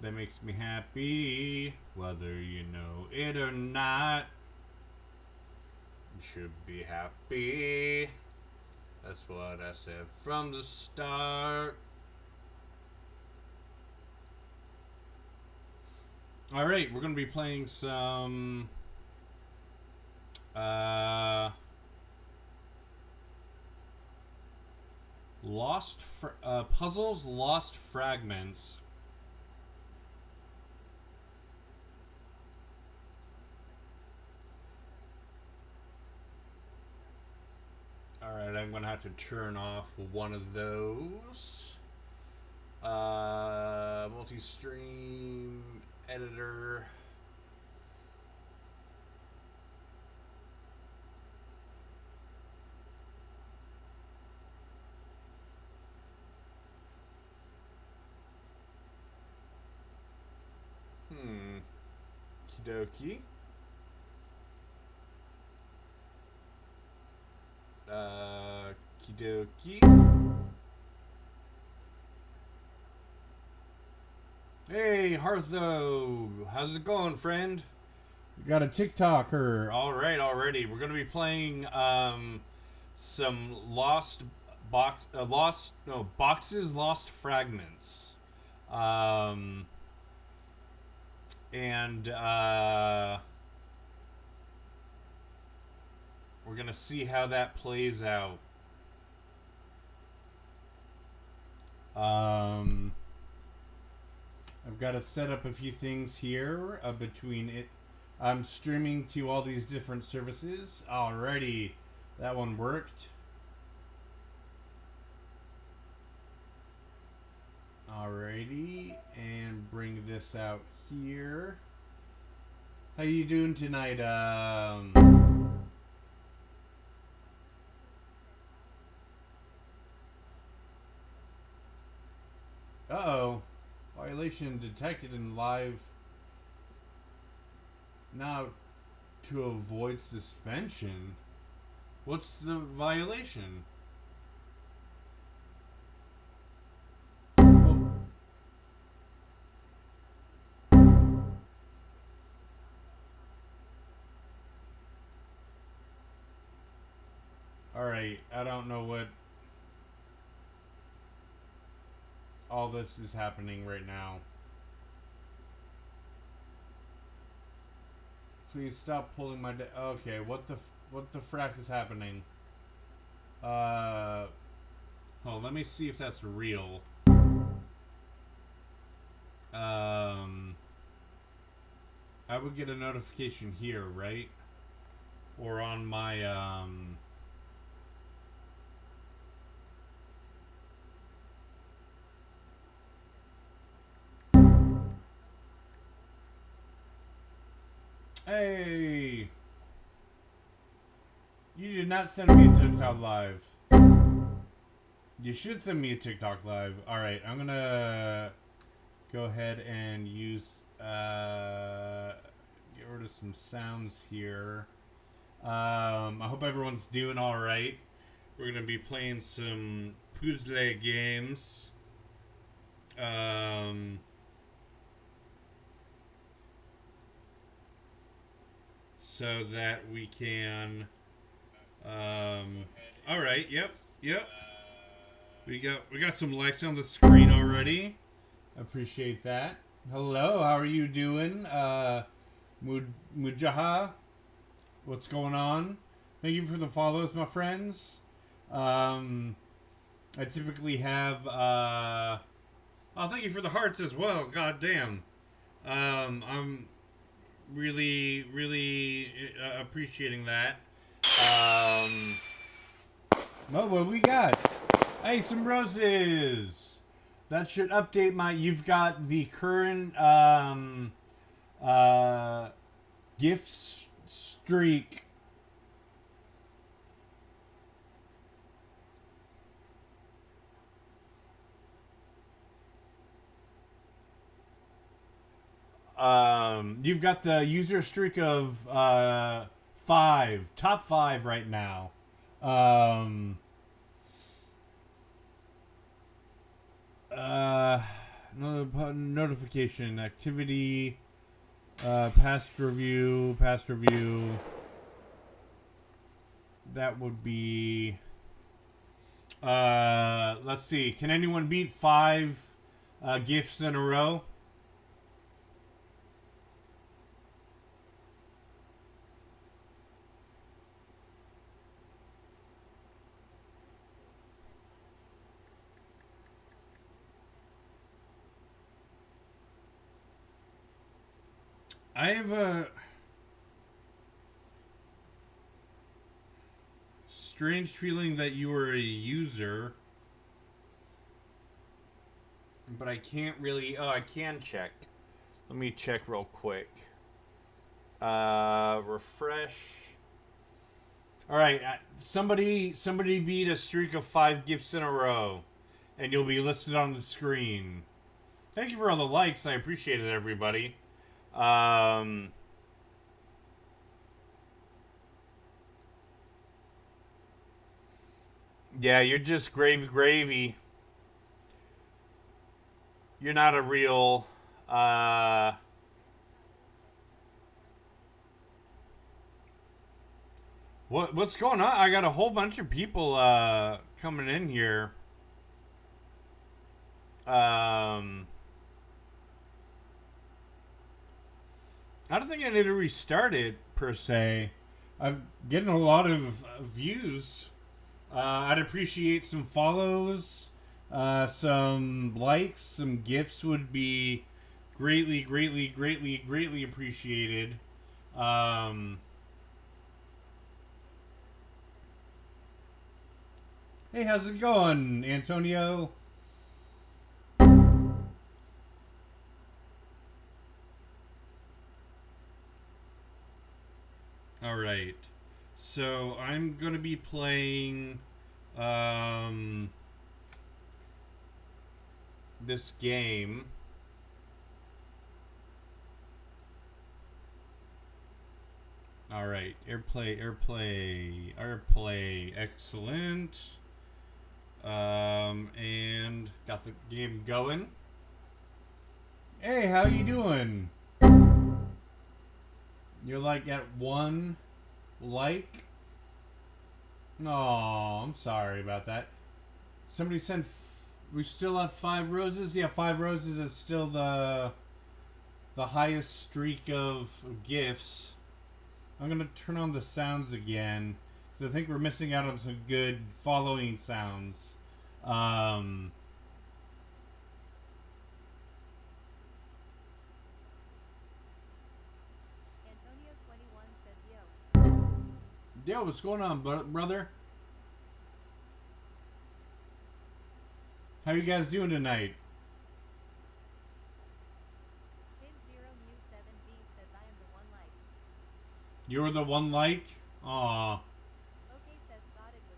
that makes me happy, whether you know it or not. You should be happy. That's what I said from the start. All right, we're gonna be playing some puzzles, lost fragments. All right, I'm gonna have to turn off one of those. Multi-stream editor. Kidoki. Kidoki. Hey, Hartho. How's it going, friend? You got a TikToker. All right, already. We're going to be playing some boxes, lost fragments. And we're going to see how that plays out. I've got to set up a few things here between it. I'm streaming to all these different services. Alrighty, that one worked. Alrighty, and bring this out here. How you doing tonight? Uh-oh. Violation detected in live. Now, to avoid suspension. What's the violation? Alright, I don't know what all this is happening right now. Please stop pulling my okay, what the frack is happening? Oh, let me see if that's real. I would get a notification here, right? Or on my Hey! You did not send me a TikTok live. You should send me a TikTok live. Alright, I'm gonna go ahead and use get rid of some sounds here. I hope everyone's doing alright. We're gonna be playing some puzzle games. So that we can all right, yep. We got some likes on the screen already. Appreciate that. Hello, how are you doing? Mujaha, what's going on? Thank you for the follows, my friends. I typically have oh, thank you for the hearts as well. God damn. I'm really appreciating that. Oh, what we got? Hey, some roses. That should update my. You've got the current gift streak. You've got the user streak of 5, top 5 right now. Notification activity. Past review. Past review. That would be. Let's see. Can anyone beat 5 gifts in a row? I have a strange feeling that you are a user, but I can't really. Oh, I can check. Let me check real quick. Refresh. All right, somebody beat a streak of 5 gifts in a row, and you'll be listed on the screen. Thank you for all the likes. I appreciate it, everybody. Yeah, you're just gravy. You're not a real. What's going on? I got a whole bunch of people coming in here. I don't think I need to restart it per se. I'm getting a lot of views. I'd appreciate some follows, some likes, some gifts would be greatly appreciated. Hey, how's it going, Antonio? All right. So I'm going to be playing this game. All right. Airplay. Excellent. And got the game going. Hey, how you doing? You're like at 1 like. Oh, I'm sorry about that. Somebody sent. We still have 5 roses. Yeah, 5 roses is still the highest streak of gifts. I'm gonna turn on the sounds again because I think we're missing out on some good following sounds. Antonio 21 says yo. Yo, what's going on, brother? How you guys doing tonight? Kid 0mu7b says I am the one like. You're the one like? Aw. Okay says thought it was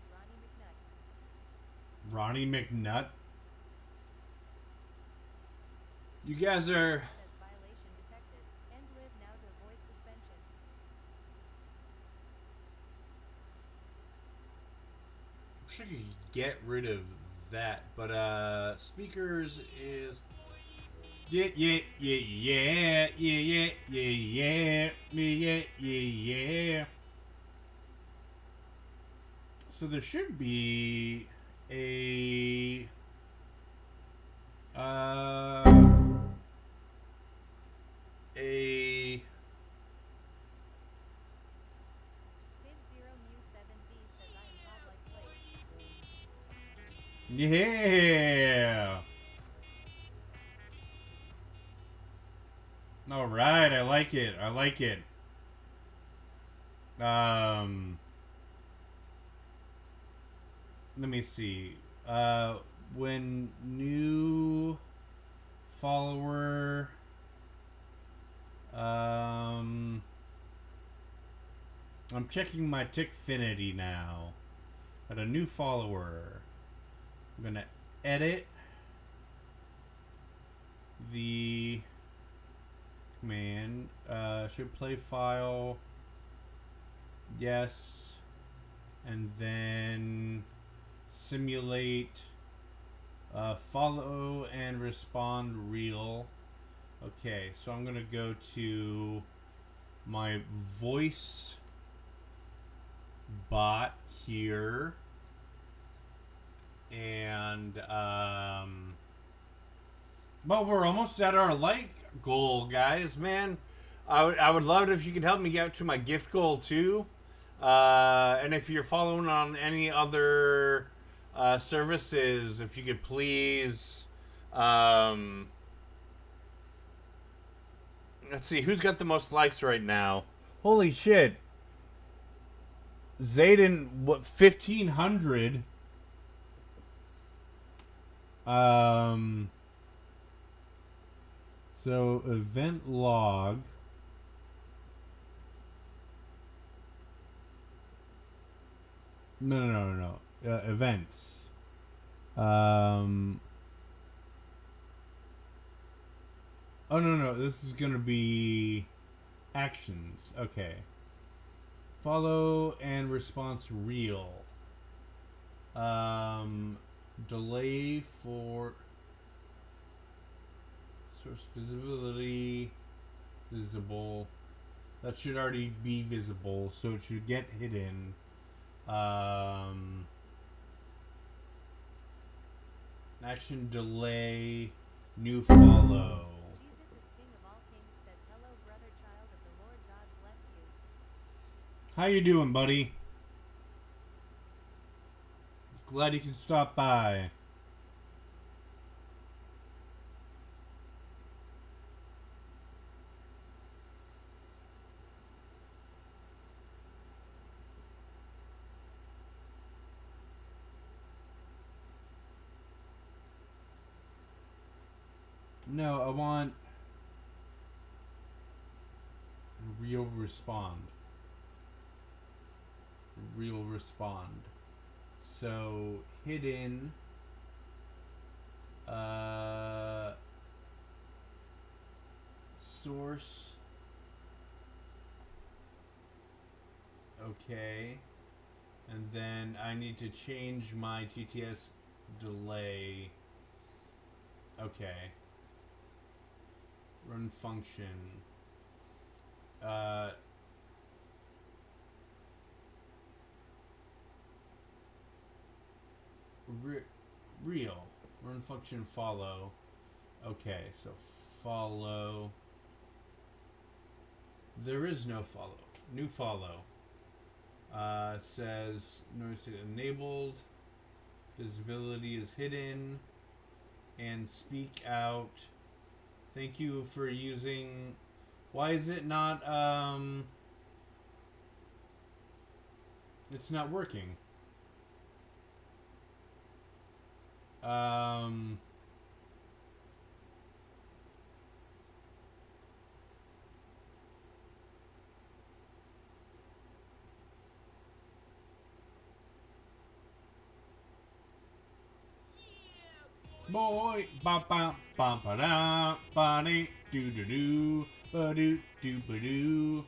Ronnie McNutt? You guys are... says violation detected. End live now to avoid suspension. I wish I could get rid of that, but speakers is... Yeah. So there should be a Kid 0mu7b says I am hot like place. yeah. All right, I like it. Let me see. When new follower, I'm checking my Tickfinity now. Got a new follower. I'm gonna edit the command. Should play file. Yes. And then simulate Follow and respond real. Okay, so I'm gonna go to my voice bot here, and well, we're almost at our like goal, guys. Man, I would love it if you could help me get to my gift goal too. And if you're following on any other services, if you could please, let's see who's got the most likes right now. Holy shit, Zayden, what, 1,500? So event log. No. Events. Oh no. This is gonna be actions. Okay. Follow and response real. Delay for source visibility visible. That should already be visible, so it should get hidden. Action delay, new follow. Jesus is King of all kings says hello brother child of the Lord God bless you. How you doing, buddy? Glad you can stop by. No, I want real respond. Real respond. So hidden source. Okay. And then I need to change my GTS delay. Okay. Run function. Real. Run function follow. Okay, so follow. There is no follow. New follow. Says notice it enabled. Visibility is hidden. And speak out. Thank you for using. Why is it not it's not working? Boy, ba ba ba ba da ba dee doo doo doo ba doo doo ba doo.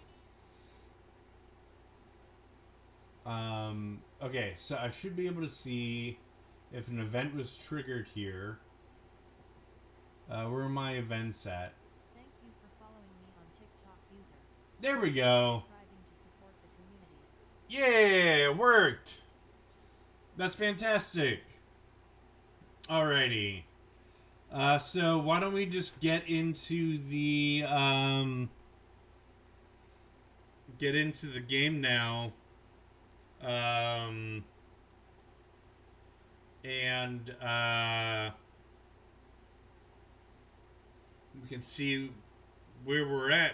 Okay, so I should be able to see if an event was triggered here. Where are my events at? Thank you for following me on TikTok user. There we go. Subscribing to support the community. Yeah, it worked. That's fantastic. Alrighty. So why don't we just get into the game now? And we can see where we're at.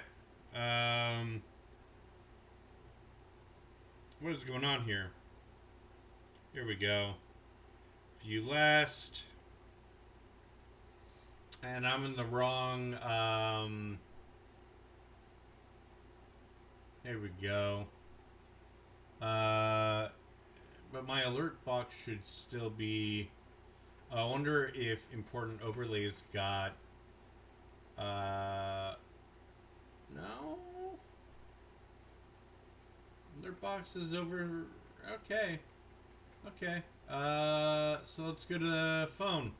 What is going on here? Here we go. View last. And I'm in the wrong, there we go. But my alert box should still be, I wonder if important overlays got, no? Alert box is over, okay. So let's go to the phone.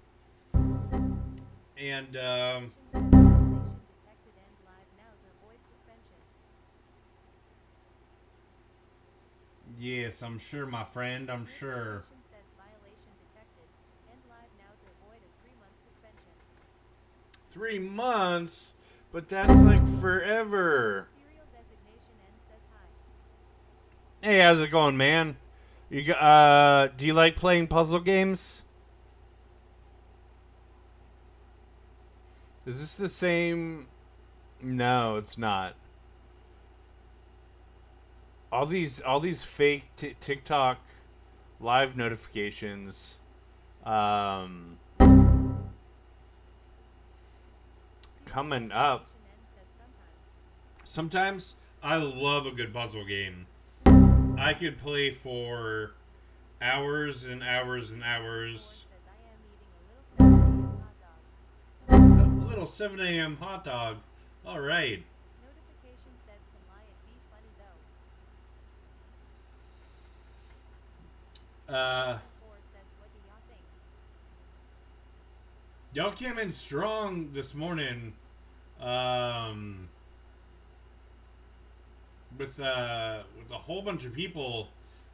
And Violation detected and live now to avoid suspension. Yes, I'm sure, my friend. I'm sure. Notification says violation detected. End live now to avoid a 3-month suspension. 3 months, but that's like forever. Serial designation N says hi. Hey, how's it going, man? Do you like playing puzzle games? Is this the same? No, it's not. All these fake TikTok live notifications. Coming up. N says sometimes. Sometimes I love a good puzzle game. I could play for hours and hours and hours. Says I am eating a little 7 a.m. hot dog. A little 7 a.m. hot dog. All right. Notification says can lie it be funny though. 4 says what do y'all think? Y'all came in strong this morning. With a whole bunch of people.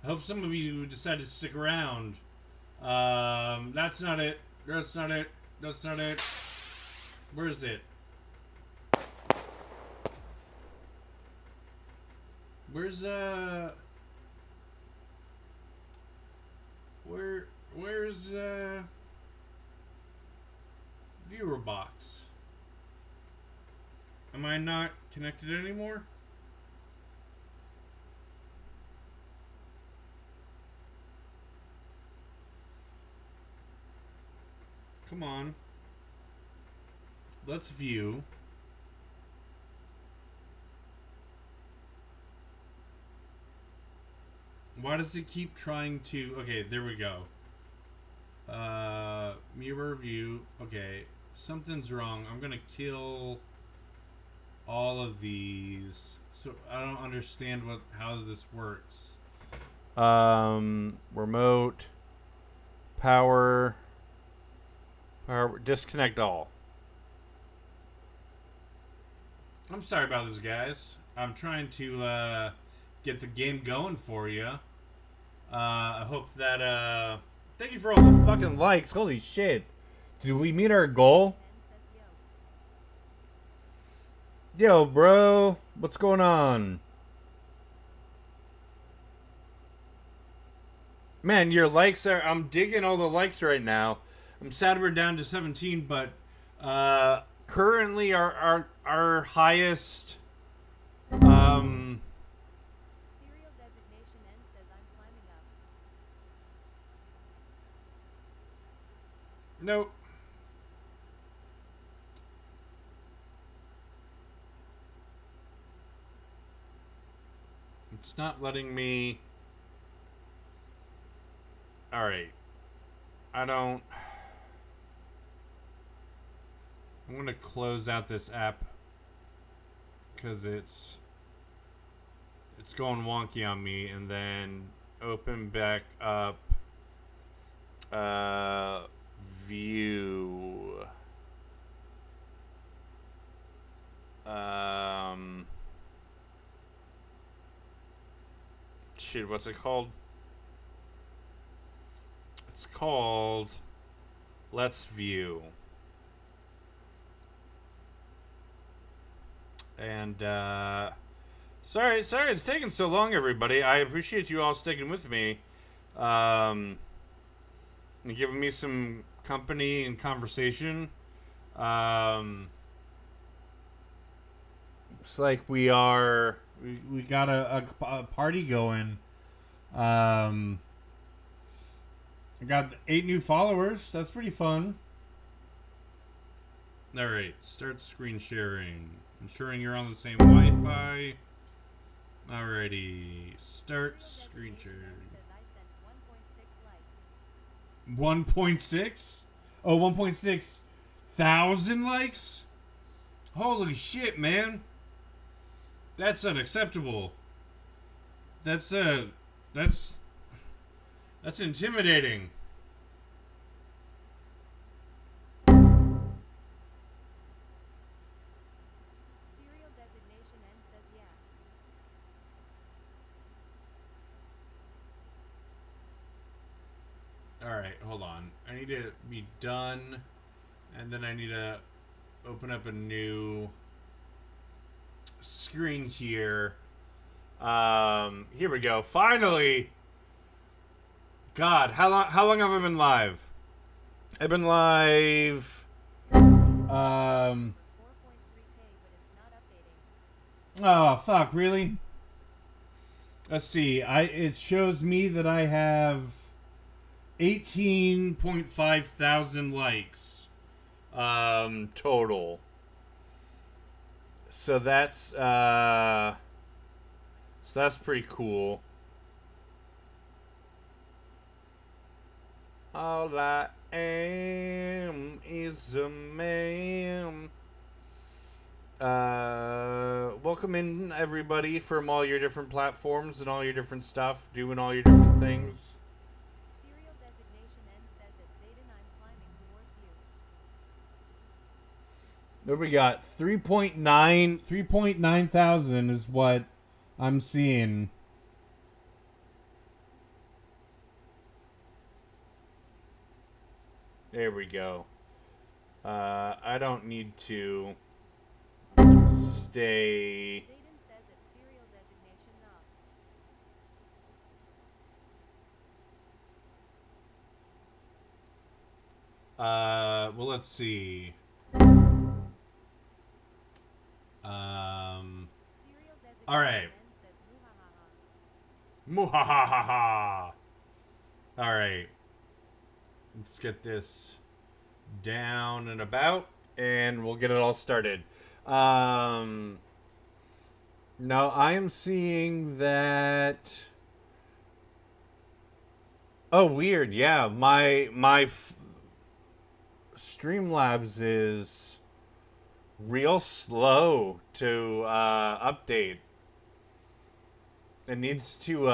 I hope some of you decide to stick around. That's not it. That's not it. That's not it. Where is it? Where's where's viewer box? Am I not connected anymore? Come on. Let's view. Why does it keep trying to... Okay, there we go. Mirror view. Okay, something's wrong. I'm gonna kill all of these. So I don't understand how this works. Remote. Power. Disconnect all. I'm sorry about this, guys. I'm trying to get the game going for you. I hope that thank you for all the fucking likes. Holy shit. Did we meet our goal? N says yo. Yo, bro. What's going on? Man, your likes are... I'm digging all the likes right now. I'm sad we're down to 17, but currently our highest Serial designation N says I'm climbing up. nope. It's not letting me. All right. I don't. I'm gonna close out this app because it's going wonky on me, and then open back up view. Shit, what's it called? It's called Let's View. And sorry it's taking so long, everybody. I appreciate you all sticking with me, and giving me some company and conversation. It's like we got a party going. I got 8 new followers. That's pretty fun. All right, start screen sharing. Ensuring you're on the same Wi-Fi. Alrighty, start screen sharing. Says I sent 1.6 likes. 1.6? Oh, 1.6 thousand likes? Holy shit, man. That's unacceptable. That's intimidating. Alright, hold on. I need to be done, and then I need to open up a new screen here. Here we go. Finally! God, how long have I been live? I've been live... 4.3K, but it's not updating. Oh fuck! Really? Let's see. It shows me that I have 18.5 thousand likes. Total. So that's pretty cool. All I am is a man. Welcome in everybody from all your different platforms and all your different stuff, doing all your different things. Serial designation N says at Zayden, I'm climbing towards you. What we got? 3.9. 3.9 thousand is what I'm seeing. There we go. I don't need to stay. Zayden says at serial designation knob. Well, let's see. Serial designation All right. N says muhahaha. Muhahaha. All right. Let's get this down and about, and we'll get it all started. Now I am seeing that. Oh, weird. Yeah, my Streamlabs is real slow to update. It needs to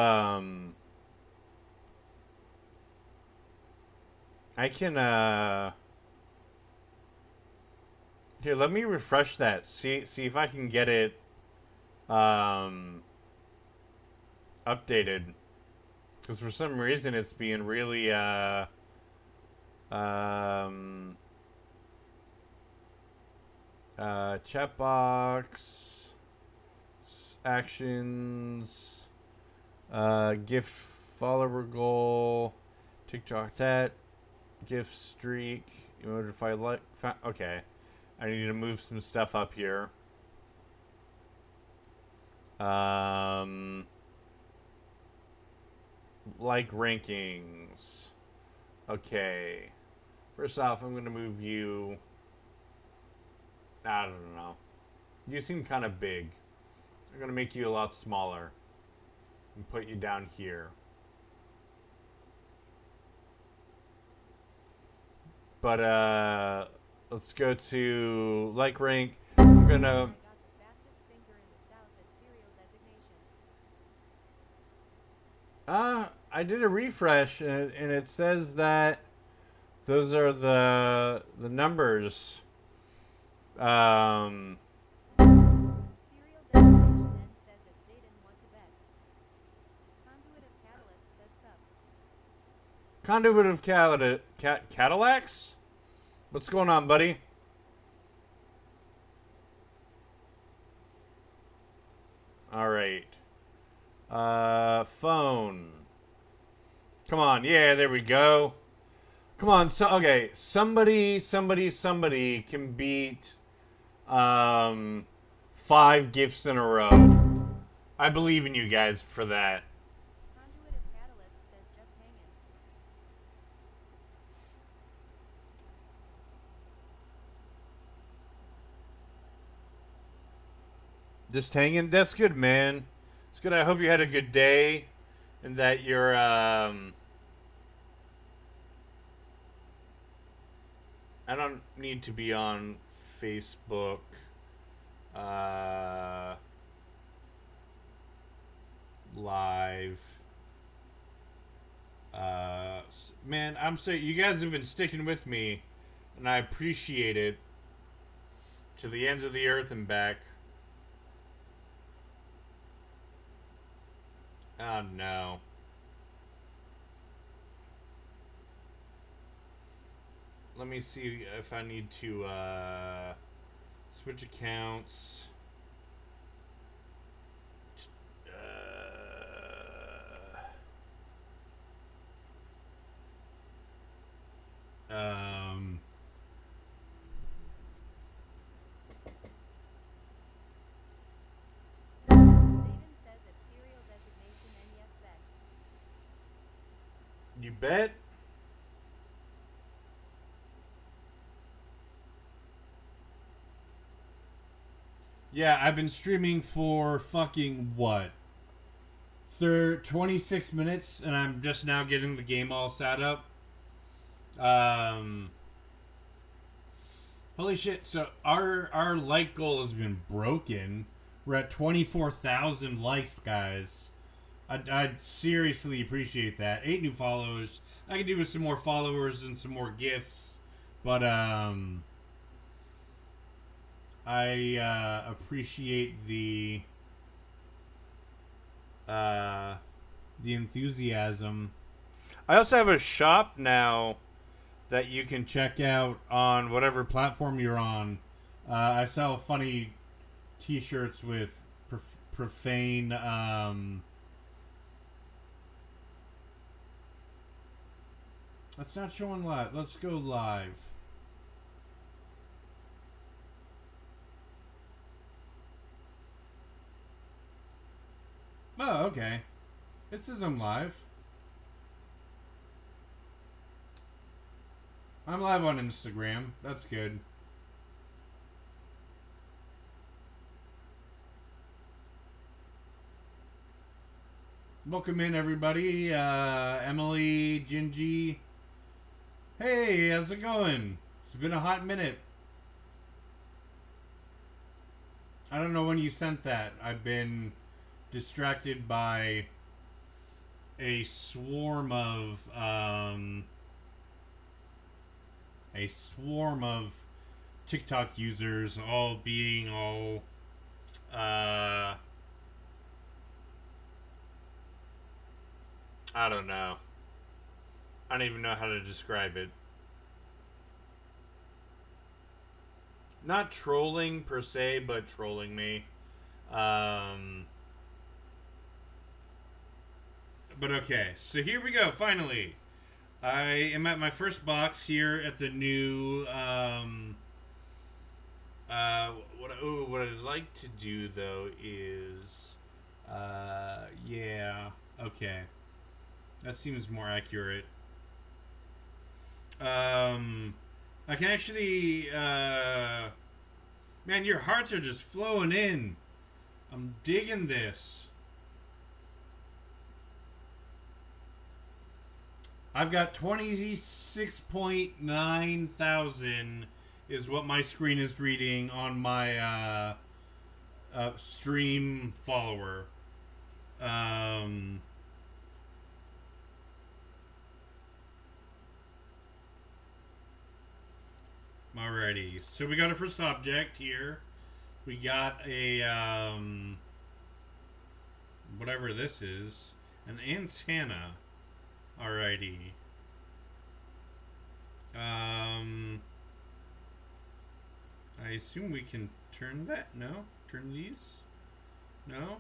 I can here, let me refresh that. See if I can get it updated. Cuz for some reason it's being really chat box, actions, gift follower goal, TikTok that, gift streak, emotify like. Okay, I need to move some stuff up here. Like rankings. Okay. First off, I'm gonna move you. I don't know. You seem kind of big. I'm gonna make you a lot smaller and put you down here. But let's go to like rank. I'm gonna. I got the fastest finger in the south at serial designation. I did a refresh and it says that those are the numbers. Serial designation N says at Zayden, want to bet. Conduit of Catalyst says sub. Conduit of Cadillacs? What's going on, buddy? All right. Phone. Come on. Yeah, there we go. Come on. So, okay. Somebody can beat 5 gifts in a row. I believe in you guys for that. Conduit of Catalyst says just hangin'. Just hanging. That's good, man. It's good. I hope you had a good day and that you're I don't need to be on Facebook. Live. Man, I'm saying you guys have been sticking with me, and I appreciate it. To the ends of the earth and back. Oh no. let me see if I need to switch accounts. Um, Zayden says it's serial designation and yes bet. you bet. Yeah, I've been streaming for fucking what? 26 minutes, and I'm just now getting the game all set up. Holy shit! So our like goal has been broken. We're at 24,000 likes, guys. I'd seriously appreciate that. 8 new followers. I could do with some more followers and some more gifts, but I appreciate the enthusiasm. I also have a shop now that you can check out on whatever platform you're on. I sell funny T-shirts with profane. Let's not show on live. Let's go live. Oh, okay. It says I'm live. I'm live on Instagram. That's good. Welcome in, everybody. Emily, Gingy. Hey, how's it going? It's been a hot minute. I don't know when you sent that. I've been distracted by a swarm of TikTok users all being all I don't know. I don't even know how to describe it. Not trolling per se, but trolling me. But okay, so here we go, finally. I am at my first box here at the new What I'd like to do though is yeah, okay. That seems more accurate. I can actually man, your hearts are just flowing in. I'm digging this. I've got 26.9 thousand is what my screen is reading on my stream follower. Alrighty, so we got our first object here. We got a whatever this is, an antenna. Alrighty. I assume we can turn that. No, turn these. No,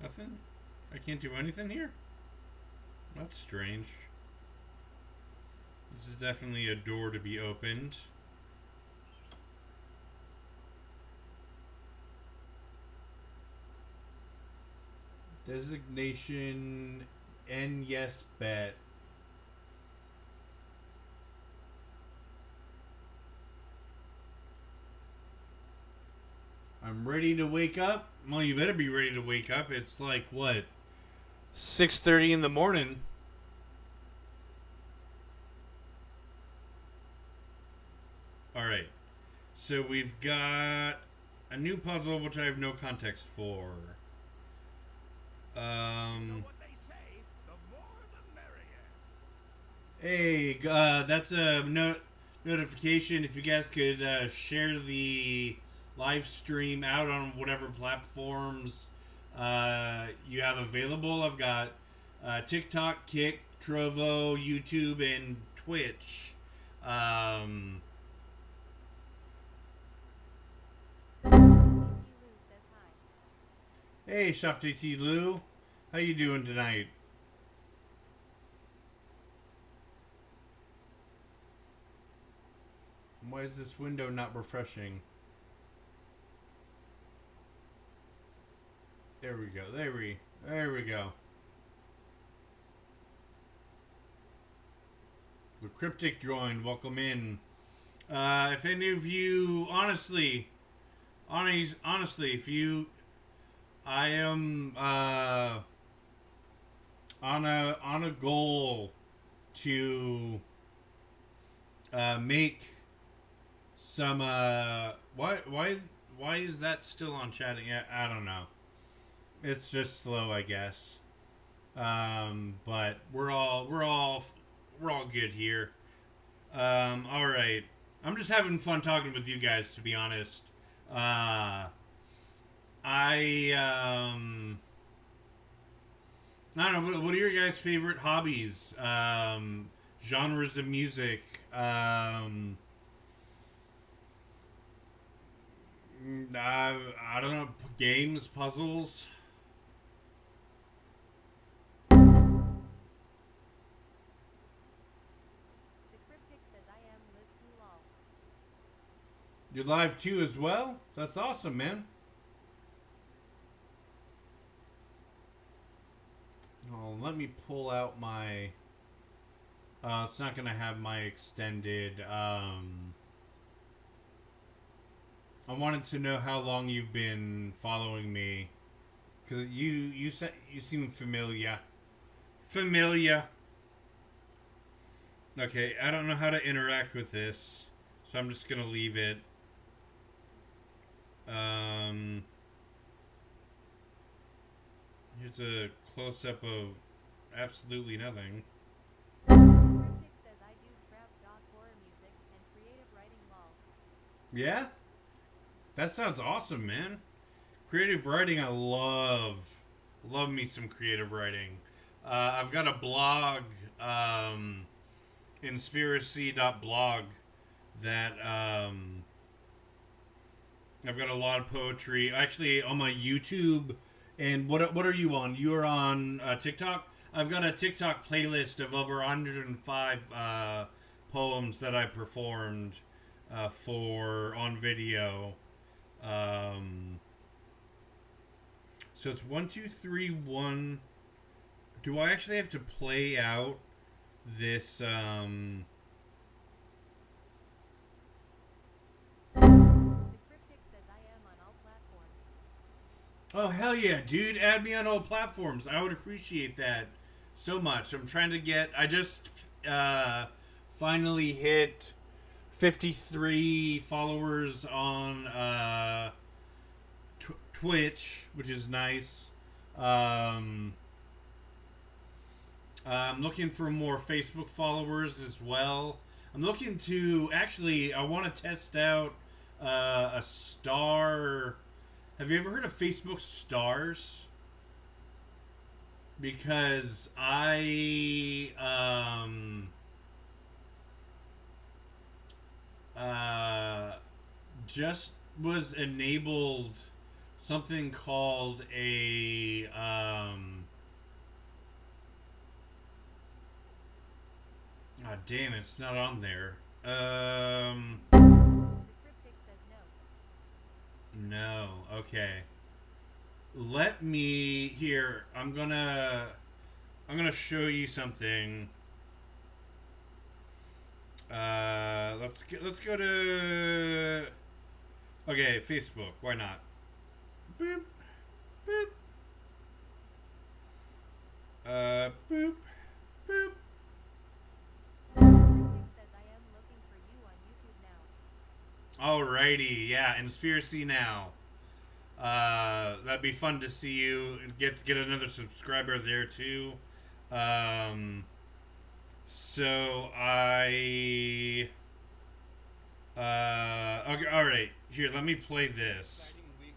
nothing. I can't do anything here. That's strange. This is definitely a door to be opened. Designation N yes bet. I'm ready to wake up. Well, you better be ready to wake up. It's like what? 6:30 in the morning. All right. So we've got a new puzzle which I have no context for. Hey, that's a notification. If you guys could share the live stream out on whatever platforms you have available. I've got TikTok, Kick, Trovo, YouTube, and Twitch. TT Lou says hi. Hey, Shop TT Lou. How you doing tonight? Why is this window not refreshing? There we go. There we go. The Cryptic joined. Welcome in. If any of you, honestly, if you, I am on a goal to make some why is that still on chatting? I don't know. It's just slow, I guess. But we're all good here. All right. I'm just having fun talking with you guys, to be honest. I don't know. What are your guys' favorite hobbies? Genres of music. I don't know. Games, puzzles. The Cryptic says I am live too lol. You're live too as well? That's awesome, man. Oh, let me pull out my... it's not going to have my extended... I wanted to know how long you've been following me. Because you seem familiar. Familiar. Okay, I don't know how to interact with this. So I'm just going to leave it. Here's a close-up of absolutely nothing. The Cryptic says I do trap dot horror music and creative writing lol. Yeah? That sounds awesome, man. Creative writing, I love. Love me some creative writing. I've got a blog, inspiracy.blog, that I've got a lot of poetry. Actually, on my YouTube, and what are you on? You're on TikTok? I've got a TikTok playlist of over 105 poems that I performed for on video. So it's 1, 2, 3, 1. Do I actually have to play out this? The Cryptic says I am on all platforms. Oh hell yeah, dude! Add me on all platforms. I would appreciate that so much. I'm trying to get. I just finally hit 53 followers on Twitch, which is nice. I'm looking for more Facebook followers as well. I'm looking to actually. I want to test out a star. Have you ever heard of Facebook stars? Because I just was enabled something called a oh damn, it's not on there. The Cryptic says no. No. Okay. Let me here. I'm gonna show you something. Let's go to. Okay, Facebook. Why not? Boop, boop. Boop, boop. The Cryptic says I am looking for you on YouTube now. Alrighty, yeah, Conspiracy Now. That'd be fun to see you get another subscriber there too. So I okay, all right. Here, let me play this. Exciting week.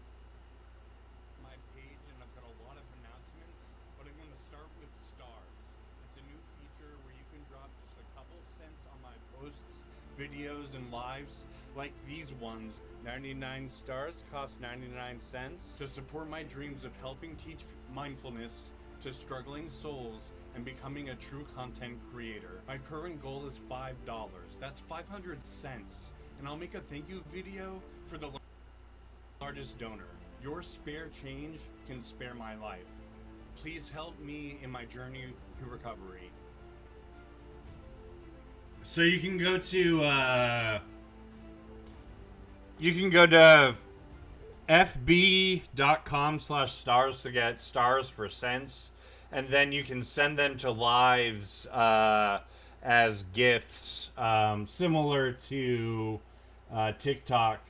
My page, and I've got a lot of announcements, but I'm going to start with stars. It's a new feature where you can drop just a couple cents on my posts, videos and lives like these ones. 99 stars cost 99 cents to support my dreams of helping teach mindfulness to struggling souls and becoming a true content creator. My current goal is $5. That's 500 cents. And I'll make a thank you video for the largest donor. Your spare change can spare my life. Please help me in my journey to recovery. So you can go to fb.com/stars to get stars for cents, and then you can send them to lives as gifts, similar to TikTok.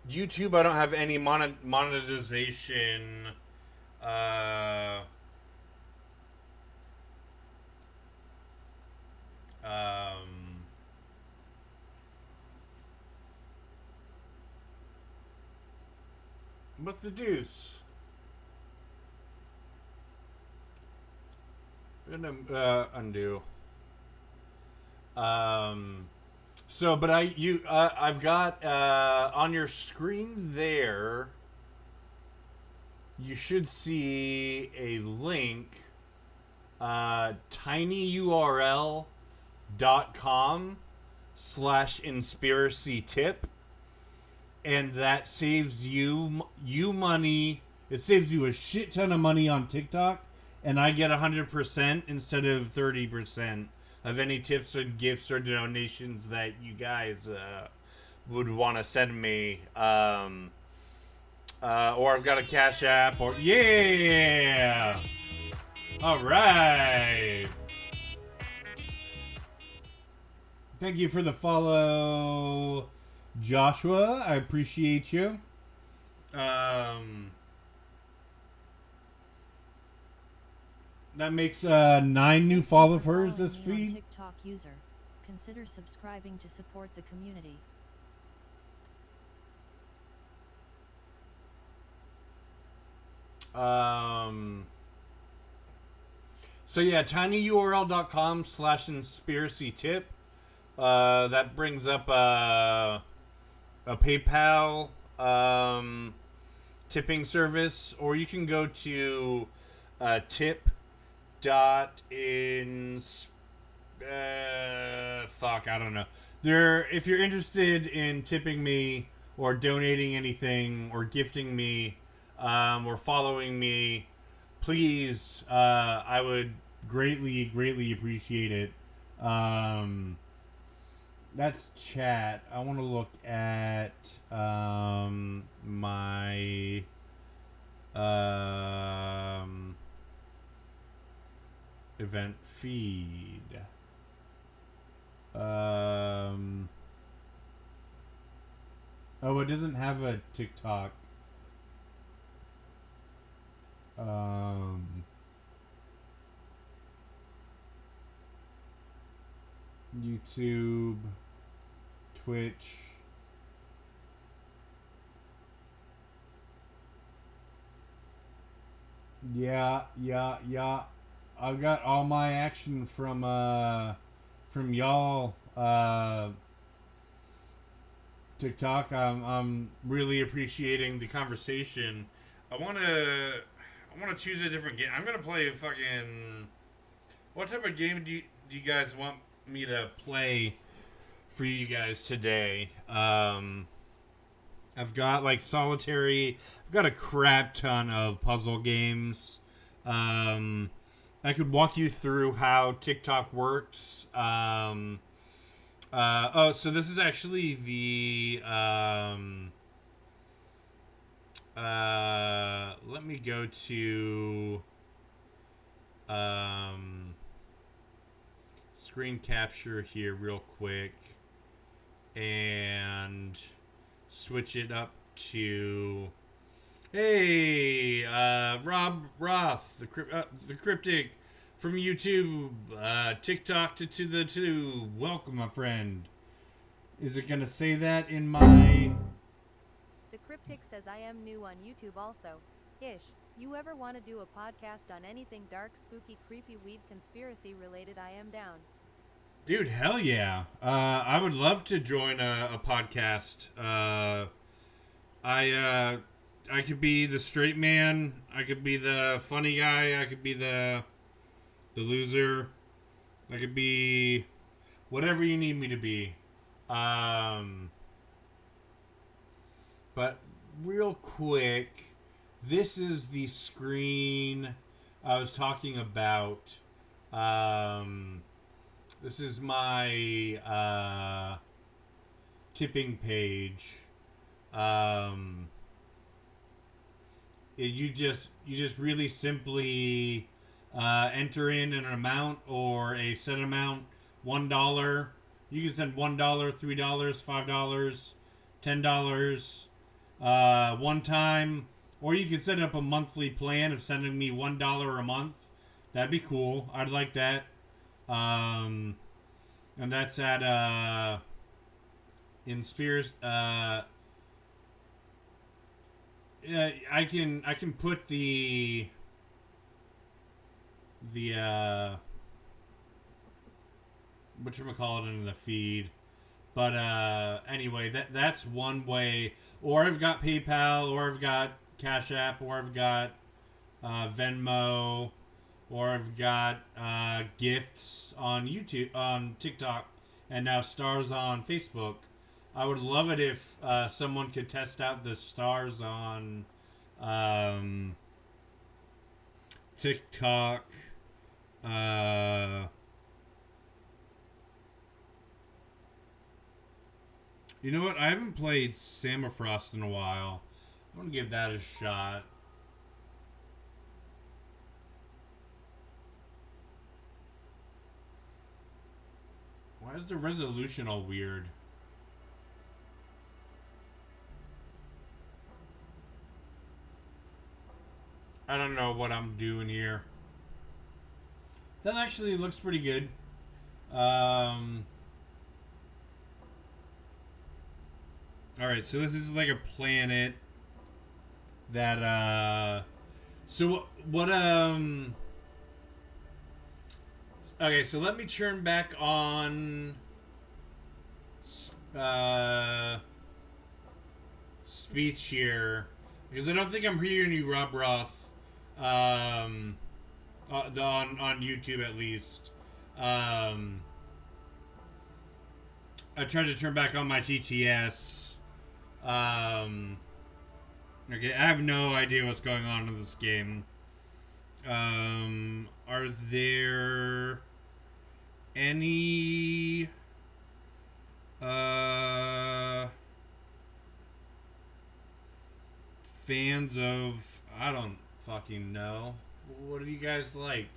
YouTube, I don't have any monetization. What's the deuce? I'm gonna undo. So, but I've got on your screen there. You should see a link, tinyurl.com/inspiracytip, and that saves you money. It saves you a shit ton of money on TikTok, and I get 100% instead of 30% of any tips or gifts or donations that you guys would want to send me. Or I've got a Cash App, or yeah. All right. Thank you for the follow, Joshua. I appreciate you. That makes 9 new followers this feed. TikTok user. Consider subscribing to support the community. So yeah, tinyurl.com/inspiracytip. That brings up a PayPal tipping service, or you can go to I don't know. If you're interested in tipping me or donating anything or gifting me or following me, please, I would greatly appreciate it. That's chat. I want to look at my event feed. Oh, it doesn't have a TikTok. YouTube, Twitch. Yeah. I've got all my action from y'all TikTok. I'm really appreciating the conversation. I wanna choose a different game. I'm gonna play a fucking. What type of game do you guys want me to play for you guys today? I've got like solitary. I've got a crap ton of puzzle games. I could walk you through how TikTok works. So this is actually the let me go to screen capture here real quick and switch it up to Rob Roth, the cryptic from YouTube, TikTok to welcome, my friend. Is it gonna say that in my? The Cryptic says I am new on YouTube also. Ish. You ever want to do a podcast on anything dark, spooky, creepy, weed, conspiracy related? I am down. Dude, hell yeah! I would love to join a podcast. I could be the straight man. I could be the funny guy. I could be the loser. I could be whatever you need me to be. But real quick, this is the screen I was talking about. This is my tipping page. You just really simply enter in an amount or a set amount. $1. You can send $1, $3, $5, $10 one time, or you can set up a monthly plan of sending me $1 a month. That'd be cool. I'd like that. And that's at in Spheres. I can put the whatchamacallit into the feed. But anyway, that's one way. Or I've got PayPal, or I've got Cash App, or I've got Venmo, or I've got gifts on YouTube, on TikTok, and now stars on Facebook. I would love it if someone could test out the stars on TikTok. You know what? I haven't played Samafrost in a while. I'm gonna give that a shot. Why is the resolution all weird? I don't know what I'm doing here. That actually looks pretty good. Alright, so this is like a planet that, so what, okay, so let me turn back on, speech here, because I don't think I'm hearing you, Rob Roth, on YouTube at least. I tried to turn back on my TTS. Okay, I have no idea what's going on in this game. Are there any fans of, I don't fucking know. What do you guys like?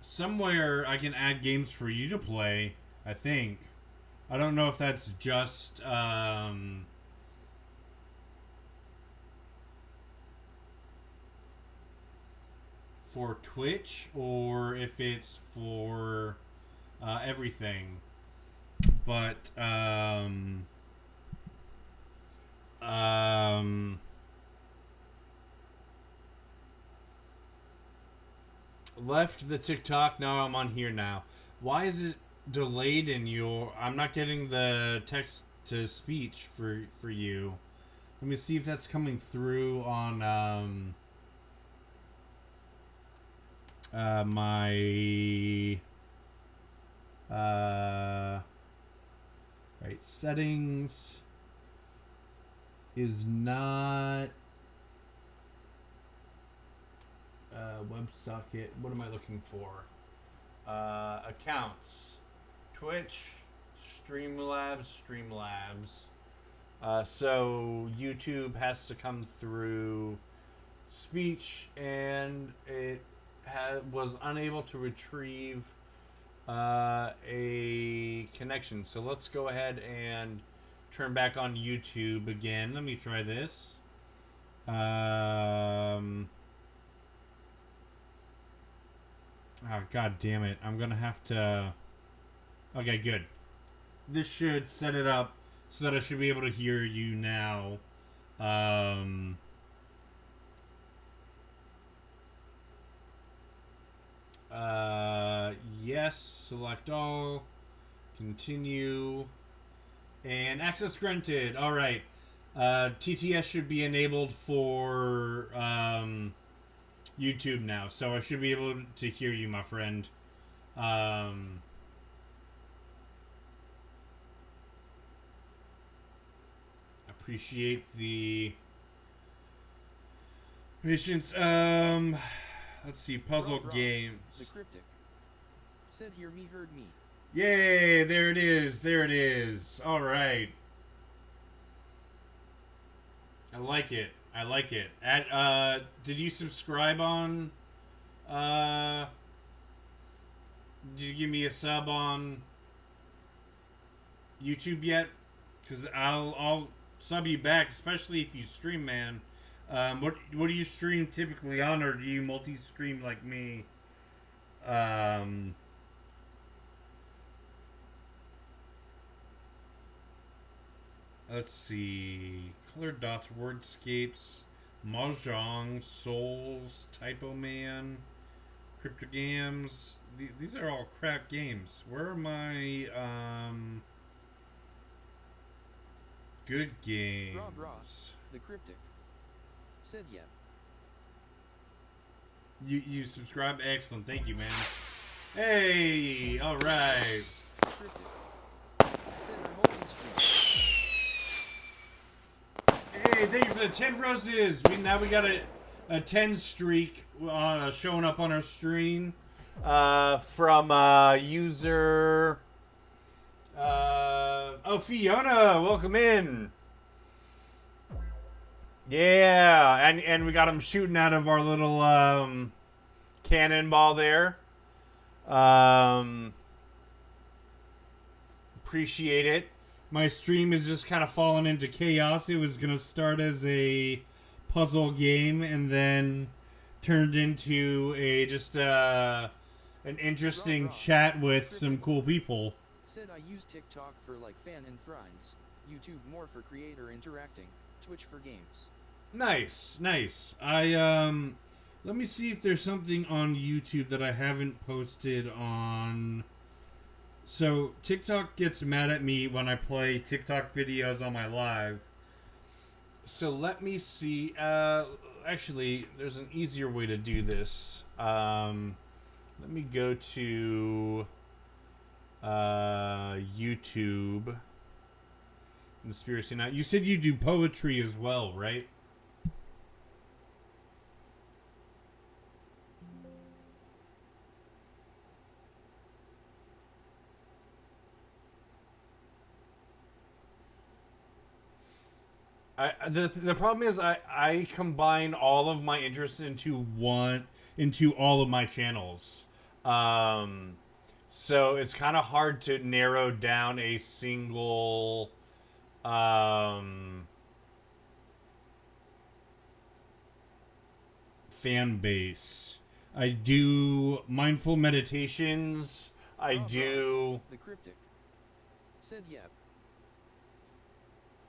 Somewhere I can add games for you to play, I think. I don't know if that's just for Twitch or if it's for everything. But left the TikTok. Now I'm on here now. Why is it delayed in your? I'm not getting the text to speech for you. Let me see if that's coming through on my right, settings is not WebSocket. What am I looking for? Accounts. Twitch, Streamlabs. So YouTube has to come through speech, and it was unable to retrieve a connection. So let's go ahead and turn back on YouTube again. Let me try this. Oh, god damn it. I'm gonna have to... Okay, good. this should set it up so that I should be able to hear you now. Yes, select all, continue, and access granted. All right. TTS should be enabled for YouTube now, so I should be able to hear you, my friend. Appreciate the patience. Let's see, puzzle games. The cryptic said, "Hear me, heard me." Yay! There it is. There it is. All right. I like it. I like it. Did you subscribe on? Did you give me a sub on YouTube yet? Because I'll sub you back, especially if you stream, man. What do you stream typically on, or do you multi-stream like me? Let's see. Colored Dots, Wordscapes, Mahjong, Souls, Typo Man, Cryptogams. These are all crap games. Where are my good games? Rob Ross, the cryptic said, "Yep." You subscribe? Excellent. Thank you, man. Hey, all right. Cryptic said, "I'm holding stream." Hey, thank you for the 10 roses. We got a 10 streak showing up on our screen from user. Fiona, welcome in. Yeah, and we got them shooting out of our little cannonball there. Appreciate it. My stream is just kind of falling into chaos. It was going to start as a puzzle game and then turned into an interesting chat with some cool people. Said, "I use TikTok for like fan and friends, YouTube more for creator interacting, Twitch for games." Nice. Let me see if there's something on YouTube that I haven't posted on. So TikTok gets mad at me when I play TikTok videos on my live. So let me see. Actually, there's an easier way to do this. Let me go to YouTube. Conspiracy Night. You said you do poetry as well, right? The problem is I combine all of my interests into all of my channels. So it's kind of hard to narrow down a single fan base. I do mindful meditations. I do. The cryptic said, "Yep."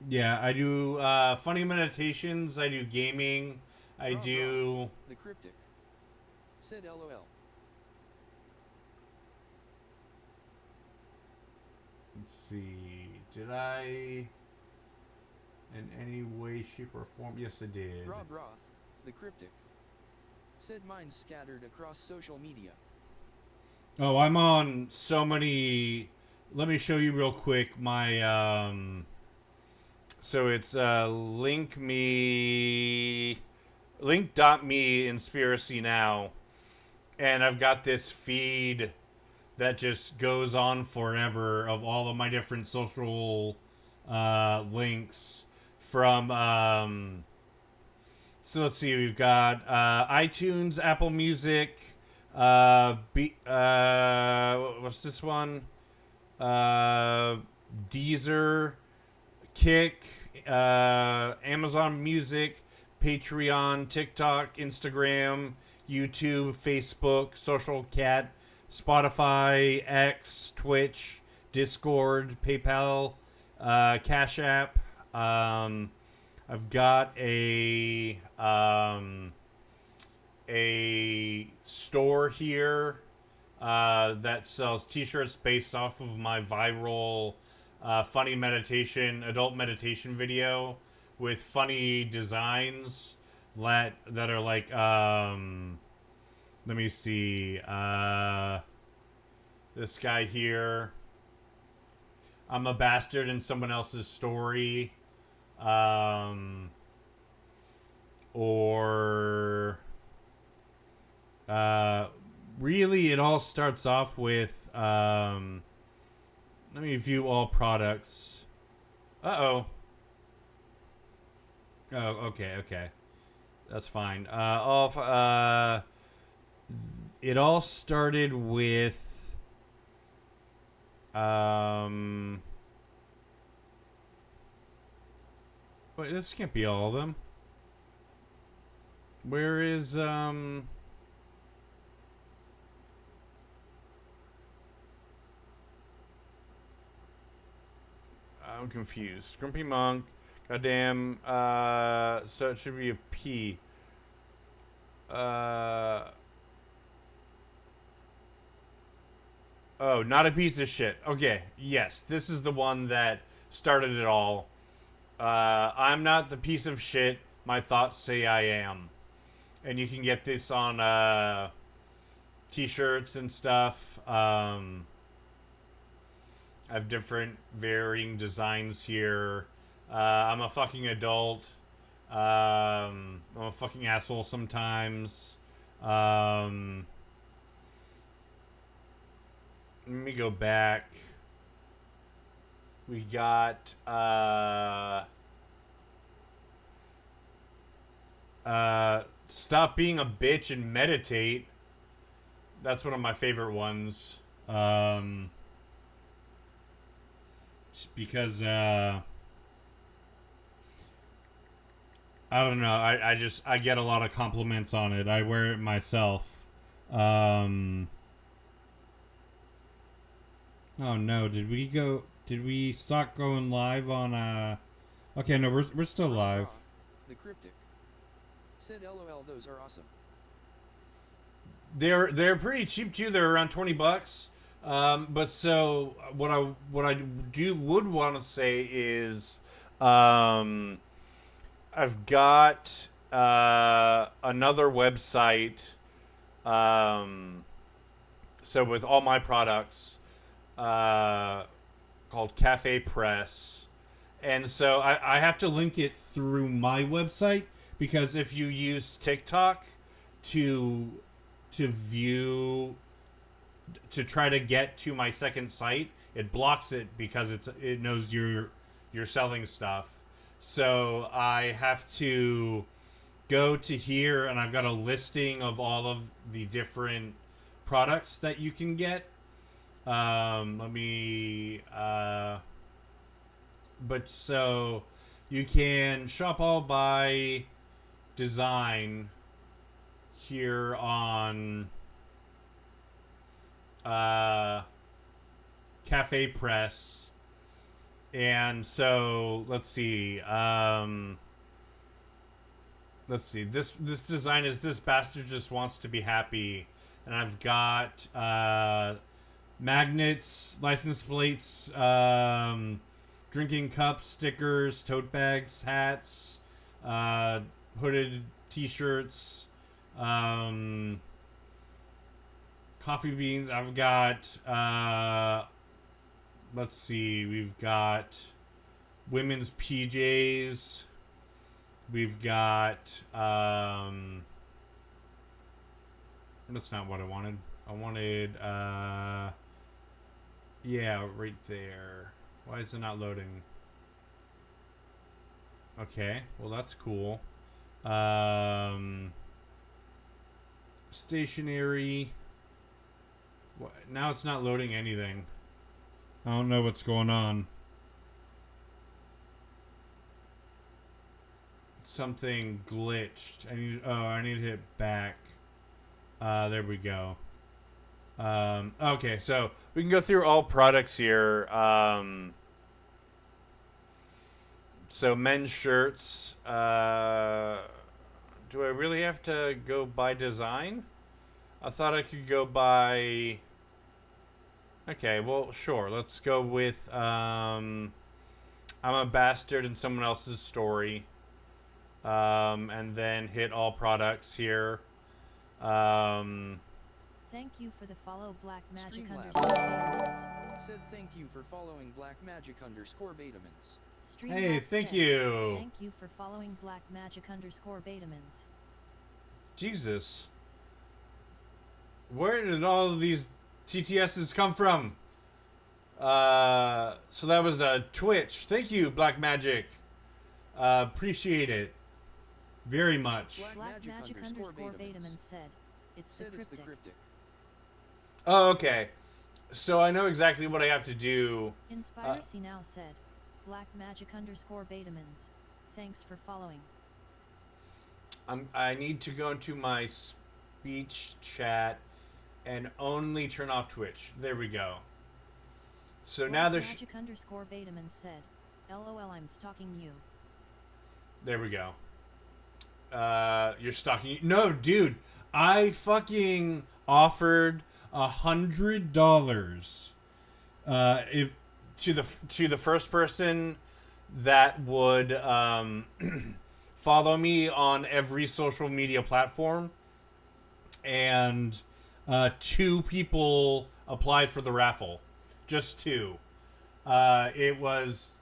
Yeah, I do funny meditations. I do gaming. I do. The cryptic said, "LOL." Let's see. Did I, in any way, shape, or form? Yes, I did. Rob Roth, the cryptic said, "Mine's scattered across social media." Oh, I'm on so many. Let me show you real quick my so it's link.me Inspiracy Now, and I've got this feed that just goes on forever of all of my different social links from so let's see, we've got iTunes, Apple Music, what's this one, Deezer, Kick, Amazon Music, Patreon, TikTok, Instagram, YouTube, Facebook, Social Cat, Spotify, X, Twitch, Discord, PayPal, Cash App. I've got a store here that sells t-shirts based off of my viral funny adult meditation video with funny designs that are like let me see this guy here. I'm a bastard in someone else's story. Or really it all starts off with let me view all products. Oh, okay, that's fine. It all started with wait, this can't be all of them. Where is I'm confused. Grumpy Monk. Goddamn. So it should be a P. Oh, not a piece of shit. Okay, yes, this is the one that started it all. I'm not the piece of shit my thoughts say I am. And you can get this on t-shirts and stuff. I have different varying designs here. I'm a fucking adult. I'm a fucking asshole sometimes. Let me go back. We got Stop Being a Bitch and Meditate. That's one of my favorite ones. Because I don't know, I get a lot of compliments on it. I wear it myself. Oh no, did we stop going live on okay, no, we're still live. The Cryptic said LOL, those are awesome. They're pretty cheap too. They're around $20. But so what I would want to say is I've got another website so with all my products called Cafe Press, and so I have to link it through my website, because if you use TikTok to view, to try to get to my second site, it blocks it because it knows you're selling stuff. So I have to go to here, and I've got a listing of all of the different products that you can get. Let me but so you can shop all by design here on Cafe Press. And so let's see, this design is This Bastard Just Wants to Be Happy, and I've got magnets, license plates, drinking cups, stickers, tote bags, hats, hooded t-shirts, coffee beans. I've got let's see, we've got women's PJs. We've got that's not what I wanted. I wanted yeah, right there. Why is it not loading? Okay, well that's cool. Stationery. What? Now it's not loading anything. I don't know what's going on. Something glitched. I need to hit back. There we go. Okay, so we can go through all products here. So men's shirts. Do I really have to go by design? I thought I could go by... Okay, well, sure. Let's go with, I'm a bastard in someone else's story. And then hit all products here. Thank you for the follow, Black Magic Streamlabs. _ Betamans. Said thank you for following Black Magic _ Betamans. Hey, Streamlabs thank said, you. Thank you for following Black Magic _ Betamans. Jesus. Where did all of these TTSs come from? So that was Twitch. Thank you, Black Magic. Appreciate it. Very much. Black Magic _ Betamans Betamans said, it's the Said it's the cryptic. cryptic. Oh, okay. So I know exactly what I have to do. Inspiracy now said, Black Magic _ Betamans. Thanks for following. I need to go into my speech chat and only turn off Twitch. There we go. So Black now there's... Magic _ Betamans said, LOL, I'm stalking you. There we go. You're stalking... No, dude. I fucking offered $100 if to the first person that would follow me on every social media platform, and 2 people applied for the raffle. Just 2. It was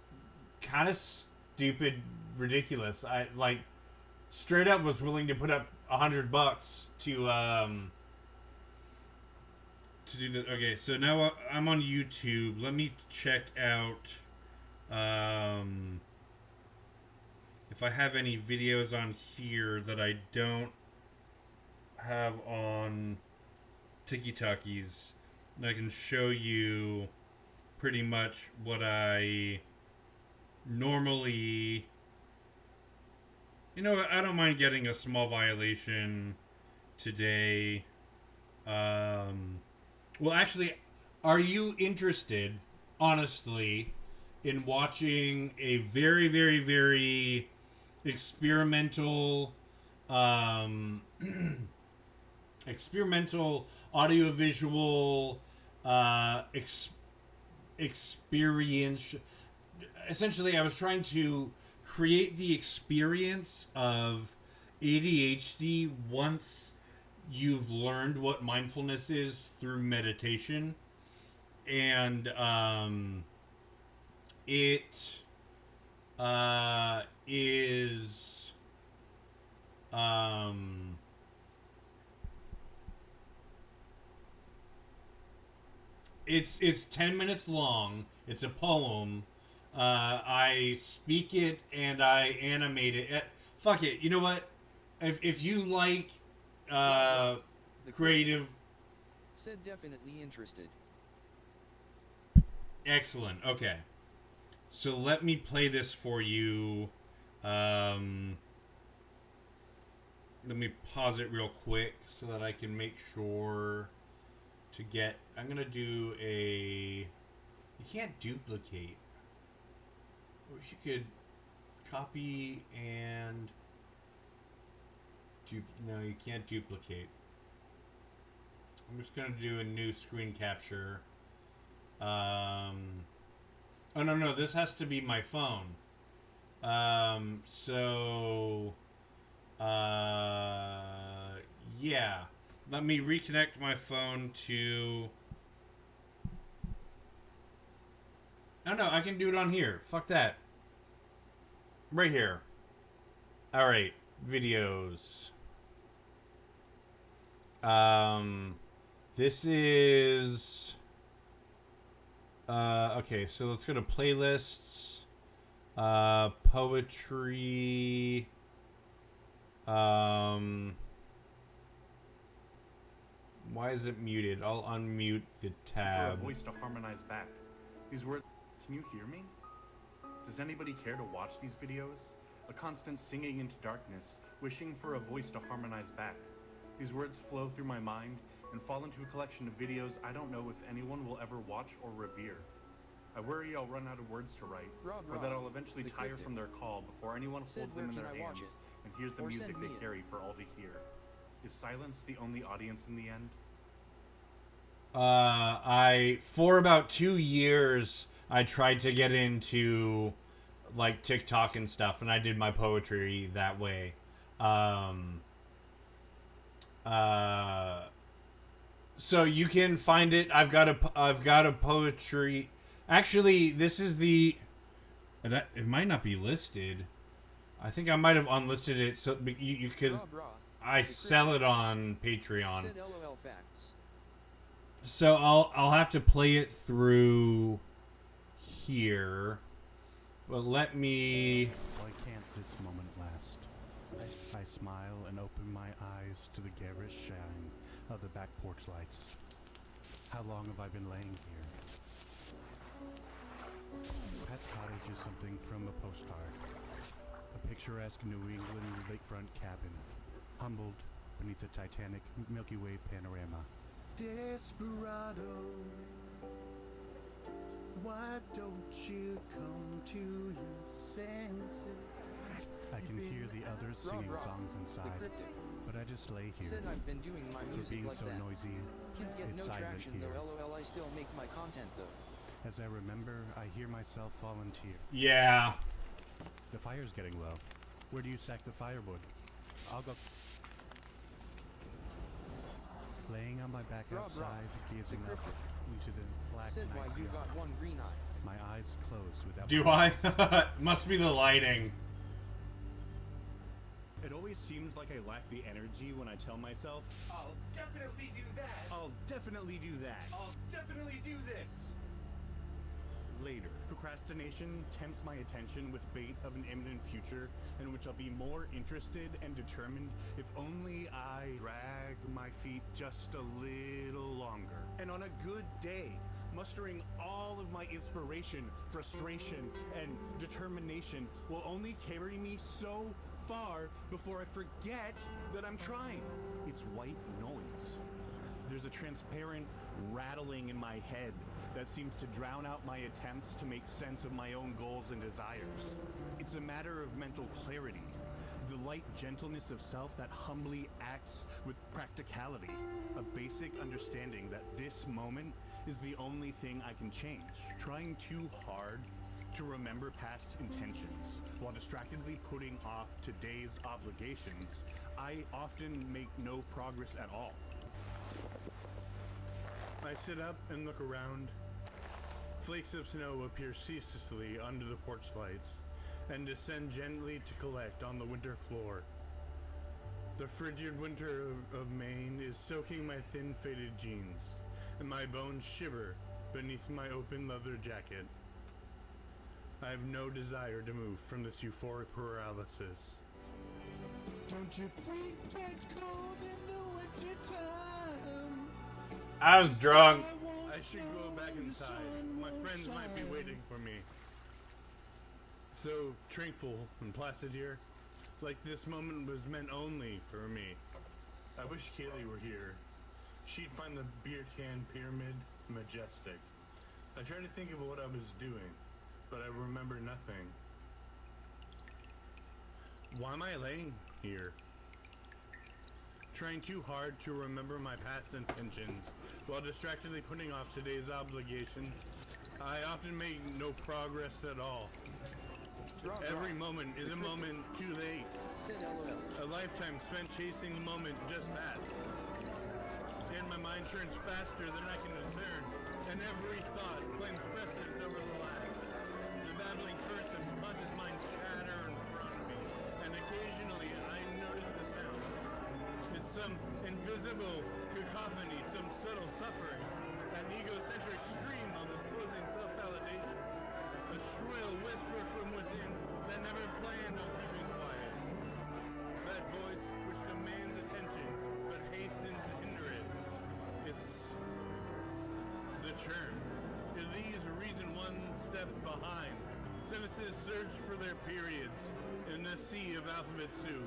kind of stupid, ridiculous. I like straight up was willing to put up $100 to do that. Okay, so now I'm on YouTube. Let me check out if I have any videos on here that I don't have on TikTokies. And I can show you pretty much what I normally... You know, I don't mind getting a small violation today. Well, actually, are you interested, honestly, in watching a very, very, very experimental, experimental audiovisual experience? Essentially, I was trying to create the experience of ADHD once you've learned what mindfulness is through meditation. And it is it's 10 minutes long. It's a poem. I speak it and I animate it. Fuck it. You know what? If you like creative... Said definitely interested. Excellent. Okay. So let me play this for you. Let me pause it real quick so that I can make sure to get... I'm going to do a... You can't duplicate. I wish you could copy and... No, you can't duplicate. I'm just going to do a new screen capture. Oh, no, this has to be my phone. Yeah. Let me reconnect my phone to... Oh, no, I can do it on here. Fuck that. Right here. Alright, videos. This is... okay, so let's go to playlists. Poetry. Why is it muted? I'll unmute the tab. For a voice to harmonize back. These words... Can you hear me? Does anybody care to watch these videos? A constant singing into darkness, wishing for a voice to harmonize back. These words flow through my mind and fall into a collection of videos I don't know if anyone will ever watch or revere. I worry I'll run out of words to write, or that I'll eventually the tire cryptic. from their call before anyone Said, holds them "Where in can their I watch hands it?" and hears the Or music send they me it. carry for all to hear. Is silence the only audience in the end? For about 2 years, I tried to get into like TikTok and stuff, and I did my poetry that way. So you can find it. I've got a poetry. Actually, this is the. It might not be listed. I think I might have unlisted it so you because Rob Roth, I the sell cryptic. it on Patreon. Said LOL facts. So I'll have to play it through here. But let me. Why can't this moment last? I smile and open my eyes to the garish shine of the back porch lights. How long have I been laying here? Pat's cottage is something from a postcard. A picturesque New England lakefront cabin, humbled beneath the titanic Milky Way panorama. Desperado, why don't you come to your senses? I can hear the others Rob singing Roth, songs the inside, cryptic. but I just lay here. Said I've been doing my For music being like so that. noisy, Can't get it's no silent traction here. though. LOL, I still make my content though. As I remember, I hear myself volunteer. Yeah. The fire's getting low. Where do you sack the firewood? I'll go. Laying on my back Rob outside, Roth, gazing the up cryptic. into the black Said why night you beyond. got one green eye. My eyes close without. Do my I? Must be the lighting. It always seems like I lack the energy when I tell myself, I'll definitely do that. I'll definitely do that. I'll definitely do this. Later. Procrastination tempts my attention with bait of an imminent future in which I'll be more interested and determined if only I drag my feet just a little longer. And on a good day, mustering all of my inspiration, frustration, and determination will only carry me so far before I forget that I'm trying. It's white noise. There's a transparent rattling in my head that seems to drown out my attempts to make sense of my own goals and desires. It's a matter of mental clarity, the light gentleness of self that humbly acts with practicality, a basic understanding that this moment is the only thing I can change. Trying too hard to remember past intentions while distractedly putting off today's obligations, I often make no progress at all. I sit up and look around. Flakes of snow appear ceaselessly under the porch lights and descend gently to collect on the winter floor. The frigid winter of Maine is soaking my thin faded jeans, and my bones shiver beneath my open leather jacket. I have no desire to move from this euphoric paralysis. Don't your feet get cold in the winter time? I was drunk. I should go back inside. My friends might be waiting for me. So tranquil and placid here, like this moment was meant only for me. I wish Kaylee were here. She'd find the beer can pyramid majestic. I tried to think of what I was doing, but I remember nothing. Why am I laying here? Trying too hard to remember my past intentions while distractedly putting off today's obligations. I often make no progress at all. Rob Every Roth, moment is the a cryptic. moment too late. Said LOL. A lifetime spent chasing the moment just passed. And my mind turns faster than I can discern, and every thought claims precedence over the last. The babbling currents of conscious mind chatter in front of me, and occasionally I notice the sound. It's some invisible cacophony, some subtle suffering, an egocentric stream of opposing self-validation, a shrill whisper from within that never planned on keeping quiet. That voice which demands attention but hastens to hinder it. It's the churn. It leaves reason one step behind. Sentences search for their periods in the sea of alphabet soup.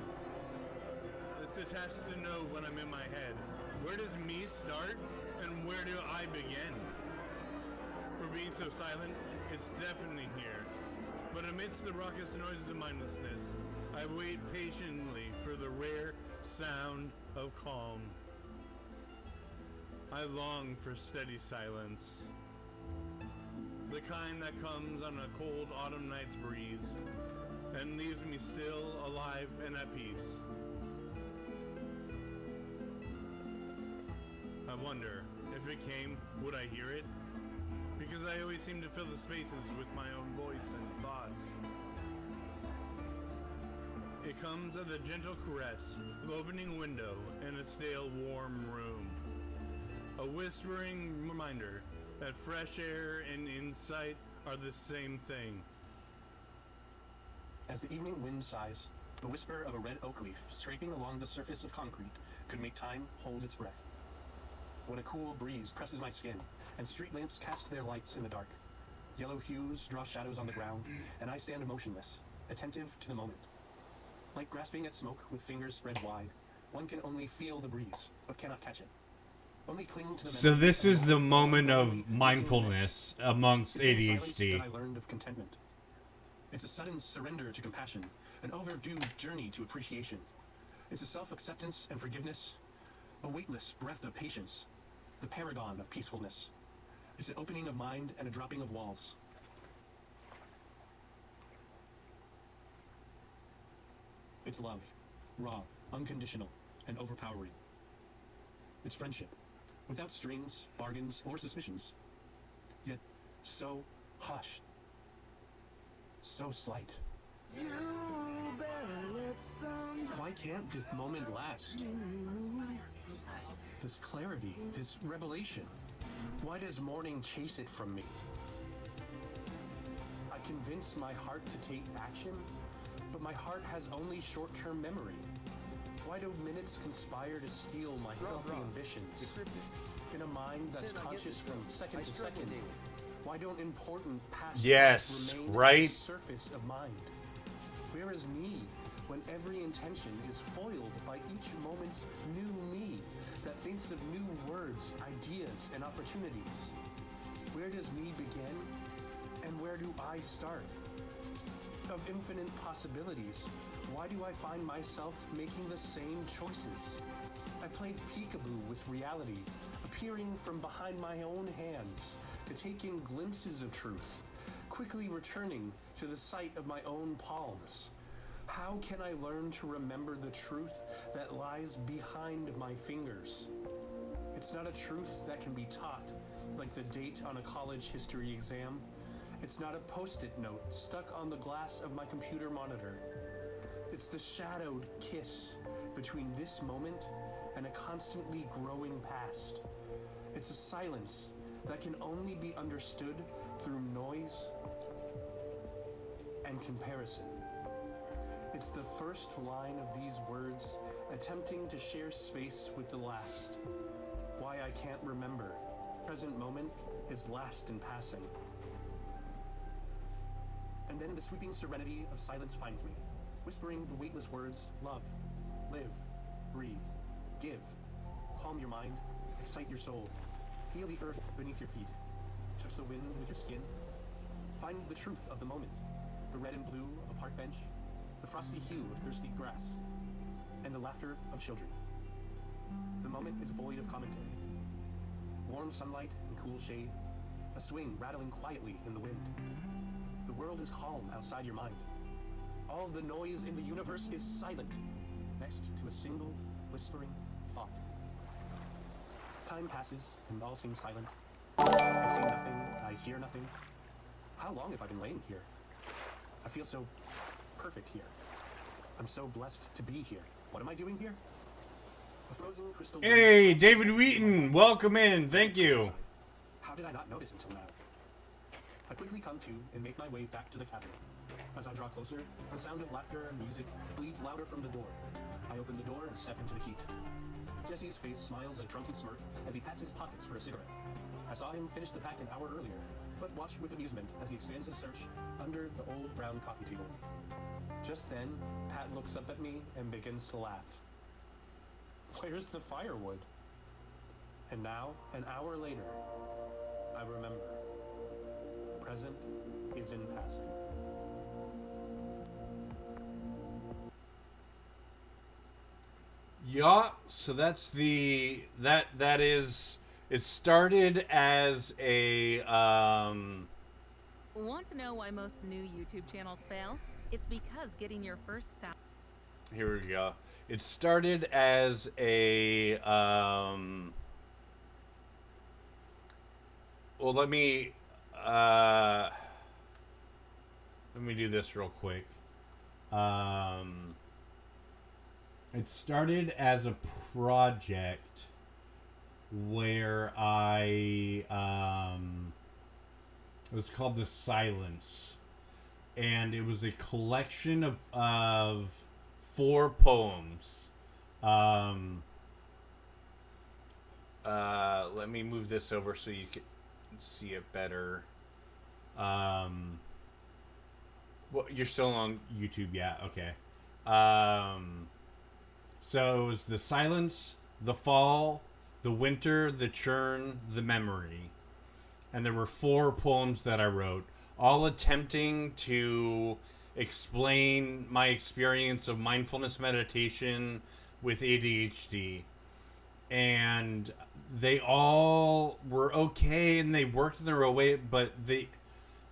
It's a task to know when I'm in my head. Where does me start, and where do I begin? For being so silent, it's deafening here. But amidst the raucous noises of mindlessness, I wait patiently for the rare sound of calm. I long for steady silence. The kind that comes on a cold autumn night's breeze and leaves me still, alive, and at peace. I wonder, if it came, would I hear it? Because I always seem to fill the spaces with my own voice and thoughts. It comes at the gentle caress of opening window in a stale, warm room. A whispering reminder that fresh air and insight are the same thing. As the evening wind sighs, the whisper of a red oak leaf scraping along the surface of concrete could make time hold its breath. When a cool breeze presses my skin and street lamps cast their lights in the dark, yellow hues draw shadows on the ground, and I stand motionless, attentive to the moment. Like grasping at smoke with fingers spread wide, one can only feel the breeze, but cannot catch it. Only cling to the So memory this of is the moment of only mindfulness amongst it's in the silence ADHD. that I learned of contentment. It's a sudden surrender to compassion, an overdue journey to appreciation. It's a self-acceptance and forgiveness, a weightless breath of patience, the paragon of peacefulness. It's an opening of mind and a dropping of walls. It's love, raw, unconditional, and overpowering. It's friendship, without strings, bargains, or suspicions, yet so hushed, so slight. Why can't this moment last? This clarity, this revelation, why does morning chase it from me? I convince my heart to take action, but my heart has only short-term memory. Why do minutes conspire to steal my healthy ambitions? In a mind that's Sin, I get conscious this, from though. second I to struggle second, daily. why don't important past Yes, thoughts remain right? at the surface of mind? Where is me when every intention is foiled by each moment's new me that thinks of new words, ideas, and opportunities? Where does me begin, and where do I start? Of infinite possibilities, why do I find myself making the same choices? I played peekaboo with reality, appearing from behind my own hands to take in glimpses of truth, quickly returning to the sight of my own palms. How can I learn to remember the truth that lies behind my fingers? It's not a truth that can be taught, like the date on a college history exam. It's not a post-it note stuck on the glass of my computer monitor. It's the shadowed kiss between this moment and a constantly growing past. It's a silence that can only be understood through noise and comparison. It's the first line of these words attempting to share space with the last. Why I can't remember. Present moment is last in passing. And then the sweeping serenity of silence finds me, whispering the weightless words, love, live, breathe, give. Calm your mind, excite your soul. Feel the earth beneath your feet. Touch the wind with your skin. Find the truth of the moment, the red and blue of a park bench, the frosty hue of thirsty grass, and the laughter of children. The moment is void of commentary. Warm sunlight and cool shade, a swing rattling quietly in the wind. The world is calm outside your mind. All the noise in the universe is silent, next to a single whispering thought. Time passes and all seems silent. I see nothing, I hear nothing. How long have I been laying here? I feel so perfect here. I'm so blessed to be here. What am I doing here? A frozen crystal. Hey, David Wheaton, welcome in. Thank you. How did I not notice until now? I quickly come to and make my way back to the cabin. As I draw closer, the sound of laughter and music bleeds louder from the door. I open the door and step into the heat. Jesse's face smiles a drunken smirk as he pats his pockets for a cigarette. I saw him finish the pack an hour earlier, but watch with amusement as he expands his search under the old brown coffee table. Just then, Pat looks up at me and begins to laugh. Where's the firewood? And now, an hour later, I remember. Present is in passing. Yeah, so that's that is it started as a Want to know why most new YouTube channels fail? It's because getting your first here we go. It started as a well, let me do this real quick. It started as a project where it was called The Silence, and it was a collection of 4 poems. Let me move this over so you can see it better. Well, you're still on YouTube, yeah, okay. So it was The Silence, The Fall, The Winter, The Churn, The Memory. And there were 4 poems that I wrote, all attempting to explain my experience of mindfulness meditation with ADHD. And they all were okay and they worked in their own way, but they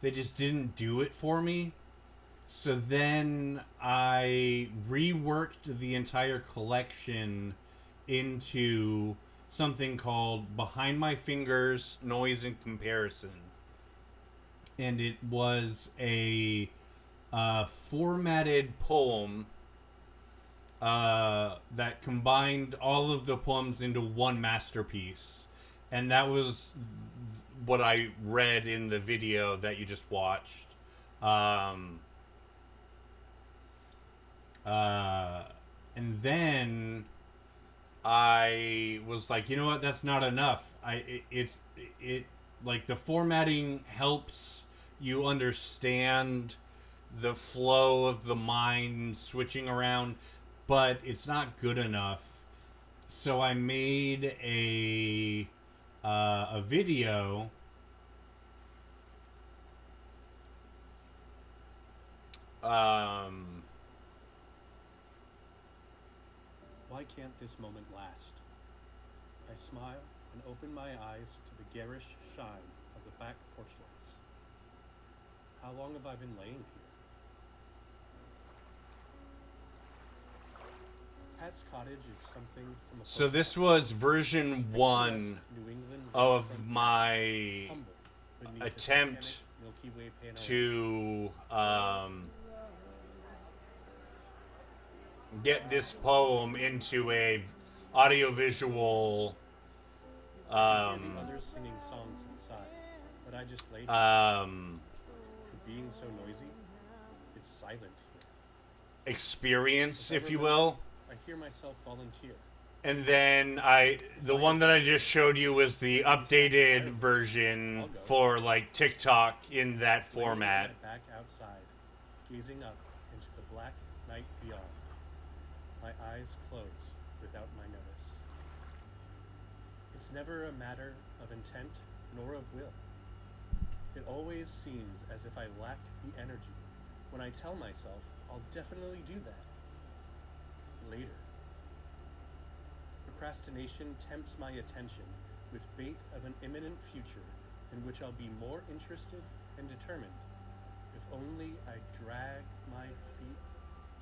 just didn't do it for me. So then I reworked the entire collection into something called Behind My Fingers, Noise and Comparison. And it was a formatted poem that combined all of the poems into one masterpiece. And that was what I read in the video that you just watched. And then I was like, you know what? That's not enough. It like the formatting helps you understand the flow of the mind switching around, but it's not good enough. So I made a video. Why can't this moment last? I smile and open my eyes to the garish shine of the back porch lights. How long have I been laying here? Pat's cottage is something from a So this was version 1 New England of my humble beneath a attempt Titanic Milky Way panorama. to get this poem into a audiovisual I hear the others singing songs inside, but I just lay here. For being so noisy, it's silent here. experience, if you will. I hear myself volunteer. And then the one that I just showed you was the updated version for like TikTok in that format. Back outside, gazing up into the black night beyond. My eyes close without my notice. It's never a matter of intent nor of will. It always seems as if I lack the energy when I tell myself I'll definitely do that later. Procrastination tempts my attention with bait of an imminent future in which I'll be more interested and determined if only I drag my feet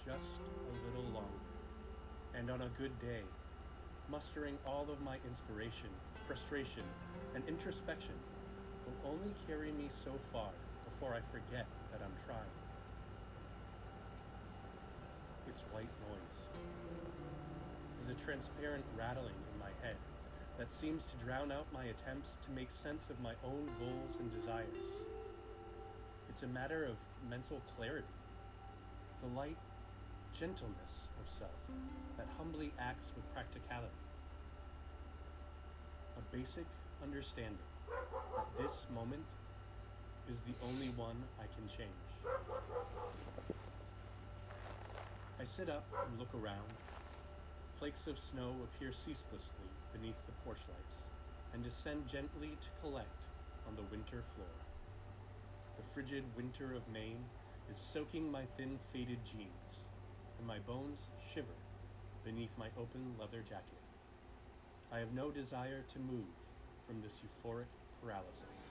just a little longer. And on a good day, mustering all of my inspiration, frustration, and introspection will only carry me so far before I forget that I'm trying. It's white noise. There's a transparent rattling in my head that seems to drown out my attempts to make sense of my own goals and desires. It's a matter of mental clarity, the light gentleness of self that humbly acts with practicality. A basic understanding that this moment is the only one I can change. I sit up and look around, Flakes of snow appear ceaselessly beneath the porch lights and descend gently to collect on the winter floor. The frigid winter of Maine is soaking my thin, faded jeans, and my bones shiver beneath my open leather jacket. I have no desire to move from this euphoric paralysis.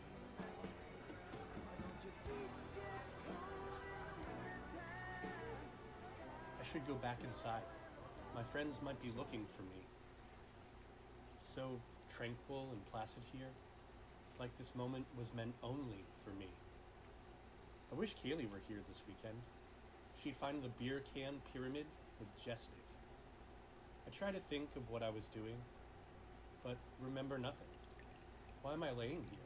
I should go back inside. My friends might be looking for me. It's so tranquil and placid here, like this moment was meant only for me. I wish Kaylee were here this weekend. She'd find the beer can pyramid majestic. I try to think of what I was doing, but remember nothing. Why am I laying here?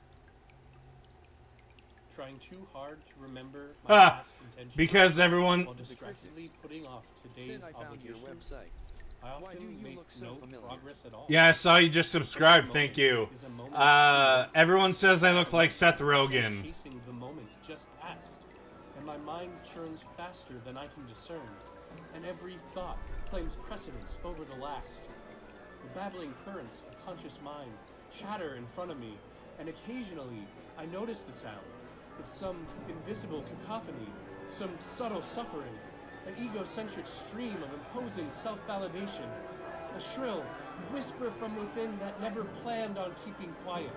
Trying too hard to remember my past intentions because everyone... while distractedly putting off today's Sid, I found your obligations. website. I often Why do you make look so no familiar? progress at all. Yeah, I saw you just subscribed. Thank you. Everyone says I look like Seth Rogen. Chasing the moment just passed, and my mind churns faster than I can discern, and every thought claims precedence over the last. The babbling currents of conscious mind shatter in front of me, and occasionally I notice the sound. It's some invisible cacophony, some subtle suffering, an egocentric stream of imposing self-validation, a shrill whisper from within that never planned on keeping quiet.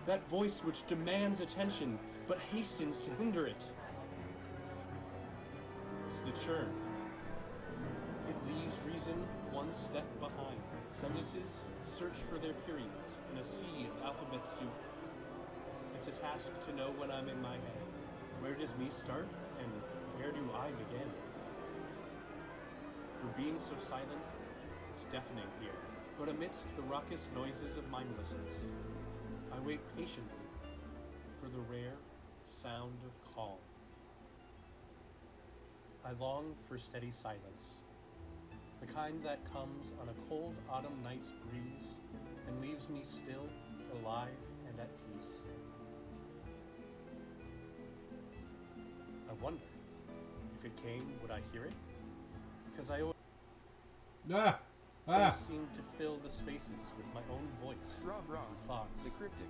That voice which demands attention, but hastens to hinder it. It's the churn. It leaves reason one step behind. Sentences search for their periods in a sea of alphabet soup. It's a task to know when I'm in my head. Where does me start, and where do I begin? For being so silent, it's deafening here. But amidst the raucous noises of mindlessness, I wait patiently for the rare sound of calm. I long for steady silence, the kind that comes on a cold autumn night's breeze and leaves me still, alive, and at peace. I wonder, if it came, would I hear it? Because I always seem to fill the spaces with my own voice Rob and thoughts. the cryptic.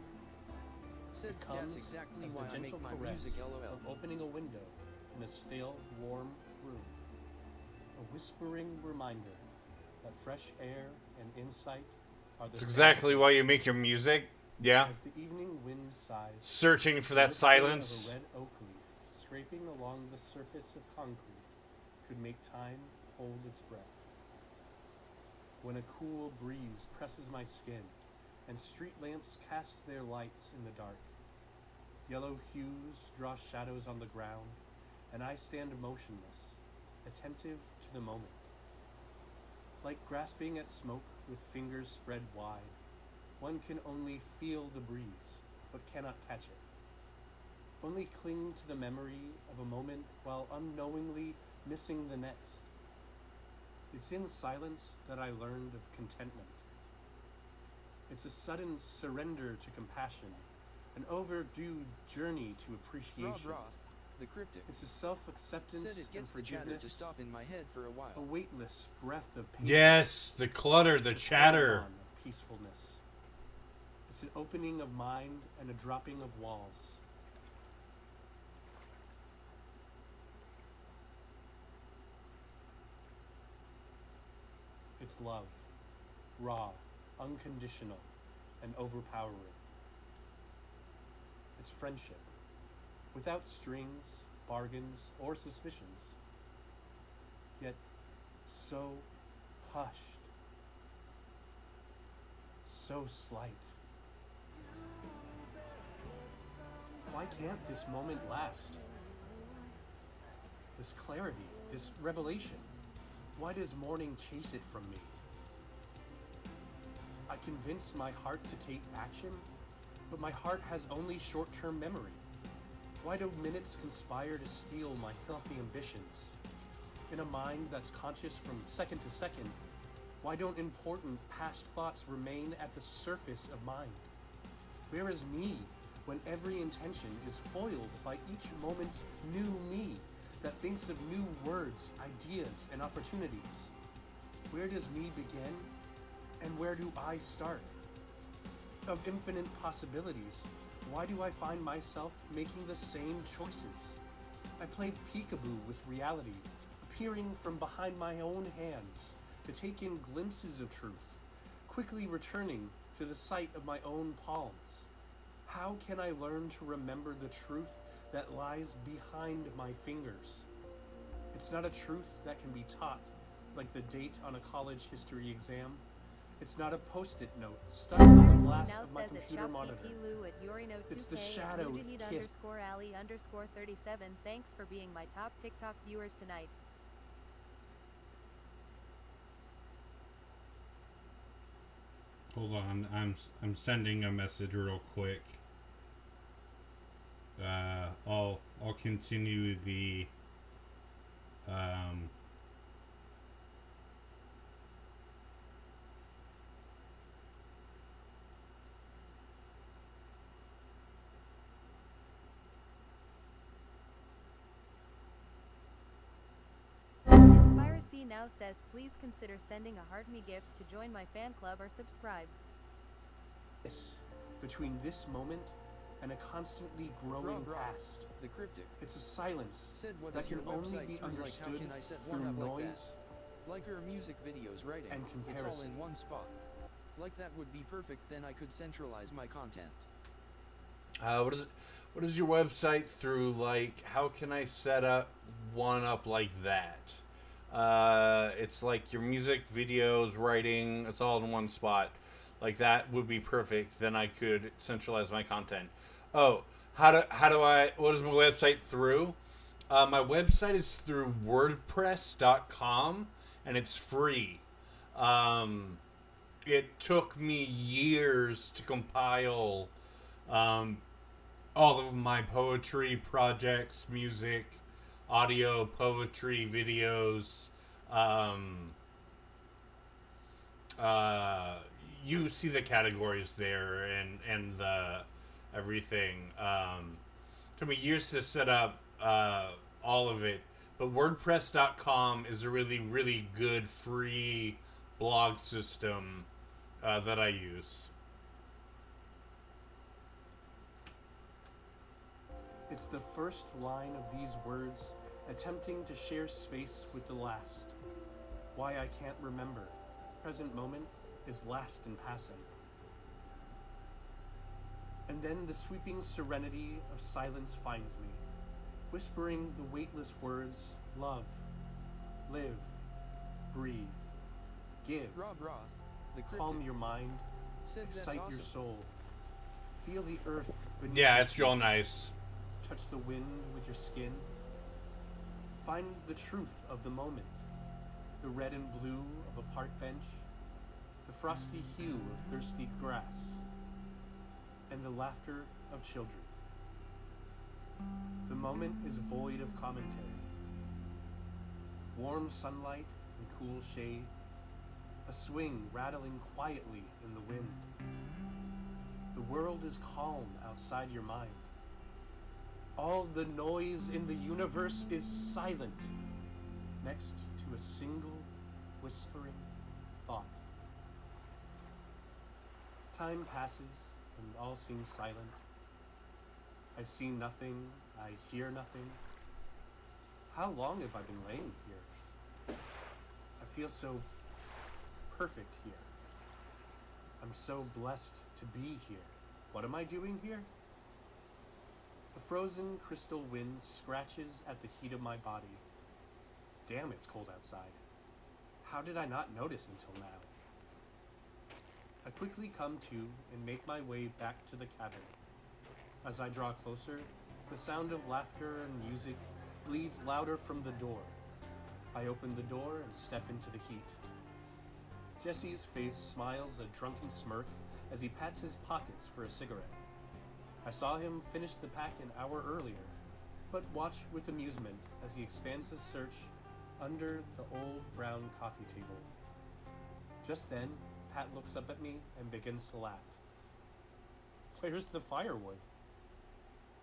Sid, It comes that's exactly as why the I make gentle my caress music LOL. of opening a window in a stale, warm room. A whispering reminder that fresh air and insight are the It's exactly same why you make your music. Yeah. as the evening wind sighs. Searching for the that whispering silence. Of a red oak leaf scraping along the surface of concrete could make time hold its breath. When a cool breeze presses my skin and street lamps cast their lights in the dark, yellow hues draw shadows on the ground, and I stand motionless, attentive to the moment. Like grasping at smoke with fingers spread wide, one can only feel the breeze, but cannot catch it. Only cling to the memory of a moment while unknowingly missing the next. It's in silence that I learned of contentment. It's a sudden surrender to compassion, an overdue journey to appreciation. Roth, the cryptic. It's a self-acceptance Said it and gets the chatter forgiveness, to stop in my head for a while. a weightless breath of peace. Yes, the clutter, the chatter. Of peacefulness. It's an opening of mind and a dropping of walls. It's love, raw, unconditional, and overpowering. It's friendship, without strings, bargains, or suspicions, yet so hushed, so slight. Why can't this moment last? This clarity, this revelation, why does morning chase it from me? I convince my heart to take action, but my heart has only short-term memory. Why do minutes conspire to steal my healthy ambitions? In a mind that's conscious from second to second, why don't important past thoughts remain at the surface of mind? Where is me when every intention is foiled by each moment's new me that thinks of new words, ideas, and opportunities? Where does me begin? And where do I start? Of infinite possibilities, why do I find myself making the same choices? I play peekaboo with reality, appearing from behind my own hands to take in glimpses of truth, quickly returning to the sight of my own palms. How can I learn to remember the truth that lies behind my fingers? It's not a truth that can be taught, like the date on a college history exam. It's not a post-it note stuck on the Conspiracy glass now of my says at computer shop monitor. TT at Yorino2K It's the at shadowed Mujahid kiss. _Ali _37. Thanks for being my top TikTok viewers tonight. Hold on, I'm sending a message real quick. I'll continue the Conspiracy now says please consider sending a heart me gift to join my fan club or subscribe. Between this moment and a constantly growing Rob, past. The cryptic It's a silence said, what that is can your only website be through, like, how understood can I set through one up like noise. that? Like her music videos, writing. And It's all comparison. in one spot. Like that would be perfect, then I could centralize my content. What is your website through? Like, how can I set up one up like that? It's like your music, videos, writing. It's all in one spot. Like that would be perfect. Then I could centralize my content. Oh, how do I? What is my website through? My website is through WordPress.com, and it's free. It took me years to compile all of my poetry projects, music, audio, poetry, videos. You see the categories there and the everything. Took me years to set up all of it, but WordPress.com is a really, really good free blog system that I use. It's the first line of these words attempting to share space with the last. Why I can't remember. Present moment is last and passing. And then the sweeping serenity of silence finds me, whispering the weightless words, love, live, breathe, give, Rob Roth, the cryptic, calm your mind, said that's excite awesome. your soul, feel the earth beneath Yeah, your it's real feet. nice. Touch the wind with your skin. Find the truth of the moment. The red and blue of a park bench. The frosty hue of thirsty grass. And the laughter of children. The moment is void of commentary. Warm sunlight and cool shade. A swing rattling quietly in the wind. The world is calm outside your mind. All the noise in the universe is silent, next to a single whispering thought. Time passes and all seems silent. I see nothing, I hear nothing. How long have I been laying here? I feel so perfect here. I'm so blessed to be here. What am I doing here? A frozen crystal wind scratches at the heat of my body. Damn, it's cold outside. How did I not notice until now? I quickly come to and make my way back to the cabin. As I draw closer, the sound of laughter and music bleeds louder from the door. I open the door and step into the heat. Jesse's face smiles a drunken smirk as he pats his pockets for a cigarette. I saw him finish the pack an hour earlier, but watch with amusement as he expands his search under the old brown coffee table. Just then, Pat looks up at me and begins to laugh. Where's the firewood?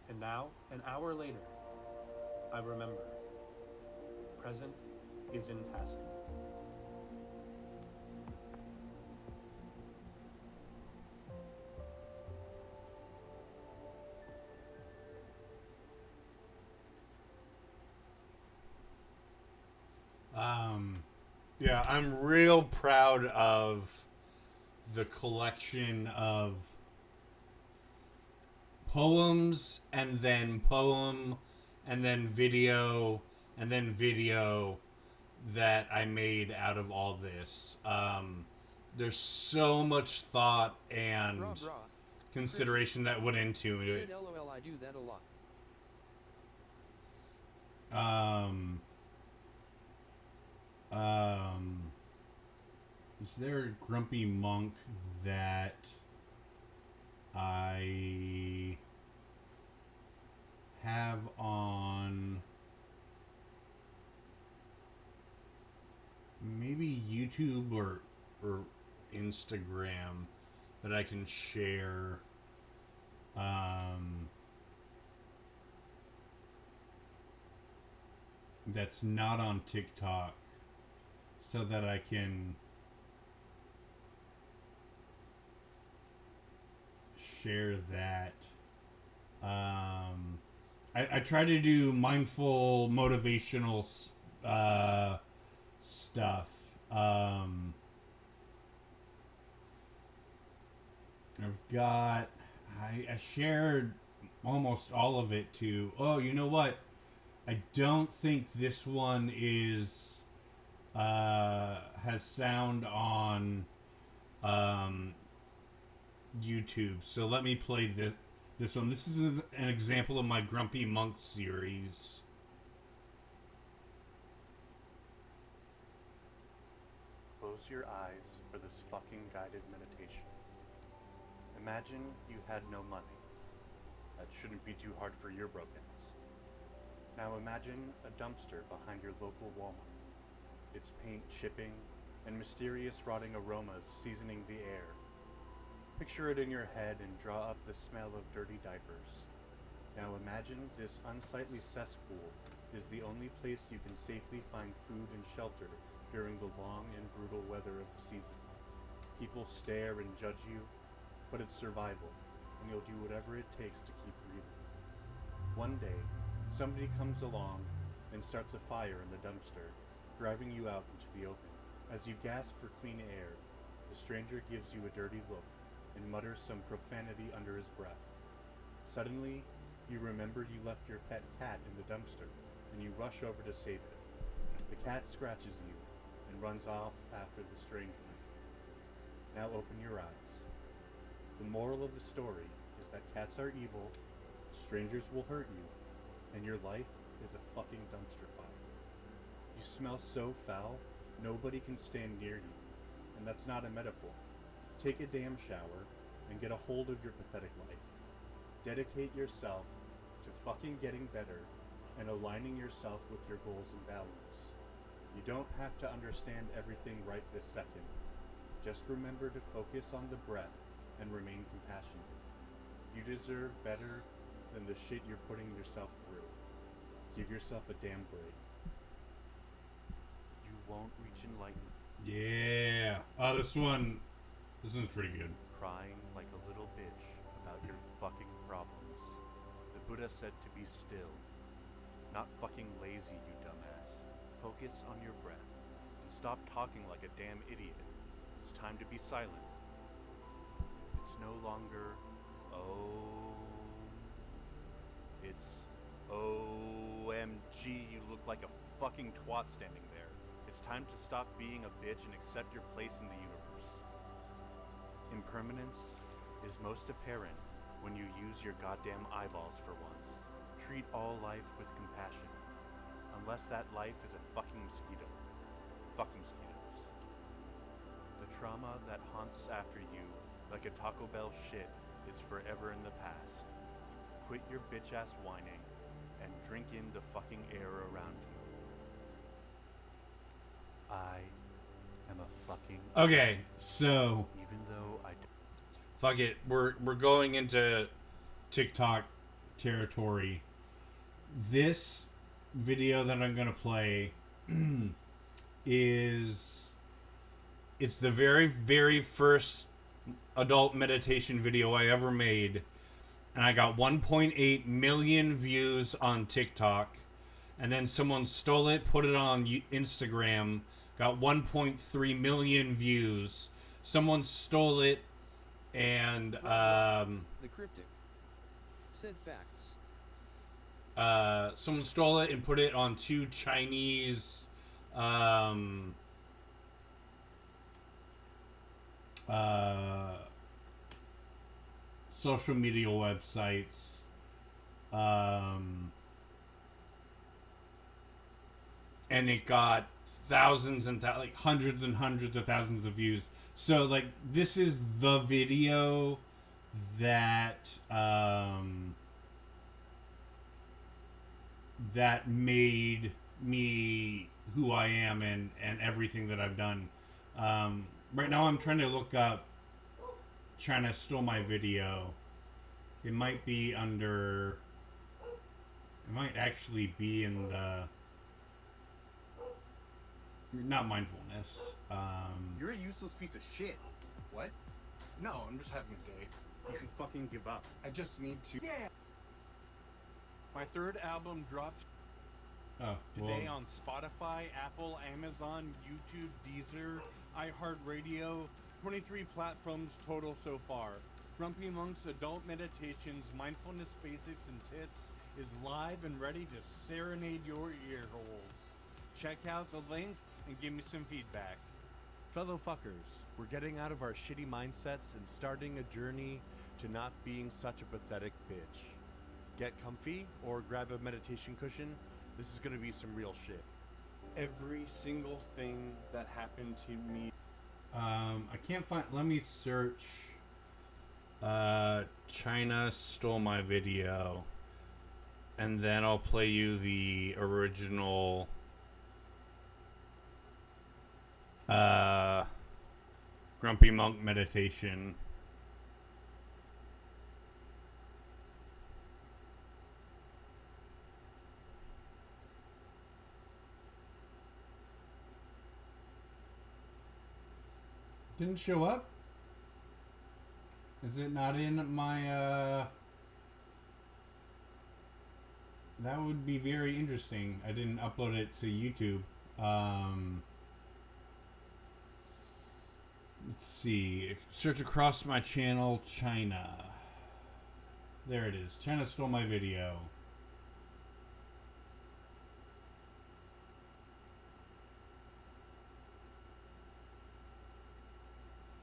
And now, an hour later, I remember. Present is in passing. Yeah, I'm real proud of the collection of poems and then poem and then video and then video that I made out of all this. There's so much thought and Rob Roth. consideration that went into Said it. LOL, I do that a lot. Is there a grumpy monk that I have on maybe YouTube or Instagram that I can share? That's not on TikTok, so that I can share that. I try to do mindful, motivational stuff. I've got. I shared almost all of it to. Oh, you know what? I don't think this one is has sound on YouTube. So let me play this one. This is an example of my Grumpy Monk series. Close your eyes for this fucking guided meditation. Imagine you had no money. That shouldn't be too hard for your broke ass. Now imagine a dumpster behind your local Walmart. Its paint chipping and mysterious rotting aromas seasoning the air. Picture it in your head and draw up the smell of dirty diapers. Now imagine this unsightly cesspool is the only place you can safely find food and shelter during the long and brutal weather of the season. People stare and judge you, but it's survival, and you'll do whatever it takes to keep breathing. One day, somebody comes along and starts a fire in the dumpster, driving you out into the open. As you gasp for clean air, the stranger gives you a dirty look and mutters some profanity under his breath. Suddenly, you remember you left your pet cat in the dumpster, and you rush over to save it. The cat scratches you and runs off after the stranger. Now open your eyes. The moral of the story is that cats are evil, strangers will hurt you, and your life is a fucking dumpster fire. You smell so foul, nobody can stand near you, and that's not a metaphor. Take a damn shower and get a hold of your pathetic life. Dedicate yourself to fucking getting better and aligning yourself with your goals and values. You don't have to understand everything right this second. Just remember to focus on the breath and remain compassionate. You deserve better than the shit you're putting yourself through. Give yourself a damn break. You won't reach enlightenment Yeah. Oh, this one's pretty good. crying like a little bitch about your fucking problems. The Buddha said to be still, not fucking lazy, you dumbass. Focus on your breath and stop talking like a damn idiot. It's time to be silent. It's no longer, oh, it's OMG, you look like a fucking twat standing there. It's time to stop being a bitch and accept your place in the universe. Impermanence is most apparent when you use your goddamn eyeballs for once. Treat all life with compassion. Unless that life is a fucking mosquito. Fuck mosquitoes. The trauma that haunts after you like a Taco Bell shit is forever in the past. Quit your bitch ass whining and drink in the fucking air around you. I am a fucking Okay, so even though I fuck it. We're going into TikTok territory. This video that I'm gonna play it's the very, very first adult meditation video I ever made, and I got 1.8 million views on TikTok, and then someone stole it, put it on Instagram, got 1.3 million views. Someone stole it, and The cryptic said facts. someone stole it and put it on two Chinese social media websites. And it got thousands and like hundreds and hundreds of thousands of views. So like this is the video that that made me who I am and everything that I've done. Right now I'm trying to look up China Stole My Video. It might be under, it might actually be in the, not mindfulness. You're a useless piece of shit. What? No, I'm just having a day. You should fucking give up. I just need to. Yeah! My third album dropped today on Spotify, Apple, Amazon, YouTube, Deezer, iHeartRadio, 23 platforms total so far. Grumpy Monk's Adult Meditations, Mindfulness Basics and Tits is live and ready to serenade your ear holes. Check out the link and give me some feedback. Fellow fuckers, we're getting out of our shitty mindsets and starting a journey to not being such a pathetic bitch. Get comfy or grab a meditation cushion. This is gonna be some real shit. Every single thing that happened to me. I can't find, let me search China Stole My Video, and then I'll play you the original Grumpy Monk meditation. Didn't show up? Is it not in my, that would be very interesting. I didn't upload it to YouTube. Let's see. Search across my channel, China. There it is. China Stole My Video.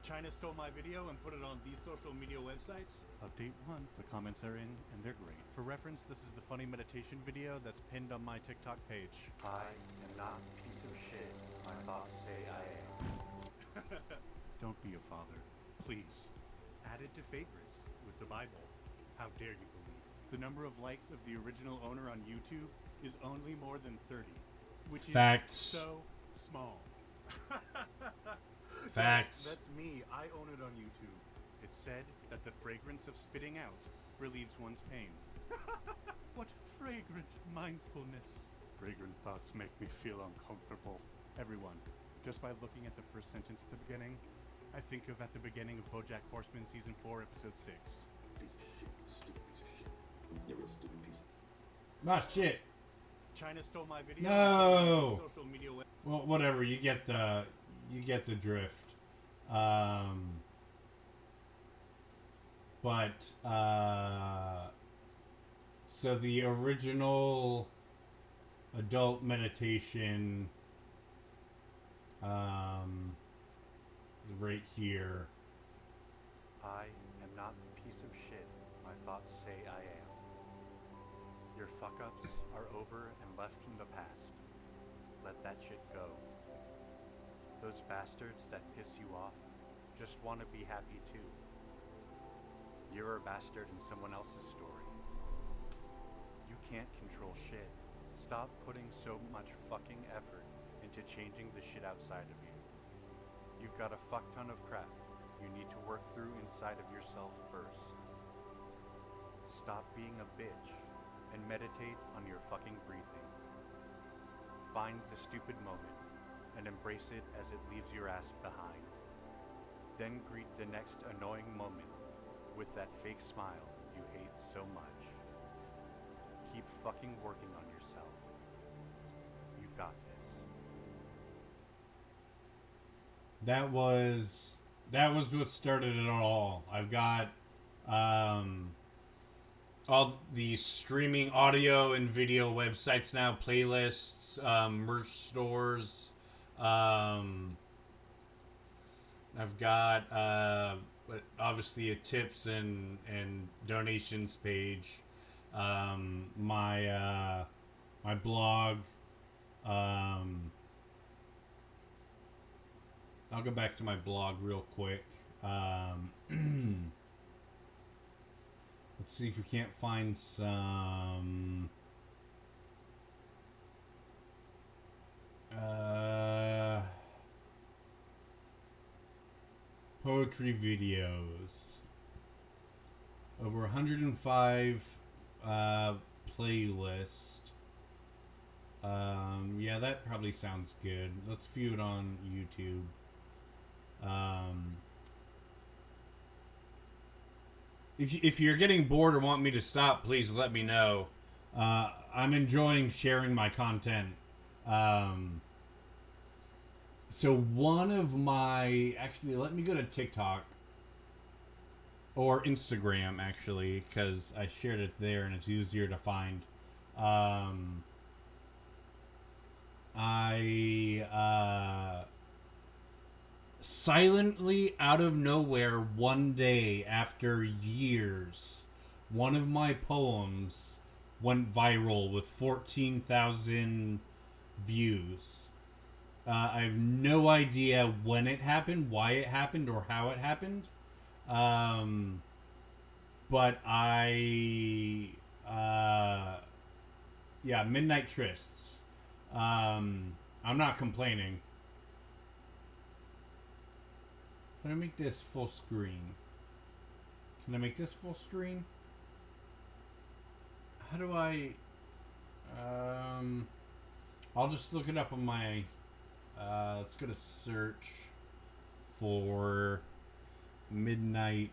China stole my video and put it on these social media websites. Update 1. The comments are in and they're great. For reference, this is the funny meditation video that's pinned on my TikTok page. I am not a piece of shit. My thoughts say I am. Don't be a father. Please. Add it to favorites with the Bible. How dare you believe? The number of likes of the original owner on YouTube is only more than 30. Which Facts. is so small. Facts. That's me. I own it on YouTube. It's said that the fragrance of spitting out relieves one's pain. What fragrant mindfulness. Fragrant thoughts make me feel uncomfortable. Everyone, just by looking at the first sentence at the beginning, I think of at the beginning of BoJack Horseman Season 4, Episode 6. Piece of shit. Stupid piece of shit. You're a real stupid piece of... Ah, shit. China stole my video. No. Social media Well, whatever. You get the drift. So the original adult meditation is right here. I am not the piece of shit my thoughts say I am. Your fuck-ups are over and left in the past. Let that shit go. Those bastards that piss you off just want to be happy too. You're a bastard in someone else's story. You can't control shit. Stop putting so much fucking effort into changing the shit outside of you. You've got a fuck ton of crap you need to work through inside of yourself first. Stop being a bitch and meditate on your fucking breathing. Find the stupid moment and embrace it as it leaves your ass behind. Then greet the next annoying moment with that fake smile you hate so much. Keep fucking working on yourself. You've got this. that was what started it all. I've got all the streaming audio and video websites now, playlists, merch stores. I've got obviously a tips and donations page. My blog. I'll go back to my blog real quick. Let's see if we can't find some poetry videos. Over 105 playlist. Yeah, that probably sounds good. Let's view it on YouTube. If you're getting bored or want me to stop, please let me know. I'm enjoying sharing my content. So one of my... Actually, let me go to TikTok. Or Instagram, actually, because I shared it there and it's easier to find. I silently, out of nowhere, one day after years, one of my poems went viral with 14,000 views. I have no idea when it happened, why it happened, or how it happened. But yeah, Midnight Trysts. I'm not complaining. Can I make this full screen? Can I make this full screen? How do I... I'll just look it up on my... let's go to search for Midnight...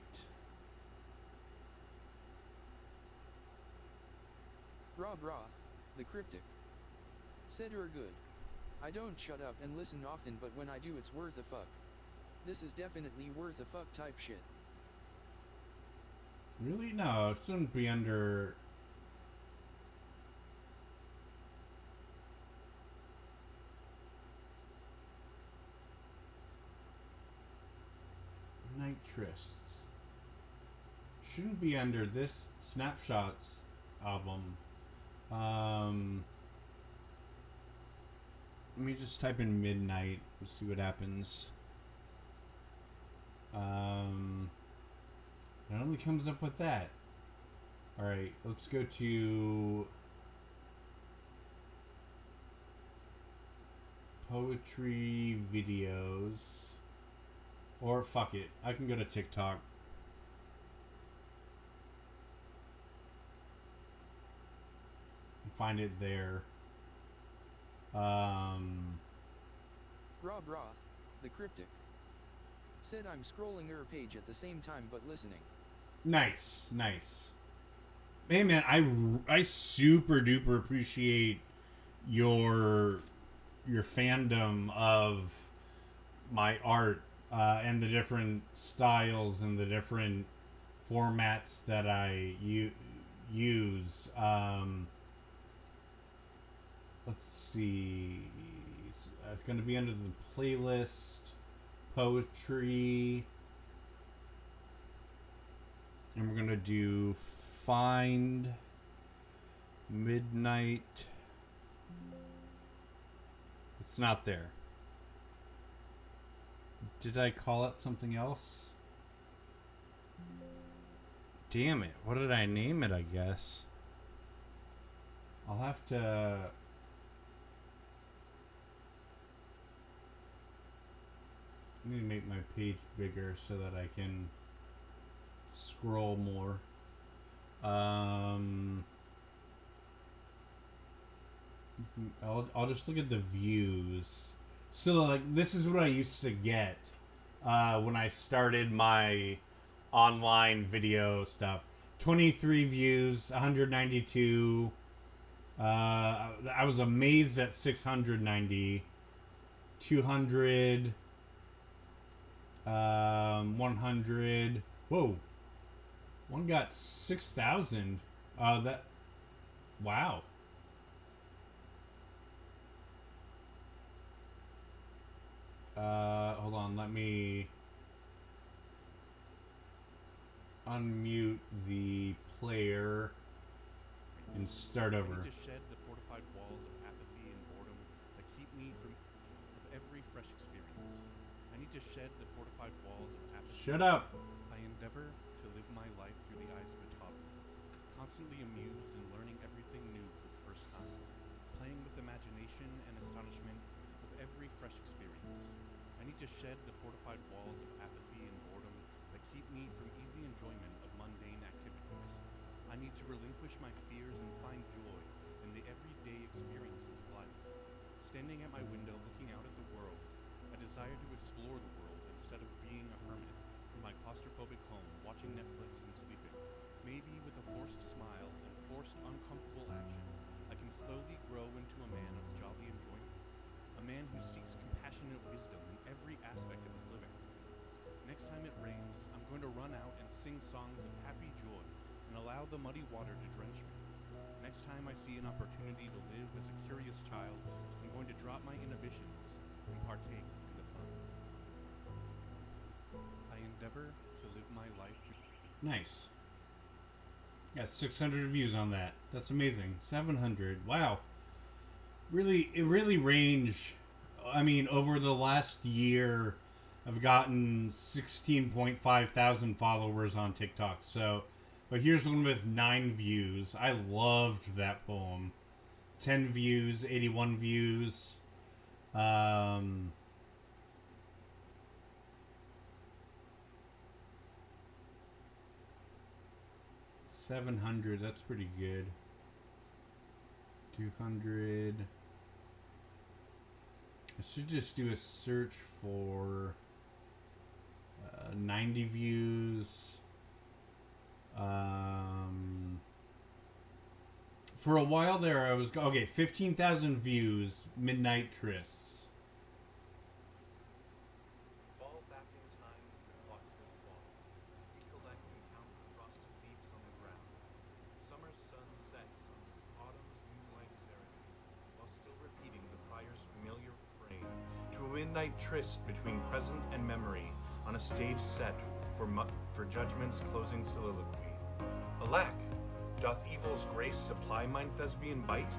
Rob Roth, the cryptic. Said you're good. I don't shut up and listen often, but when I do it's worth a fuck. This is definitely worth a fuck type shit. Really? No, it shouldn't be under... Night Trysts. Shouldn't be under this Snapshots album. Let me just type in Midnight and see what happens. It only comes up with that. Alright, let's go to poetry videos. Or fuck it, I can go to TikTok. And find it there. Rob Roth, the cryptic. Said I'm scrolling her page at the same time but listening. Nice, nice. Hey man, I super duper appreciate your fandom of my art and the different styles and the different formats that I use. Let's see. It's going to be under the playlist, poetry, and we're going to do find Midnight. It's not there. Did I call it something else? Damn it. What did I name it, I guess? I'll have to... I need to make my page bigger so that I can scroll more. I'll just look at the views. So like this is what I used to get when I started my online video stuff. 23 views, 192. I was amazed at 690, 200. 100. Whoa. One got 6,000. That. Wow. Hold on. Let me unmute the player and start over. I need to shed the fortified walls of apathy and boredom that keep me from of every fresh experience. I need to shed the fortified walls of apathy. Shut up. I endeavor to live my life through the eyes of a toddler, constantly amused and learning everything new for the first time, playing with imagination and astonishment of every fresh experience. I need to shed the fortified walls of apathy and boredom that keep me from easy enjoyment of mundane activities. I need to relinquish my fears and find joy in the everyday experiences of life. Standing at my window looking out at the world, I desire to explore the world instead of being a hermit in my claustrophobic home, watching Netflix and sleeping. Maybe with a forced smile and forced uncomfortable action, I can slowly grow into a man of jolly enjoyment. A man who seeks compassionate wisdom in every aspect of his living. Next time it rains, I'm going to run out and sing songs of happy joy and allow the muddy water to drench me. Next time I see an opportunity to live as a curious child, I'm going to drop my inhibitions and partake in the fun. I endeavor to live my life to... Nice. Got 600 views on that. That's amazing. 700. Wow. It really range. I mean, over the last year, I've gotten 16.5 thousand followers on TikTok. So, but here's one with 9 views. I loved that poem. 10 views, 81 views. 700, that's pretty good. 200. I should just do a search for 90 views. For a while there, I was okay. 15,000 views. Midnight Trysts. Fall back in time and watch this fall. Recollect and count the frosted leaves on the ground. Summer's sun sets on this autumn's moonlight serenade, while still repeating the prior's familiar refrain to a midnight tryst between present and memory on a stage set for judgment's closing soliloquy. Alack! Doth evil's grace supply mine thespian bite?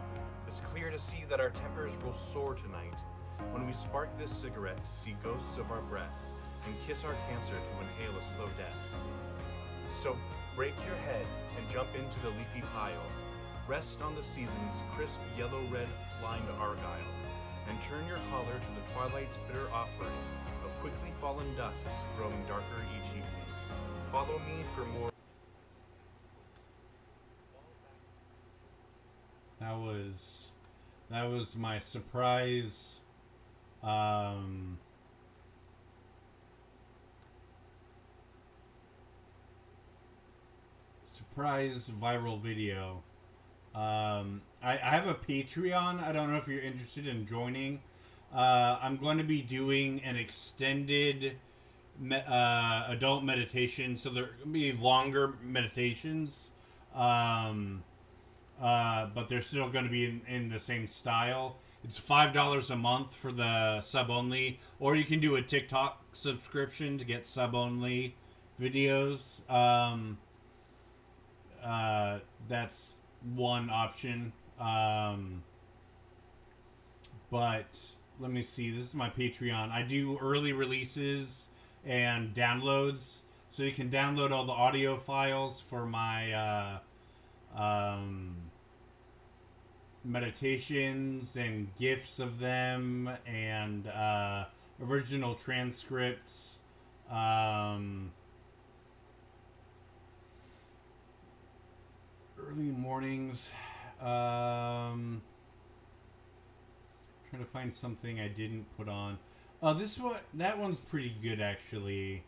It's clear to see that our tempers will soar tonight when we spark this cigarette to see ghosts of our breath and kiss our cancer to inhale a slow death. So break your head and jump into the leafy pile. Rest on the season's crisp yellow-red lined argyle, and turn your collar to the twilight's bitter offering of quickly fallen dusts growing darker each evening. Follow me for more. That was my surprise surprise viral video. I have a Patreon. I don't know if you're interested in joining. I'm going to be doing an extended adult meditation, so there will be longer meditations. But they're still going to be in the same style. It's $5 a month for the sub only, or you can do a TikTok subscription to get sub only videos. That's one option. But let me see. This is my Patreon. I do early releases and downloads, so you can download all the audio files for my meditations and GIFs of them, and original transcripts. Early mornings. Trying to find something I didn't put on. That one's pretty good actually,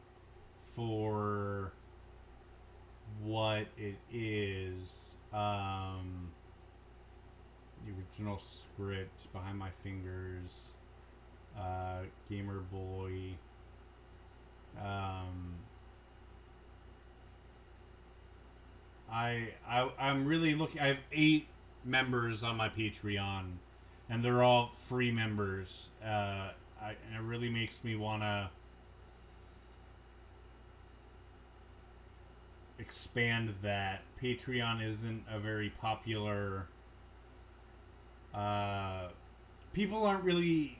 for what it is. The original script, Behind My Fingers, Gamer Boy. I'm really looking. I have 8 members on my Patreon, and they're all free members. And it really makes me want to expand that. Patreon isn't a very popular. People aren't really.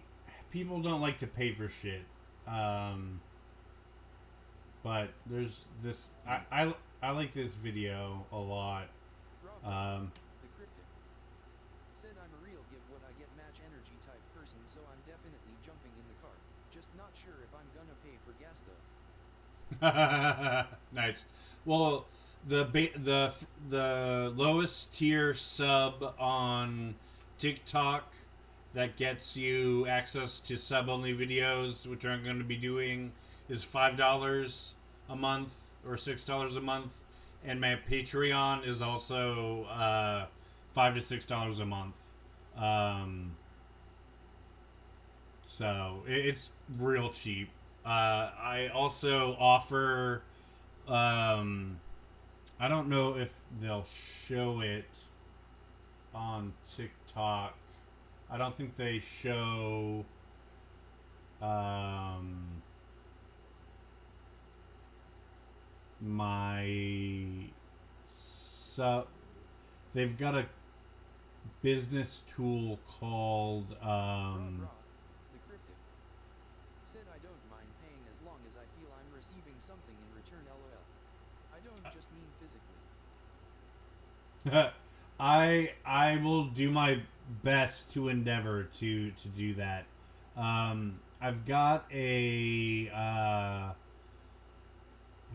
People don't like to pay for shit. But there's this. I like this video a lot. The Cryptic said I'm a real give what I get match energy type person, so I'm definitely jumping in the car. Just not sure if I'm gonna pay for gas though. Nice. Well, the lowest tier sub on TikTok that gets you access to sub only videos, which I'm going to be doing, is $5 a month or $6 a month, and my Patreon is also $5 to $6 a month. So it's real cheap. I also offer. I don't know if they'll show it on TikTok. I don't think they show. My sub. They've got a business tool called. The Cryptic said I don't mind paying as long as I feel I'm receiving something in return. LOL. I don't just mean physically. I will do my best to endeavor to do that. I've got a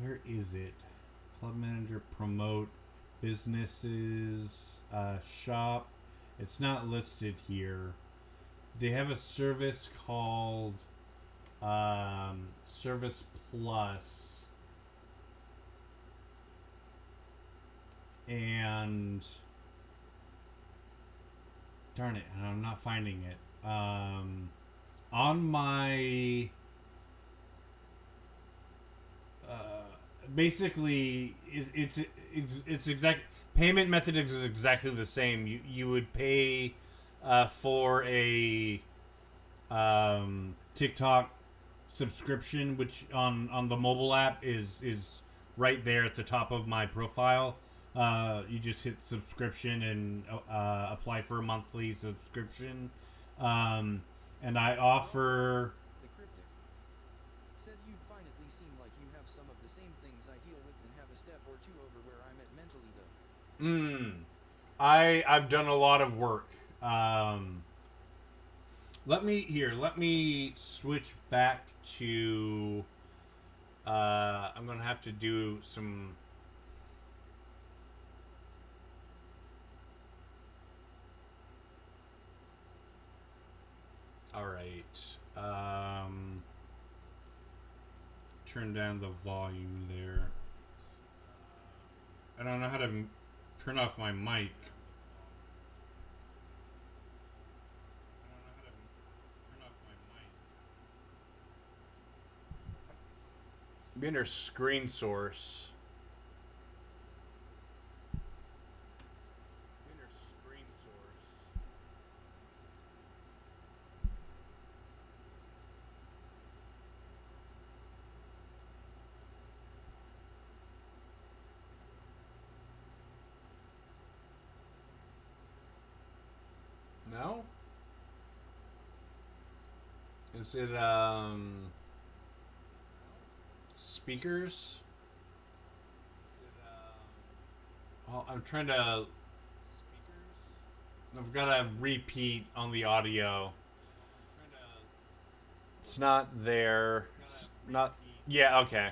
where is it? Club manager, promote businesses, shop. It's not listed here. They have a service called Service Plus, and darn it, I'm not finding it. On my basically it's exact payment method is exactly the same. You would pay for a TikTok subscription, which on the mobile app is right there at the top of my profile. You just hit subscription and apply for a monthly subscription. And I offer. The Cryptic said you'd finally seem like you have some of the same things I deal with and have a step or two over where I'm at mentally though. I've done a lot of work. Let me switch back to. I'm gonna have to do some. All right. Turn down the volume there. I don't know how to turn off my mic. Enter screen source. Enter screen source. No? Is it speakers? Oh, I'm trying to. I've got to repeat on the audio. It's not there. It's not. Yeah. Okay.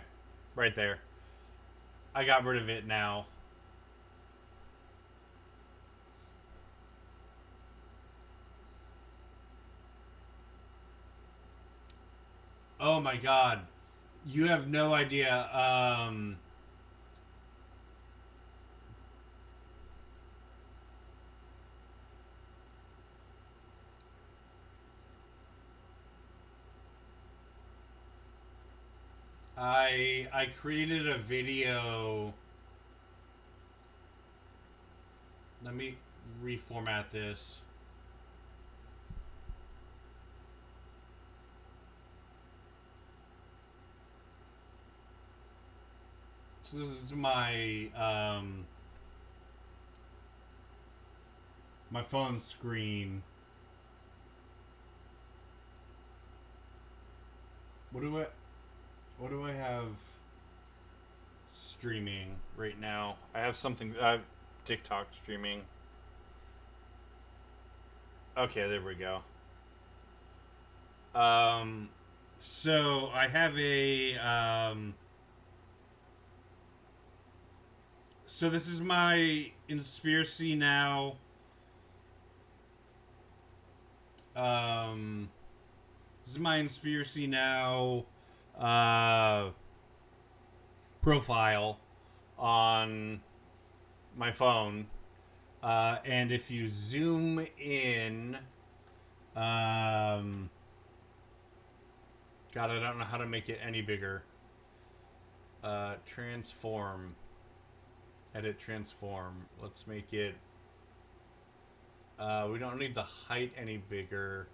Right there. I got rid of it now. Oh my god. You have no idea. I created a video Let me reformat this. So this is my my phone screen. What do I have streaming right now? I have something. I have TikTok streaming. Okay, there we go. So I have a so this is my Conspiracy Now this is my Conspiracy Now profile on my phone. And if you zoom in, God, I don't know how to make it any bigger. Transform. Edit transform. Let's make it. We don't need the height any bigger.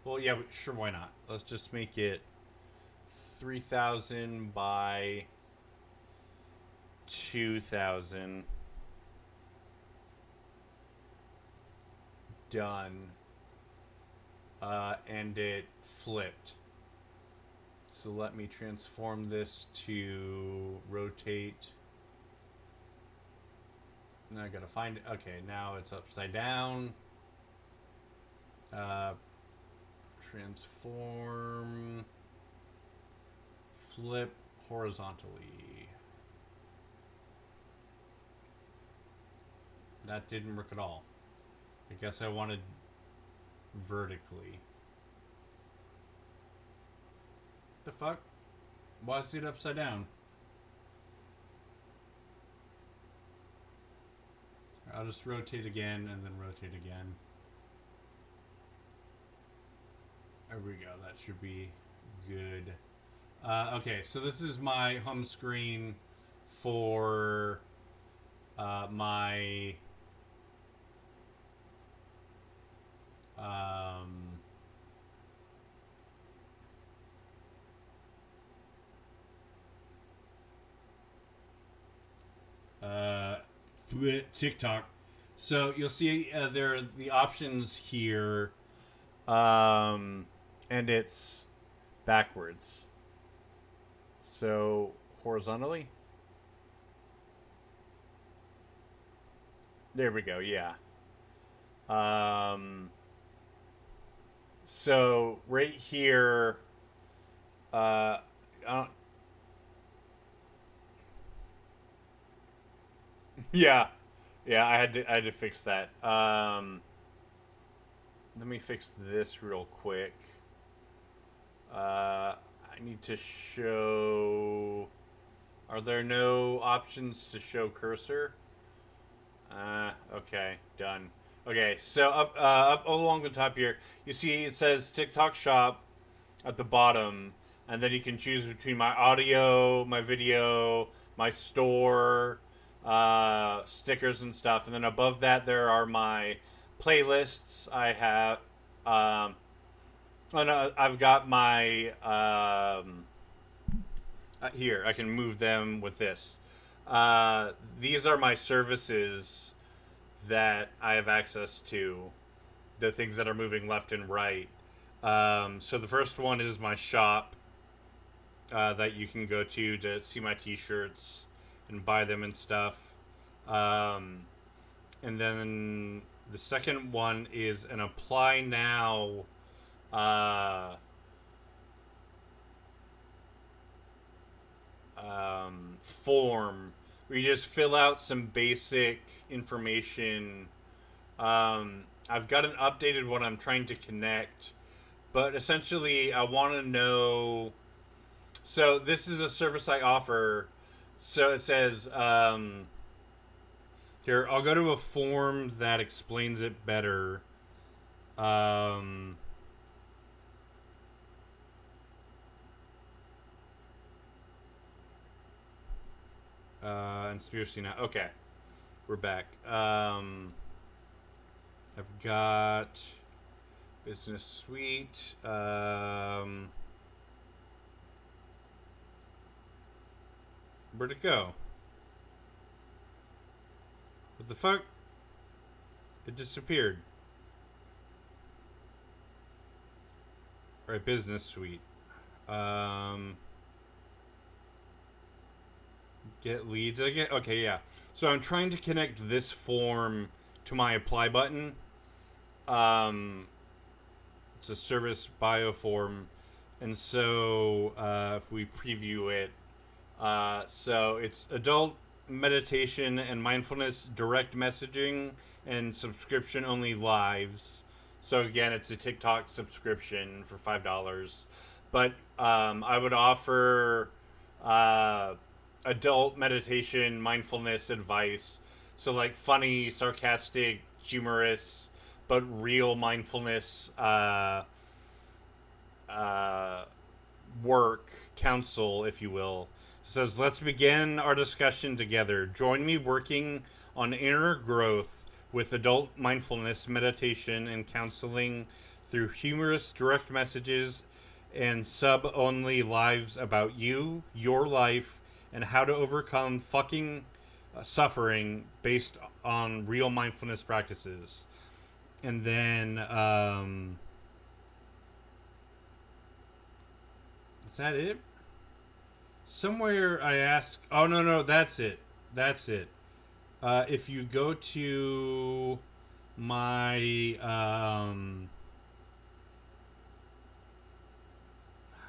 Well, yeah, sure, why not? Let's just make it 3,000 by 2,000. Done. And it flipped. So let me transform this to rotate. Now I gotta find it. Okay, now it's upside down. Transform. Flip horizontally. That didn't work at all. I guess I wanted vertically. The fuck? Why is it upside down? I'll just rotate again and then rotate again. There we go. That should be good. Okay, so this is my home screen for my TikTok. So you'll see there are the options here, and it's backwards. So horizontally. There we go. Yeah. So right here, I don't. Yeah, yeah. I had to fix that. Let me fix this real quick. I need to show. Are there no options to show cursor? Okay, done. Okay, so up along the top here, you see it says TikTok Shop at the bottom, and then you can choose between my audio, my video, my store, stickers and stuff, and then above that there are my playlists. I have, oh no, I've got my here. I can move them with this. These are my services that I have access to, the things that are moving left and right. So the first one is my shop that you can go to see my t-shirts and buy them and stuff. And then the second one is an apply now form where you just fill out some basic information. I've got an updated one I'm trying to connect, but essentially I want to know. So this is a service I offer. So it says here, I'll go to a form that explains it better. Conspiracy Now. Okay. we're back. I've got Business Suite. Where'd it go? What the fuck? It disappeared. Alright, Business Suite. Get leads. Okay, yeah. So I'm trying to connect this form to my apply button. It's a service bio form, and so if we preview it, so it's adult meditation and mindfulness direct messaging and subscription only lives. So again, it's a TikTok subscription for $5, but I would offer adult meditation mindfulness advice. So like funny, sarcastic, humorous, but real mindfulness work, counsel, if you will. It says, let's begin our discussion together. Join me working on inner growth with adult mindfulness, meditation, and counseling through humorous direct messages and sub-only lives about you, your life, and how to overcome fucking suffering based on real mindfulness practices. And then, is that it? Somewhere I ask, oh no, that's it. If you go to my, how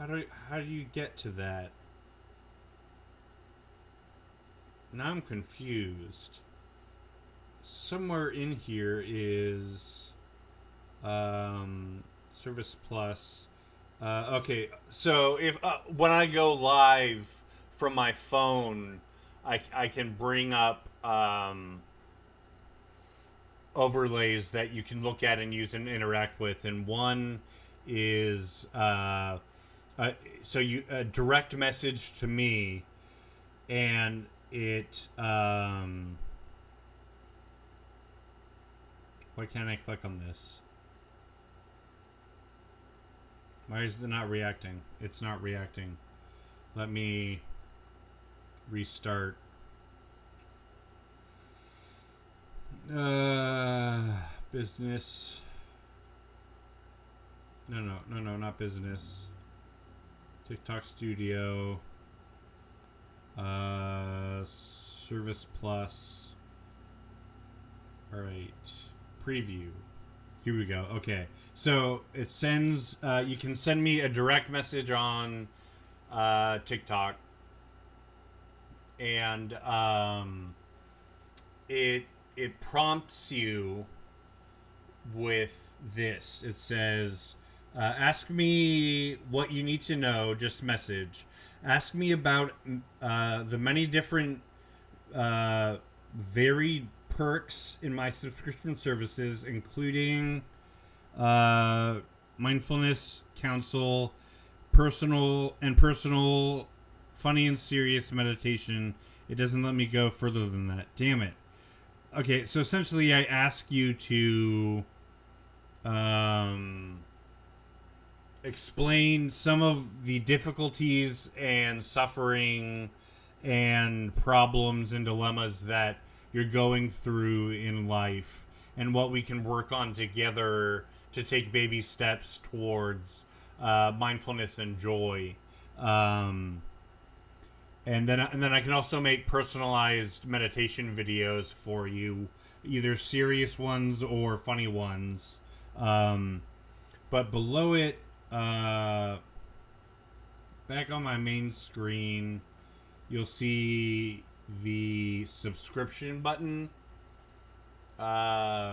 do you get to that? Now I'm confused. Somewhere in here is Service Plus. Okay, so if when I go live from my phone, I can bring up overlays that you can look at and use and interact with, and one is so you a direct message to me, and it why can't I click on this? Why is it not reacting? It's not reacting. Let me restart. Business. No, not business. TikTok Studio. Service Plus. Alright. Preview. Here we go. Okay. So it sends, you can send me a direct message on TikTok. And it prompts you with this. It says, ask me what you need to know, just message. Ask me about the many different varied perks in my subscription services, including mindfulness, counsel, personal, funny and serious meditation. It doesn't let me go further than that. Damn it. Okay, so essentially I ask you to explain some of the difficulties and suffering and problems and dilemmas that you're going through in life, and what we can work on together to take baby steps towards mindfulness and joy. And then I can also make personalized meditation videos for you, either serious ones or funny ones. But below it, back on my main screen, you'll see the subscription button. Right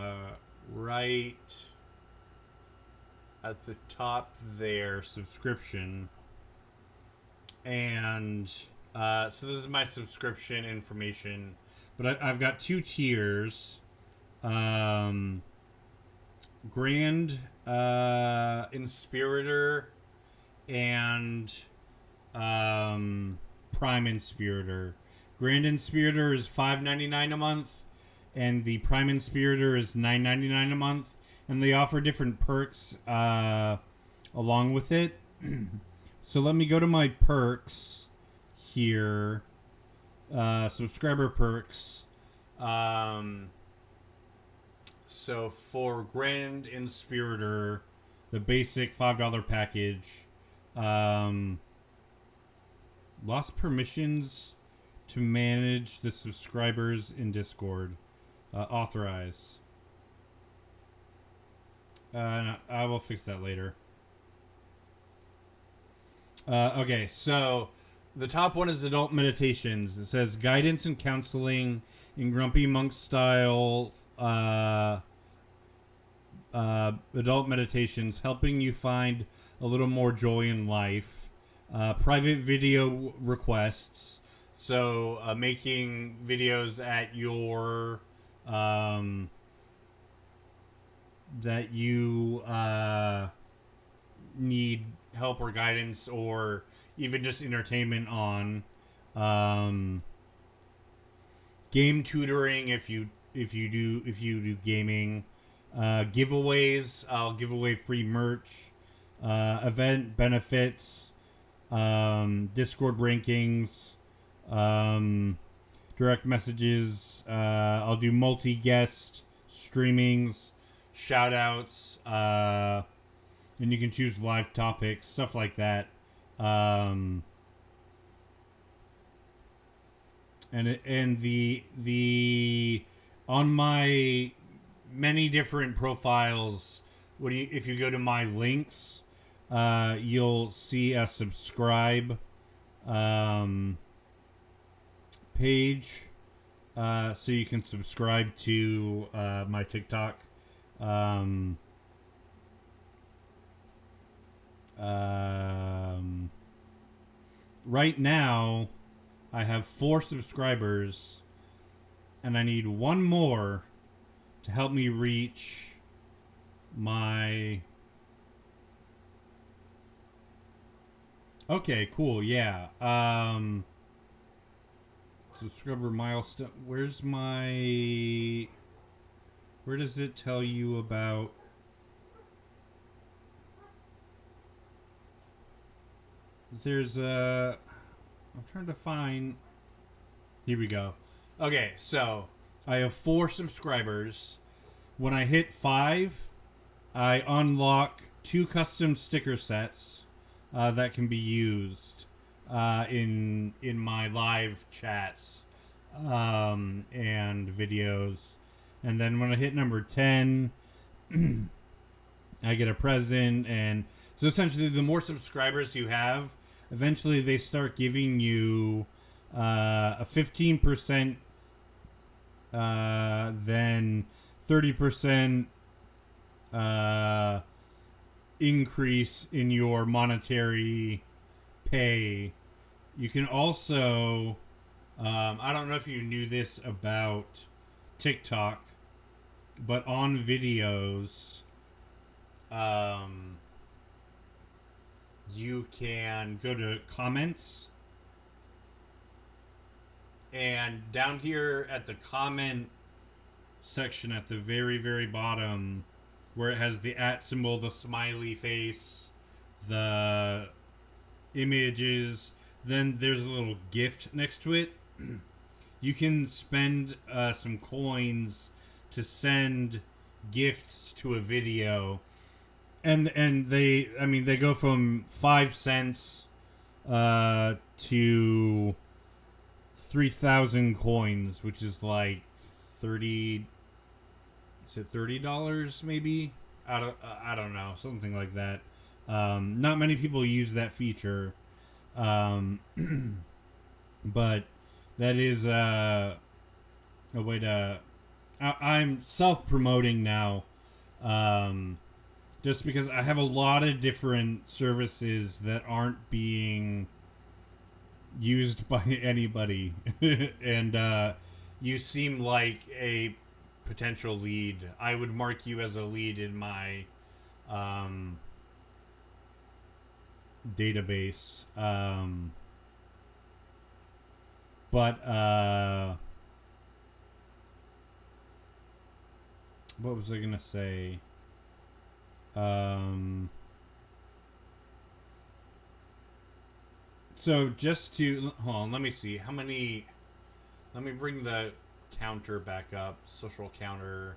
at the top there, subscription. And so this is my subscription information. But I've got two tiers. Grand Inspirator and Prime Inspirator. Grand Inspirator is $5.99 a month, and the Prime Inspirator is $9.99 a month, and they offer different perks along with it. So let me go to my perks here, subscriber perks. So for Grand Inspirator, the basic $5 package, lost permissions to manage the subscribers in Discord. Authorize. No, I will fix that later. Okay, so the top one is adult meditations. It says guidance and counseling in grumpy monk style adult meditations, helping you find a little more joy in life. Private video requests. So making videos at your that you need help or guidance or even just entertainment on. Game tutoring if you do gaming. Giveaways. I'll give away free merch. Event benefits. Discord rankings. Direct messages. I'll do multi-guest streamings, shout outs, and you can choose live topics, stuff like that. And the on my many different profiles, if you go to my links, you'll see a subscribe page, so you can subscribe to my TikTok. Right now, I have 4 subscribers, and I need one more to help me reach my... Okay, cool, yeah. Subscriber milestone. Where's my... Where does it tell you about... There's a... I'm trying to find... Here we go. Okay, so I have 4 subscribers. When I hit 5, I unlock 2 custom sticker sets that can be used in my live chats and videos. And then when I hit number 10, I get a present. And so essentially, the more subscribers you have, eventually they start giving you a 15%, then 30% increase in your monetary pay. You can also, I don't know if you knew this about TikTok, but on videos, you can go to comments, and down here at the comment section at the very, very bottom, where it has the @ symbol, the smiley face, the images, then there's a little gift next to it. You can spend some coins to send gifts to a video, and they go from 5 cents to 3,000 coins, which is like $30 maybe? I don't know, something like that. Not many people use that feature, but that is a way to... I'm self-promoting now, just because I have a lot of different services that aren't being used by anybody. And you seem like a potential lead. I would mark you as a lead in my database. But what was I gonna say? So just to hold on, let me see how many. Let me bring the counter back up, social counter,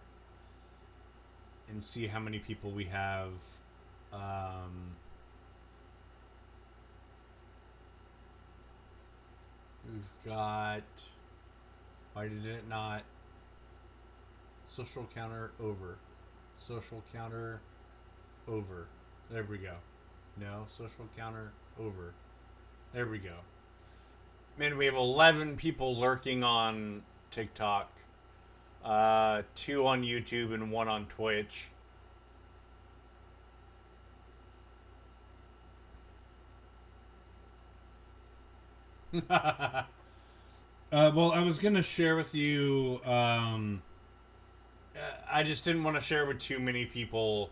and see how many people we have. We've got. Why did it not? Social counter over. Social counter over. There we go. No, social counter over. There we go. Man, we have 11 people lurking on TikTok. 2 on YouTube and 1 on Twitch. Well, I was gonna share with you. I just didn't want to share with too many people,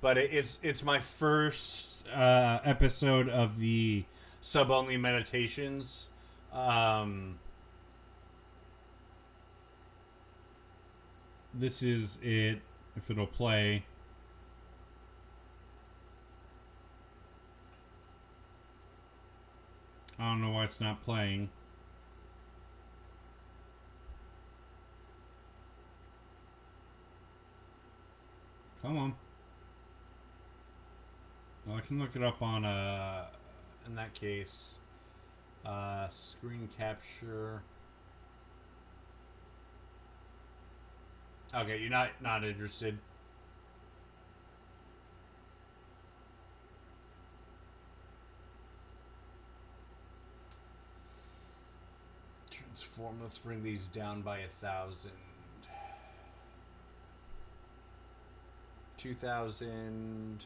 but it's my first episode of the sub only meditations. This is it. If it'll play. I don't know why it's not playing. Come on. Well, I can look it up on, in that case, screen capture. Okay, you're not interested. Transform. Let's bring these down by 1,000. 2,000.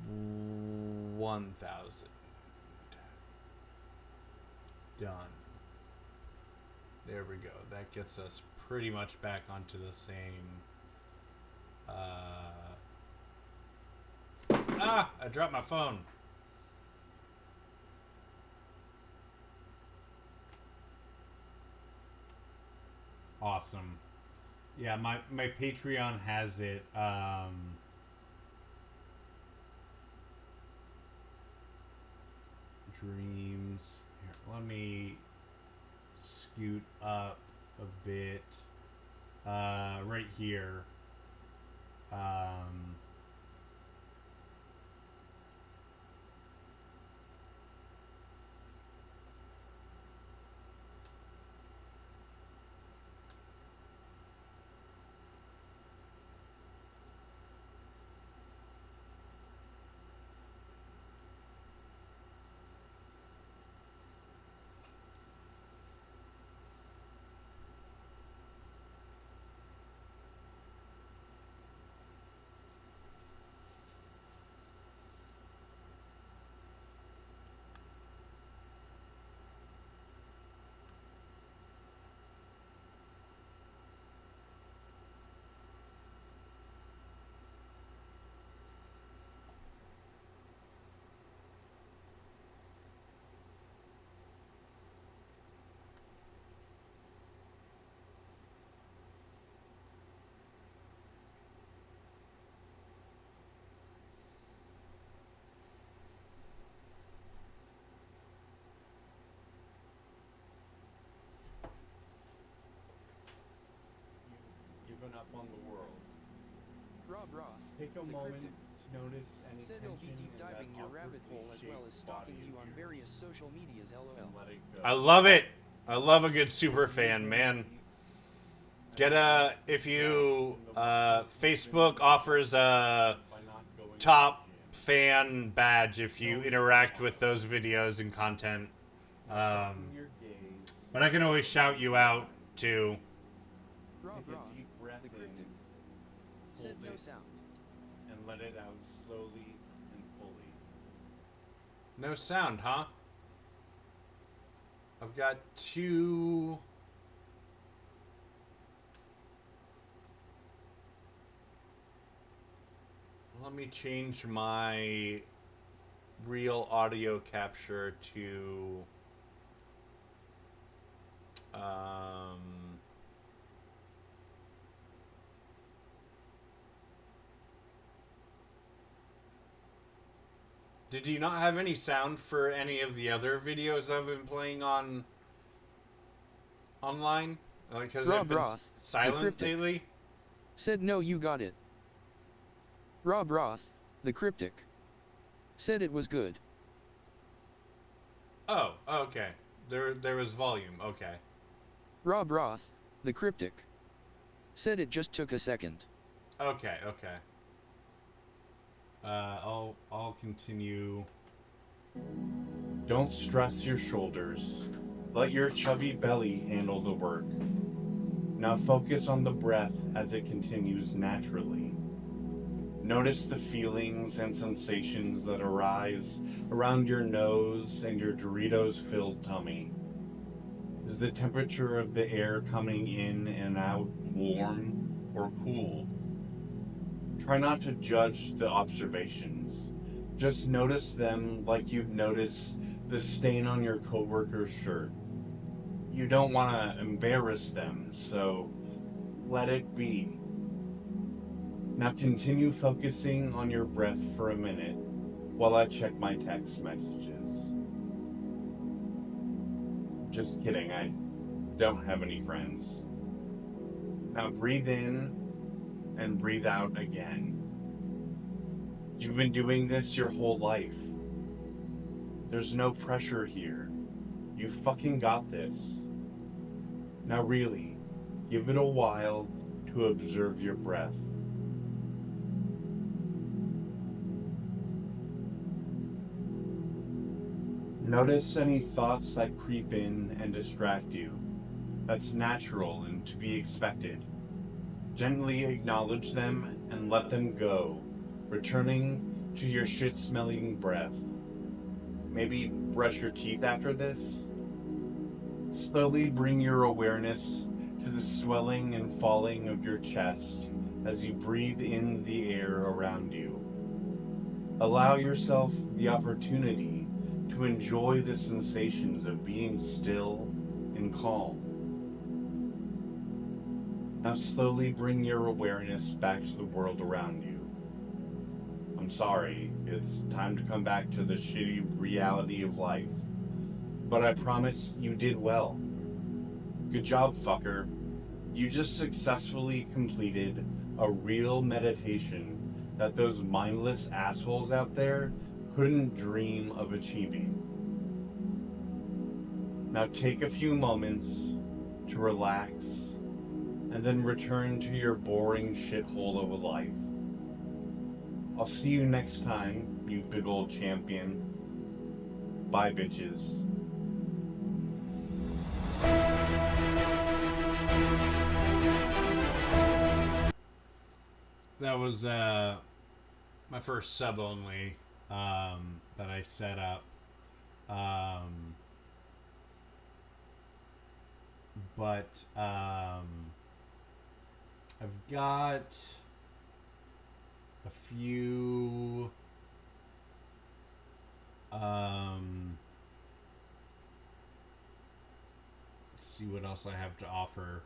1,000. Done. There we go. That gets us pretty much back onto the same. I dropped my phone. Awesome. Yeah, my Patreon has it. Dreams. Here, let me scoot up a bit. Right here. Given up on the world. Rob Roth, Take a the moment cryptic, to notice any said he'll be tension deep in that diving your rabbit awkwardly hole as well as shaped stalking body you of on yours various social medias and lol. let it go. I love it. I love a good super fan, man. Get a if you Facebook offers a top fan badge if you interact with those videos and content. But I can always shout you out too. Rob Take a Roth, deep breath the cryptic, in, said hold no it, sound. and let it out slowly and fully. No sound, huh? I've got 2. Let me change my real audio capture to Did you not have any sound for any of the other videos I've been playing online? Because Rob I've been Roth, the silent cryptic, lately? said no, you got it. Rob Roth, the cryptic, said it was good. Oh, okay. There was volume. Okay. Rob Roth, the cryptic, said it just took a second. Okay. I'll continue. Don't stress your shoulders. Let your chubby belly handle the work. Now focus on the breath as it continues naturally. Notice the feelings and sensations that arise around your nose and your Doritos-filled tummy. Is the temperature of the air coming in and out warm or cool? Try not to judge the observations. Just notice them like you'd notice the stain on your coworker's shirt. You don't want to embarrass them, so let it be. Now continue focusing on your breath for a minute while I check my text messages. Just kidding, I don't have any friends. Now breathe in and breathe out again. You've been doing this your whole life. There's no pressure here. You fucking got this. Now really, give it a while to observe your breath. Notice any thoughts that creep in and distract you. That's natural and to be expected. Gently acknowledge them and let them go, returning to your shit-smelling breath. Maybe brush your teeth after this? Slowly bring your awareness to the swelling and falling of your chest as you breathe in the air around you. Allow yourself the opportunity to enjoy the sensations of being still and calm. Now slowly bring your awareness back to the world around you. I'm sorry, it's time to come back to the shitty reality of life. But I promise you did well. Good job, fucker. You just successfully completed a real meditation that those mindless assholes out there couldn't dream of achieving. Now take a few moments to relax and then return to your boring shithole of a life. I'll see you next time, you big old champion. Bye, bitches. That was my first sub only that I set up. But I've got a few let's see what else I have to offer.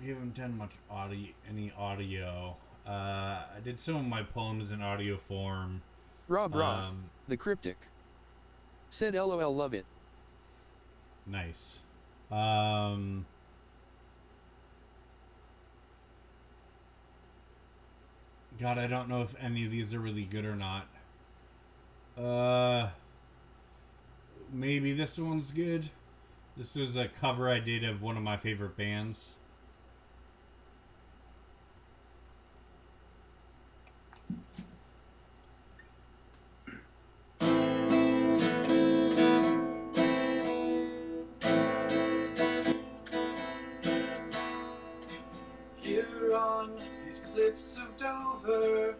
We haven't done much audio. I did some of my poems in audio form. Rob Roth, the cryptic, said LOL, love it. Nice. God, I don't know if any of these are really good or not. Maybe this one's good. This is a cover I did of one of my favorite bands. Here on these cliffs of Dover,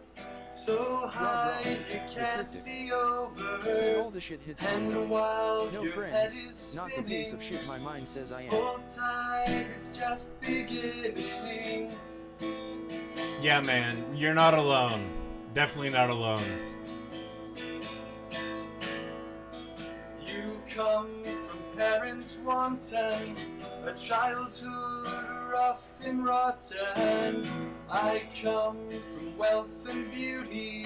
so high you can't see over. Said all the shit hits and me. while No your head friends, is not the piece of spinning, shit my mind says I am. hold tight, it's just beginning. Yeah, man, you're not alone. Definitely not alone. You come from parents wanton, a childhood rough and rotten. I come from wealth and beauty,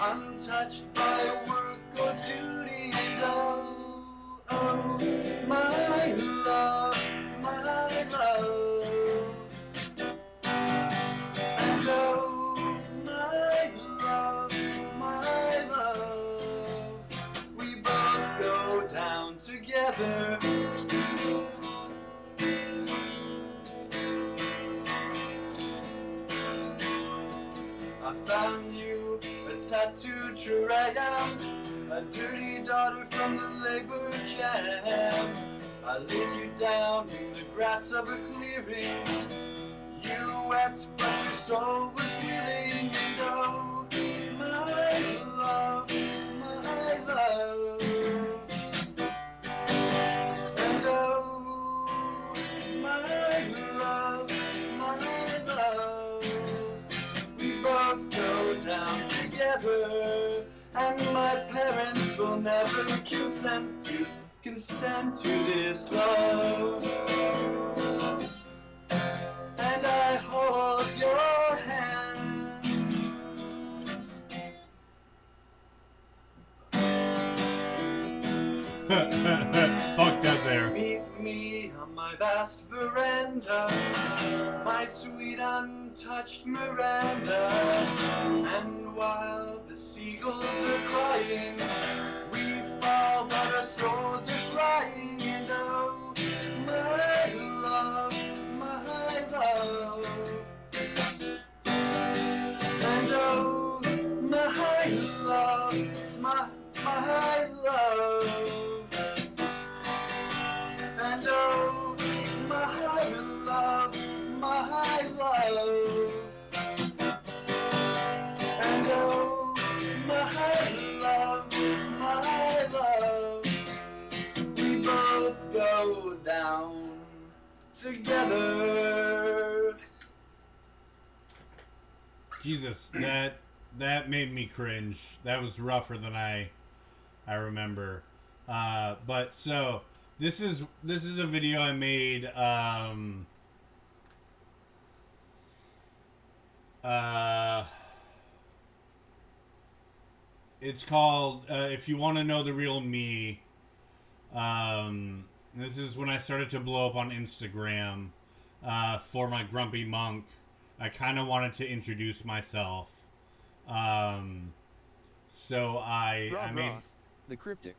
untouched by work or duty. And oh, my love, my love. And oh, my love, my love. We both go down together. I found you a tattooed Chirayam, a dirty daughter from the labor camp. I laid you down in the grass of a clearing. You wept, but your soul was willing. And oh, my love, my love. And oh, my love, my love. We both go down together, and my parents will never consent to this love. And I hold your hand. Fucked up there. Meet me on my vast veranda, my sweet untouched Miranda. And while the seagulls are crying, we fall, but our souls are flying. And oh, my love, my love. And oh, my love, my love. And oh, my love, my love. And oh, my love, my love. We both go down together. Jesus, that made me cringe. That was rougher than I remember. But so this is a video I made. It's called "If You Want to Know the Real Me." This is when I started to blow up on Instagram for my grumpy monk. I kind of wanted to introduce myself. So I made Roth, the cryptic.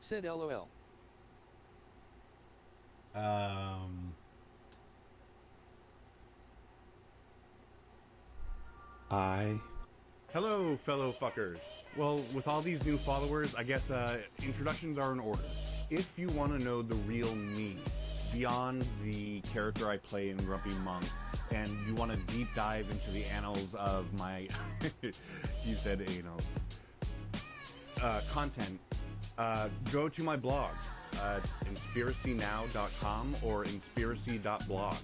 Said LOL. Hello, fellow fuckers. Well, with all these new followers, I guess introductions are in order. If you want to know the real me, beyond the character I play in Grumpy Monk, and you want to deep dive into the annals of my, you said annals, content, go to my blog. It's inspiracynow.com or inspiracy.blog.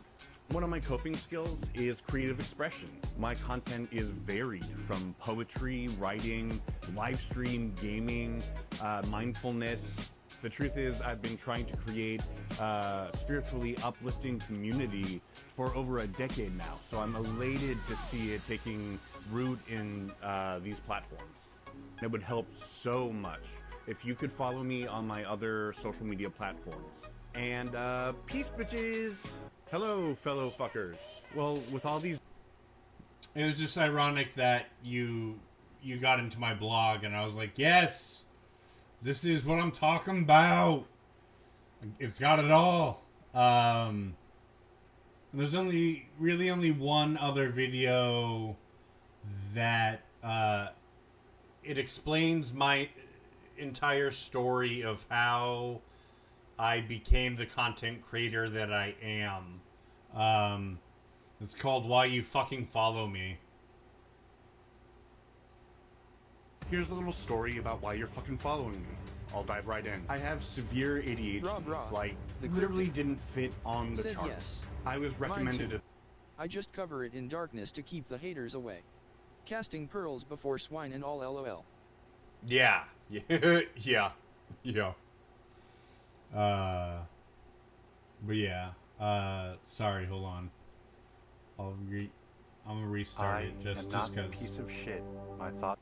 One of my coping skills is creative expression. My content is varied from poetry, writing, live stream, gaming, mindfulness. The truth is, I've been trying to create a spiritually uplifting community for over a decade now, so I'm elated to see it taking root in these platforms. It would help so much if you could follow me on my other social media platforms. And peace, bitches! Hello, fellow fuckers. Well, with all these... It was just ironic that you got into my blog, and I was like, yes! This is what I'm talking about. It's got it all. There's really only one other video that it explains my entire story of how I became the content creator that I am. It's called Why You Fucking Follow Me. Here's a little story about why you're fucking following me. I'll dive right in. I have severe ADHD. Like, literally didn't fit on the Said charts. yes. I was recommended a... I just cover it in darkness to keep the haters away. Casting pearls before swine and all LOL. Yeah. Yeah. But yeah. Sorry, hold on. I'm gonna restart it just not a because. piece of shit. I thought.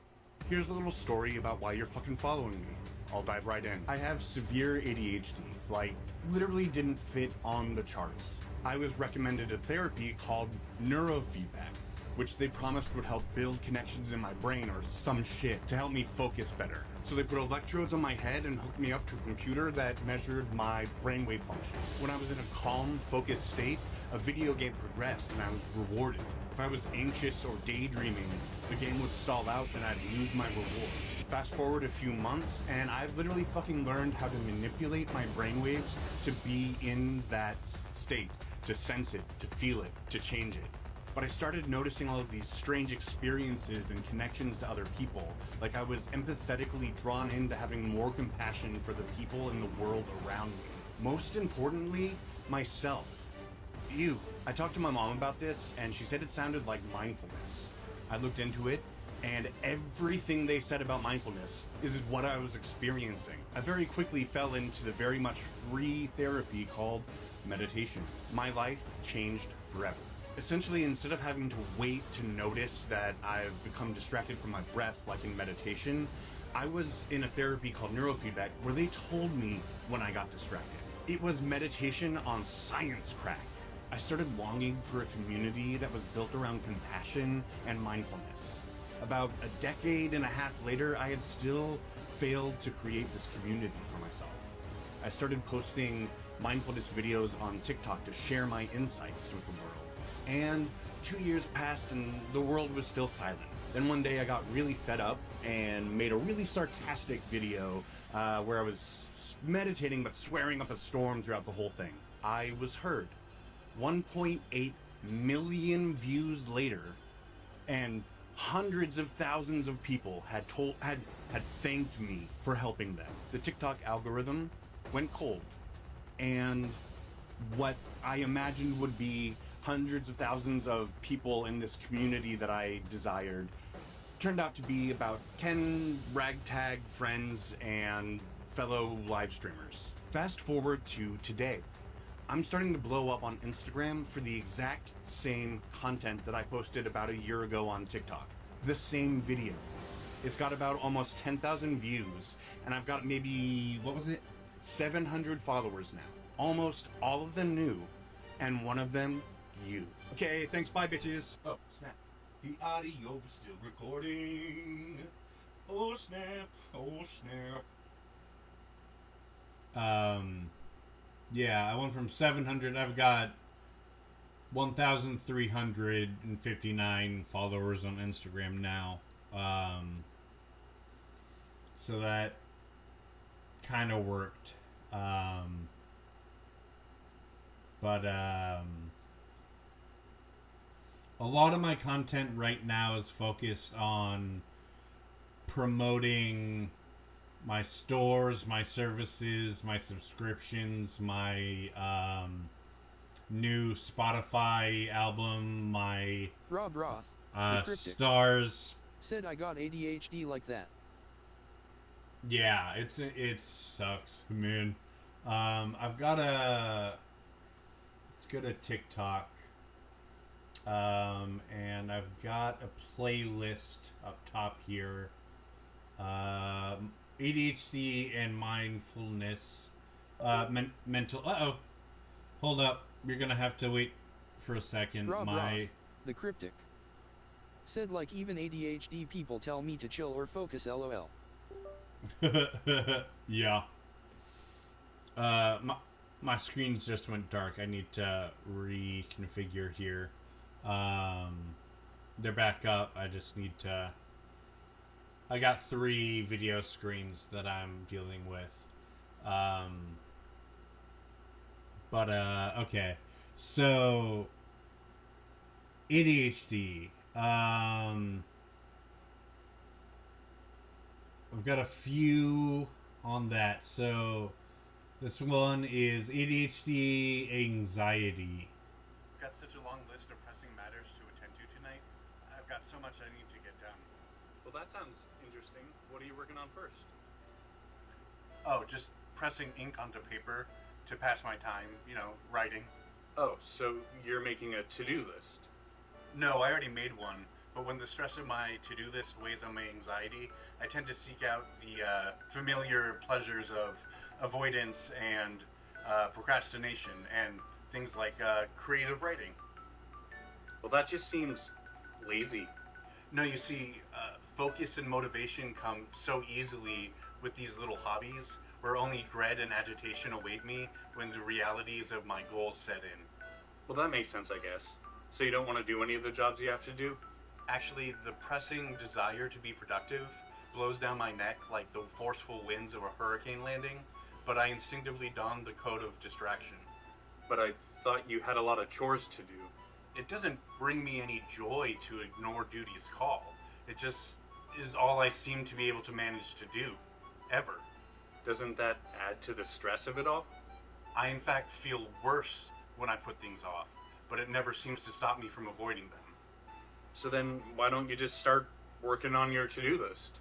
Here's a little story about why you're fucking following me. I'll dive right in. I have severe ADHD. Like, literally didn't fit on the charts. I was recommended a therapy called neurofeedback, which they promised would help build connections in my brain or some shit to help me focus better. So they put electrodes on my head and hooked me up to a computer that measured my brainwave function. When I was in a calm, focused state, a video game progressed and I was rewarded. If I was anxious or daydreaming, the game would stall out and I'd lose my reward. Fast forward a few months, and I've literally fucking learned how to manipulate my brainwaves to be in that state, to sense it, to feel it, to change it. But I started noticing all of these strange experiences and connections to other people. Like I was empathetically drawn into having more compassion for the people in the world around me. Most importantly, myself. Ew. I talked to my mom about this, and she said it sounded like mindfulness. I looked into it, and everything they said about mindfulness is what I was experiencing. I very quickly fell into the very much free therapy called meditation. My life changed forever. Essentially, instead of having to wait to notice that I've become distracted from my breath, like in meditation, I was in a therapy called neurofeedback where they told me when I got distracted. It was meditation on science crack. I started longing for a community that was built around compassion and mindfulness. About a decade and a half later, I had still failed to create this community for myself. I started posting mindfulness videos on TikTok to share my insights with the world. And 2 years passed and the world was still silent. Then one day I got really fed up and made a really sarcastic video where I was meditating but swearing up a storm throughout the whole thing. I was heard. 1.8 million views later, and hundreds of thousands of people had thanked me for helping them. The TikTok algorithm went cold, and what I imagined would be hundreds of thousands of people in this community that I desired turned out to be about 10 ragtag friends and fellow live streamers. Fast forward to today. I'm starting to blow up on Instagram for the exact same content that I posted about a year ago on TikTok. The same video. It's got about almost 10,000 views, and I've got maybe, 700 followers now. Almost all of them new, and one of them, you. Okay, thanks, bye bitches. Oh, snap. The audio's still recording. Oh, snap. Oh, snap. Yeah, I went from 700. I've got 1,359 followers on Instagram now. So that kind of worked. But a lot of my content right now is focused on promoting my stores, my services, my subscriptions, my new Spotify album, my Rob Roth, the cryptic, stars. said I got ADHD like that. Yeah, it sucks, man. I've got let's go to TikTok. And I've got a playlist up top here. ADHD and mindfulness, mental. Hold up. You're gonna have to wait for a second. Rob Roth, the cryptic, said like even ADHD people tell me to chill or focus. LOL. Yeah. My screens just went dark. I need to reconfigure here. They're back up. I just need to. I got 3 video screens that I'm dealing with. Okay. So, ADHD. I've got a few on that. So, this one is ADHD anxiety. Got such a long list of pressing matters to attend to tonight. I've got so much I need to get done. Well, that sounds interesting. What are you working on first? Oh, just pressing ink onto paper to pass my time, writing. Oh, so you're making a to-do list? No, I already made one, but when the stress of my to-do list weighs on my anxiety, I tend to seek out the familiar pleasures of avoidance and procrastination and things like creative writing. Well, that just seems lazy. No, you see, focus and motivation come so easily with these little hobbies, where only dread and agitation await me when the realities of my goals set in. Well, that makes sense, I guess. So you don't want to do any of the jobs you have to do? Actually, the pressing desire to be productive blows down my neck like the forceful winds of a hurricane landing, but I instinctively don the coat of distraction. But I thought you had a lot of chores to do. It doesn't bring me any joy to ignore duty's call. It just is all I seem to be able to manage to do, ever. Doesn't that add to the stress of it all? I in fact feel worse when I put things off, but it never seems to stop me from avoiding them. So then why don't you just start working on your to-do list?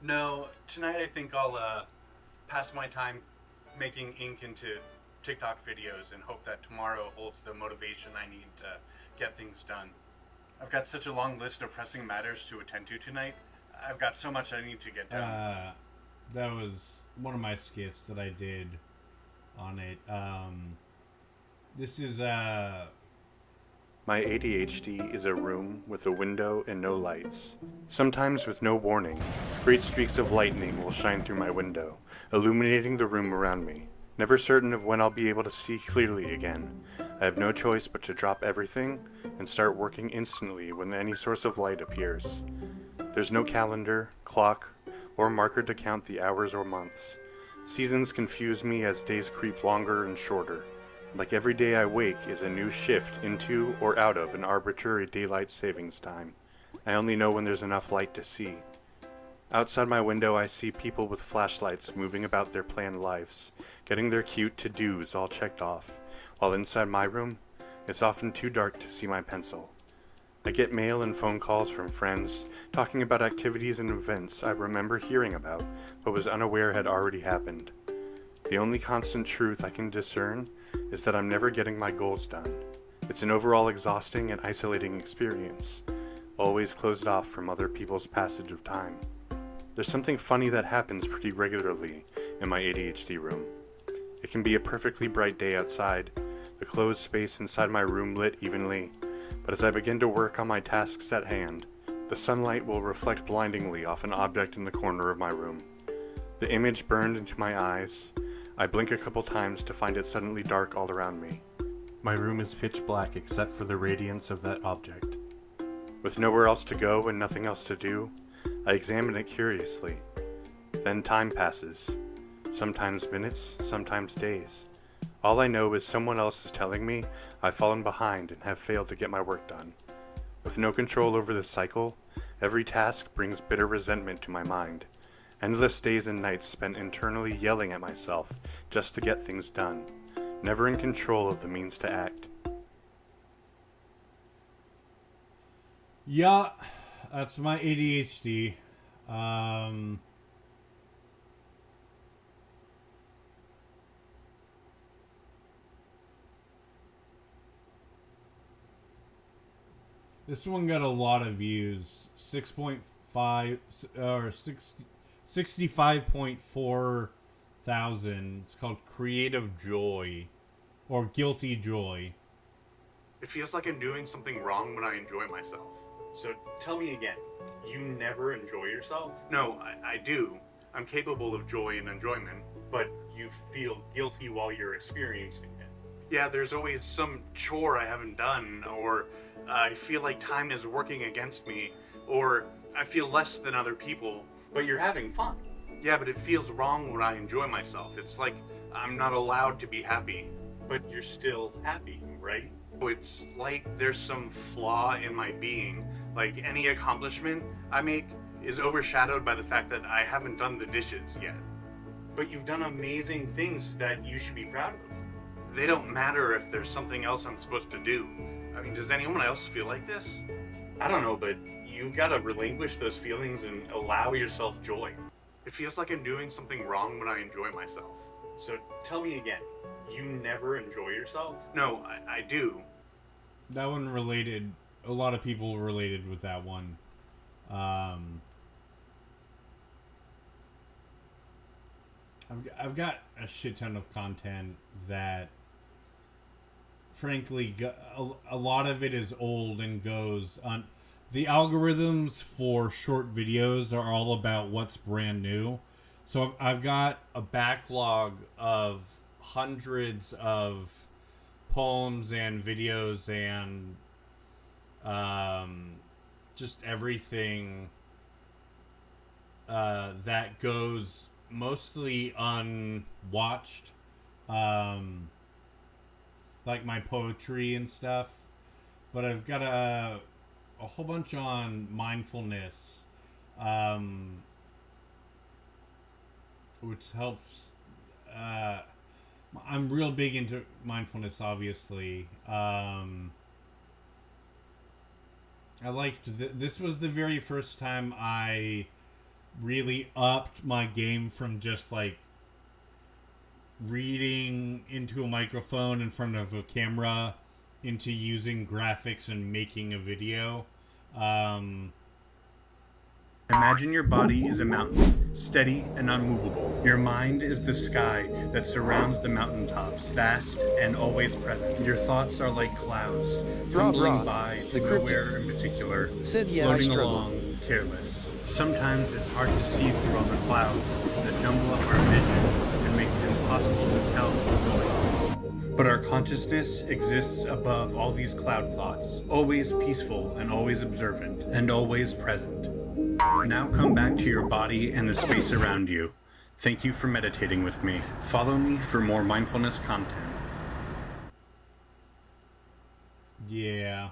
No, tonight I think I'll pass my time making ink into TikTok videos and hope that tomorrow holds the motivation I need to get things done. I've got such a long list of pressing matters to attend to tonight. I've got so much I need to get done. That was one of my skits that I did on it. This is My ADHD is a room with a window and no lights. Sometimes with no warning, great streaks of lightning will shine through my window, illuminating the room around me. Never certain of when I'll be able to see clearly again, I have no choice but to drop everything and start working instantly when any source of light appears. There's no calendar, clock, or marker to count the hours or months. Seasons confuse me as days creep longer and shorter. Like every day I wake is a new shift into or out of an arbitrary daylight savings time. I only know when there's enough light to see. Outside my window I see people with flashlights moving about their planned lives, getting their cute to-dos all checked off, while inside my room, it's often too dark to see my pencil. I get mail and phone calls from friends, talking about activities and events I remember hearing about, but was unaware had already happened. The only constant truth I can discern is that I'm never getting my goals done. It's an overall exhausting and isolating experience, always closed off from other people's passage of time. There's something funny that happens pretty regularly in my ADHD room. It can be a perfectly bright day outside, the closed space inside my room lit evenly, but as I begin to work on my tasks at hand, the sunlight will reflect blindingly off an object in the corner of my room. The image burned into my eyes. I blink a couple times to find it suddenly dark all around me. My room is pitch black except for the radiance of that object. With nowhere else to go and nothing else to do, I examine it curiously. Then time passes. Sometimes minutes, sometimes days. All I know is someone else is telling me I've fallen behind and have failed to get my work done. With no control over the cycle, every task brings bitter resentment to my mind. Endless days and nights spent internally yelling at myself just to get things done, never in control of the means to act. Yeah, that's my ADHD. This one got a lot of views. 6.5 or 65.4 thousand. It's called Creative Joy or Guilty Joy. It feels like I'm doing something wrong when I enjoy myself. So tell me again, you never enjoy yourself? No, I do. I'm capable of joy and enjoyment, but you feel guilty while you're experiencing it. Yeah, there's always some chore I haven't done, or I feel like time is working against me, or I feel less than other people, but you're having fun. Yeah, but it feels wrong when I enjoy myself. It's like I'm not allowed to be happy, but you're still happy, right? It's like there's some flaw in my being. Like any accomplishment I make is overshadowed by the fact that I haven't done the dishes yet. But you've done amazing things that you should be proud of. They don't matter if there's something else I'm supposed to do. I mean, does anyone else feel like this? I don't know, but you've got to relinquish those feelings and allow yourself joy. It feels like I'm doing something wrong when I enjoy myself. So tell me again, you never enjoy yourself? No, I do. That one related. A lot of people related with that one. I've got a shit ton of content that, frankly, a lot of it is old and goes on. The algorithms for short videos are all about what's brand new. So I've got a backlog of hundreds of poems and videos and just everything that goes mostly unwatched, like my poetry and stuff. But I've got a whole bunch on mindfulness, which helps. I'm real big into mindfulness, obviously. I liked this was the very first time I really upped my game from just like reading into a microphone in front of a camera into using graphics and making a video. Imagine your body is a mountain, steady and unmovable. Your mind is the sky that surrounds the mountaintops, vast and always present. Your thoughts are like clouds, tumbling by to nowhere in particular, floating along, careless. Sometimes it's hard to see through all the clouds that jumble up our vision and make it impossible to tell what's going on. But our consciousness exists above all these cloud thoughts, always peaceful and always observant, and always present. Now come back to your body and the space around you. Thank you for meditating with me. Follow me for more mindfulness content. Yeah.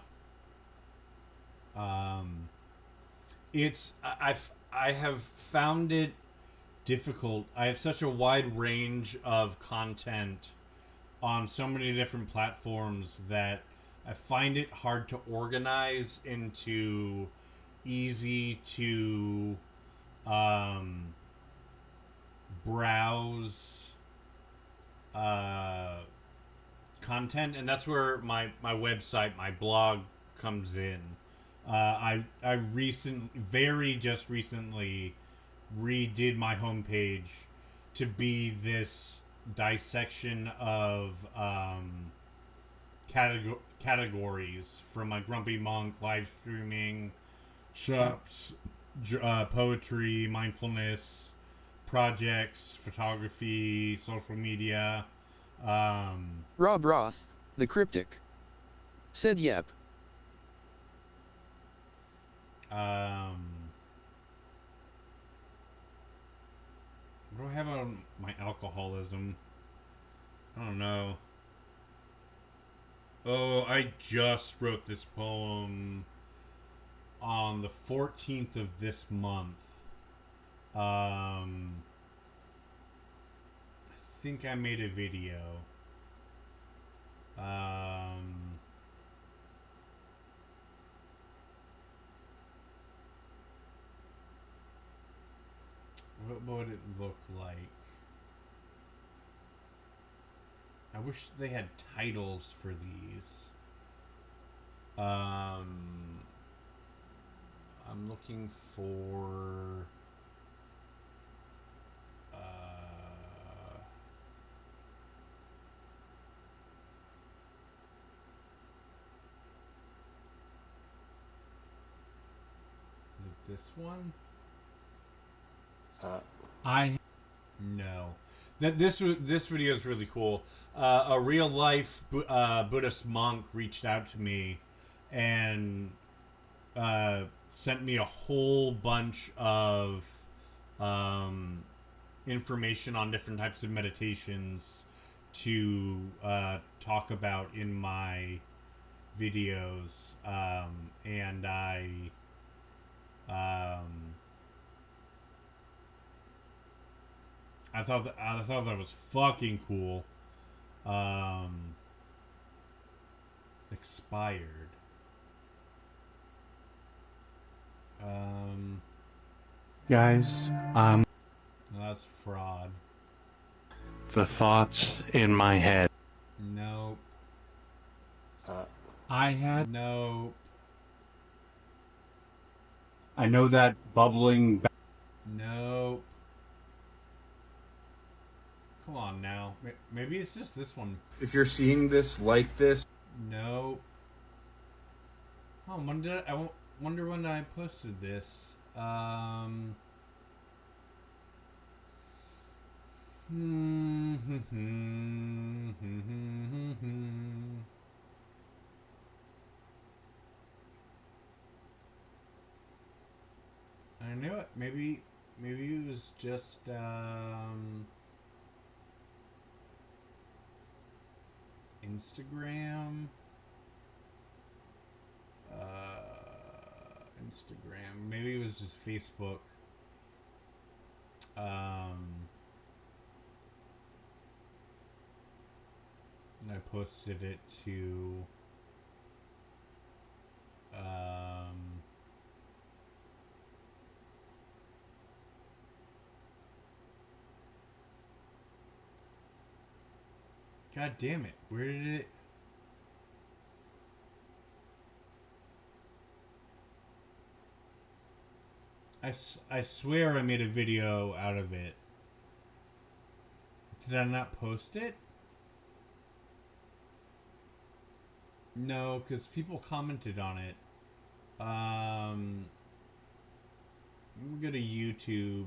I have found it difficult. I have such a wide range of content on so many different platforms that I find it hard to organize into easy to browse content, and that's where my website, my blog comes in. I just recently redid my homepage to be this dissection of categories, from my Grumpy Monk, live streaming, shops, poetry, mindfulness, projects, photography, social media. Rob Roth, the cryptic, said yep. What do I have on my alcoholism? I don't know. Oh, I just wrote this poem on the 14th of this month. I think I made a video. What would it look like? I wish they had titles for these. I'm looking for this one. No. This video is really cool. A real life Buddhist monk reached out to me and sent me a whole bunch of information on different types of meditations to talk about in my videos, and I thought that was fucking cool. Expired. Guys, That's fraud. the thoughts in my head. Nope. I had no. I know that bubbling. Nope. Come on now. Maybe it's just this one. If you're seeing this like this, Nope. Oh, when did I wonder when I posted this? I knew it. Maybe it was just Instagram. Instagram. Maybe it was just Facebook. And I posted it to God damn it. Where did it? I swear I made a video out of it. Did I not post it? No, because people commented on it. Let me go to YouTube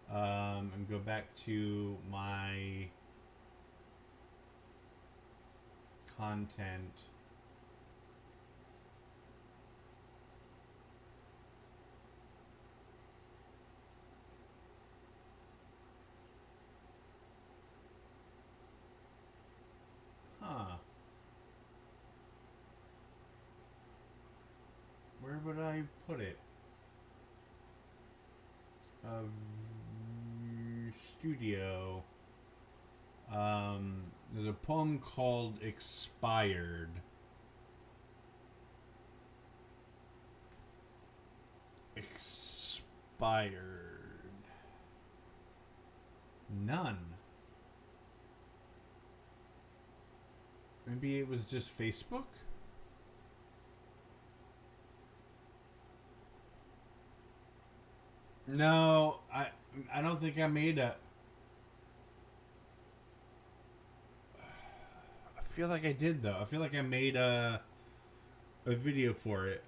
and go back to my content. Huh. Where would I put it? Studio. There's a poem called Expired. Expired. None. Maybe it was just Facebook? No, I don't think I made a... I feel like I did, though. I feel like I made a video for it.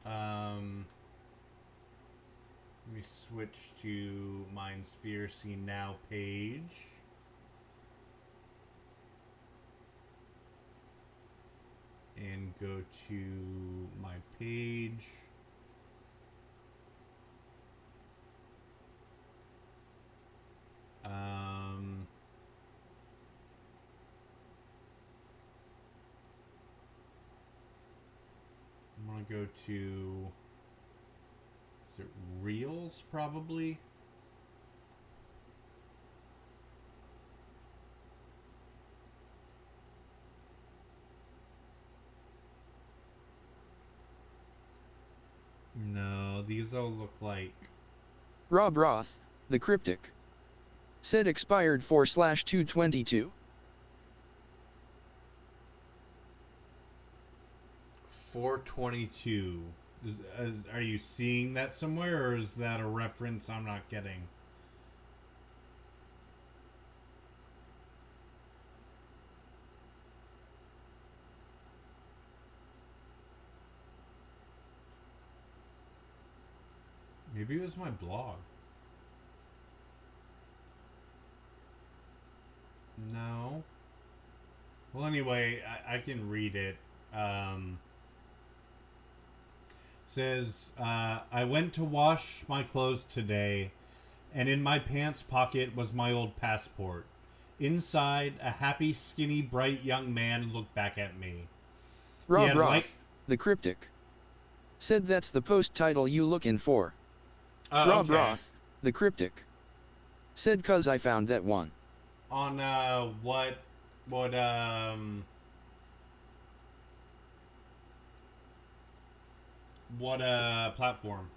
Let me switch to Mindsphere See Now page. And go to my page. I'm gonna go to, is it Reels probably? No, these all look like... Rob Roth, the Cryptic. Said expired 4/222. 422. Are you seeing that somewhere, or is that a reference I'm not getting? Maybe it was my blog. No. Well, anyway, I can read it. Says, I went to wash my clothes today, and in my pants pocket was my old passport. Inside, a happy, skinny, bright young man looked back at me. Rob Roth, the Cryptic. Said that's the post title you looking for. Rob okay. Roth, the Cryptic. Said cause I found that one. On, what platform?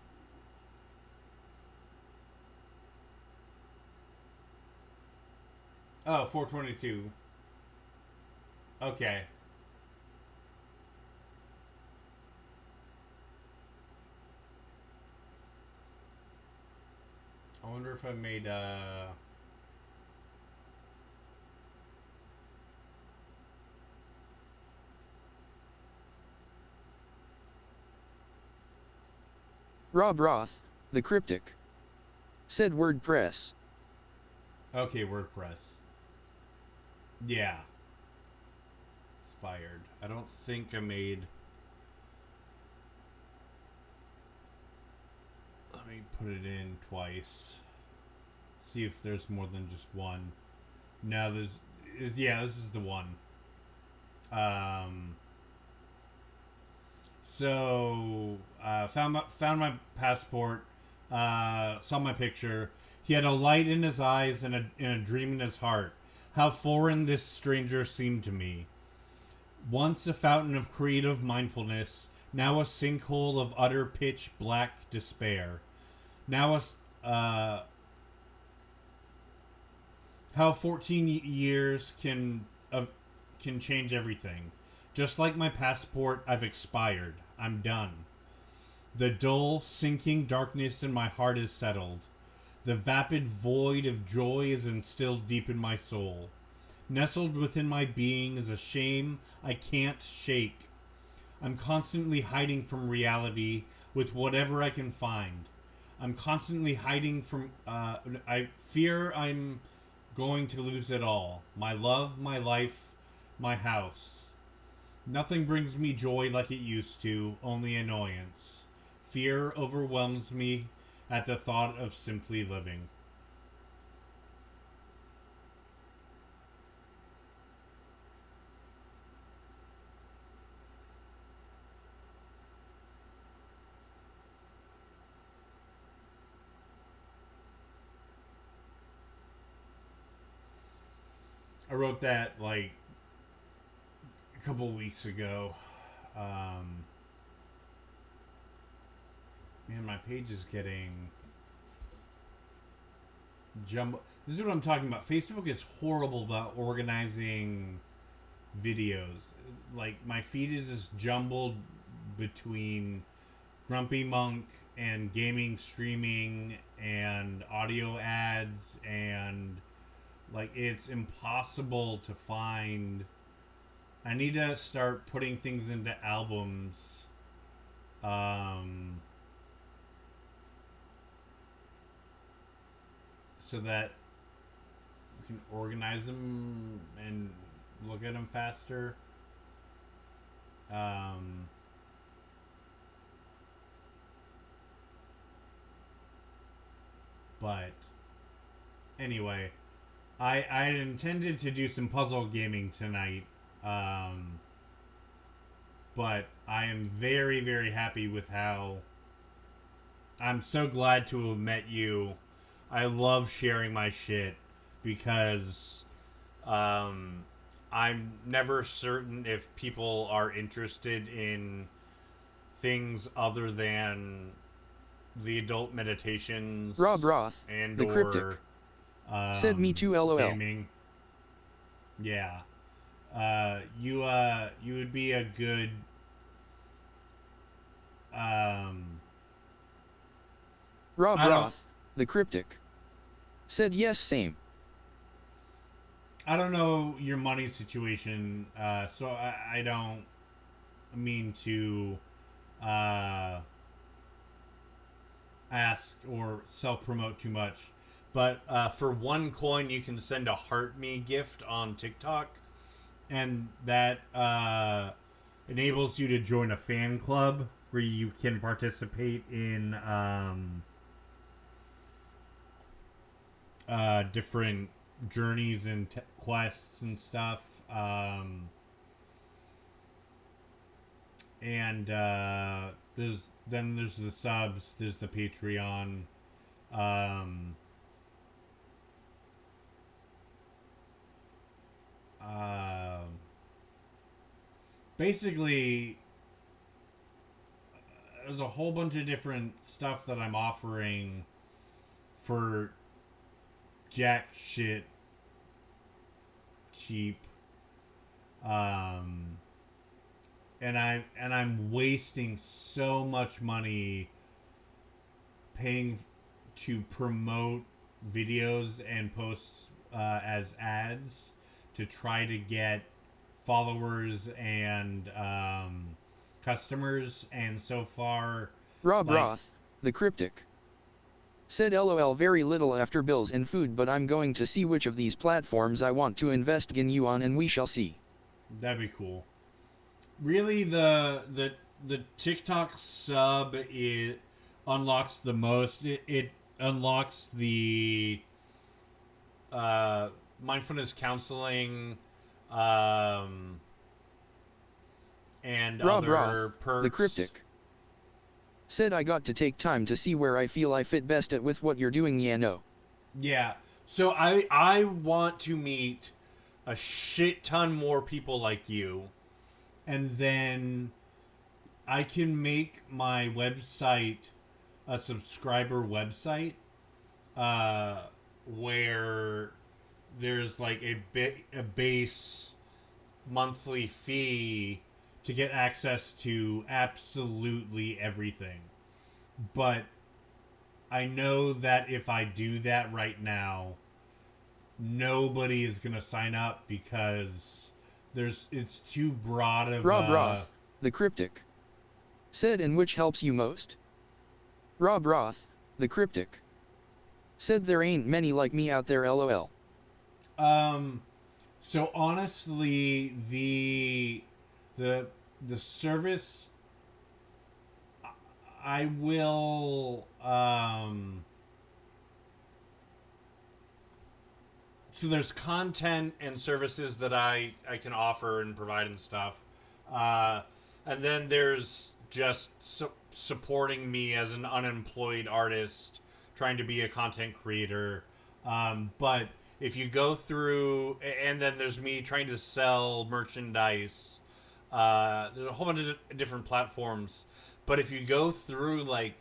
Oh, 422. Okay. I wonder if I made Rob Roth, the cryptic. Said WordPress. Okay, WordPress. Yeah. Expired. I don't think I made... Let me put it in twice. See if there's more than just one. No, yeah, this is the one. So found my passport. Saw my picture. He had a light in his eyes and a dream in his heart. How foreign this stranger seemed to me. Once a fountain of creative mindfulness, now a sinkhole of utter pitch black despair. Now how 14 years can change everything. Just like my passport, I've expired. I'm done. The dull, sinking darkness in my heart is settled. The vapid void of joy is instilled deep in my soul. Nestled within my being is a shame I can't shake. I'm constantly hiding from reality with whatever I can find. I'm constantly hiding from... I fear I'm going to lose it all. My love, my life, my house. Nothing brings me joy like it used to, only annoyance. Fear overwhelms me at the thought of simply living. I wrote that like a couple weeks ago. Man, my page is getting jumbo. This is what I'm talking about. Facebook is horrible about organizing videos. Like, my feed is just jumbled between Grumpy Monk and gaming, streaming, and audio ads, and like, it's impossible to find. I need to start putting things into albums. So that we can organize them and look at them faster. But anyway, I had intended to do some puzzle gaming tonight. But I am very, very happy with how... I'm so glad to have met you. I love sharing my shit because I'm never certain if people are interested in things other than the adult meditations. Rob Roth, and the cryptic. Said me too, lol. Gaming. Yeah. You would be a good Rob Roth, the cryptic. Said yes, same. I don't know your money situation, so I don't mean to ask or self-promote too much. But for 1 coin, you can send a Heart Me gift on TikTok. And that enables you to join a fan club where you can participate in different journeys and quests and stuff. And there's the subs, there's the Patreon. Basically, there's a whole bunch of different stuff that I'm offering for jack shit cheap. And I'm wasting so much money paying to promote videos and posts as ads to try to get followers and customers, and so far Rob Roth, the Cryptic, said LOL very little after bills and food, but I'm going to see which of these platforms I want to invest in you on, and we shall see. That'd be cool. Really, the TikTok sub unlocks the most. It unlocks the mindfulness counseling and Rob other Roth, perks. the Cryptic, said I got to take time to see where I feel I fit best at with what you're doing. Yeah, no. Yeah. So I want to meet a shit ton more people like you, and then I can make my website a subscriber website where there's like a base monthly fee to get access to absolutely everything. But I know that if I do that right now, nobody is going to sign up because it's too broad of Rob Roth, the Cryptic, said, and which helps you most? Rob Roth, the Cryptic, said there ain't many like me out there. LOL. So honestly, the service, I will so there's content and services that I can offer and provide and stuff, and then there's just supporting me as an unemployed artist trying to be a content creator. But if you go through, and then there's me trying to sell merchandise. There's a whole bunch of different platforms. But if you go through like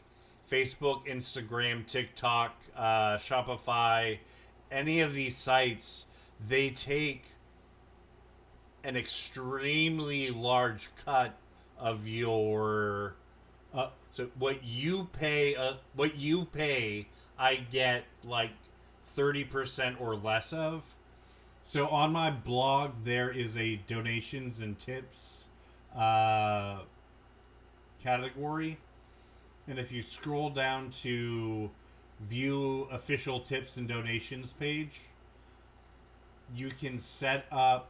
Facebook, Instagram, TikTok, Shopify, any of these sites, they take an extremely large cut of your so what you pay, I get like 30% or less of. So on my blog there is a donations and tips category, and if you scroll down to view official tips and donations page, you can set up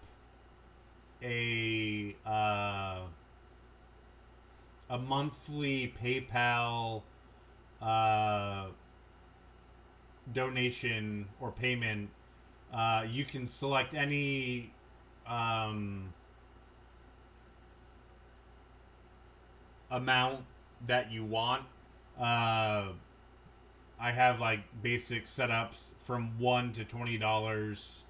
a monthly PayPal donation or payment. You can select any amount that you want. I have like basic setups from $1 to $20.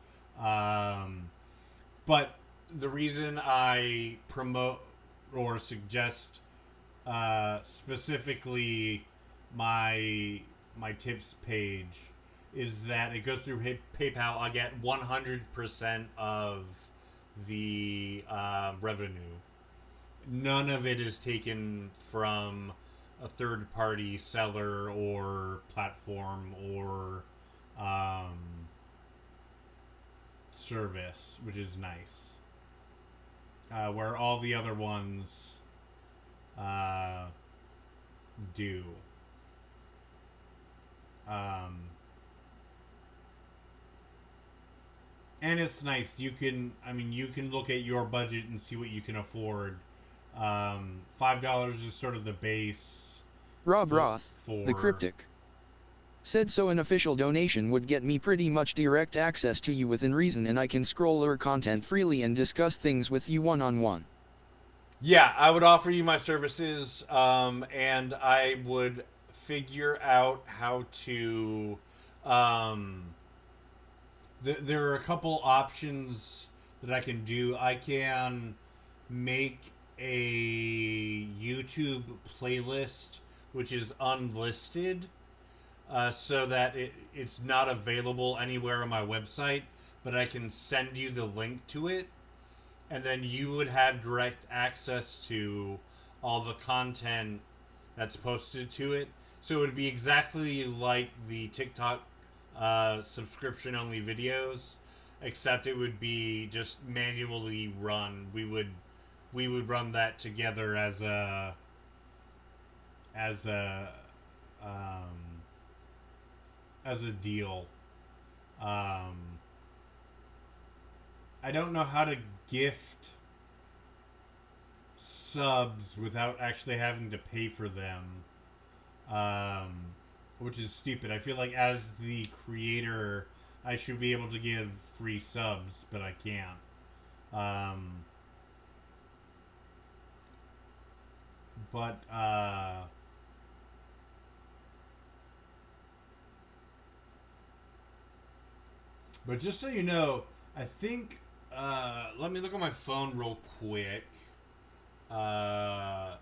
But the reason I promote or suggest specifically my tips page is that it goes through PayPal. I get 100% of the revenue. None of it is taken from a third-party seller or platform or service, which is nice. Where all the other ones do. And it's nice. You can look at your budget and see what you can afford. $5 is sort of the base. Rob Roth, the Cryptic, said so an official donation would get me pretty much direct access to you within reason, and I can scroll your content freely and discuss things with you one-on-one. Yeah, I would offer you my services, and I would figure out how to... there are a couple options that I can do. I can make a YouTube playlist which is unlisted, so that it's not available anywhere on my website, but I can send you the link to it, and then you would have direct access to all the content that's posted to it. So it would be exactly like the TikTok subscription only videos, except it would be just manually run. We would run that together as a deal. I don't know how to gift subs without actually having to pay for them, which is stupid. I feel like as the creator, I should be able to give free subs, but I can't. But just so you know, I think, let me look on my phone real quick. I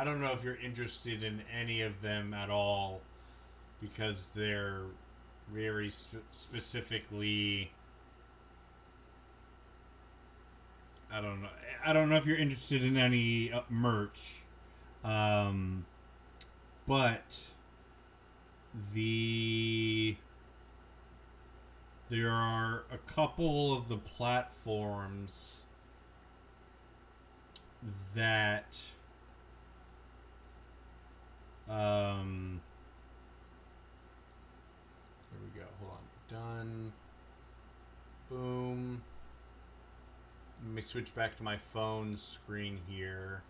don't know if you're interested in any of them at all, because they're very specifically. I don't know. I don't know if you're interested in any merch, but there are a couple of the platforms that there we go. Hold on. Done. Boom. Let me switch back to my phone screen here.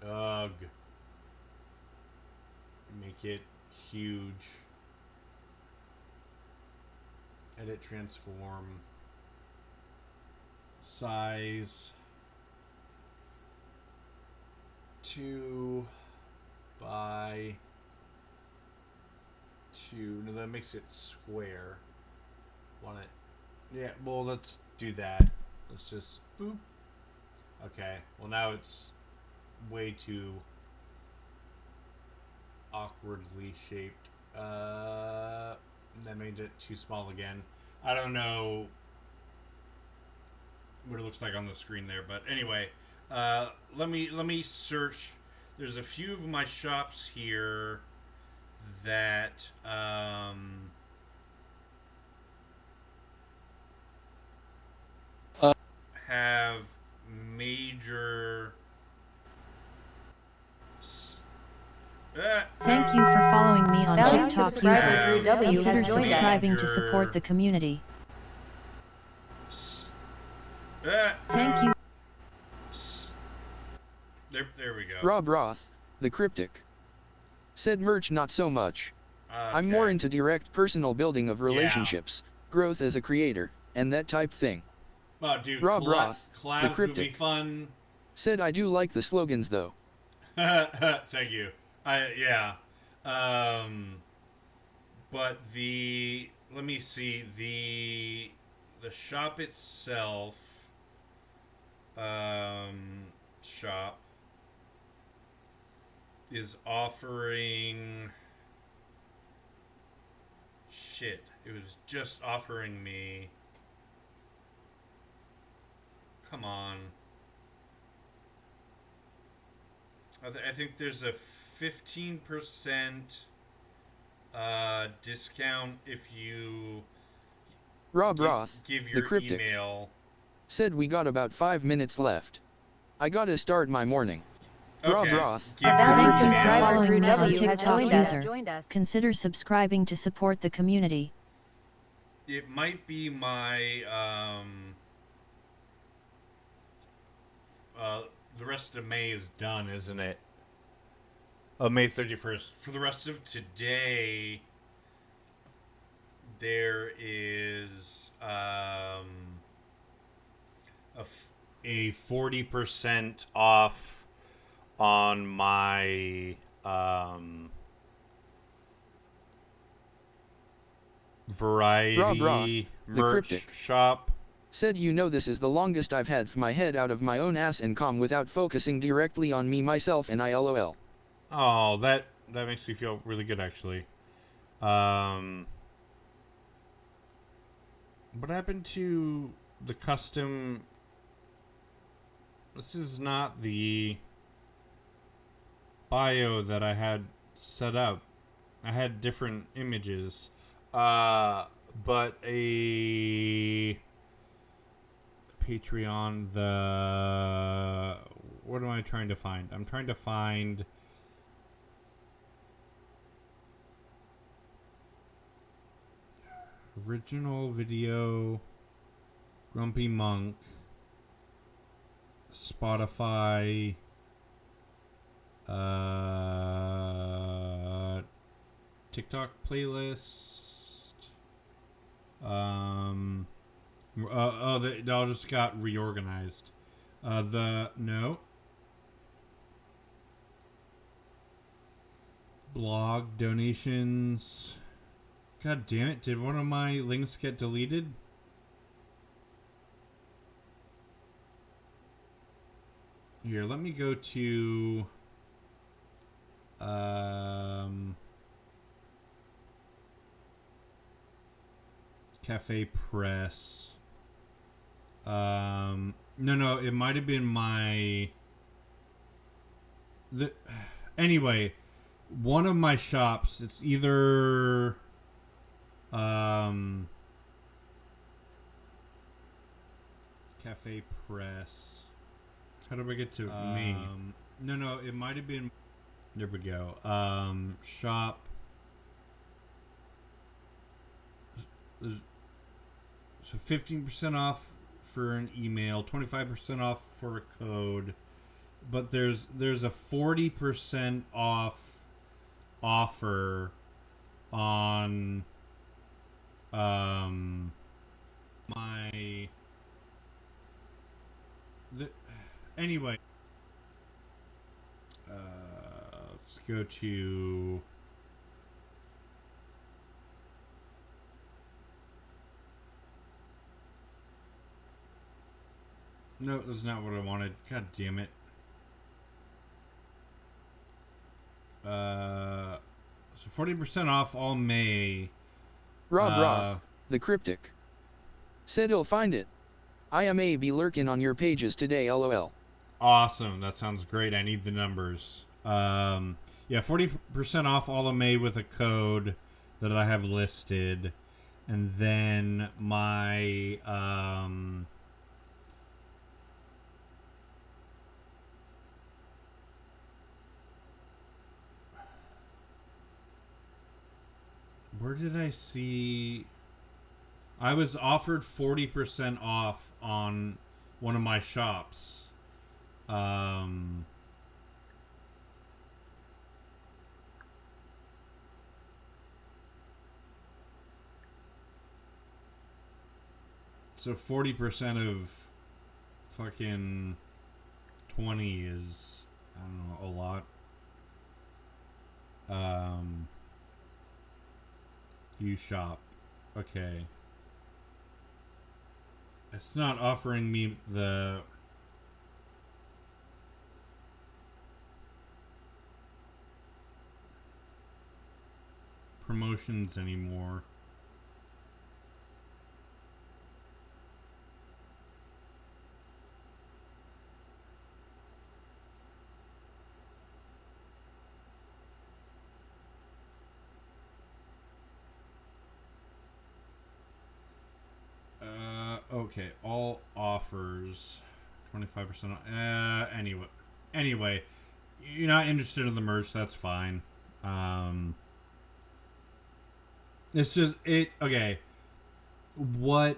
Ugh. Make it huge. Edit, transform. Size. 2 by 2. No, that makes it square. Want it? Yeah, well, let's do that. Let's just boop. Okay, well, now it's way too awkwardly shaped. That made it too small again. I don't know what it looks like on the screen there, but anyway, let me search. There's a few of my shops here that have major. Thank you for following me on Valued TikTok subscriber user. Drew W has Consider joined us. subscribing to support the community. Thank you. There we go. Rob Roth, the cryptic. Said merch not so much. I'm more into direct personal building of relationships, growth as a creator, and that type thing. Oh, dude, Rob Roth, the collabs would be cryptic. fun. Said I do like the slogans though. Thank you. Yeah. But let me see, the shop itself, shop is offering, shit, it was just offering me, come on. I think there's a 15% discount if you Rob Roth, give the your cryptic. email. Said we got about 5 minutes left. I gotta start my morning. Rob Okay. Roth, Give the your Valued cryptic. subscriber Following Drew me on W has TikTok joined us. Consider subscribing to support the community. It might be my the rest of May is done, isn't it? Oh, May 31st. For the rest of today, there is a 40% off on my variety Rob Roth, the merch cryptic. shop. Said you know this is the longest I've had my head out of my own ass and com without focusing directly on me myself and I lol. Oh, that makes me feel really good actually. What happened to the custom? This is not the bio that I had set up. I had different images. But a Patreon, what am I trying to find? I'm trying to find original video, Grumpy Monk, Spotify, TikTok playlist. They all just got reorganized. Blog donations. God damn it! Did one of my links get deleted? Here, let me go to Cafe Press. No, it might have been anyway, one of my shops, it's either Cafe Press. How do I get to me? No, it might have been. There we go. Shop. So 15% off for an email, 25% off for a code, but there's a 40% off offer on anyway, let's go to no, that's not what I wanted. God damn it. So 40% off all May. Rob Roth, the cryptic. Said he'll find it. I may be lurking on your pages today lol. Awesome, that sounds great. I need the numbers. Yeah, 40% off all of May with a code that I have listed. And then my where did I see? I was offered 40% off on one of my shops. So 40% of fucking 20 is, I don't know, a lot. View shop. Okay. It's not offering me the promotions anymore. Okay, all offers 25% off. Anyway, you're not interested in the merch, that's fine. It's just okay. What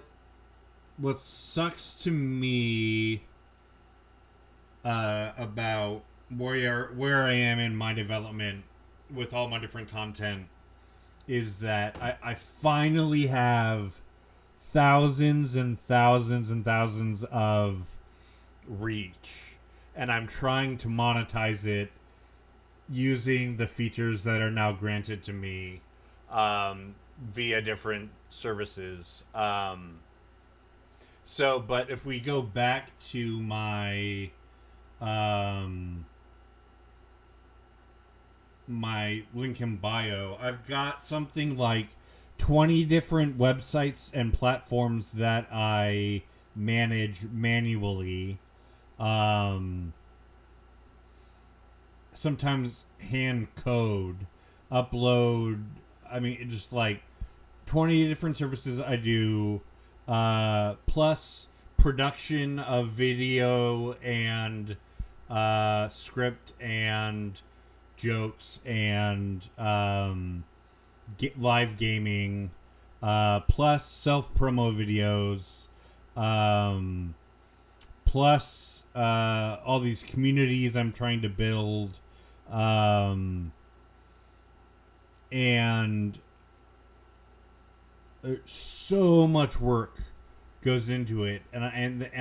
sucks to me about where I am in my development with all my different content is that I finally have thousands and thousands and thousands of reach, and I'm trying to monetize it using the features that are now granted to me via different services. So, but if we go back to my my link in bio, I've got something like 20 different websites and platforms that I manage manually. Sometimes hand code, upload. I mean, it just like 20 different services I do, plus production of video and script and jokes and live gaming, plus self promo videos, plus all these communities I'm trying to build, and so much work goes into it, and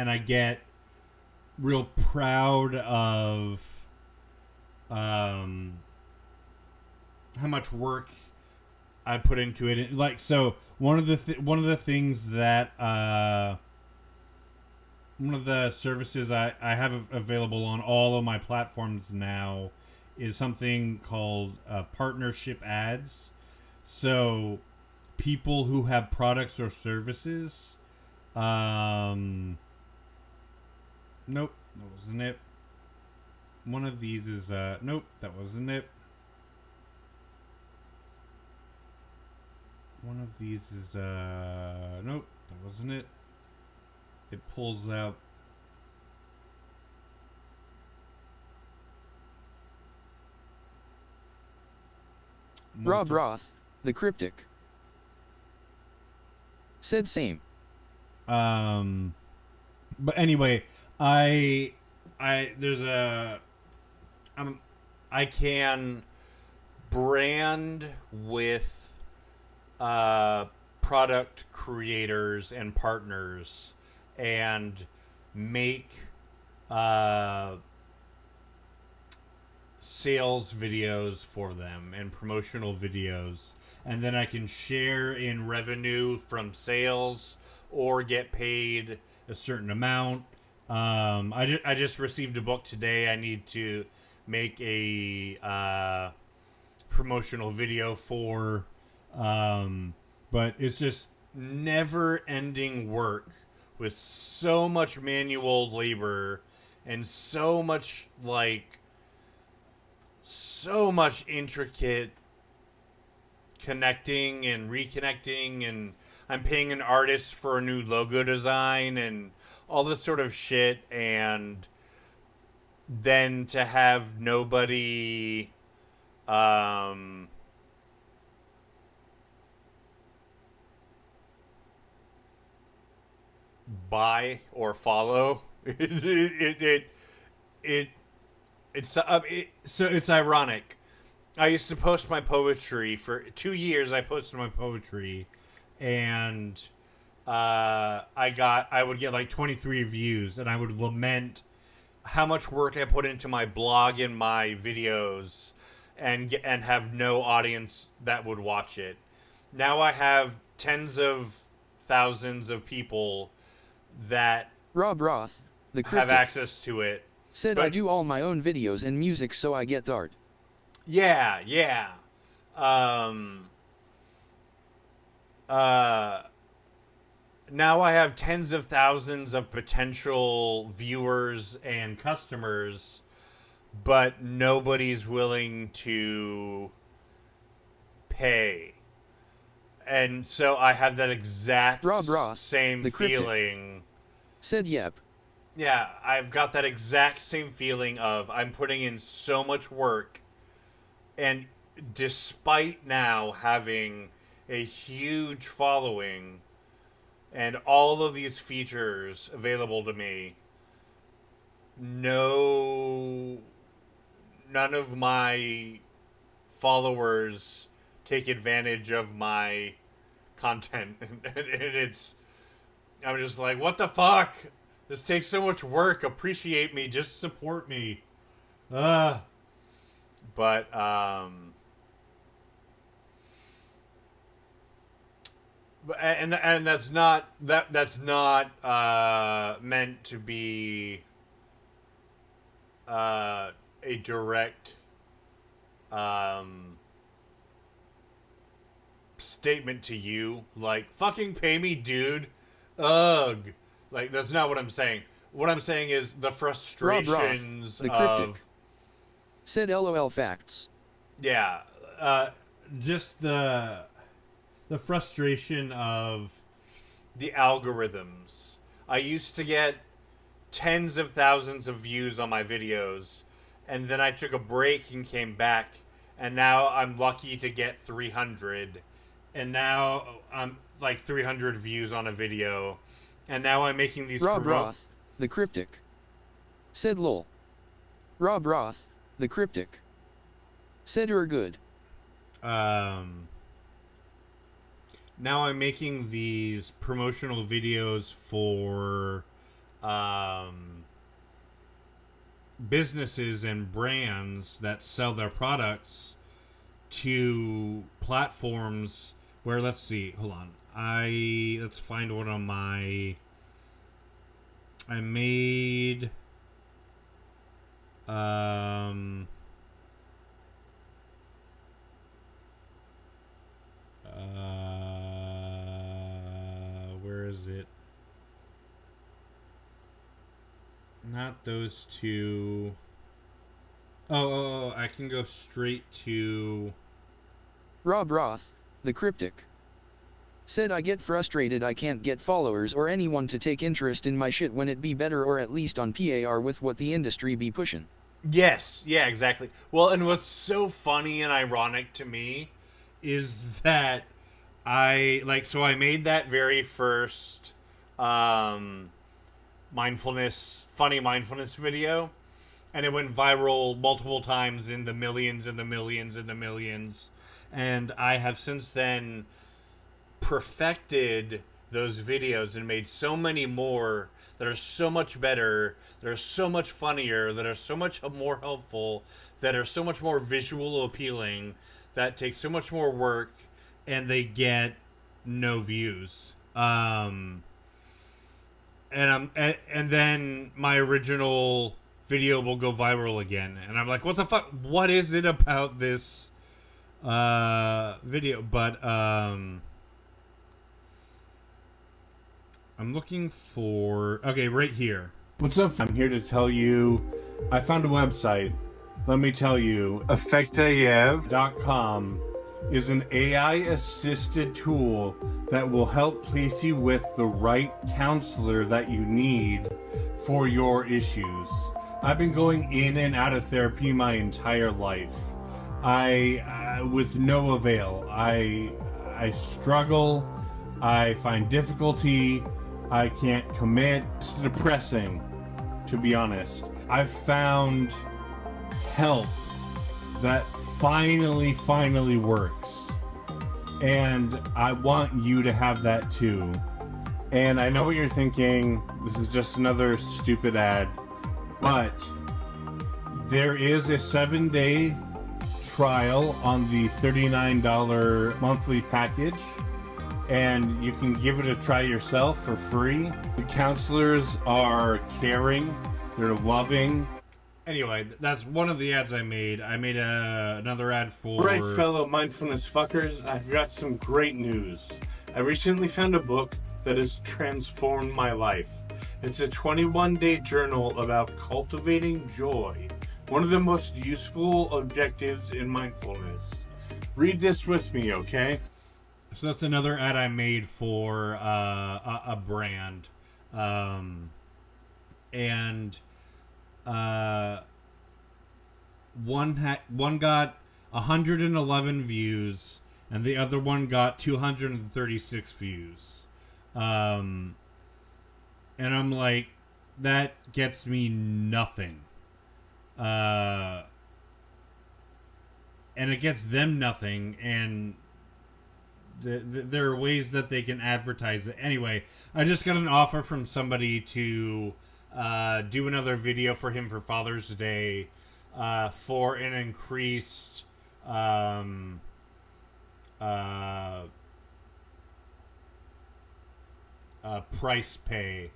I get real proud of how much work I put into it. Like, so one of the things that one of the services I have available on all of my platforms now is something called partnership ads. So people who have products or services, nope, that wasn't it. One of these is nope, that wasn't it. One of these is nope, that wasn't it. It pulls out Rob Roth, the cryptic, said same. But anyway, I there's a I can brand with product creators and partners and make sales videos for them and promotional videos, and then I can share in revenue from sales or get paid a certain amount. I just received a book today. I need to make a promotional video for, but it's just never ending work with so much manual labor and so much intricate connecting and reconnecting, and I'm paying an artist for a new logo design and all this sort of shit, and then to have nobody buy or follow so it's ironic. I used to post my poetry for 2 years. I posted my poetry, and I would get like 23 views, and I would lament how much work I put into my blog and my videos, and have no audience that would watch it. Now I have tens of thousands of people that Rob Roth, the cryptic, have access to it. Said I do all my own videos and music, so I get art. Yeah. Now I have tens of thousands of potential viewers and customers, but nobody's willing to pay. And so I have that exact Rob Roth, same the cryptic, feeling. Said yep. Yeah, I've got that exact same feeling of I'm putting in so much work, and despite now having a huge following and all of these features available to me, none of my followers take advantage of my content. And I'm just like, what the fuck? This takes so much work. Appreciate me. Just support me. But, and that's not meant to be a direct statement to you, like, fucking pay me, dude. Ugh. Like, that's not what I'm saying. What I'm saying is the frustrations the of... cryptic. Said LOL facts. Yeah. Just the frustration of the algorithms. I used to get tens of thousands of views on my videos, and then I took a break and came back, and now I'm lucky to get 300, and now I'm like 300 views on a video, and now I'm making these... Rob Roth, the cryptic. Said lol. Rob Roth, the cryptic. Said good. Now I'm making these promotional videos for businesses and brands that sell their products to platforms where, let's see, hold on. Let's find one of my... I made... where is it? Not those two. Oh, I can go straight to... Rob Roth, the cryptic. Said I get frustrated I can't get followers or anyone to take interest in my shit when it be better or at least on par with what the industry be pushing. Yes, yeah, exactly. Well, and what's so funny and ironic to me is that I made that very first funny mindfulness video, and it went viral multiple times in the millions and the millions and the millions, and I have since then perfected those videos and made so many more that are so much better, that are so much funnier, that are so much more helpful, that are so much more visual appealing, that take so much more work, and they get no views. And then my original video will go viral again, and I'm like, what the fuck? What is it about this video? But I'm looking for... Okay, right here. What's up? I'm here to tell you I found a website. Let me tell you, effectayev.com is an AI-assisted tool that will help place you with the right counselor that you need for your issues. I've been going in and out of therapy my entire life. With no avail. I struggle. I find difficulty. I can't commit. It's depressing, to be honest. I've found help that finally works. And I want you to have that too. And I know what you're thinking. This is just another stupid ad. But there is a 7-day trial on the $39 monthly package. And you can give it a try yourself for free. The counselors are caring. They're loving. Anyway, that's one of the ads I made. I made another ad for... Right, fellow mindfulness fuckers, I've got some great news. I recently found a book that has transformed my life. It's a 21-day journal about cultivating joy, one of the most useful objectives in mindfulness. Read this with me, okay? So that's another ad I made for a brand. One got 111 views, and the other one got 236 views. And I'm like, that gets me nothing. And it gets them nothing, and there are ways that they can advertise it. Anyway, I just got an offer from somebody to do another video for him for Father's Day for an increased price pay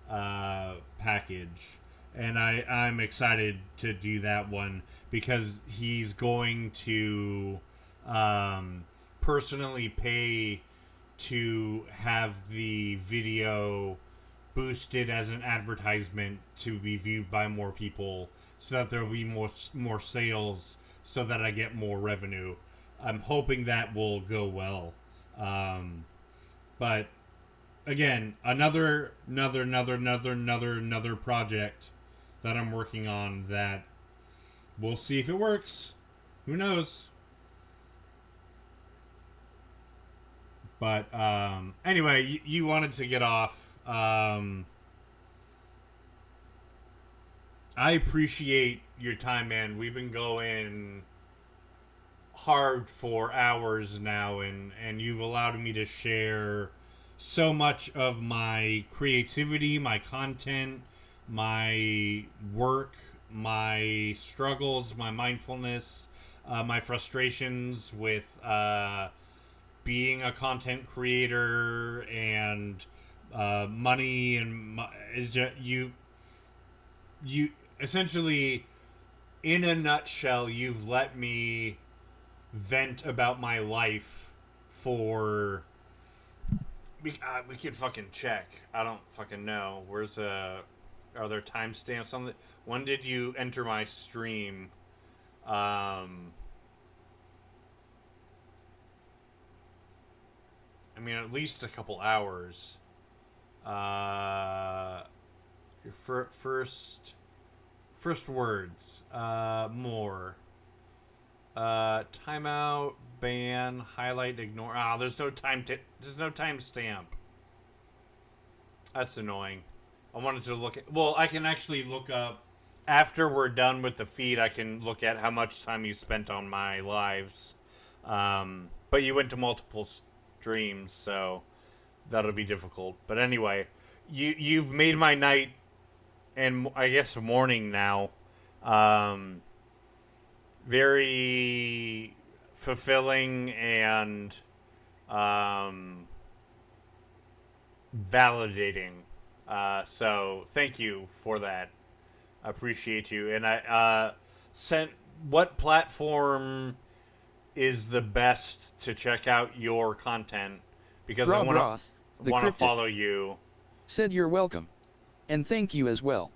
package, and I'm excited to do that one because he's going to personally pay to have the video boosted as an advertisement to be viewed by more people, so that there will be more sales, so that I get more revenue. I'm hoping that will go well. But again, another project that I'm working on that we'll see if it works. Who knows? But anyway, you wanted to get off. I appreciate your time, man. We've been going hard for hours now, and you've allowed me to share so much of my creativity, my content, my work, my struggles, my mindfulness, my frustrations with being a content creator, and money, and it's just, you essentially, in a nutshell, you've let me vent about my life for. We could fucking check. I don't fucking know. Where's are there timestamps on the? When did you enter my stream? I mean, at least a couple hours. Your first words. More. Timeout, ban, highlight, ignore. There's no timestamp. That's annoying. I wanted to look at. Well, I can actually look up after we're done with the feed. I can look at how much time you spent on my lives. But you went to multiple streams, so that'll be difficult. But anyway, you've made my night, and I guess morning now. Very fulfilling and validating. So thank you for that. I appreciate you. And I sent. What platform is the best to check out your content? Because Rob I Roth, want to follow you. Said you're welcome. And thank you as well.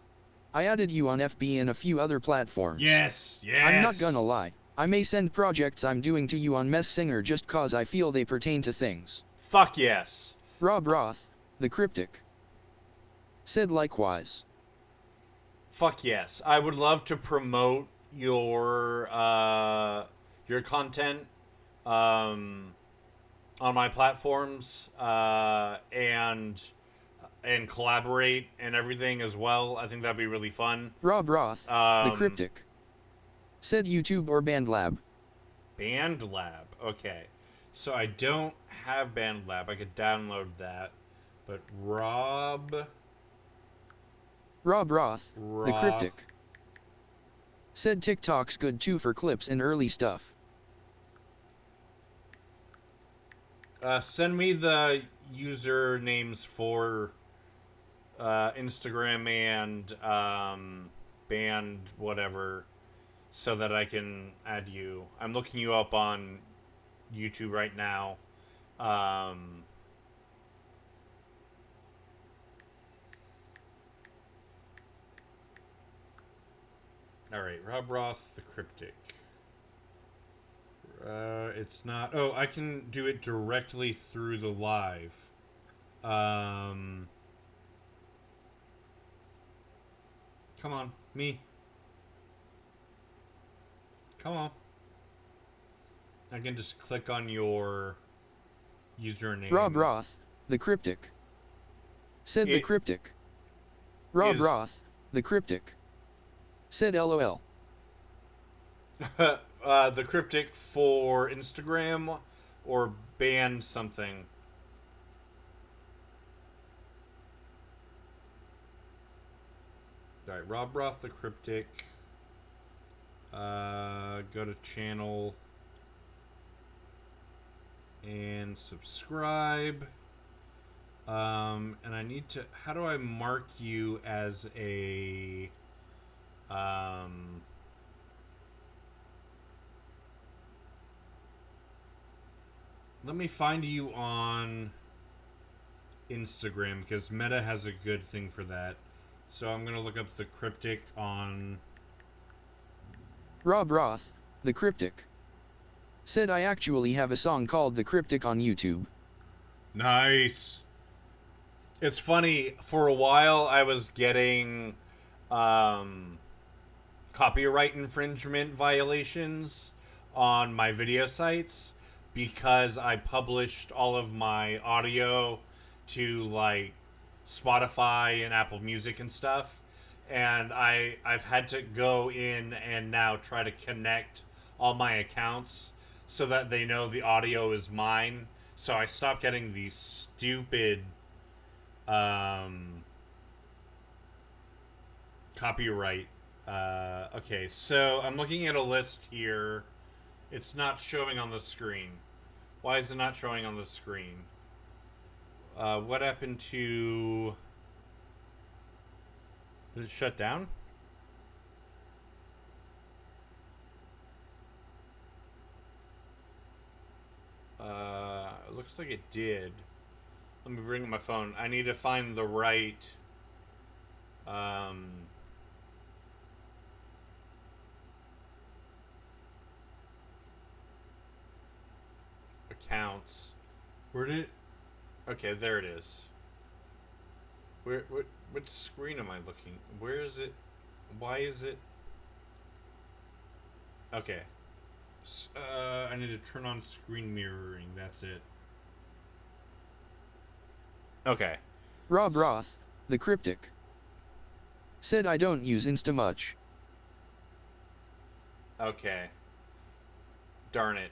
I added you on FB and a few other platforms. Yes. I'm not gonna lie. I may send projects I'm doing to you on Messenger just cause I feel they pertain to things. Fuck yes. Rob Roth, the Cryptic. Said likewise. Fuck yes. I would love to promote your content on my platforms and collaborate and everything as well. I think that'd be really fun. Rob Roth, the Cryptic. Said YouTube or BandLab. BandLab. Okay. So I don't have BandLab. I could download that. But Rob Roth, the Cryptic. Said TikTok's good too for clips and early stuff. Send me the usernames for Instagram and band whatever, so that I can add you. I'm looking you up on YouTube right now. All right, Rob Roth, the Cryptic. It's not. Oh, I can do it directly through the live. Come on, me. Come on. I can just click on your username. Rob Roth, the Cryptic. Said the Cryptic. Rob Roth, the Cryptic. Said LOL. The Cryptic for Instagram or band something. Alright, Rob Roth the Cryptic. Go to channel and subscribe. And I need to. How do I mark you as a? Let me find you on Instagram because Meta has a good thing for that. So I'm gonna look up the cryptic on. Rob Roth, the cryptic, said I actually have a song called The Cryptic on YouTube. Nice. It's funny, for a while I was getting copyright infringement violations on my video sites because I published all of my audio to like Spotify and Apple Music and stuff. And I've had to go in and now try to connect all my accounts so that they know the audio is mine. So I stopped getting these stupid copyright. Okay, so I'm looking at a list here. It's not showing on the screen. Why is it not showing on the screen? What happened to... Did it shut down? It looks like it did. Let me bring up my phone. I need to find the right accounts. Where did it... Okay, there it is. What screen am I looking? Where is it? Why is it? Okay. I need to turn on screen mirroring. That's it. Okay. Rob Roth, the cryptic, said I don't use Insta much. Okay. Darn it.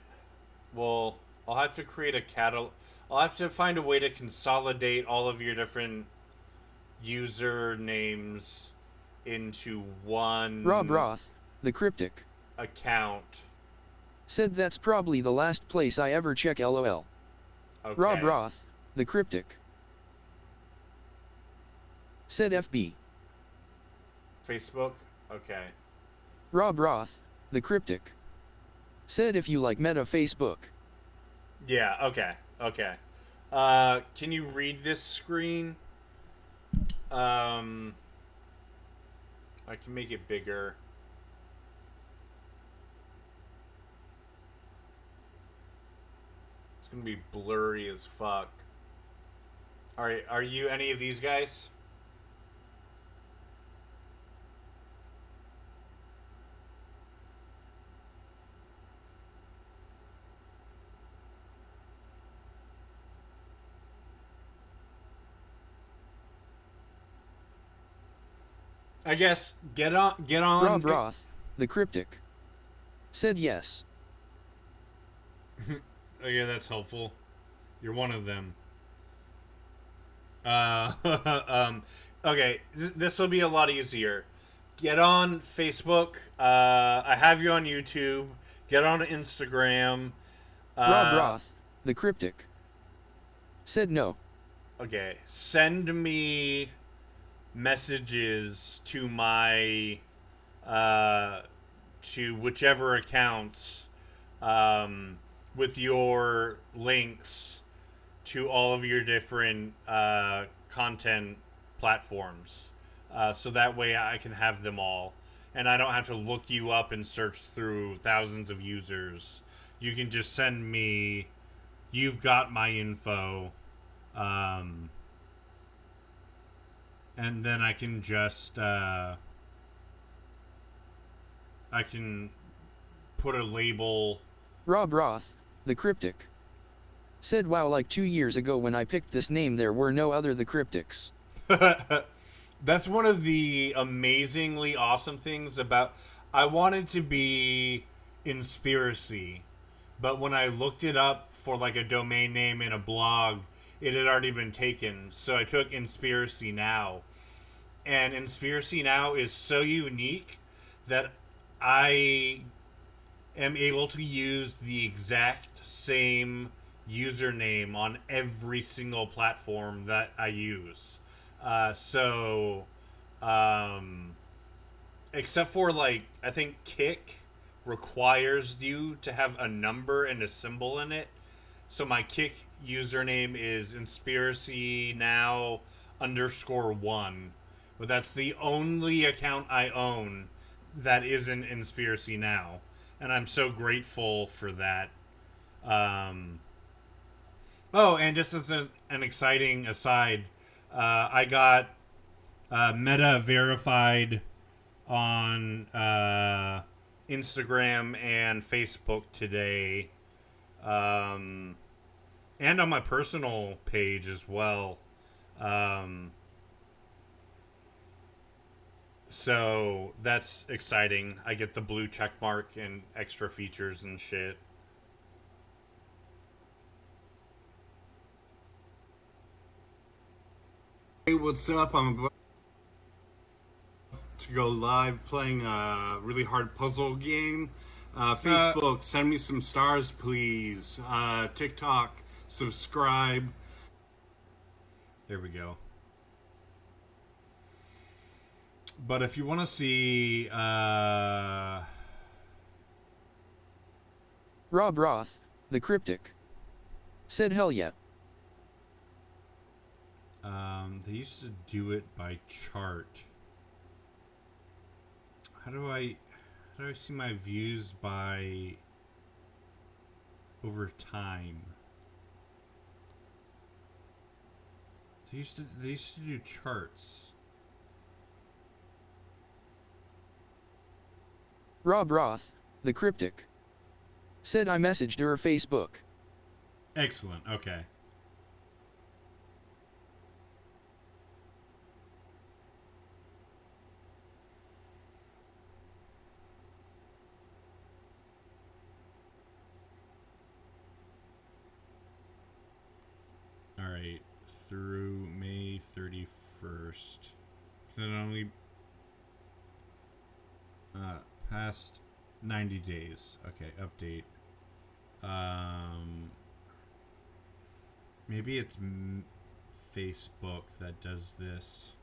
Well, I'll have to create a catalog. I'll have to find a way to consolidate all of your different usernames into one Rob Roth, the cryptic, account. Said that's probably the last place I ever check LOL. Okay. Rob Roth, the cryptic, said FB. Facebook? Okay. Rob Roth, the cryptic, said if you like Meta Facebook. Yeah, okay. Okay. Can you read this screen? I can make it bigger. It's gonna be blurry as fuck. Alright, are you any of these guys? I guess get on. Rob Roth, the cryptic, said yes. Okay, that's helpful. You're one of them. Okay, this will be a lot easier. Get on Facebook. I have you on YouTube. Get on Instagram. Rob Roth, the cryptic, said no. Okay, send me messages to my to whichever accounts with your links to all of your different content platforms, so that way I can have them all and I don't have to look you up and search through thousands of users. You can just send me, you've got my info, and then I can just, I can put a label. Rob Roth, the cryptic, said wow, like 2 years ago when I picked this name there were no other the cryptics. That's one of the amazingly awesome things about, I wanted to be Inspiracy, but when I looked it up for like a domain name in a blog, it had already been taken. So I took Inspiracy Now. And Inspiracy Now is so unique that I am able to use the exact same username on every single platform that I use. So, except for like, I think Kick requires you to have a number and a symbol in it. So my Kick username is Inspiracy Now _1, but that's the only account I own that isn't Inspiracy Now, and I'm so grateful for that. Oh, and just as an exciting aside, I got Meta verified on Instagram and Facebook today, and on my personal page as well. So that's exciting. I get the blue check mark and extra features and shit. Hey, what's up? I'm about to go live playing a really hard puzzle game. Facebook, send me some stars, please. TikTok, subscribe. There we go. But if you want to see, Rob Roth, the Cryptic, said hell yeah. They used to do it by chart. How do I see my views by over time? They used to do charts. Rob Roth, the Cryptic, said I messaged her Facebook. Excellent. Okay. All right. Through May 31st. Can it only past 90 days. Okay, update. Maybe it's Facebook that does this.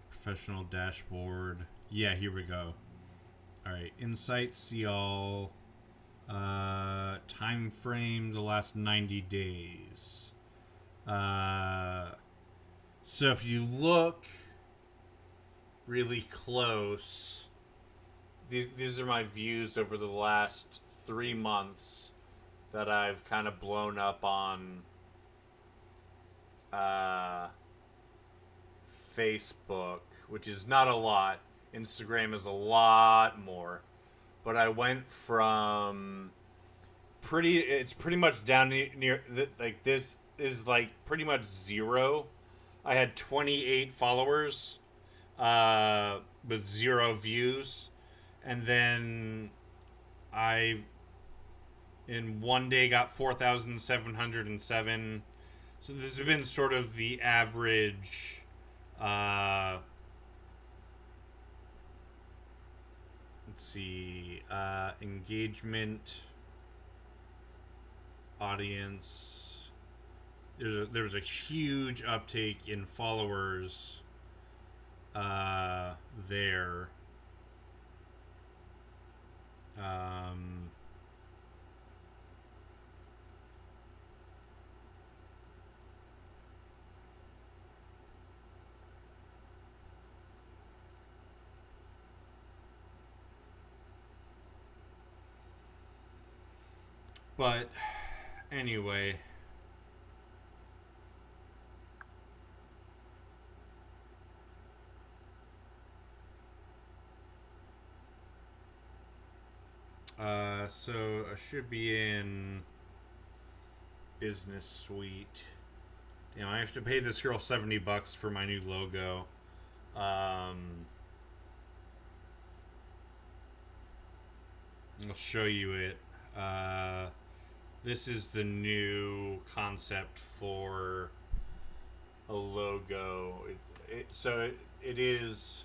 Professional dashboard. Yeah, here we go. All right, insights, see all. Time frame, the last 90 days. So if you look really close, these are my views over the last 3 months that I've kind of blown up on Facebook, which is not a lot. Instagram is a lot more. But I went from it's pretty much down near like this is like pretty much zero. I had 28 followers with 0 views, and then I in one day got 4,707. So this has been sort of the average let's see, engagement, audience. There's a huge uptake in followers there. But anyway, so I should be in Business Suite. You know, I have to pay this girl $70 for my new logo. I'll show you it. This is the new concept for a logo. It is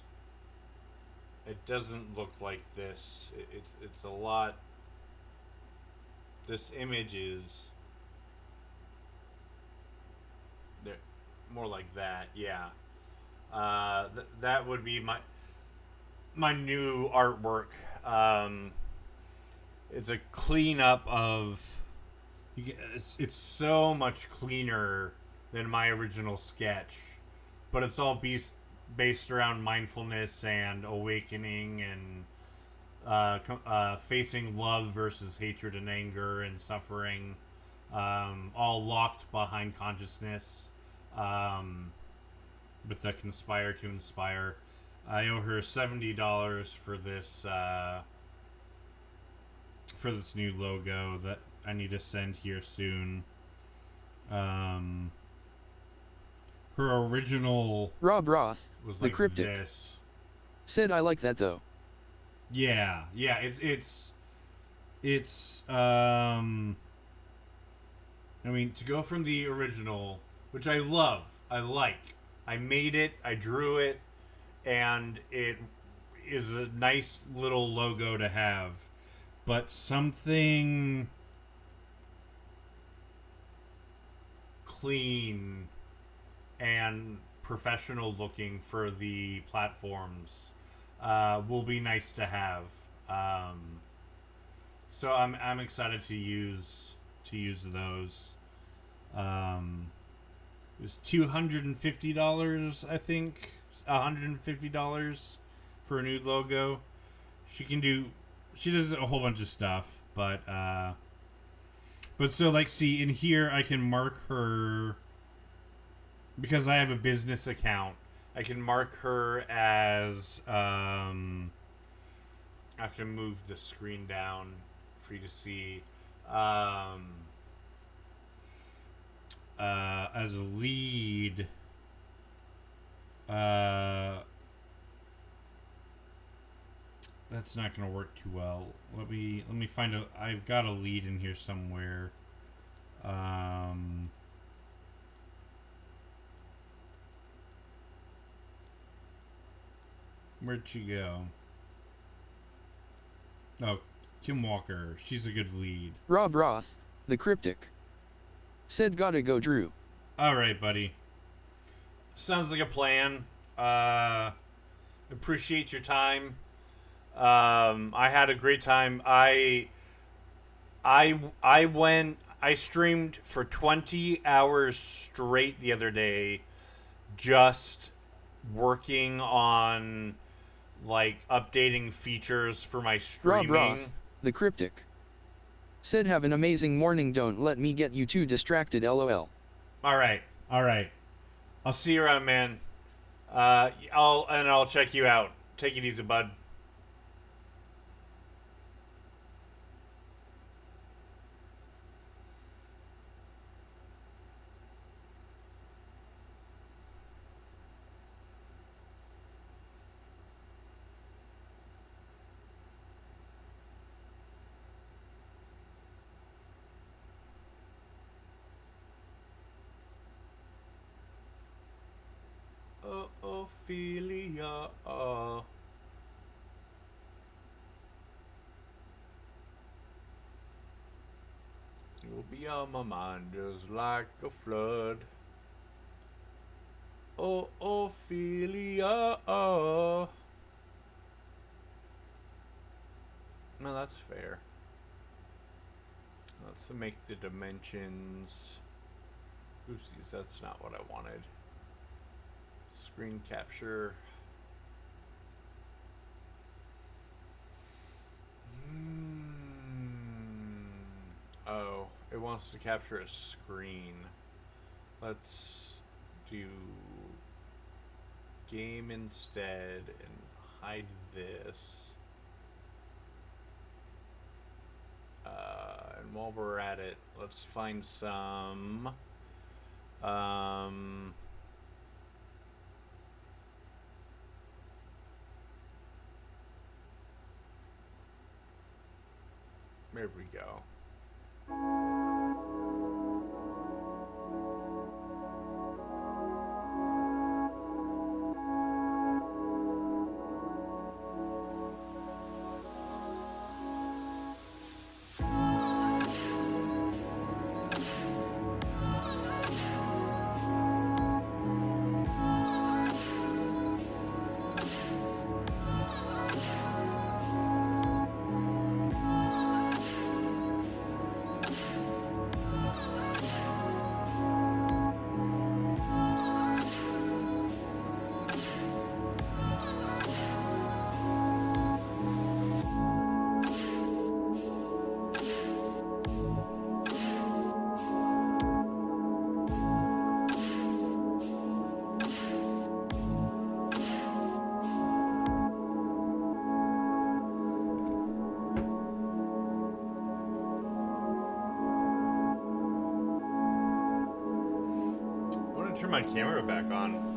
it doesn't look like this. It's a lot. This image is more like that. Yeah. That would be my new artwork. It's a cleanup of. It's so much cleaner than my original sketch, but it's all based around mindfulness and awakening and facing love versus hatred and anger and suffering, all locked behind consciousness, with the conspire to inspire. I owe her $70 for this new logo that I need to send here soon. Her original Rob Roth, was the like cryptic, this. said I like that though. Yeah, it's I mean, to go from the original, which I love, I made it, I drew it, and it is a nice little logo to have, but something clean and professional looking for the platforms will be nice to have. So I'm excited to use those. It was $250, I think. $150 for a new logo. She does a whole bunch of stuff, but so, like, see, in here I can mark her, because I have a business account, I can mark her as, I have to move the screen down for you to see, as a lead, that's not gonna work too well. Let me find I've got a lead in here somewhere. Where'd she go? Oh, Kim Walker. She's a good lead. Rob Roth, the cryptic, said gotta go Drew. Alright, buddy. Sounds like a plan. Appreciate your time. I had a great time. I streamed for 20 hours straight the other day, just working on, like, updating features for my streaming. Rob Roth, the cryptic, said have an amazing morning, don't let me get you too distracted, lol. Alright. I'll see you around, man. I'll check you out. Take it easy, bud. Ophelia. You'll be on my mind just like a flood. Oh, Ophelia. No, that's fair. Let's make the dimensions. Oopsies, that's not what I wanted. Screen capture. Oh, it wants to capture a screen. Let's do game instead and hide this. And while we're at it, let's find some there we go. gonna turn my camera back on.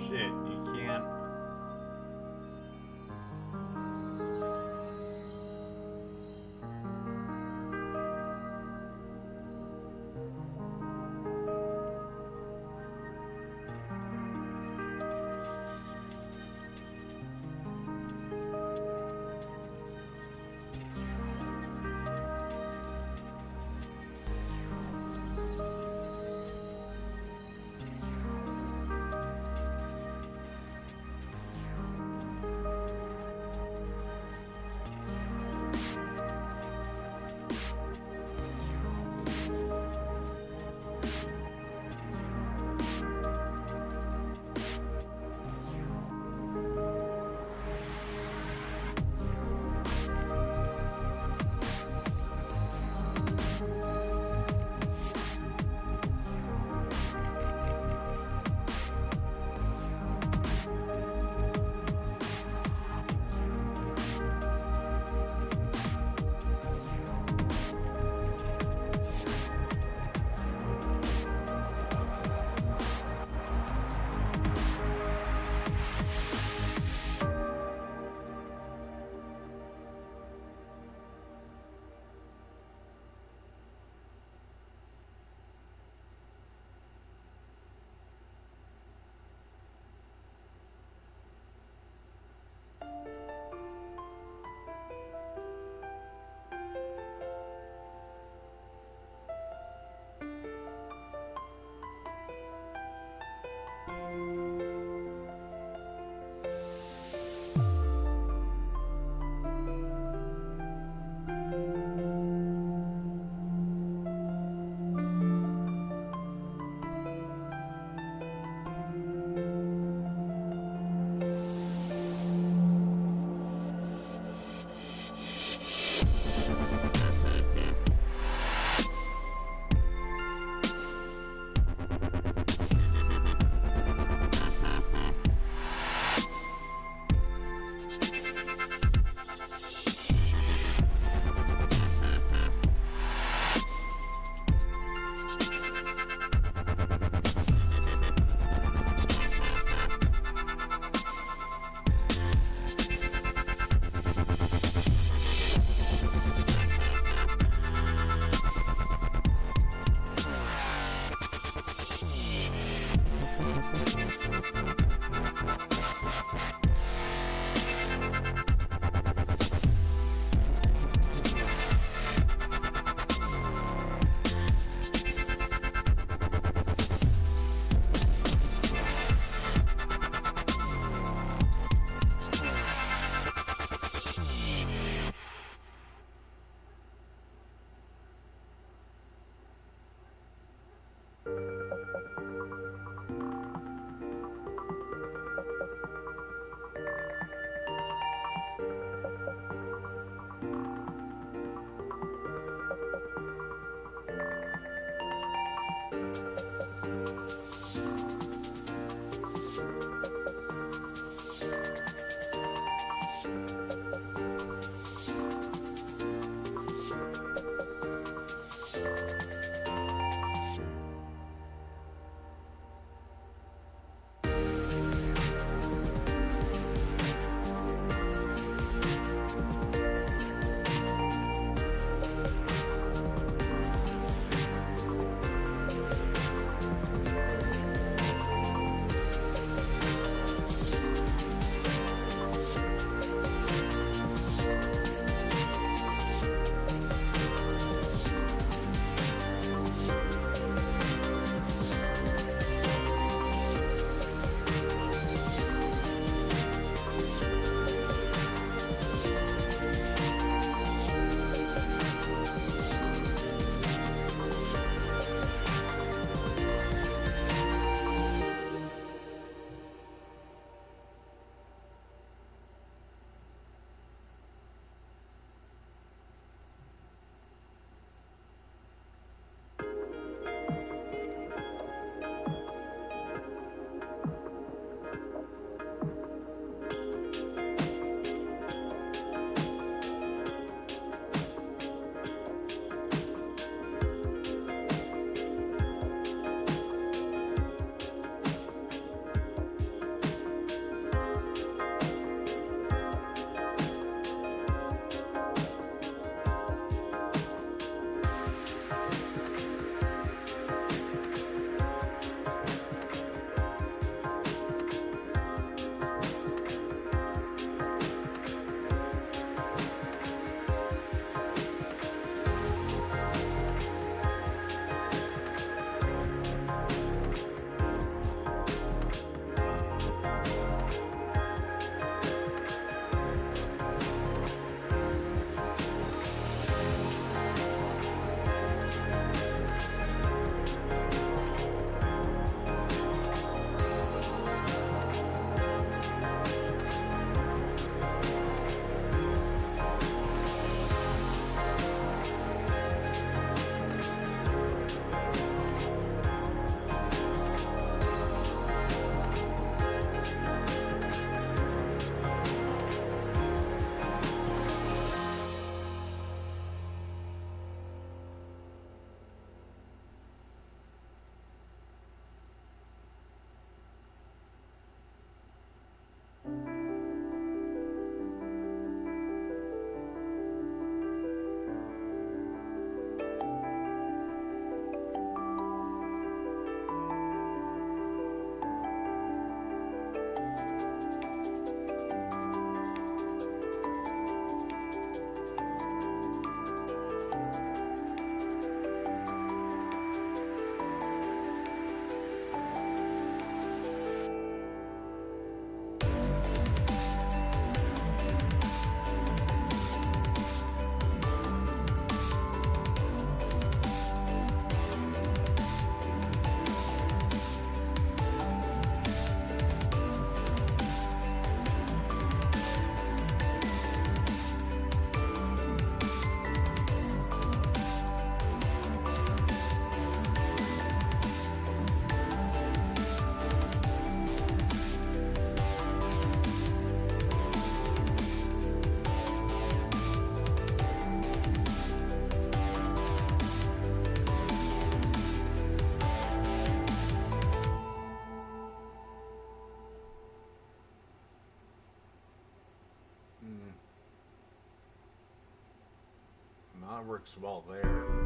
Shit, you can't. that works well there.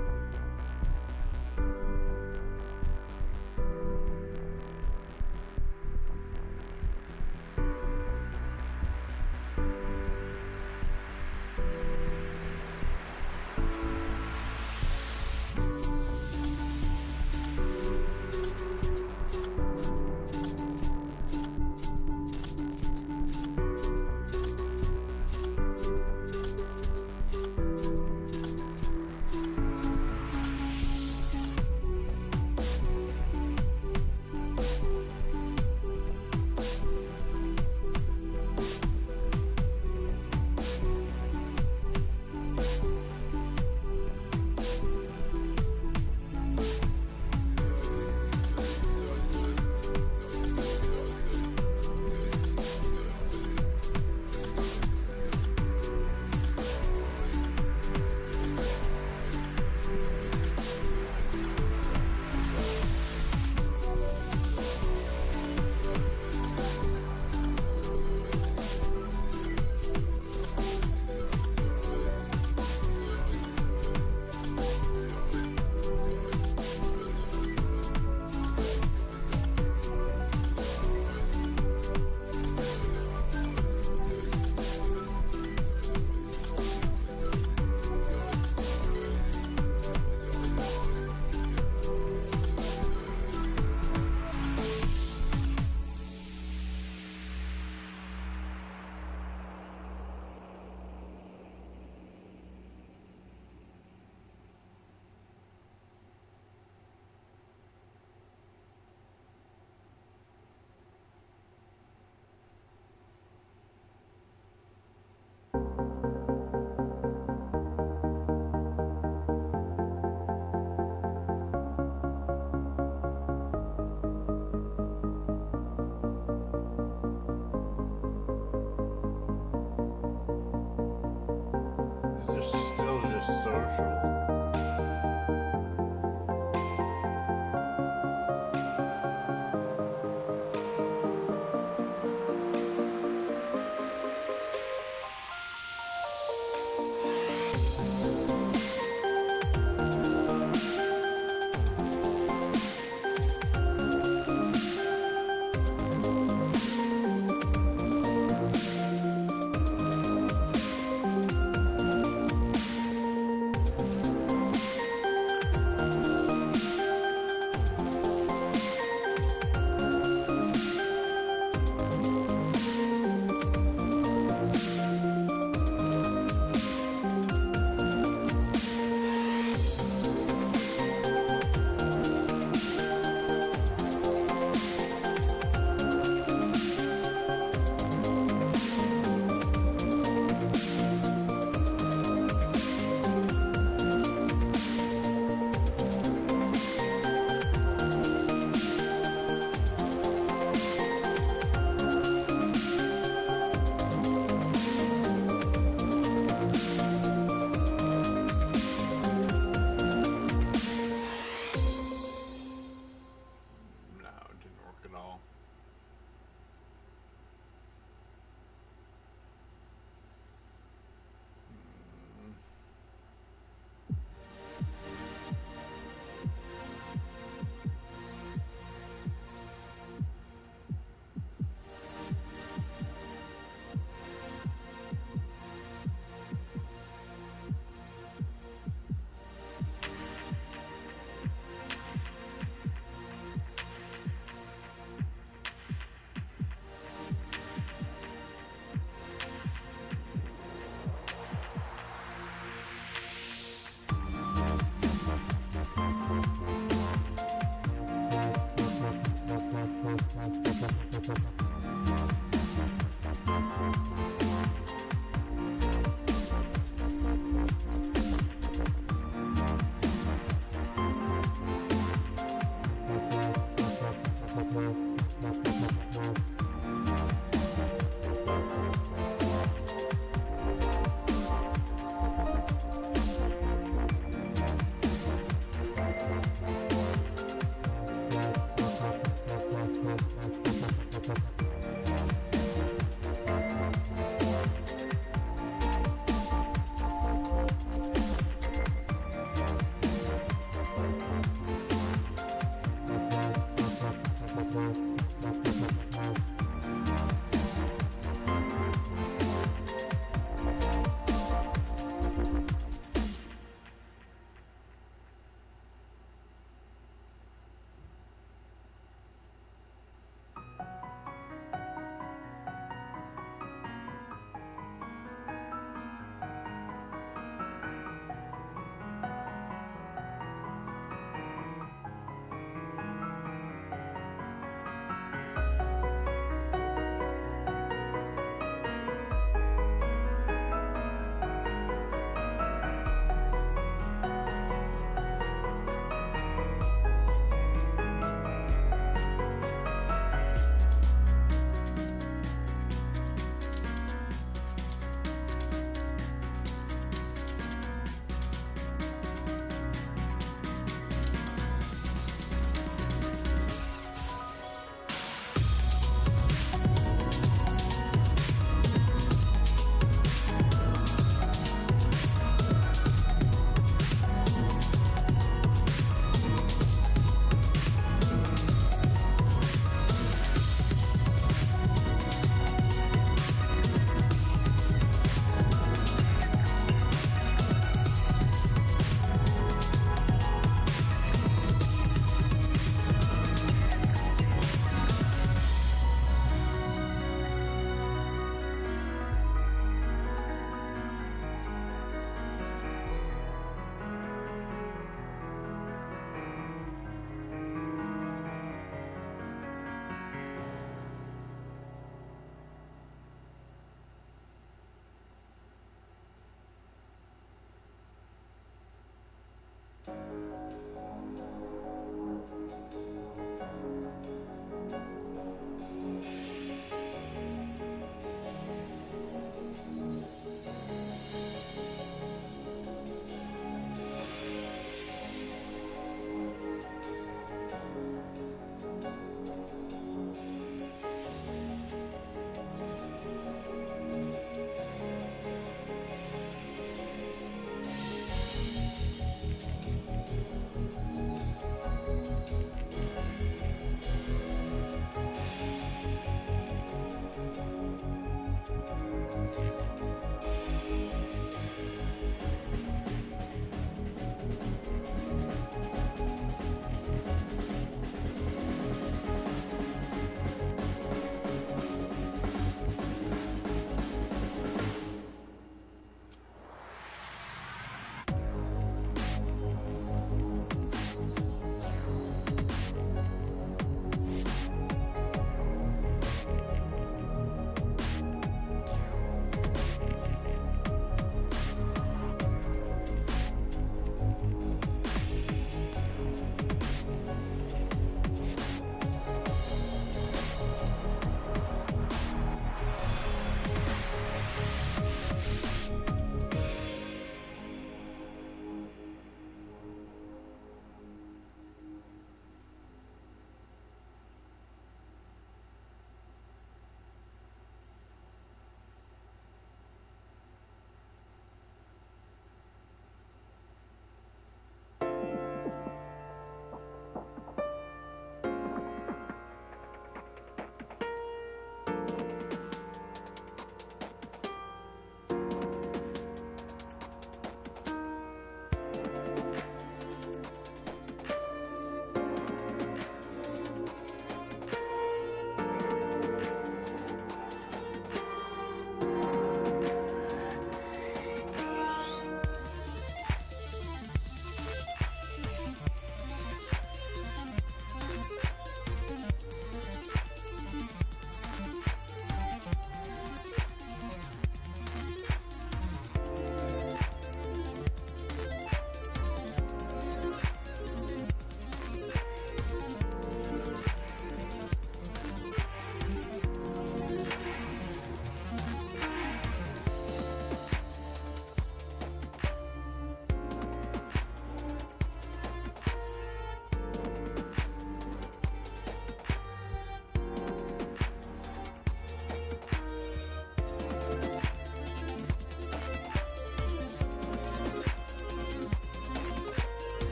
This is still just social.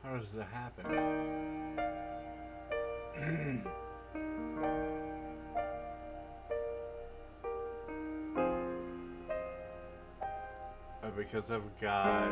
How does that happen? Because I've got...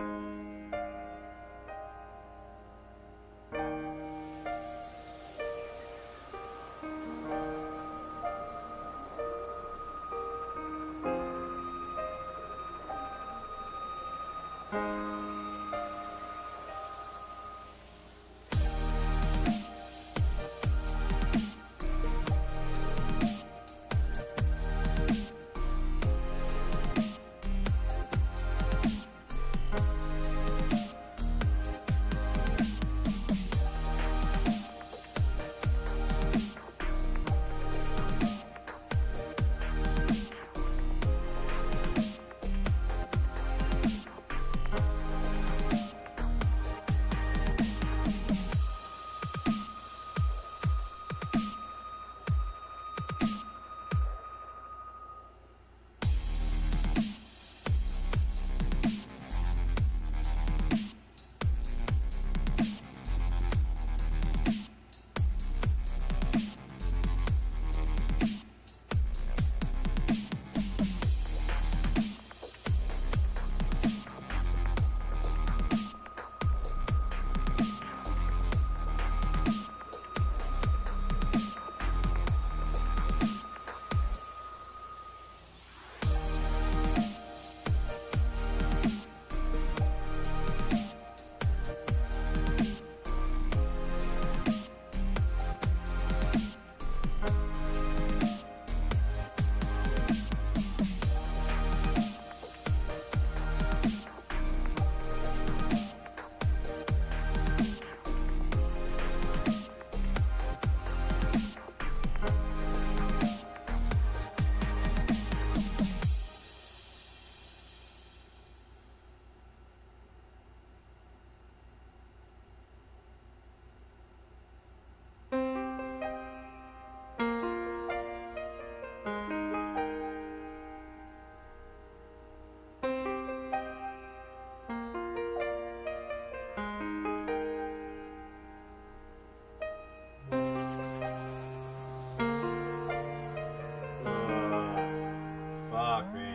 Fuck me.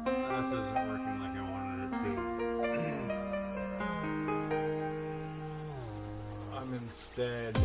This isn't working like I wanted it to. I'm instead...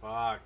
Fuck.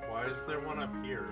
Why is there one up here?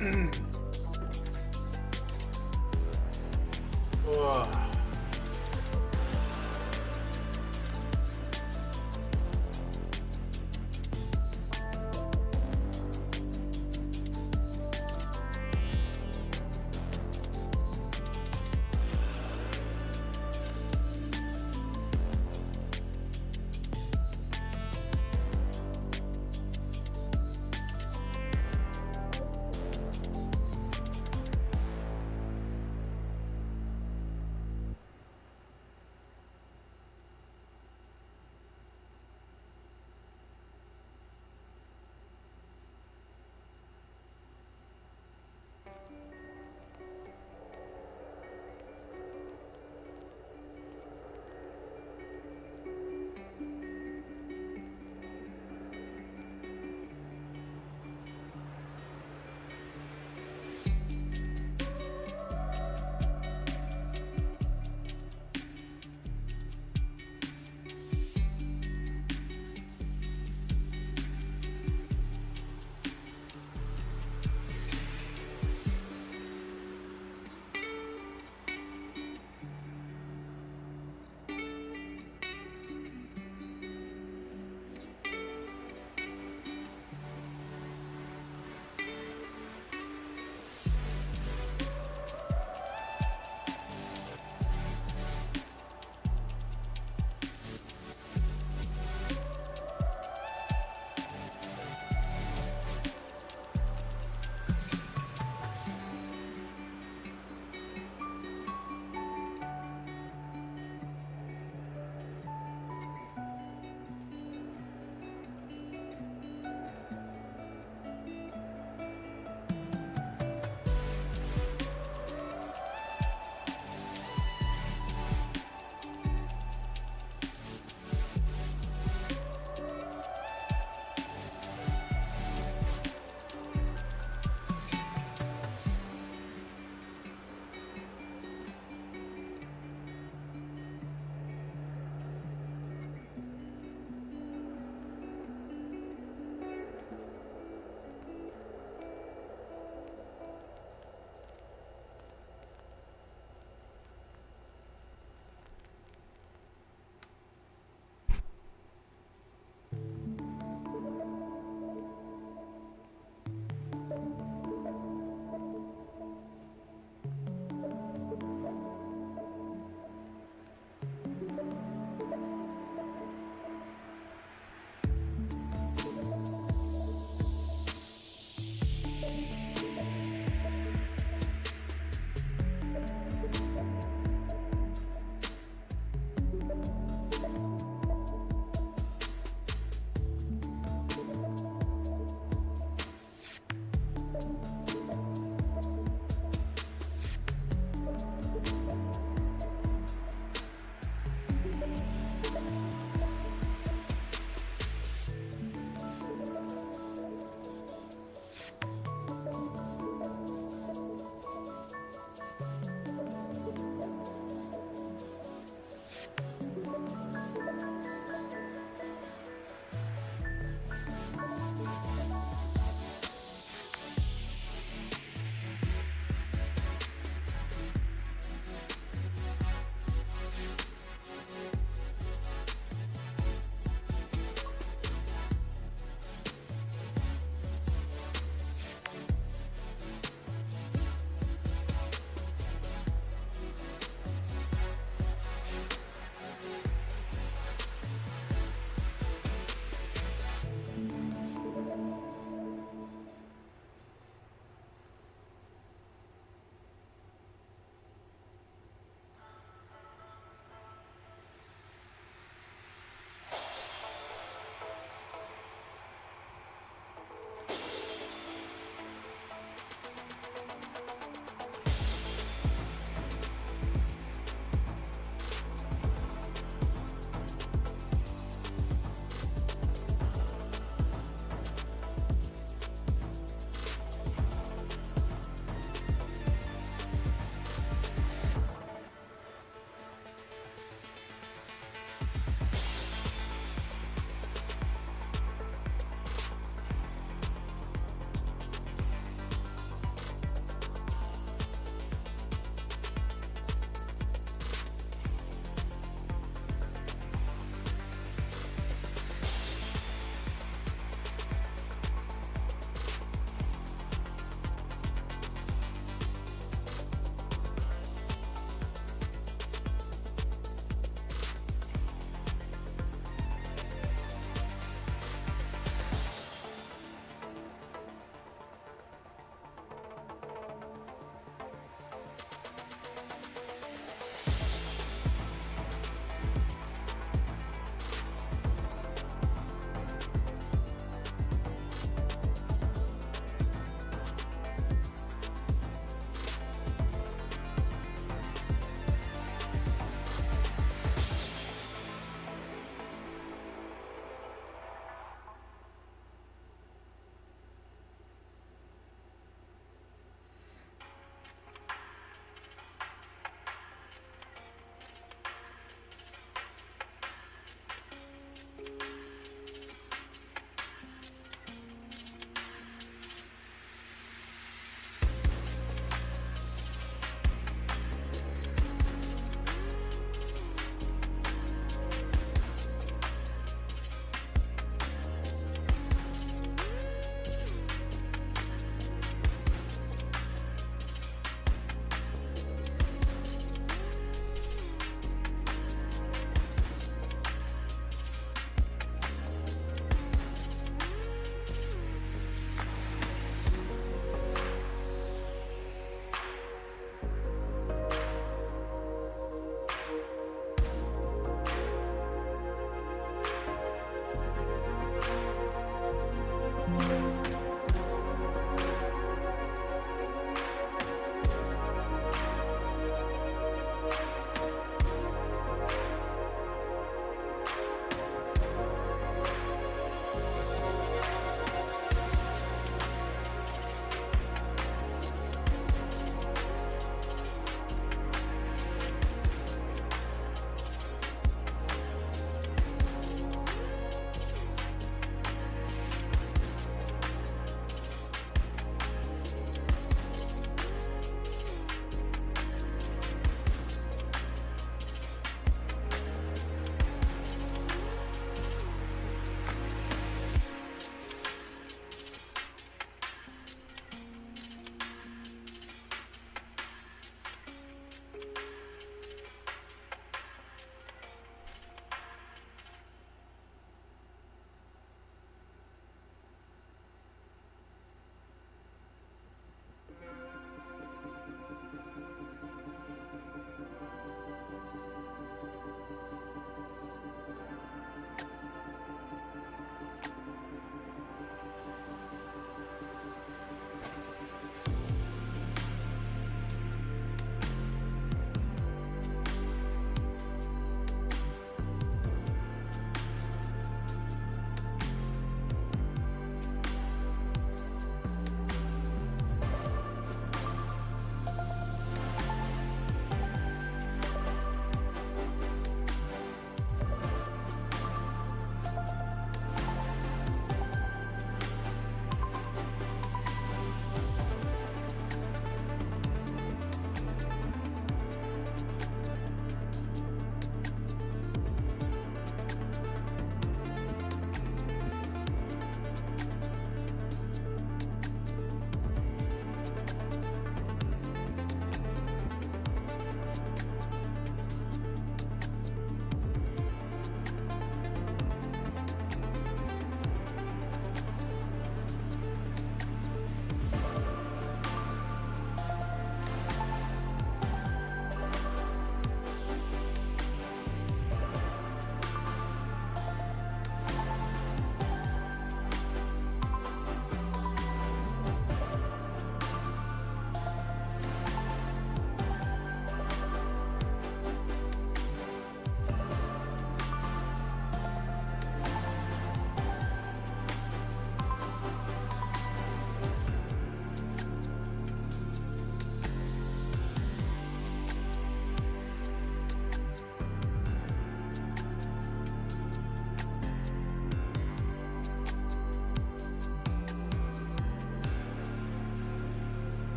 Ugh.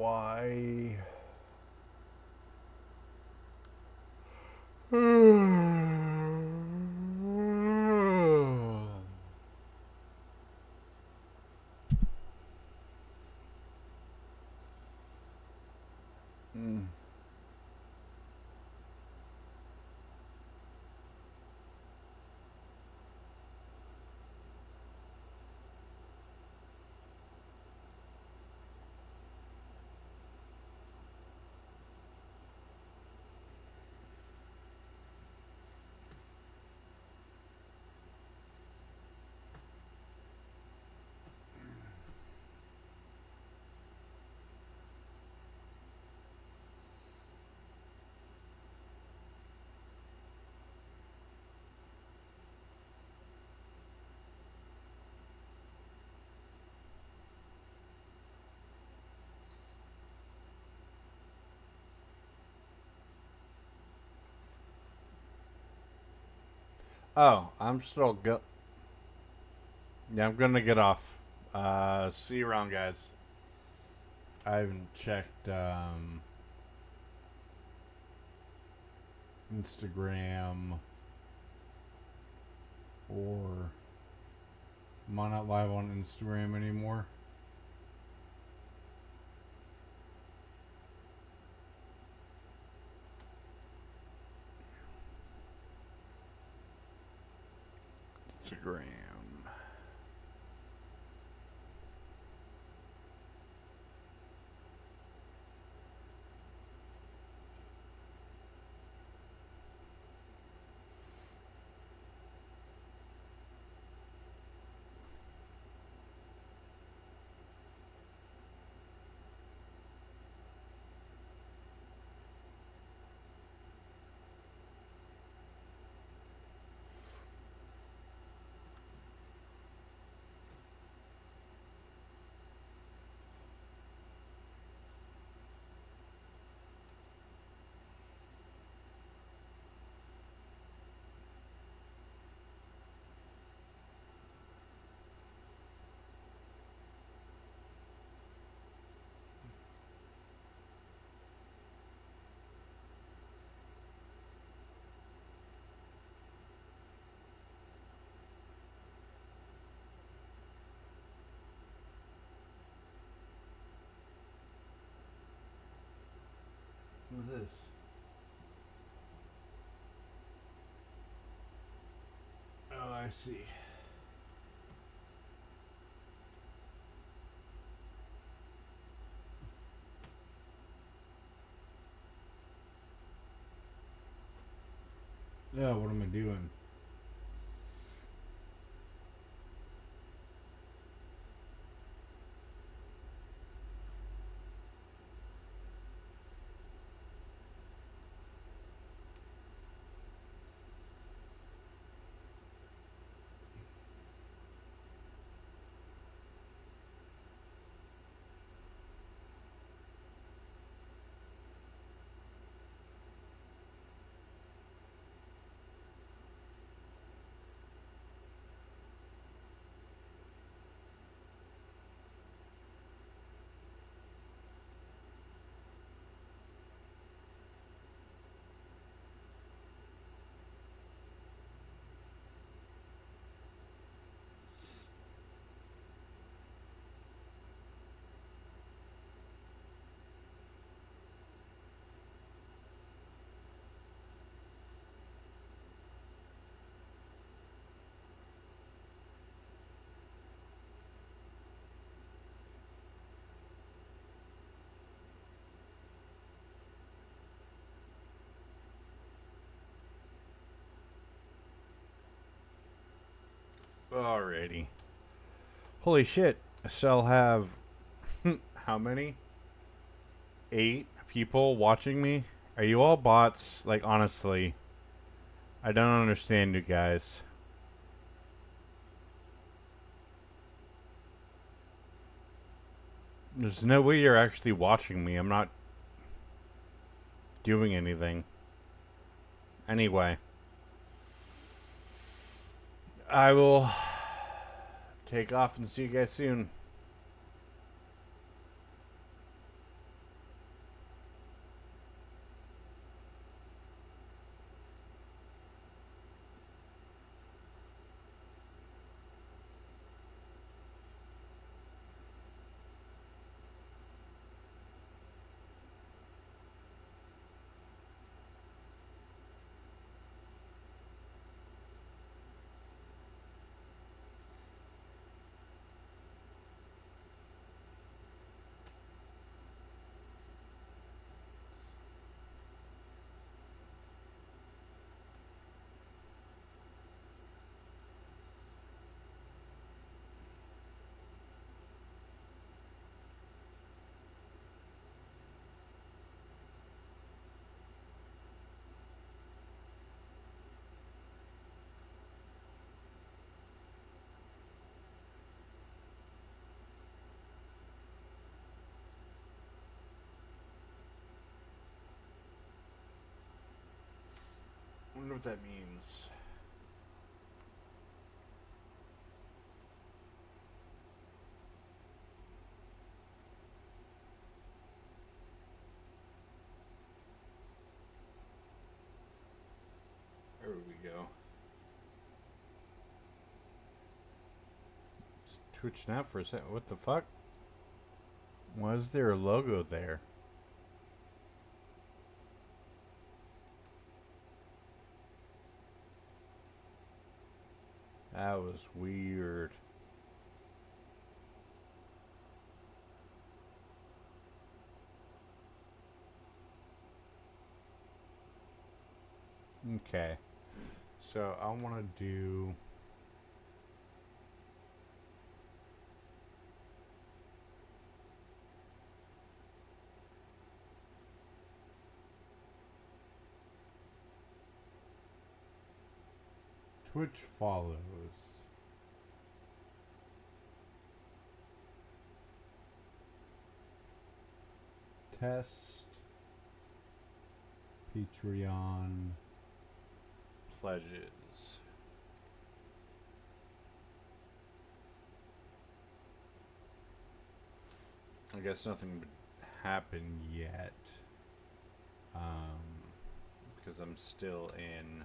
Why? Oh, I'm still go. Yeah, I'm gonna get off. See you around, guys. I haven't checked Instagram or am I not live on Instagram anymore? Instagram. What's this? Oh, I see. Yeah, what am I doing? Alrighty. Holy shit. I still have how many? 8 people watching me? Are you all bots? Like, honestly, I don't understand you guys. There's no way you're actually watching me. I'm not doing anything. Anyway, I will take off and see you guys soon. wonder what that means. There we go. Twitching out for a second. What the fuck? Why is there a logo there? That was weird. Okay. So I want to do... Twitch follows. Test. Patreon. Pledges. I guess nothing would happen yet. Because I'm still in...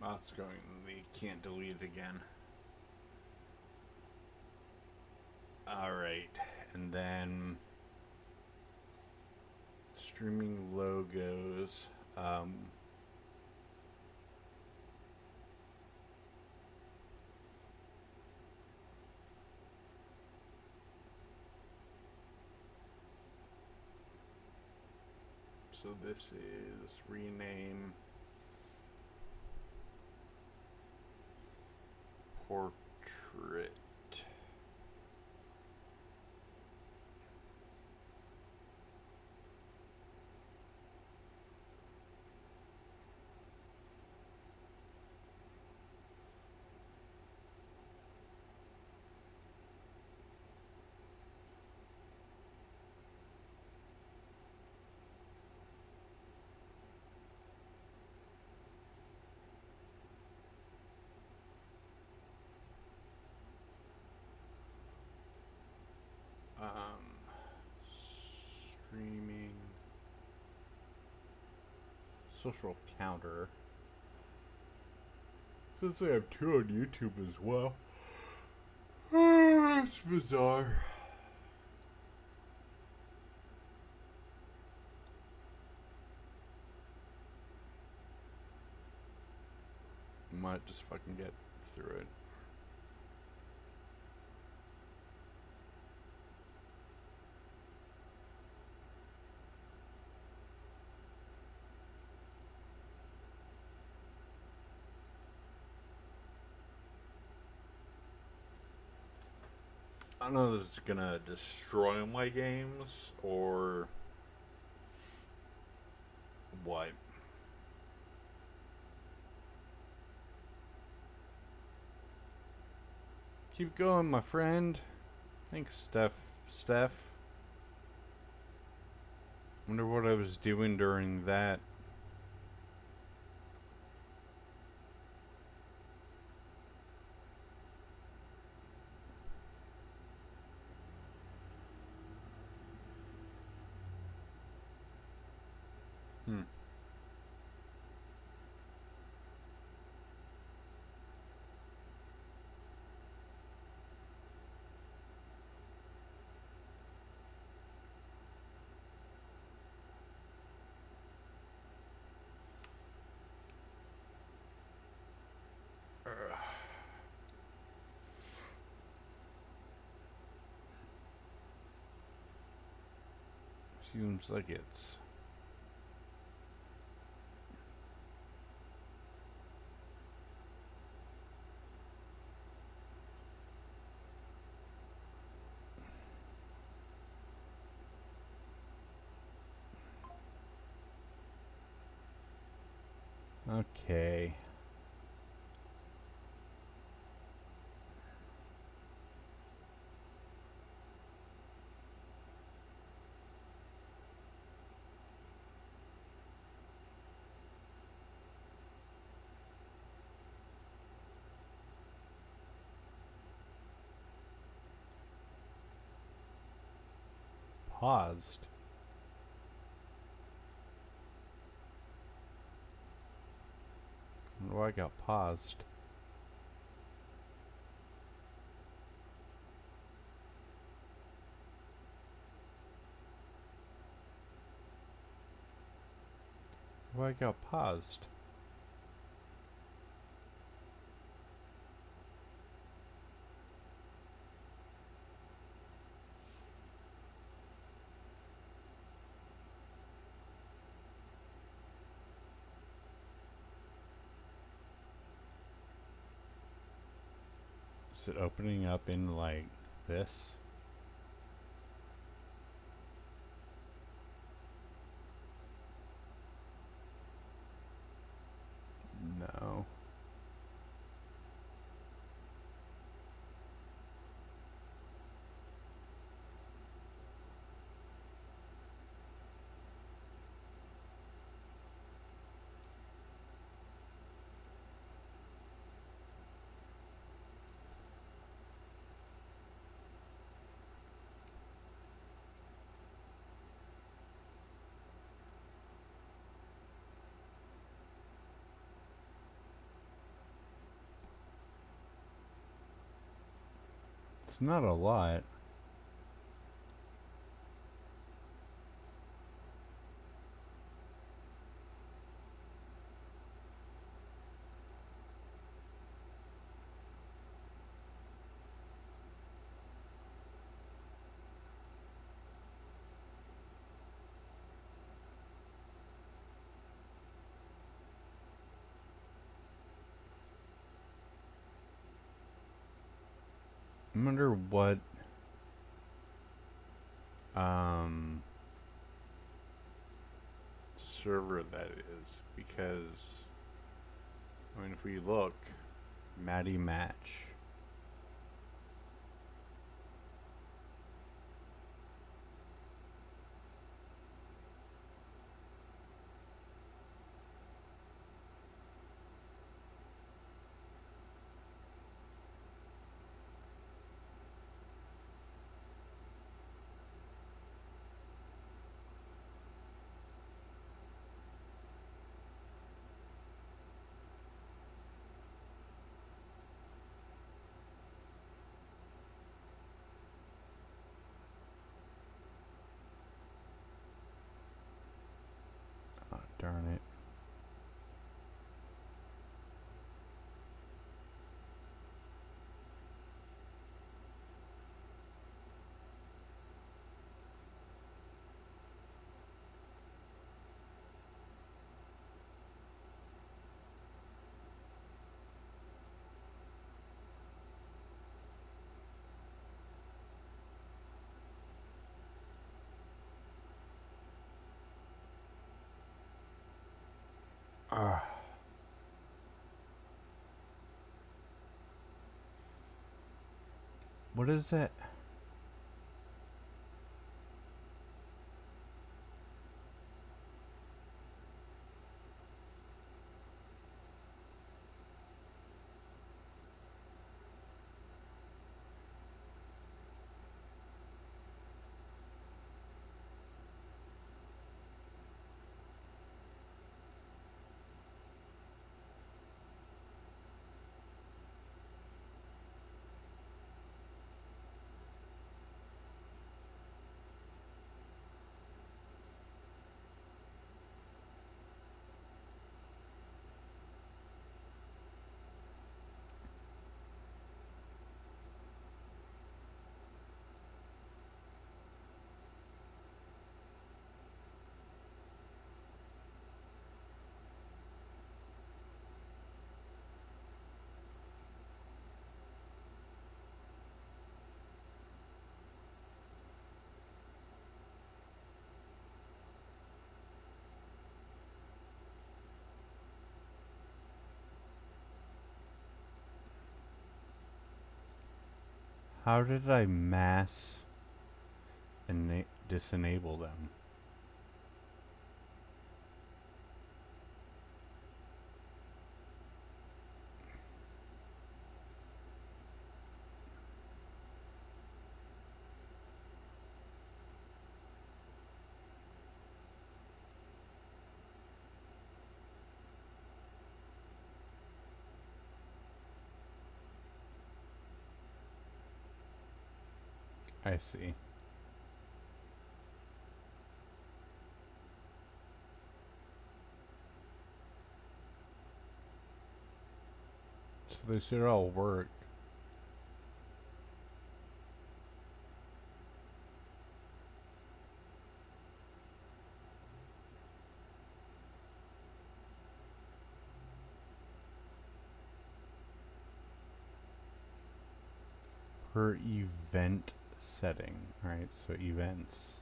That's going... They can't delete it again. Alright. And then... Streaming logos. So this is rename portrait. Streaming social counter. Since I have two on YouTube as well. It's bizarre. Might just fucking get through it. I don't know if this is gonna destroy my games or what. Keep going, my friend. Thanks, Steph. Wonder what I was doing during that. Seems like it's Okay. Paused. Why I got paused? Why I got paused? Is it opening up in like this? No. It's not a lot. I wonder what server that is, because I mean if we look, Maddie Match. Oh, darn it. What is it? How did I mass disenable them? I see. So they should all work. Per event setting, right? So events.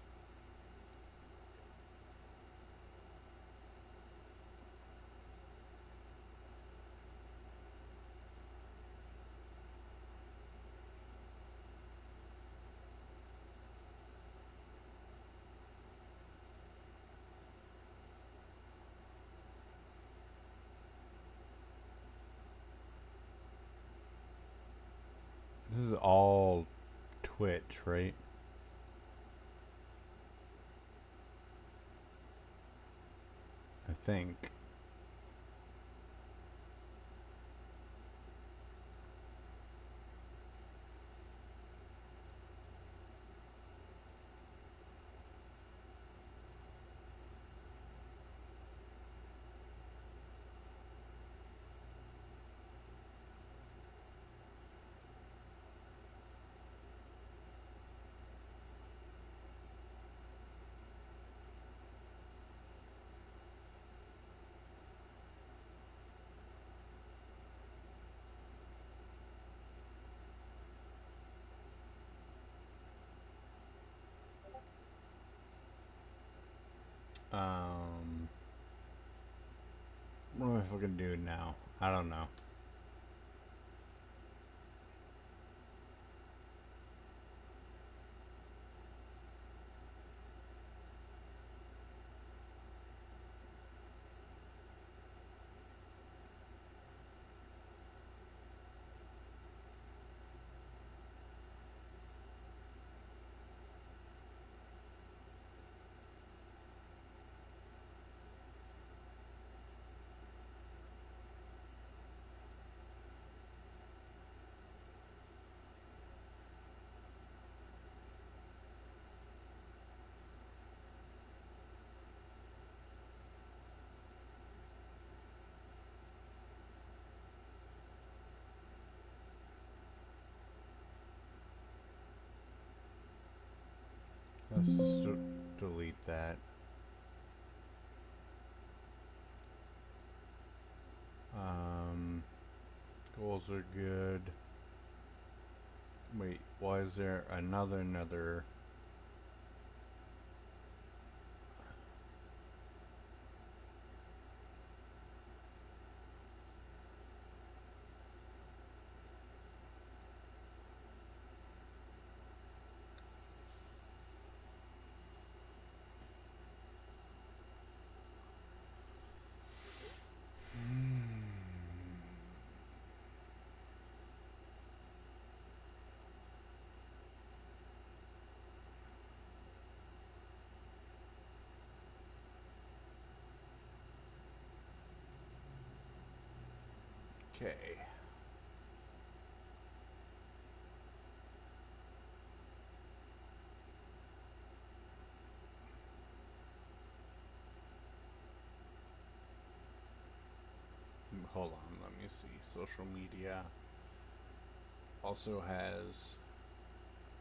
This is all Twitch, right? I think. What am I fucking doing now? I don't know. Let's delete that. Goals are good. Wait, why is there another? Okay. Hold on, let me see. Social media also has...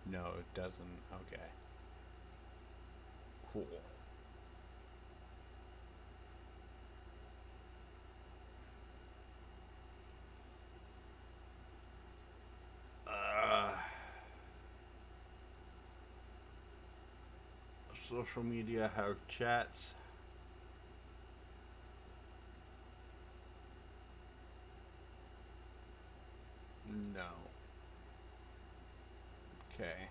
No, it doesn't. Okay. Cool. Social media have chats. No. Okay.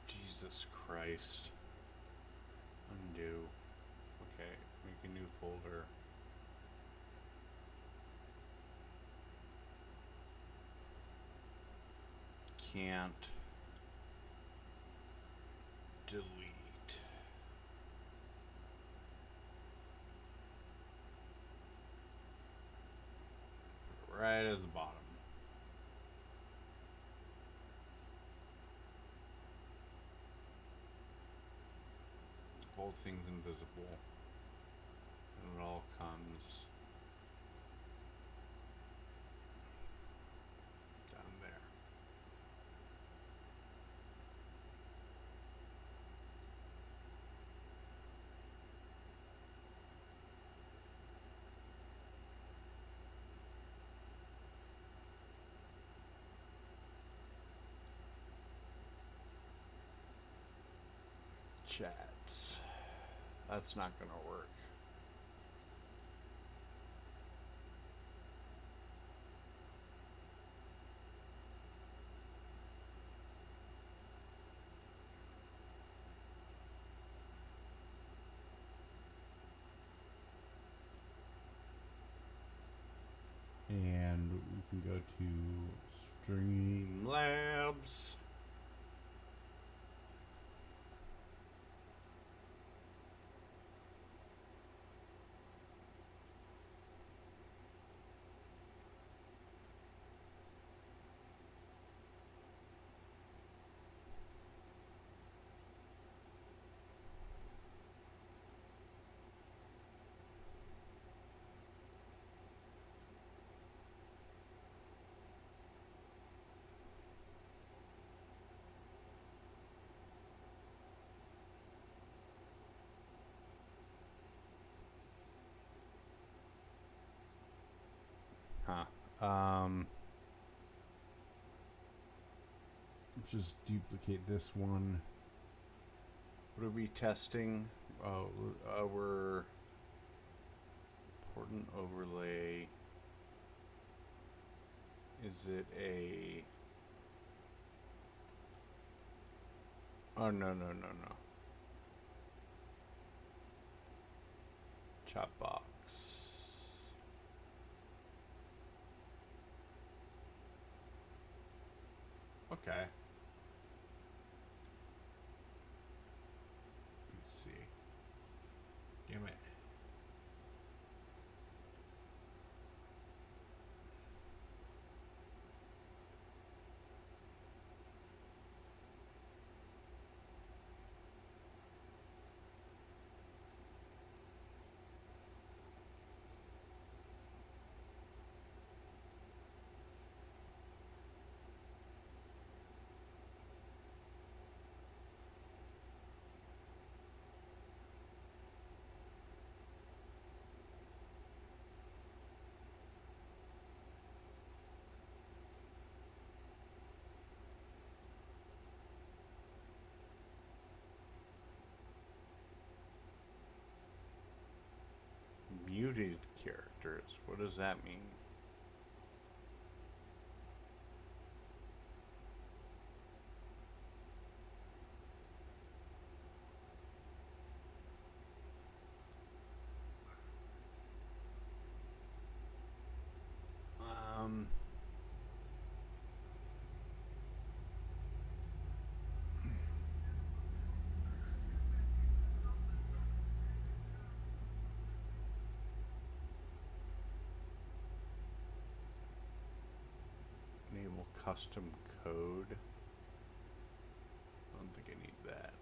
Jesus Christ. Undo. Okay, make a new folder. Can't delete. Right at the bottom. Whole thing's invisible. And it all comes down there. Chats. That's not gonna work. And we can go to Streamlabs. Huh. Let's just duplicate this one. What are we testing? Oh, we're important overlay. Is it a? Oh no. Chat box. Okay. Let me see. Damn it. Muted characters. What does that mean? Enable custom code. I don't think I need that.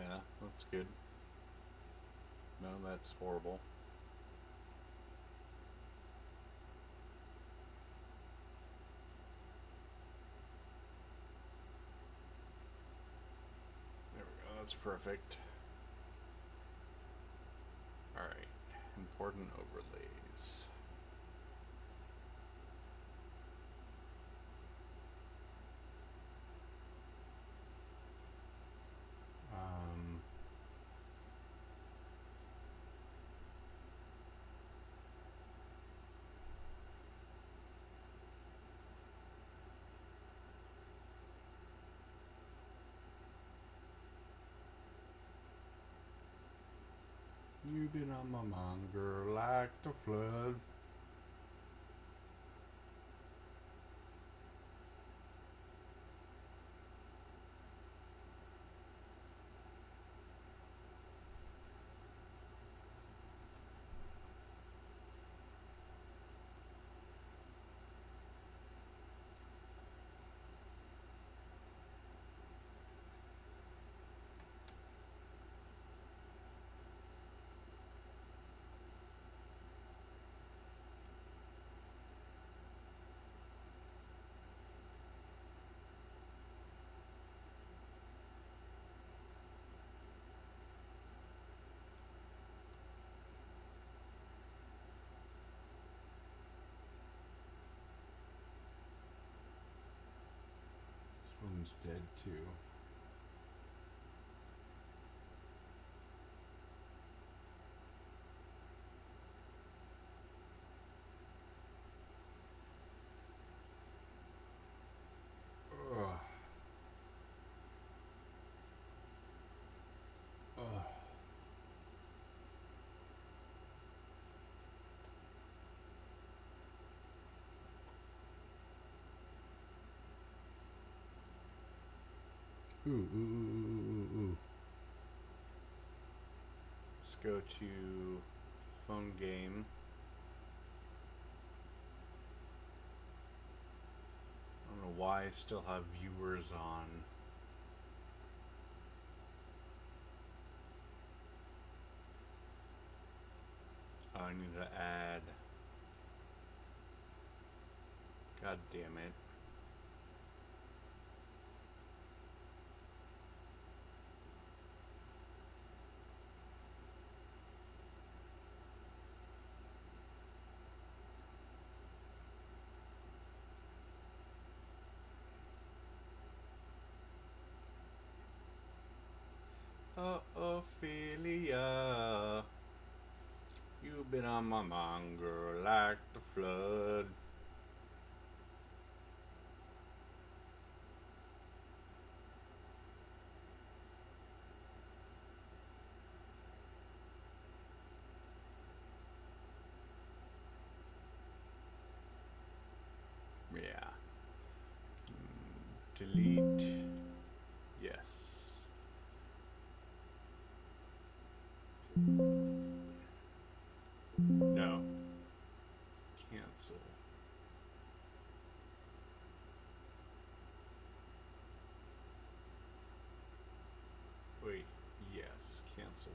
Yeah, that's good. No, that's horrible. There we go, that's perfect. Alright, important overlays. You've been on my mind, girl, like the flood. This one's dead too. Ugh. Ugh. Ooh, ooh, ooh, ooh, ooh, ooh. Let's go to phone game. I don't know why I still have viewers on. Oh, I need to add. God damn it. Ophelia, you've been on my mind, girl, like the flood. Yeah. Delete. Yes. No. Cancel. Wait. Yes. Cancel.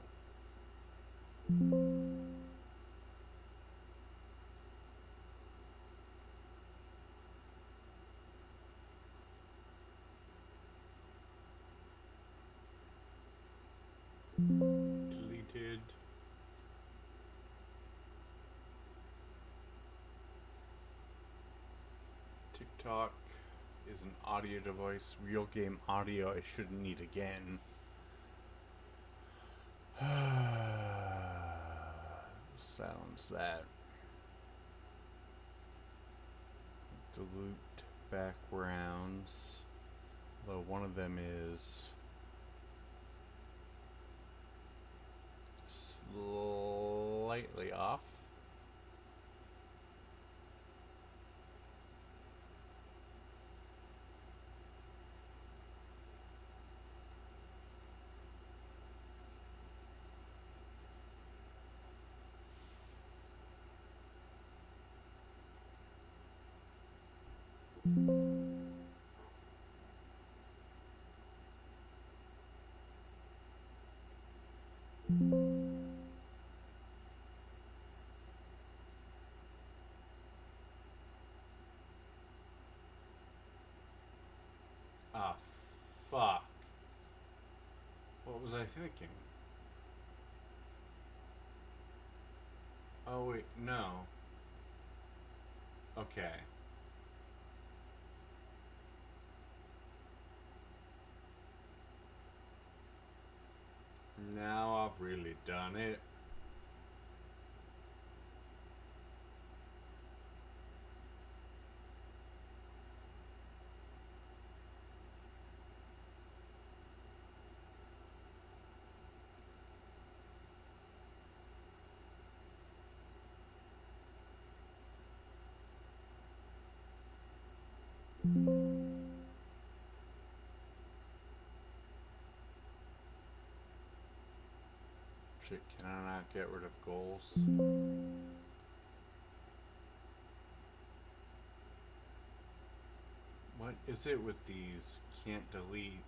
Deleted. TikTok is an audio device. Real game audio I shouldn't need again. Silence that. Dilute backgrounds. Though one of them is slightly off. Fuck. What was I thinking? Oh, wait, no. Okay. Now I've really done it. Shit, can I not get rid of goals? What is it with these? Can't delete.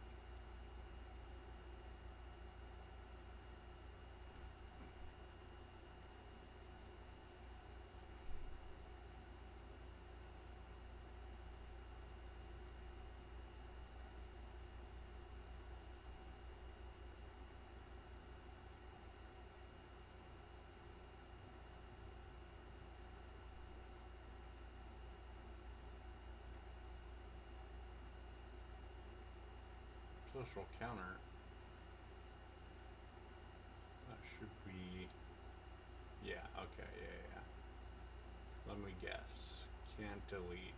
Social counter. That should be. Yeah, okay, yeah. Let me guess. Can't delete.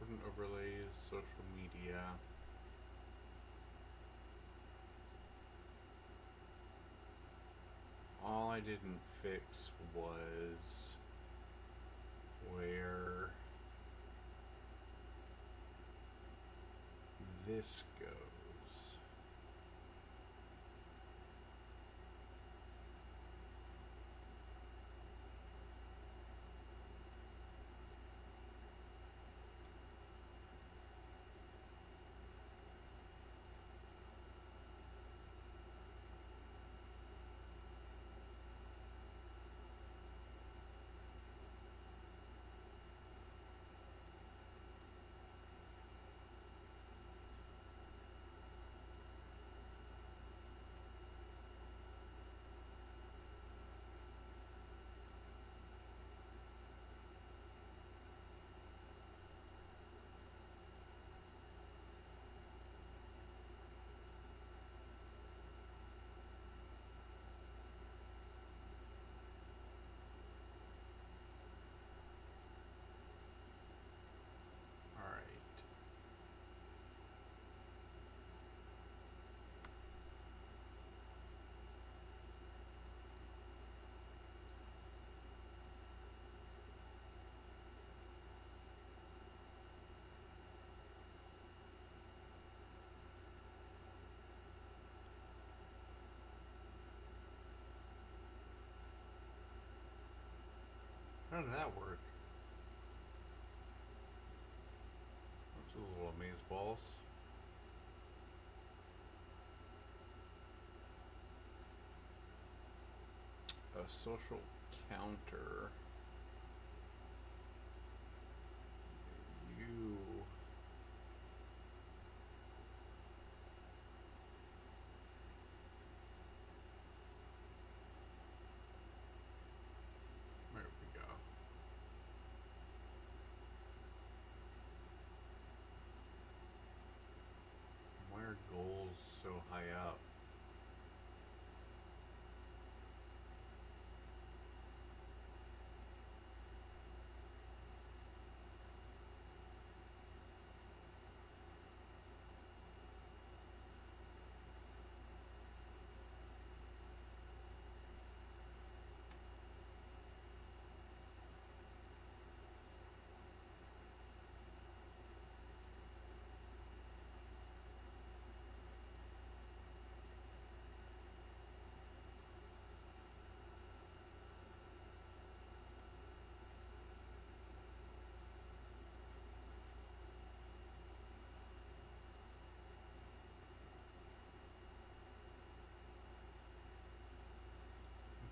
Important overlays, social media. All I didn't fix was where this goes. How did that work? That's a little amazeballs. A social counter. You. There we go. Why are goals so high up?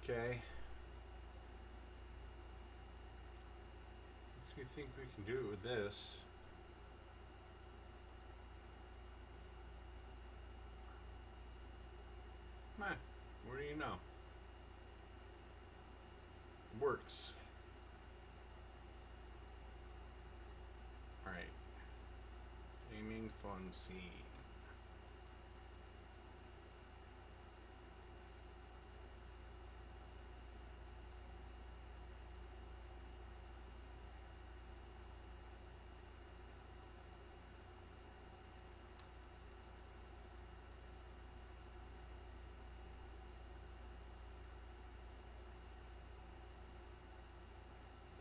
Okay. Makes me think we can do it with this. What do you know? Works. Alright. Aiming fun scene.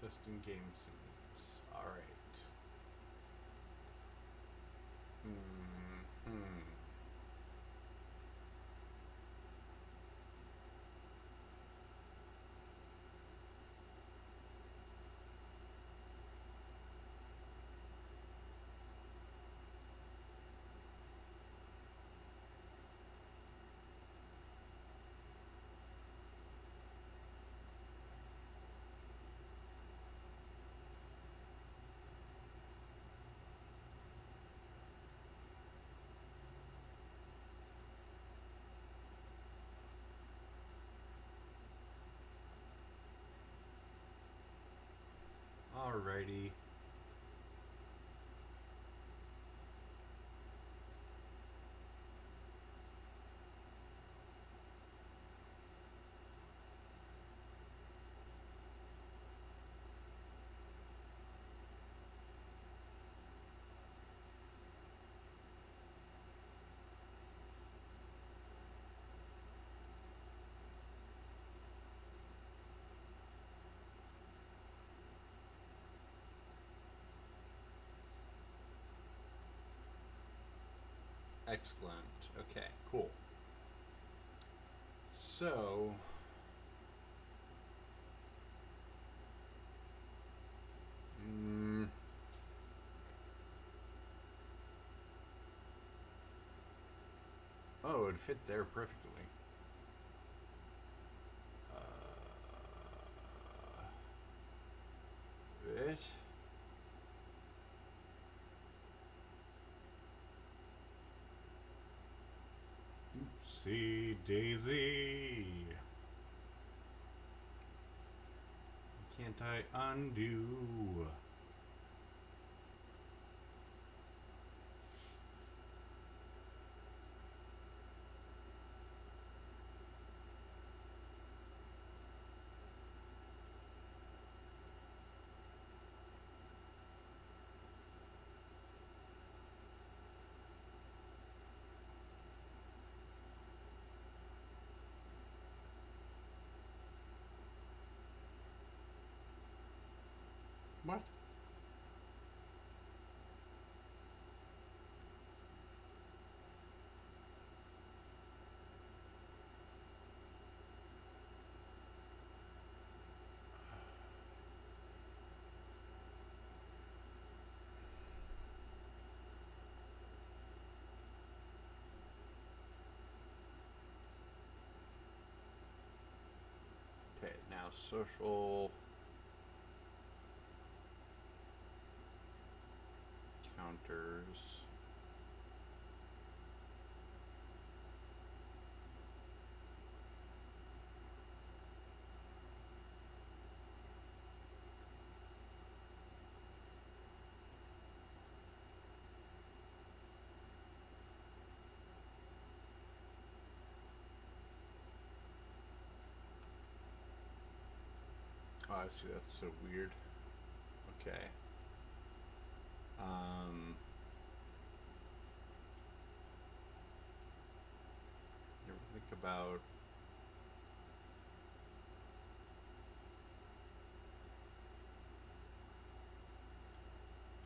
Testing game scenes. Alright. Alrighty. Excellent. Okay, cool. So, oh, it'd fit there perfectly. It. Oopsie daisy. Can't I undo? What? Okay, now social counters. Oh, I see. That's so weird. Okay. You ever think about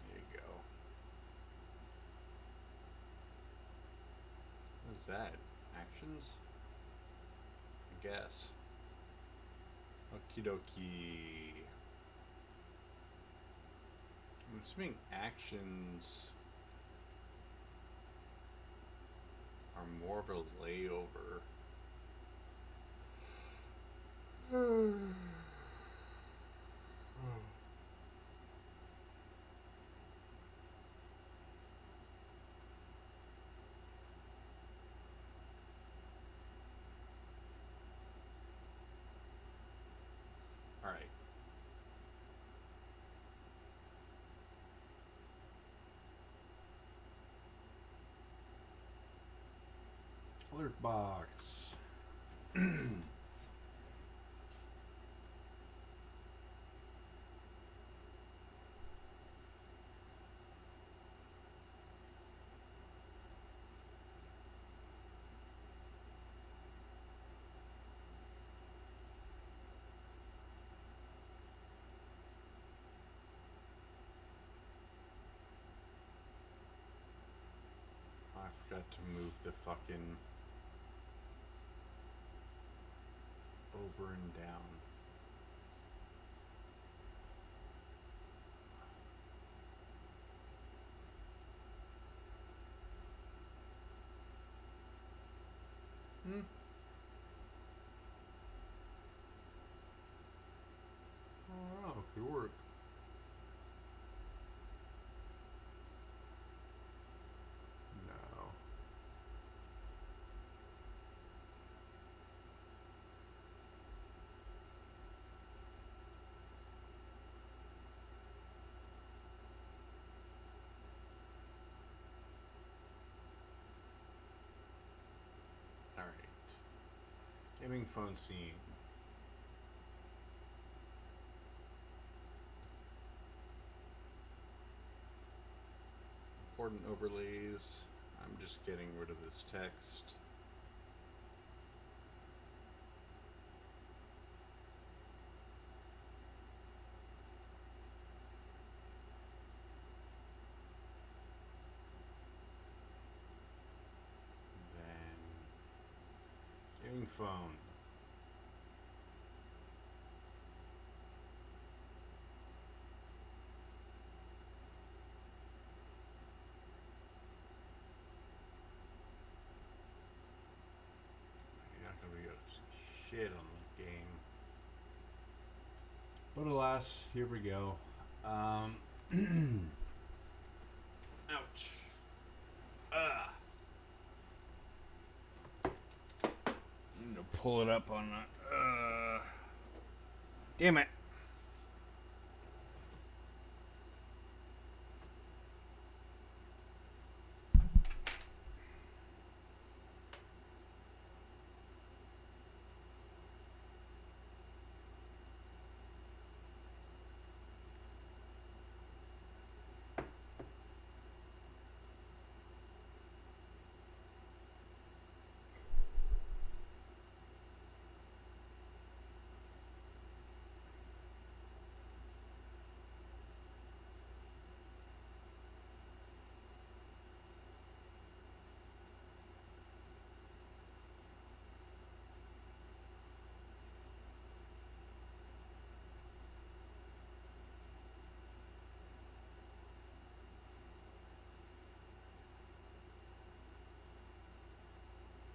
there you go. What is that? Actions? I guess. Okie dokie. I'm assuming actions are more of a layover. All right. Alert box. I forgot to move the fucking over and down. Hmm. Oh, could work. No. All right. Gaming phone scene. Important overlays. I'm just getting rid of this text. Then gaming phone. You're not gonna be able to see shit on the game. But alas, here we go. Ouch. Ah. I need to pull it up on the. Damn it.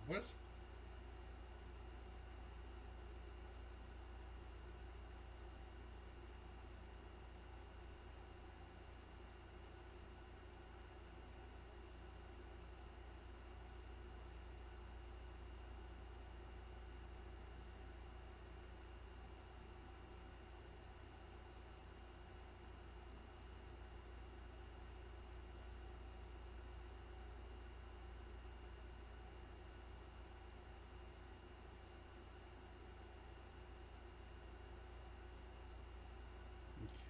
What?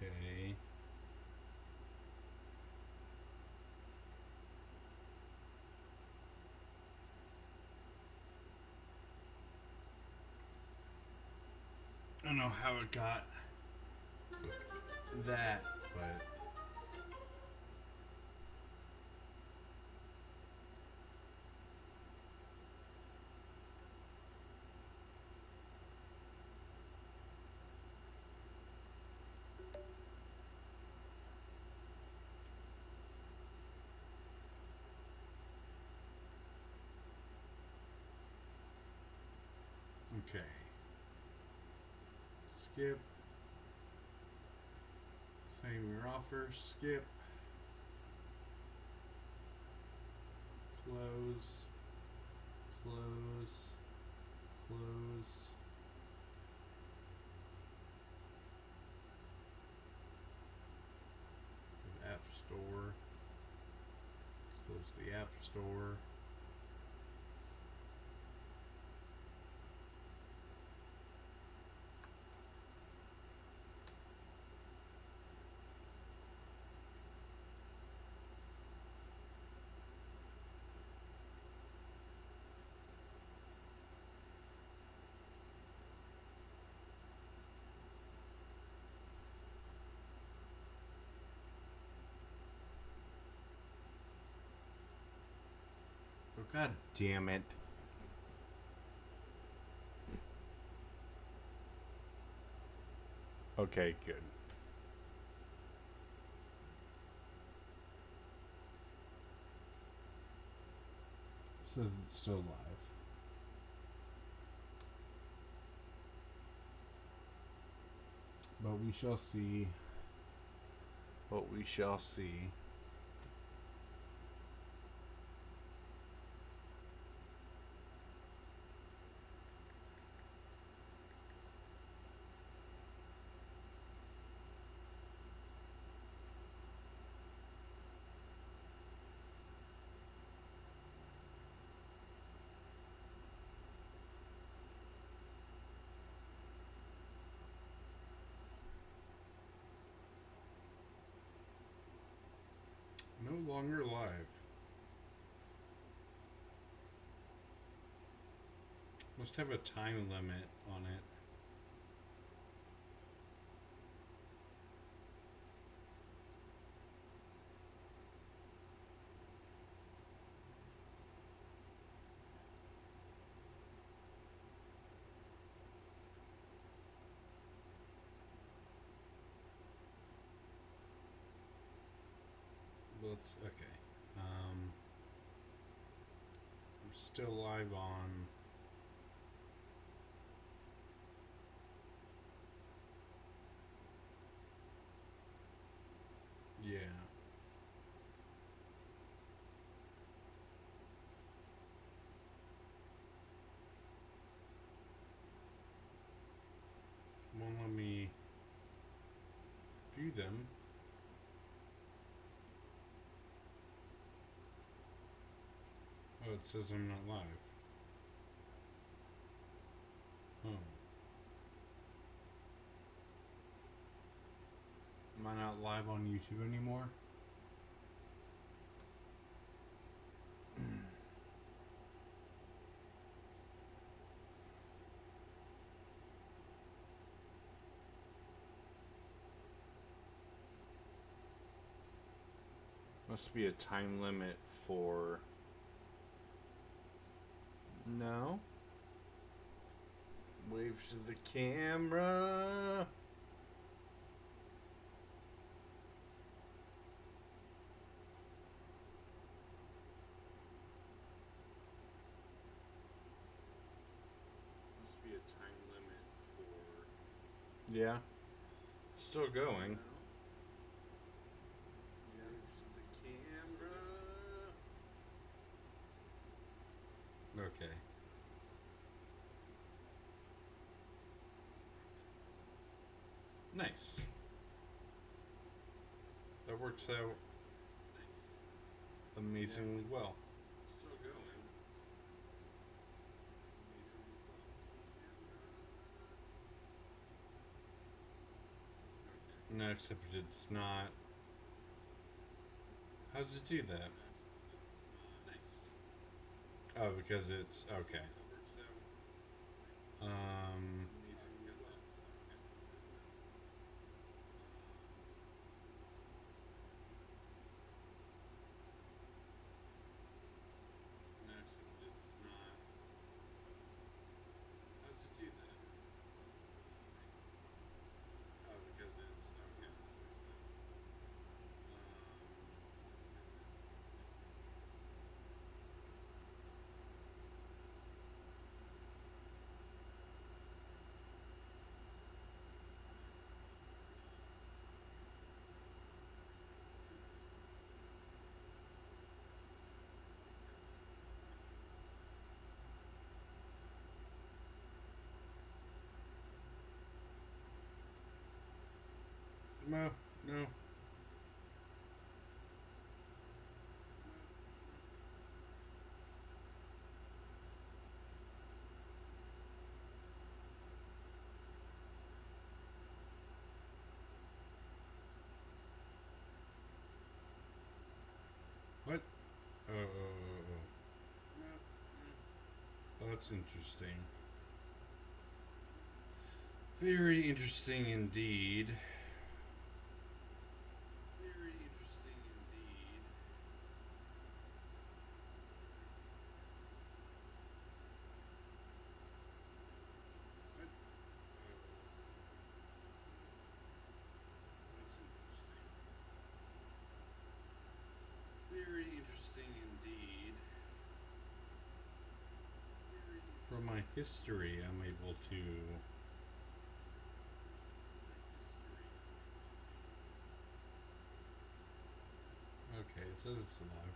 Okay. I don't know how it got that, but okay. skip. Claim your offer, skip. Close. Close. Close. App Store. Close the App Store. Oh, God damn it. Okay, good. It says it's still live. But we shall see. What we shall see. No longer live. Must have a time limit on it. Let's, okay. I'm still live on yeah. Won't let me view them. Oh, it says I'm not live. Oh. Am I not live on YouTube anymore? Must be a time limit for... No? Wave to the camera. Must be a time limit for... Yeah. Still going. Okay. Nice. That works out amazingly well. Still going. No, except it's not. How does it do that? Oh, because it's okay. No, no. What? Oh, that's interesting. Very interesting indeed. Very interesting indeed. What? That's interesting. Very interesting indeed. From my history, I'm able to. Okay, it says it's alive.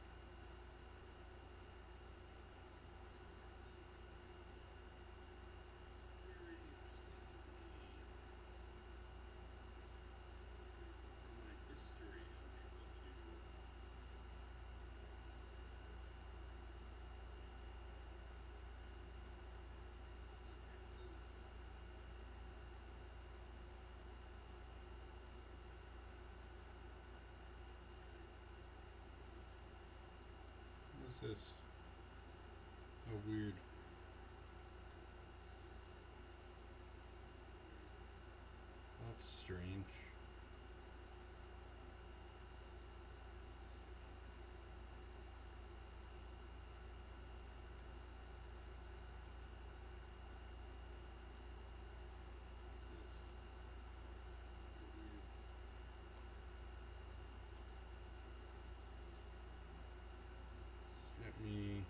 Very interesting indeed. From my history, I'm able to. What's this? Oh, weird. That's strange. Let me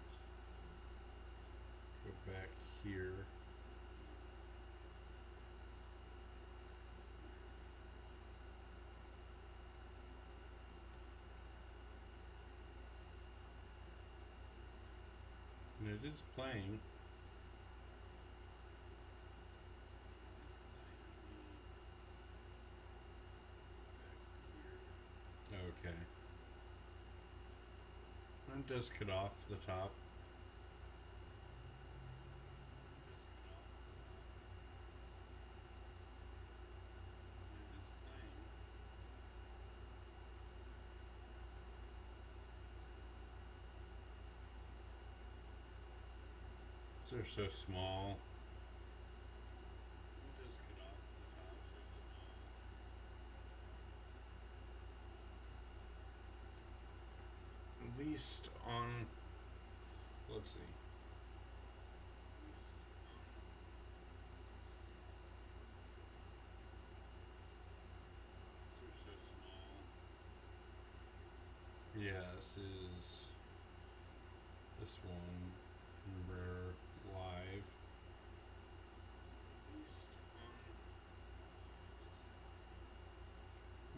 go back here. And it is playing. Okay. And it does cut off the top. They're so small. It does cut off the top, so small. At least on, let's see. They're so small. Yeah, this one, Ember Live. At least on,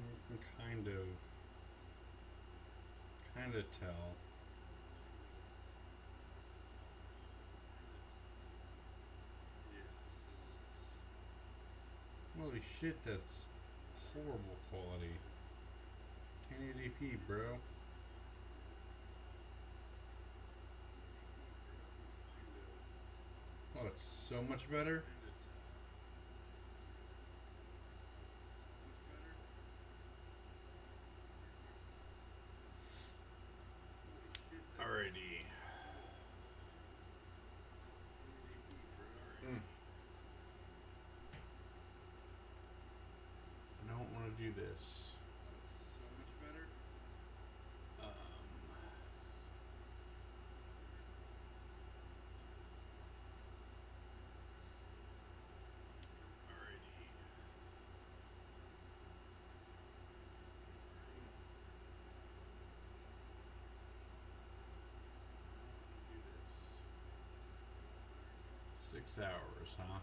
you can kind of tell. Holy shit, that's horrible quality. 1080p, bro. Oh, it's so much better. Alrighty. I don't want to do this. So much better. Alrighty. 6 hours, huh?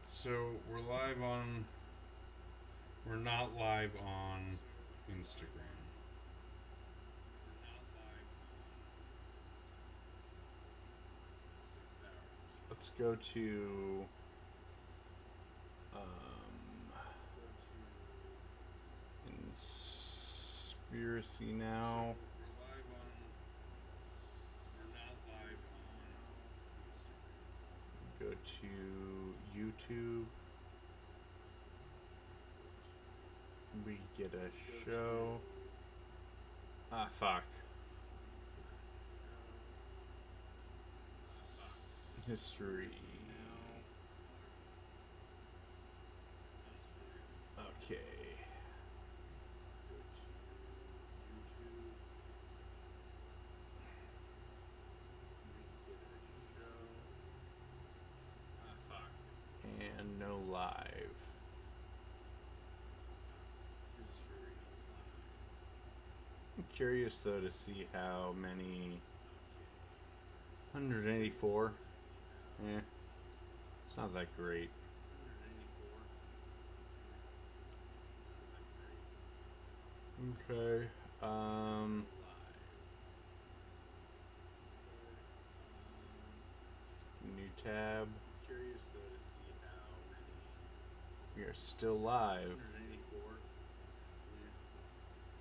So we're live on. We're not live on Instagram. let's go to conspiracy now. Go to YouTube. We get a show. Ah, fuck. History. Okay. And no live. I'm curious though to see how many. 184. Yeah. It's not that great. Okay. New tab. Curious though to see how many. We are still live. 184.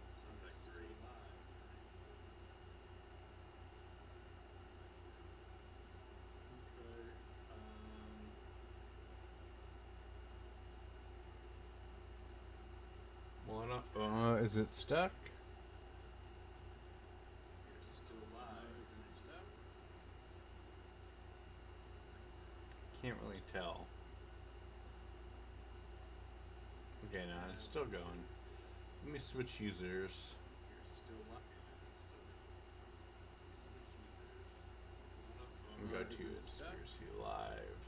It's not that great. Okay. Well, I don't. Is it stuck? You're still live. Is it stuck? Can't really tell. Okay, no, it's still going. Let me switch users. And go to Conspiracy Live.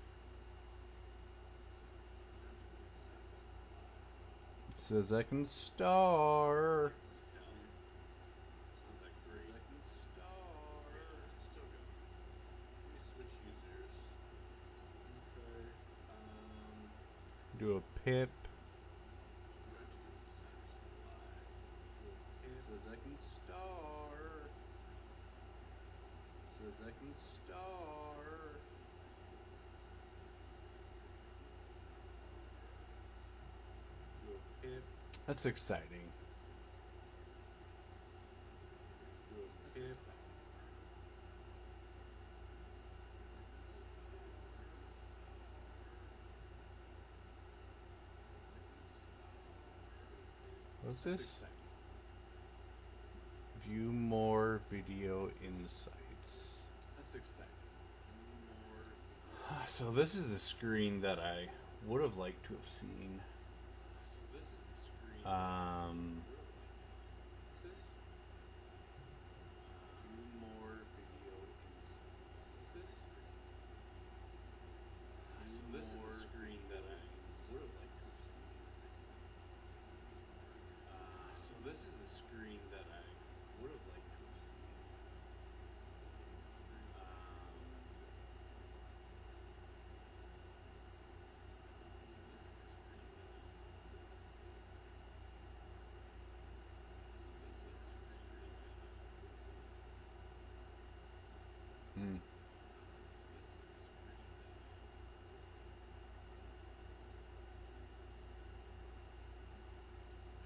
It says I can star. Do a pip. It says I can star. It says I can star. Do a pip. That's exciting. Do a pip. What's this? View more video insights. That's exciting. So this is the screen that I would have liked to have seen.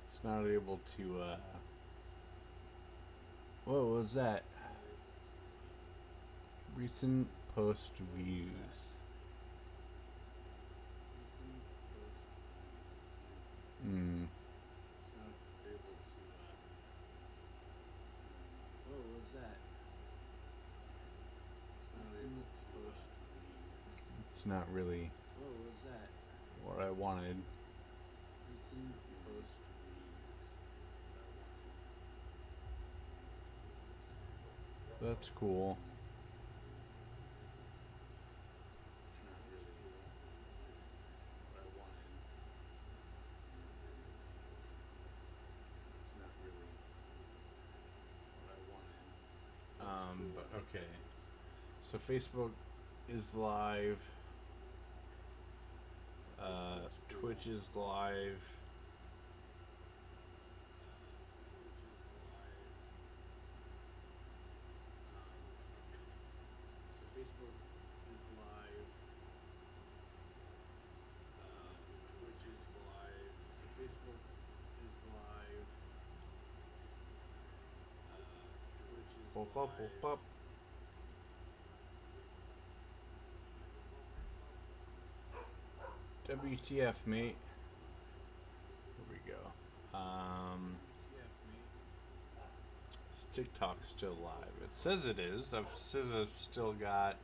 It's not able to, what was that? Recent post views. What was that? It's not really what I wanted. That's cool. But okay. So Facebook is live. Twitch is live. Facebook is live. whoop, whoop, whoop, whoop. WTF, mate. Here we go. Is TikTok still live? It says it is. It says I've still got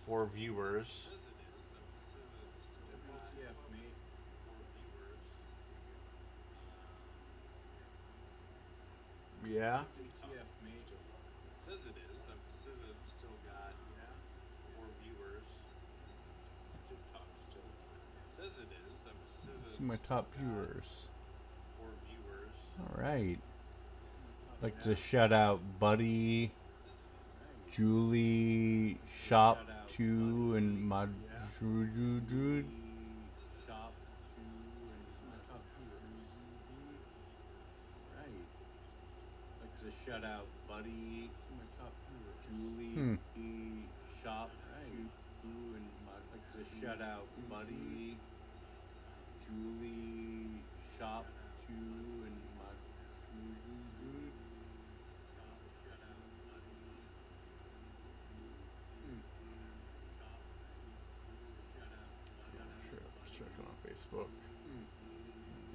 4 viewers. WTF, mate. 4 viewers. Yeah? WTF, mate. It says it is. It says I've still got 4 viewers. TikTok still live. It says it is. It says See my top viewers. 4 viewers. Alright. Like to shout out Buddy, Julie, Shop 2, and Madrujuju. Shop 2 and my top viewers. Right. Like to shout out Buddy, my top viewers. Julie, Shop 2 and like to shout out Buddy, Julie, Shop 2 and Madrujuju. Sure, checking on Facebook.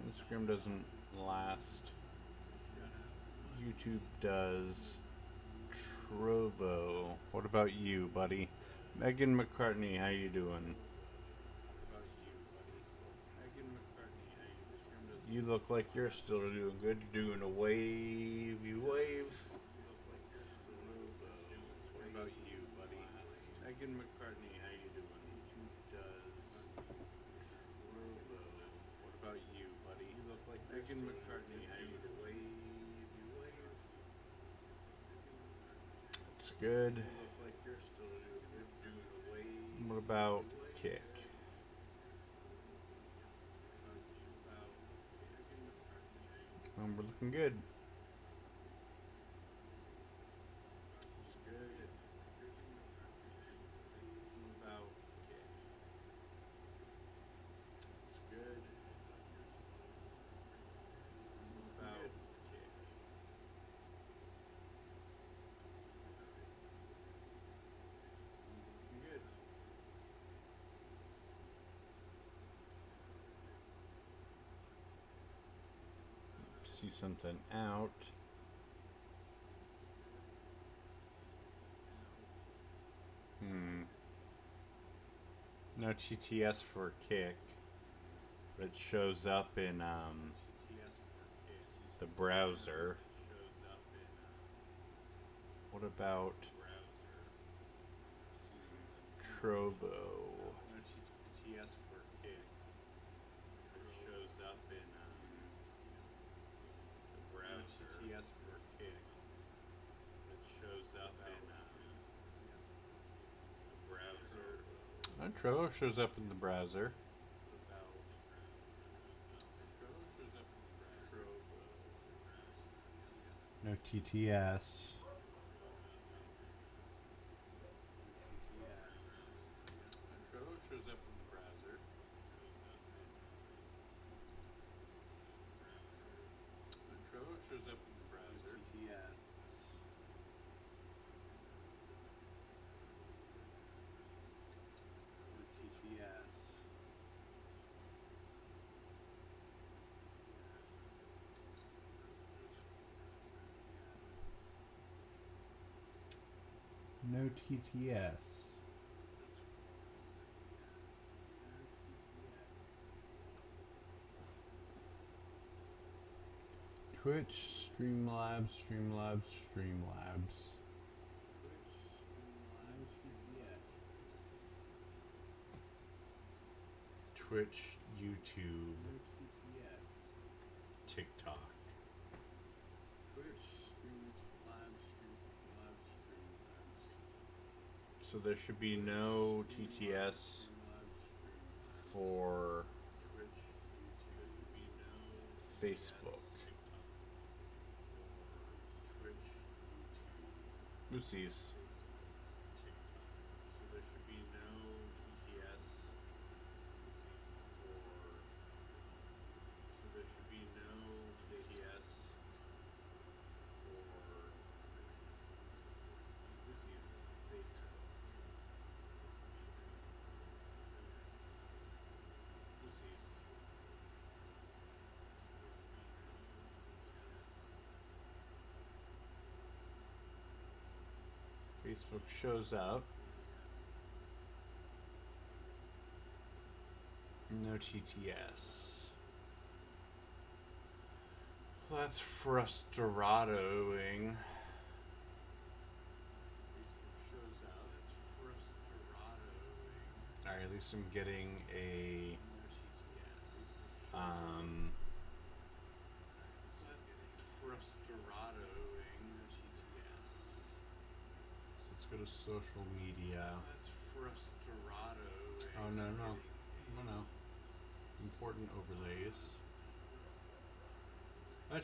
Instagram doesn't last. YouTube does. Trovo. What about you, buddy? Megan McCartney, how you doing? You look like you're still doing good. You're doing a wave. You wave. What about you, buddy? Megan McCartney, how you doing? YouTube does. Trovo. What about you, buddy? You look like Megan McCartney, how you doing? Wave. You wave. That's good. You look like you're still doing a wave. What about Kick? We're looking good. That's good. What about Kick? That's good. What about Kick? Looking good. See something out. No TTS for Kick, but it shows up in the browser. What about Trovo? No TTS for Kick, but it shows up in the browser. TTS for Kick, it shows up in the browser. Trovo shows up in the browser. No TTS. Trovo shows up in the browser. Trovo shows up in the browser. TTS. TTS. No TTS. Twitch, Streamlabs, Streamlabs, Streamlabs. Twitch, YouTube, TikTok. So there should be no TTS for Facebook. Oopsies. So there should be no TTS for. So there should be no TTS for Facebook shows up. No TTS. Well, that's frustradoing. Alright, at least I'm getting a so let's go to social media. Oh no. Important overlays. What?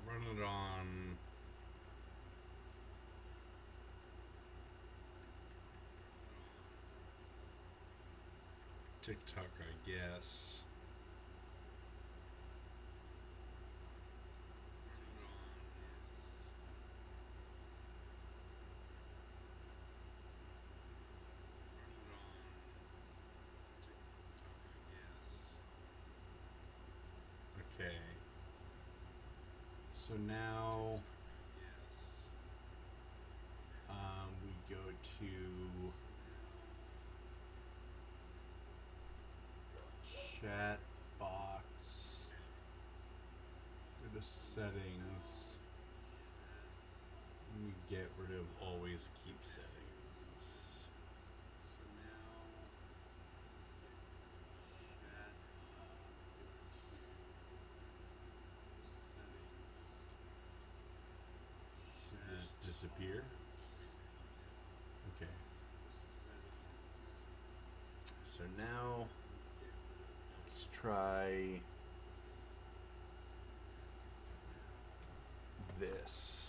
Run it on TikTok, I guess. Okay. So now we go to chat box. Go to settings. And we get rid of always keep settings. Should this disappear? Okay. So now let's try this.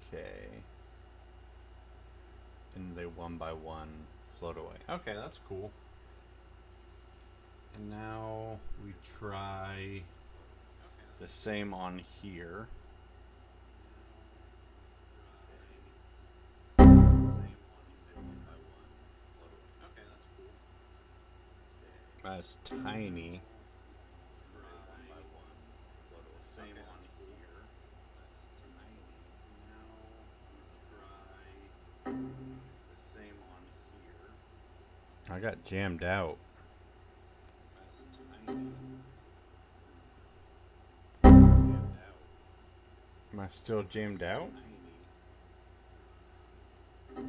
Okay. And they one by one float away. Okay, that's cool. And now we try the same on here. That's tiny. I got jammed out. Am I still jammed out? I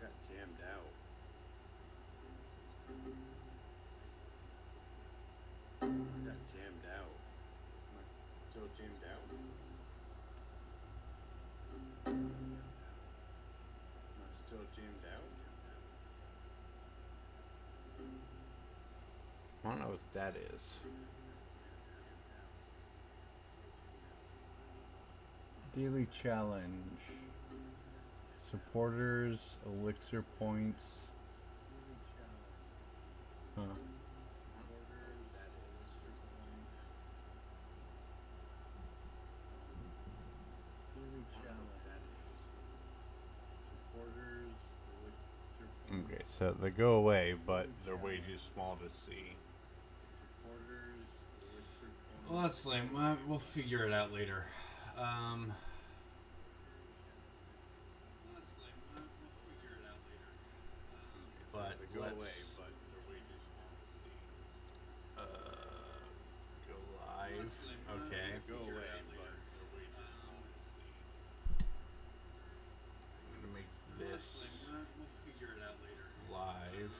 got jammed out. I got jammed out. Am I still jammed out? Am I still jammed out? I don't know what that is. Daily challenge. Supporters, elixir points. Huh. Okay, so they go away, but they're way too small to see. Well, that's lame. We'll figure it out later. But go away, but they're way too small to see. Go live. Okay. Go away, but they're way too small to see. I'm gonna make this We'll figure it out later. live.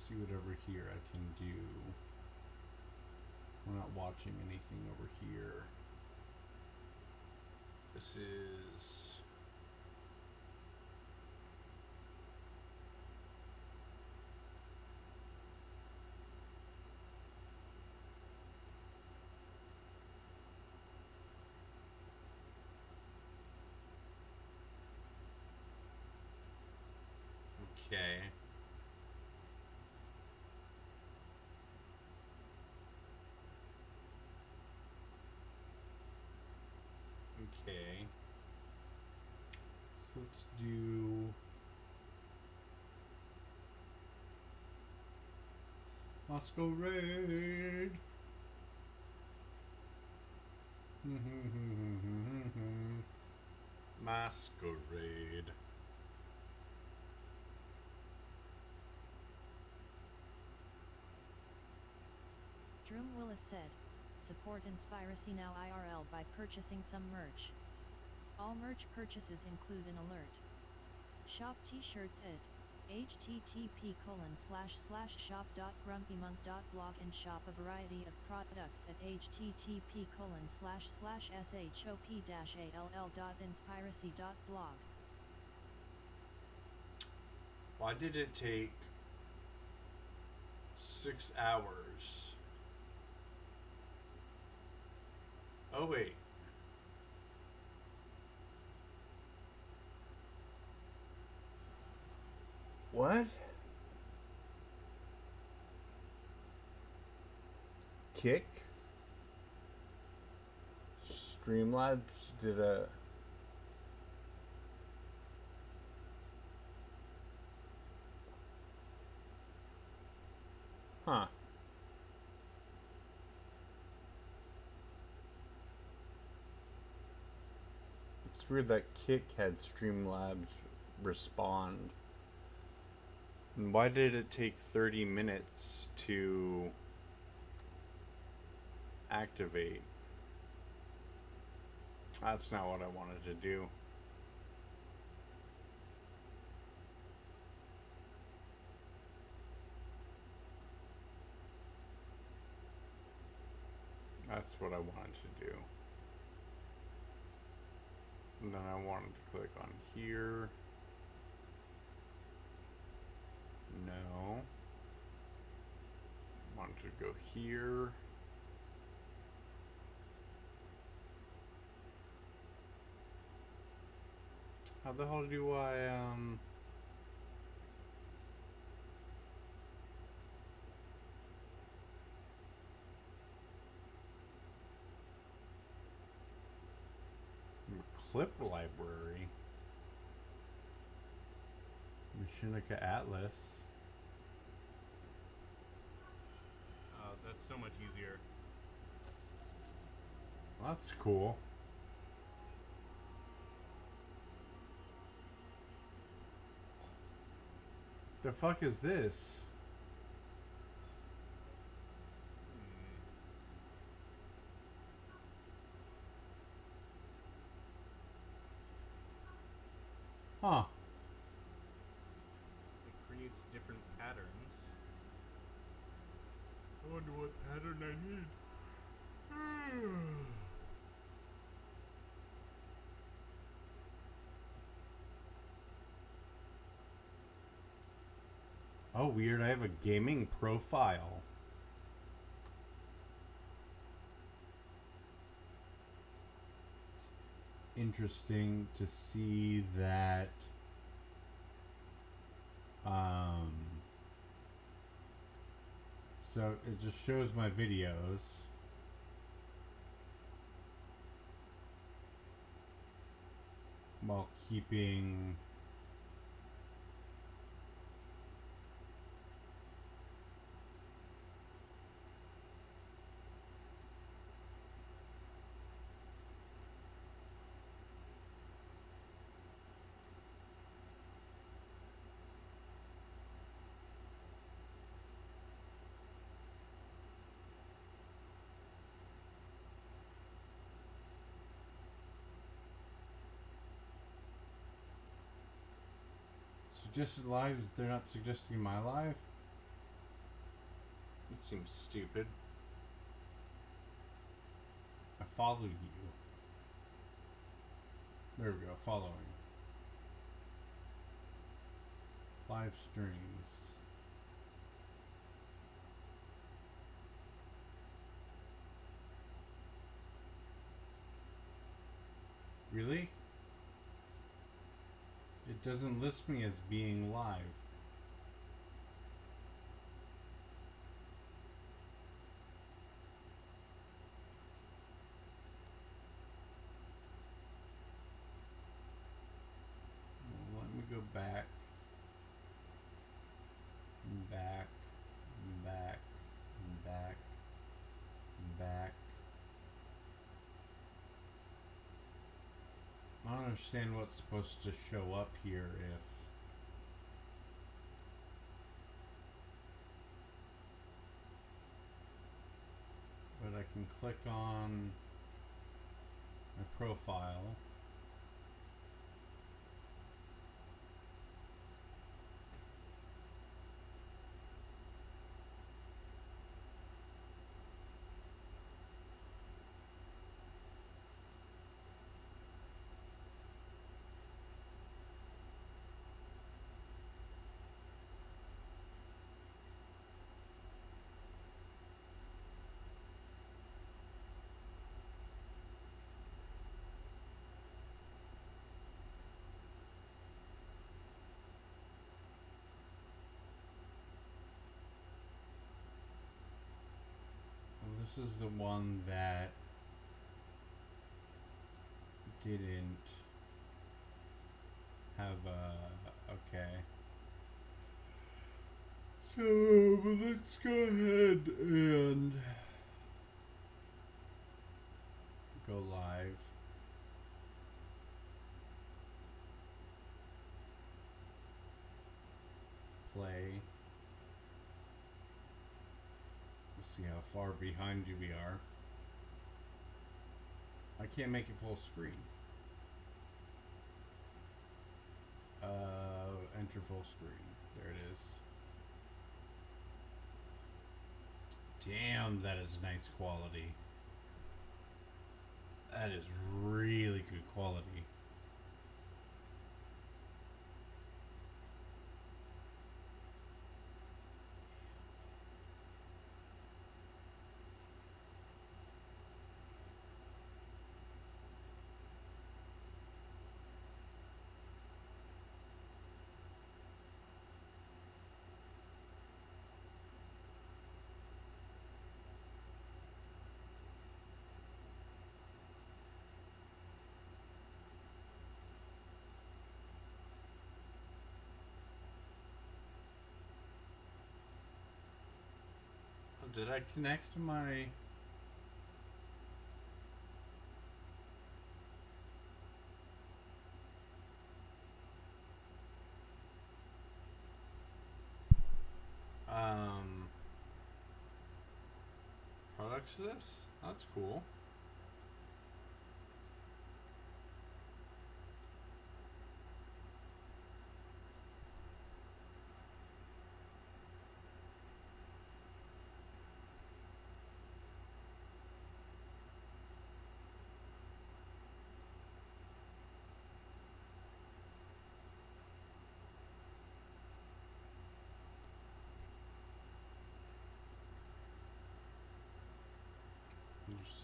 see whatever here I can do. We're not watching anything over here. This is... Okay. Okay. So let's do Masquerade. Masquerade. Droom Willis said, support Inspiracy Now IRL by purchasing some merch. All merch purchases include an alert. Shop t-shirts at http://shop.grumpymonk.blog and shop a variety of products at http://shop-all.inspiracy.blog. Why did it take 6 hours? Oh, wait. What? Kick? Streamlabs did a... Huh. It's weird that Kick had Streamlabs respond. And why did it take 30 minutes to activate? That's not what I wanted to do. That's what I wanted to do. And then I wanted to click on here. No. Want to go here. How the hell do I, clip library? Machinica Atlas. That's so much easier. That's cool. The fuck is this? Huh. It creates different patterns. I wonder what pattern I need. Oh, weird. I have a gaming profile. It's interesting to see that. So it just shows my videos. While keeping suggested lives, they're not suggesting my live? That seems stupid. I follow you. There we go, following. Live streams. Really? It doesn't list me as being live. Well, let me go back. Back. Back. Back. Back. I don't understand what's supposed to show up here if... But I can click on my profile. This is the one that didn't have a... Okay. So, let's go ahead and go live. Play. Let's see how far behind you we are. I can't make it full screen. Enter full screen. There it is. Damn, that is nice quality. That is really good quality. Did I connect my... products to this? That's cool.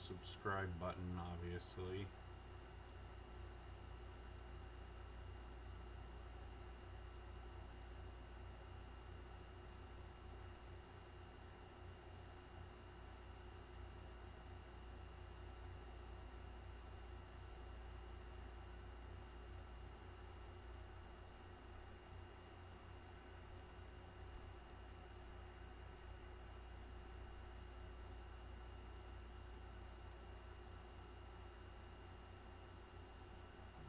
Subscribe button, obviously.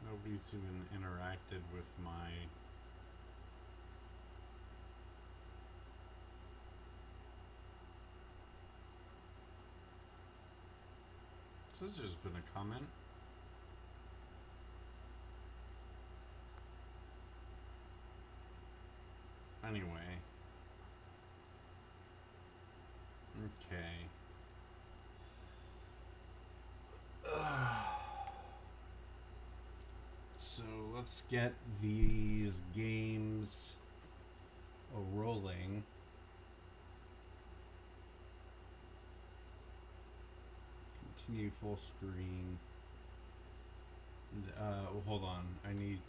Nobody's even interacted with my... So this has been a comment. Anyway. Okay. So let's get these games rolling. Continue full screen. Hold on. I need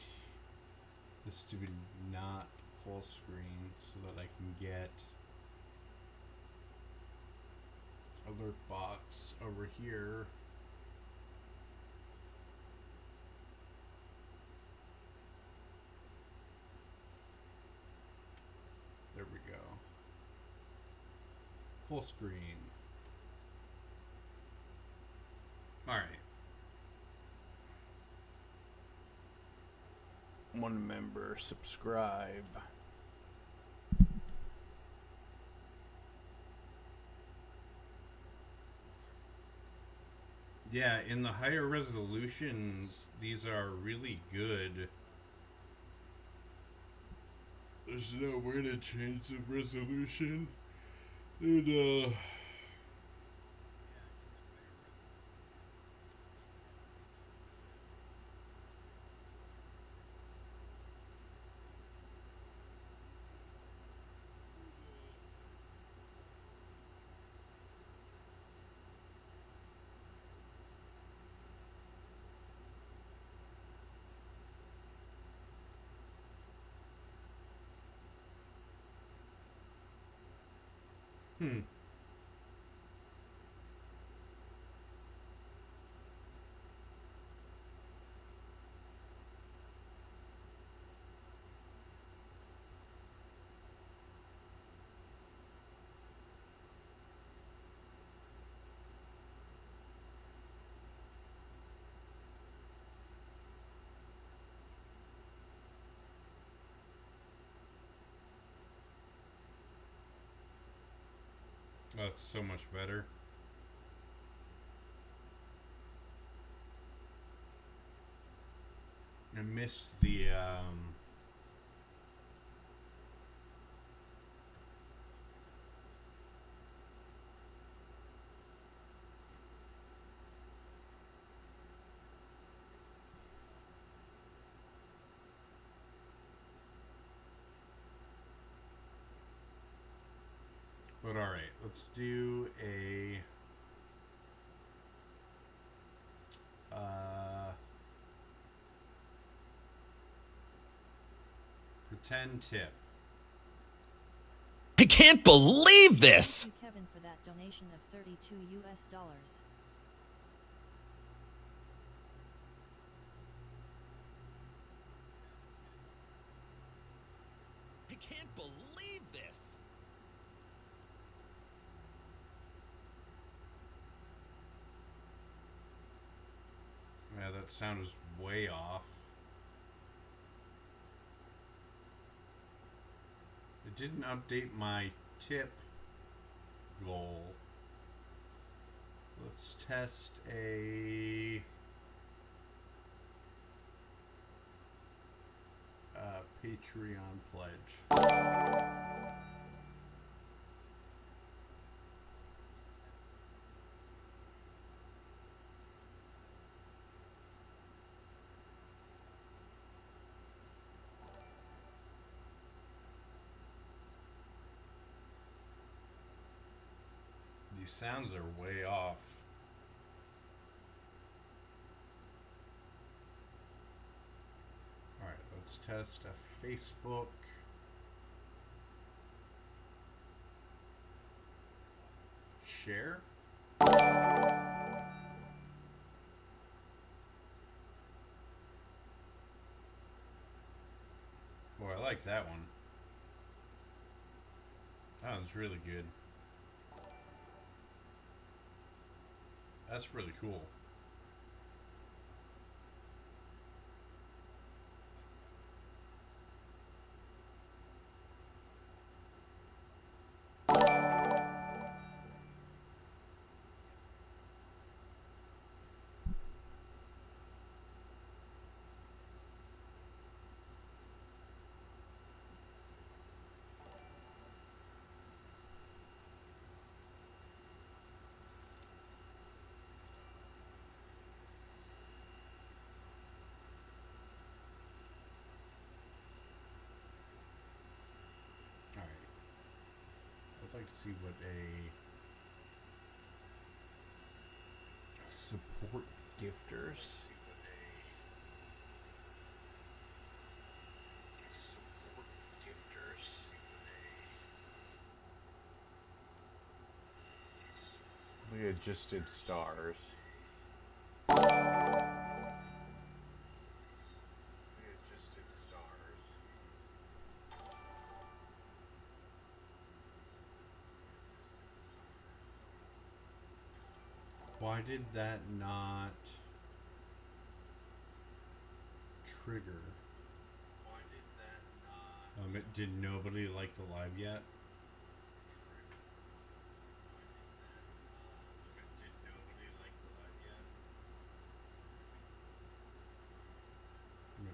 this to be not full screen so that I can get alert box over here. There we go. Full screen. Alright. One member, subscribe. Yeah, in the higher resolutions, these are really good. There's no way to change the resolution. And, That's so much better. I missed the, but alright, let's do a pretend tip. I can't believe this! Thank you, Kevin, for that donation of $32 US. I can't believe this! Yeah, that sound is way off. It didn't update my tip goal. Let's test a Patreon pledge. These sounds are way off. Alright, let's test a Facebook. Share. Oh, I like that one. That one's really good. That's really cool. I'd like to see what a support gifters. We had just did stars. Why did that not trigger? Did nobody like the live yet?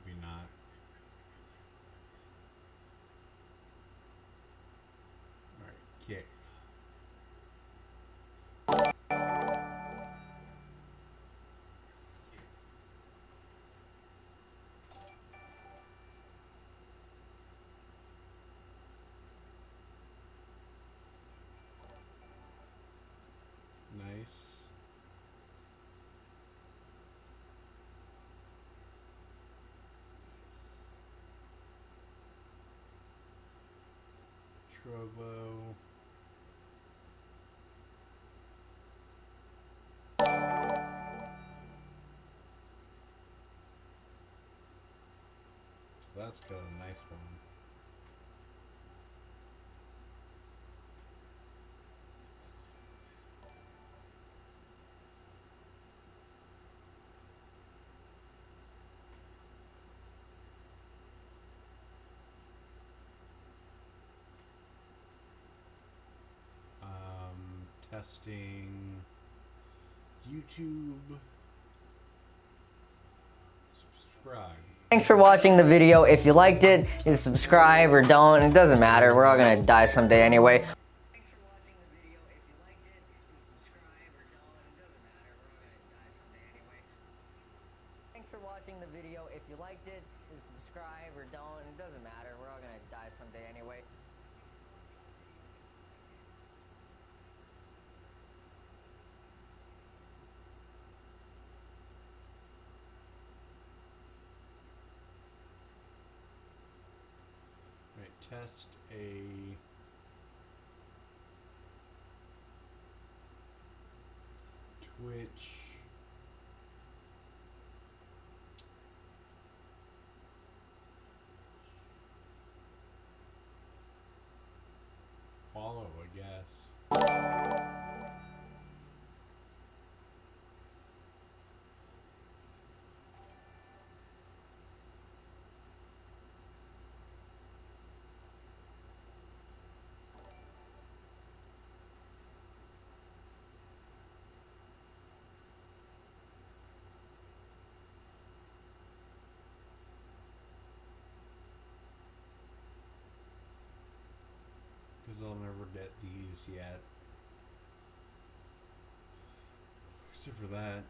Maybe not. Alright, kick. Nice. Trovo. That's got a nice one. Testing YouTube. Subscribe. Thanks for watching the video. If you liked it, you subscribe or don't. It doesn't matter. We're all gonna die someday anyway. Thanks for watching the video. If you liked it, you subscribe or don't. It doesn't matter. We're all gonna die someday anyway. Thanks for watching the video. If you liked it, you subscribe or don't. It doesn't matter. We're all gonna die someday anyway. Test a Twitch follow, I guess. Because I'll never get these yet. Except for that.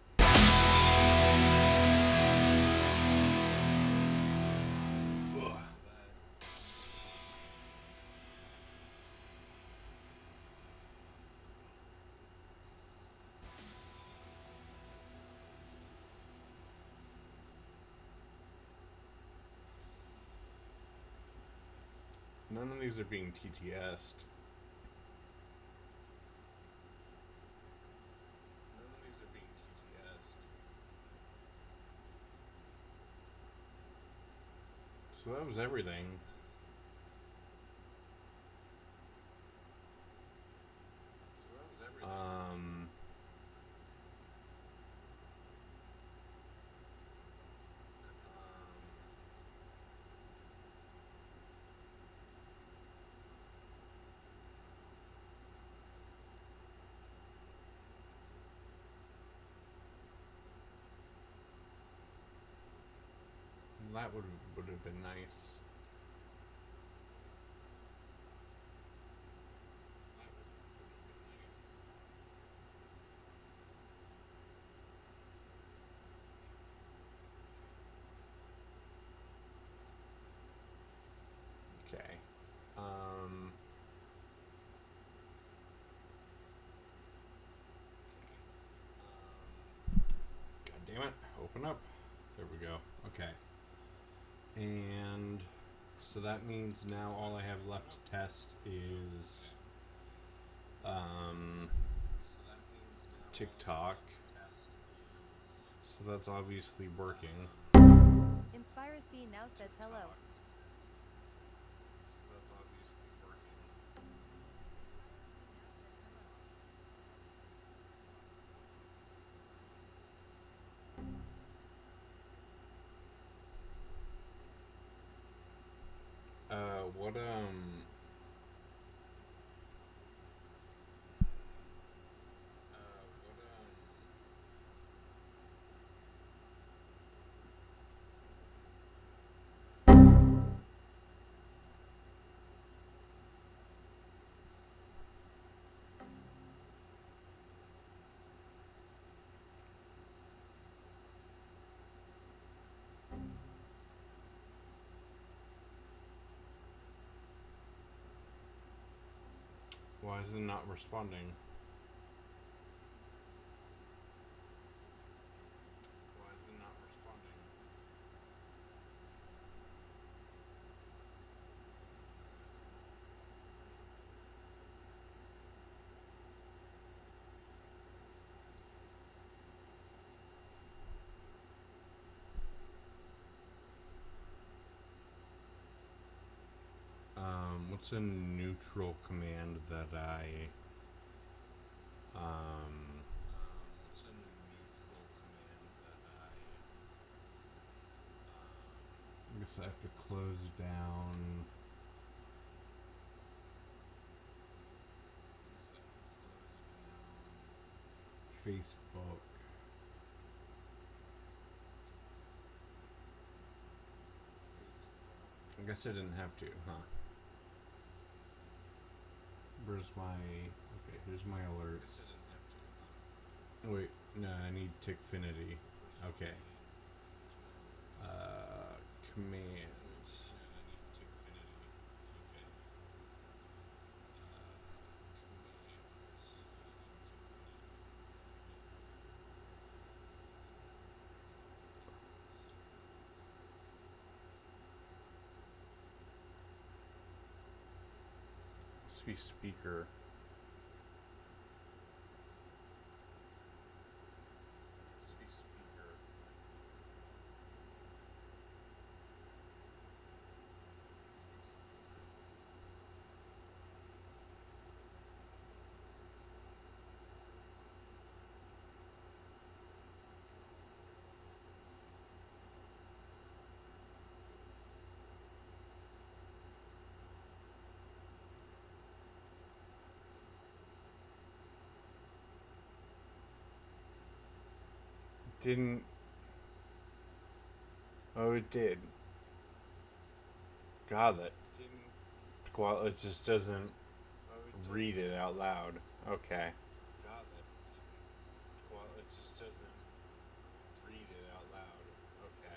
Ugh. None of these are being TTS'd. So that was everything. That would have been nice. Okay. open up. There we go. Okay. And so that means now all I have left to test is TikTok. So that's obviously working. Inspiracy now says hello. What Why is it not responding? Why is it not responding? What's a neutral command that I what's a neutral command that I guess I have to close down Facebook. I guess I didn't have to, huh? Where's my... Okay, here's my alerts. Oh, wait, no, I need Tickfinity. Okay. Commands. Must be speaker. Didn't... Oh, it did. God, that... Well, it just doesn't read it out loud. Okay. Well, it just doesn't read it out loud. Okay.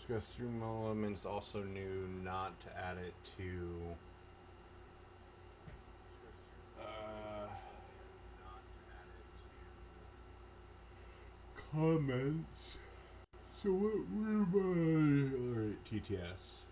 Go through elements. Also knew not to add it to comments. So what were my... Alright, TTS.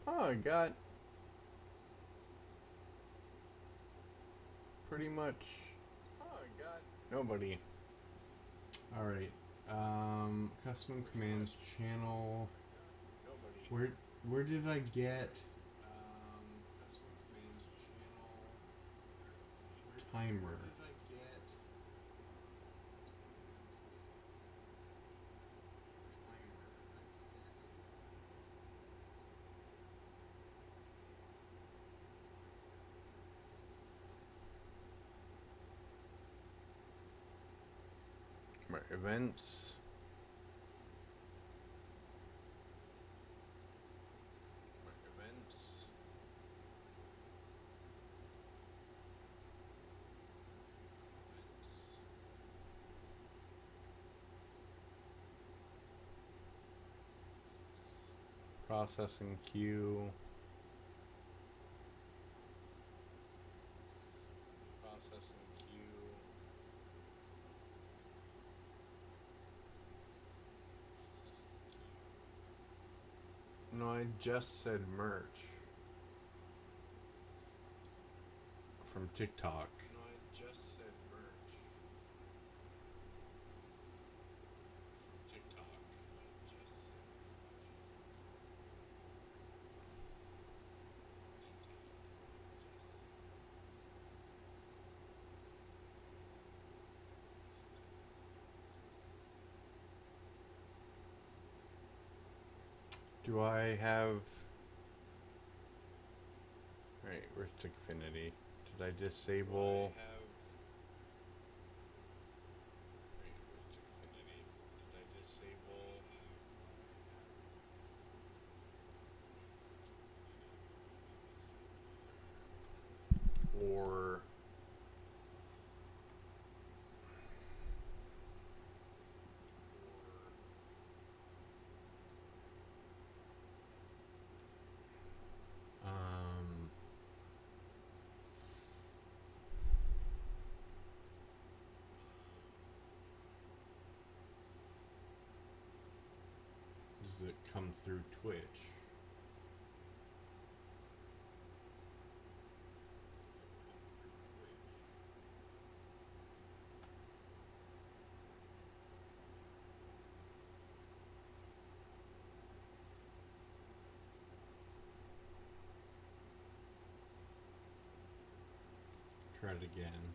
Oh, I got pretty much nobody. Alright. Custom commands channel. Where did I get custom commands channel timer? My events. Processing queue. Processing queue. No, I just said merch. From TikTok. No, I just said merch. From TikTok. Do I have... Right, where's Tickfinity? Did I disable... Or... Does it come through Twitch? Try it again.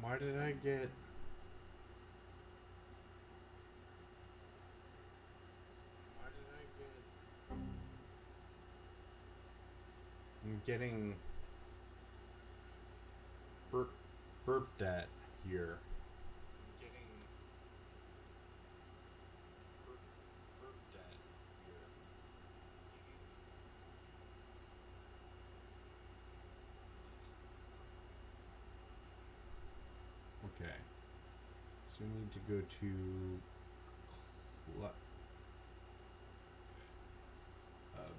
Why did I get... I'm getting burped at here. I'm getting burped at here. Okay. So we need to go to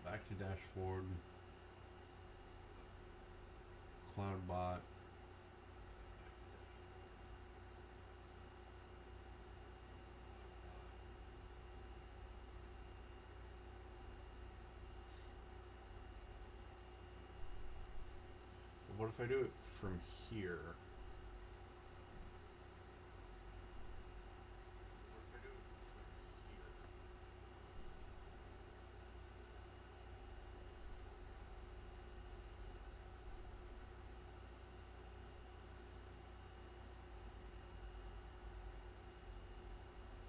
back to dashboard. Cloudbot. What if I do it from here?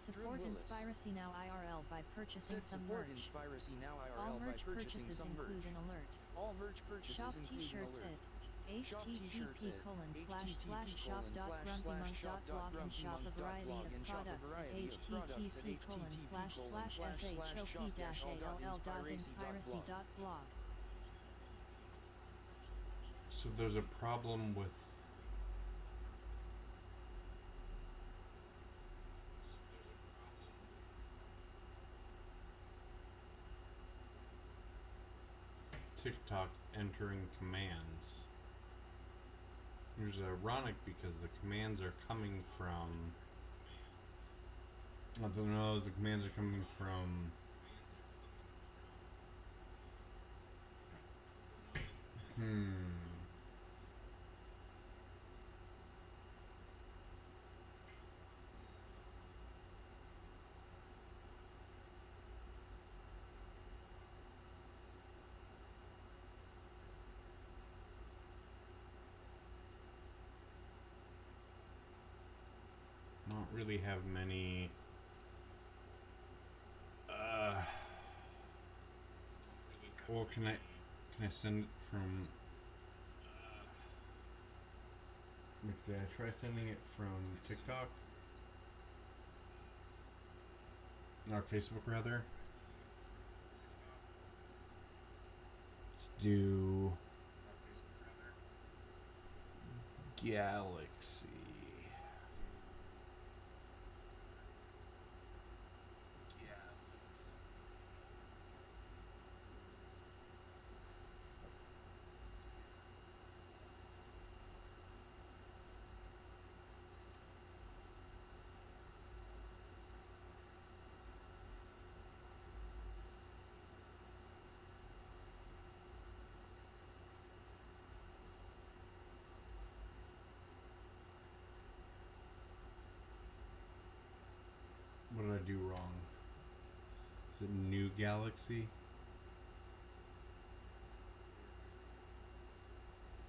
Support Inspiracy Now IRL by purchasing some merch. All merch purchases include an alert. All merch purchases Shop include an t-shirts alert. at http://shop.grumpymonk.blog and shop a variety of products at http://shop.inspiracy.blog. So there's a problem with... TikTok entering commands. Which is ironic because the commands are coming from... I don't know, the commands are coming from... Not really have many. Well, can I send it from? Did I try sending it from TikTok or Facebook rather? Let's do Galaxy. What did I do wrong? Is it New Galaxy?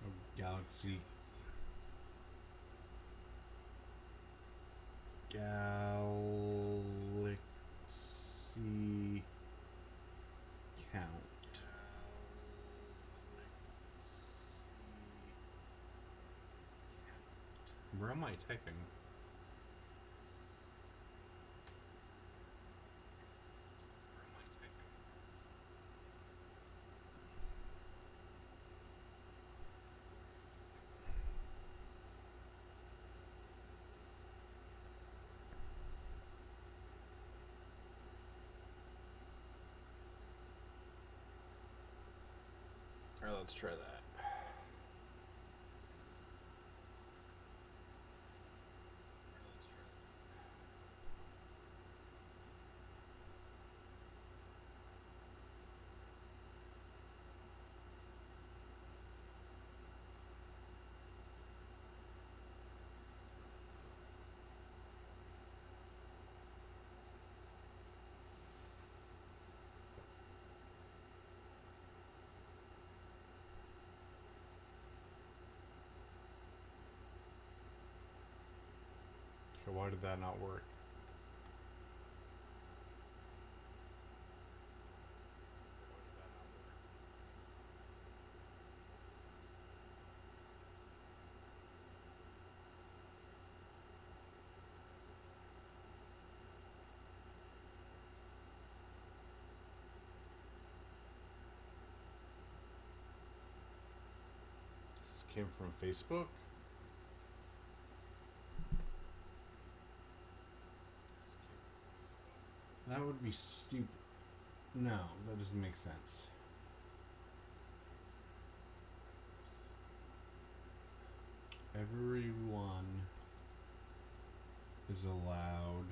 Oh, Galaxy. Galaxy count. Where am I typing? Alright, let's try that. Okay, why did that not work? This came from Facebook? That would be stupid. No, that doesn't make sense. Everyone is allowed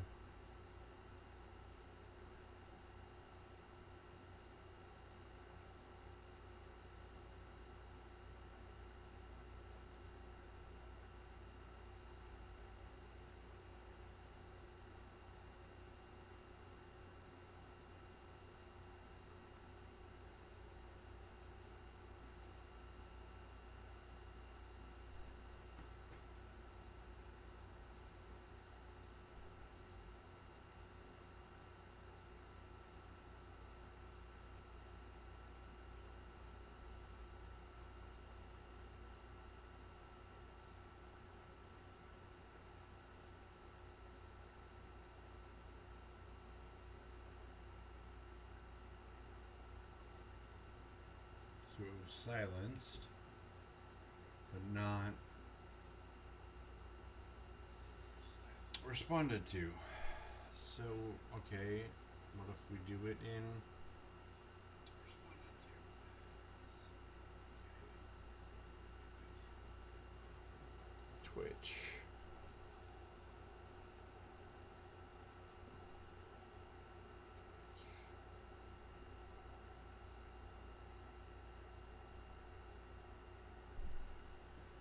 so it was silenced, but not responded to. So, okay, what if we do it in Twitch?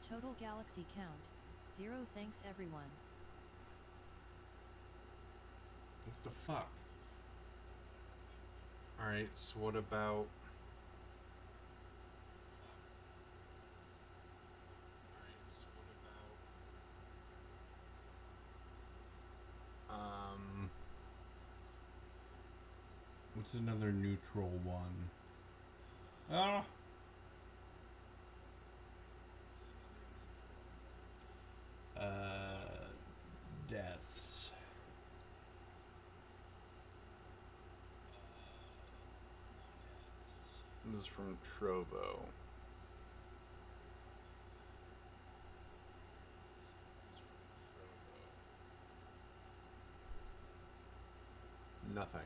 Total galaxy count, 0. Thanks everyone. What the fuck? Alright, so what about... What's another neutral one? Ah. Deaths. This is from Trovo. Nothing.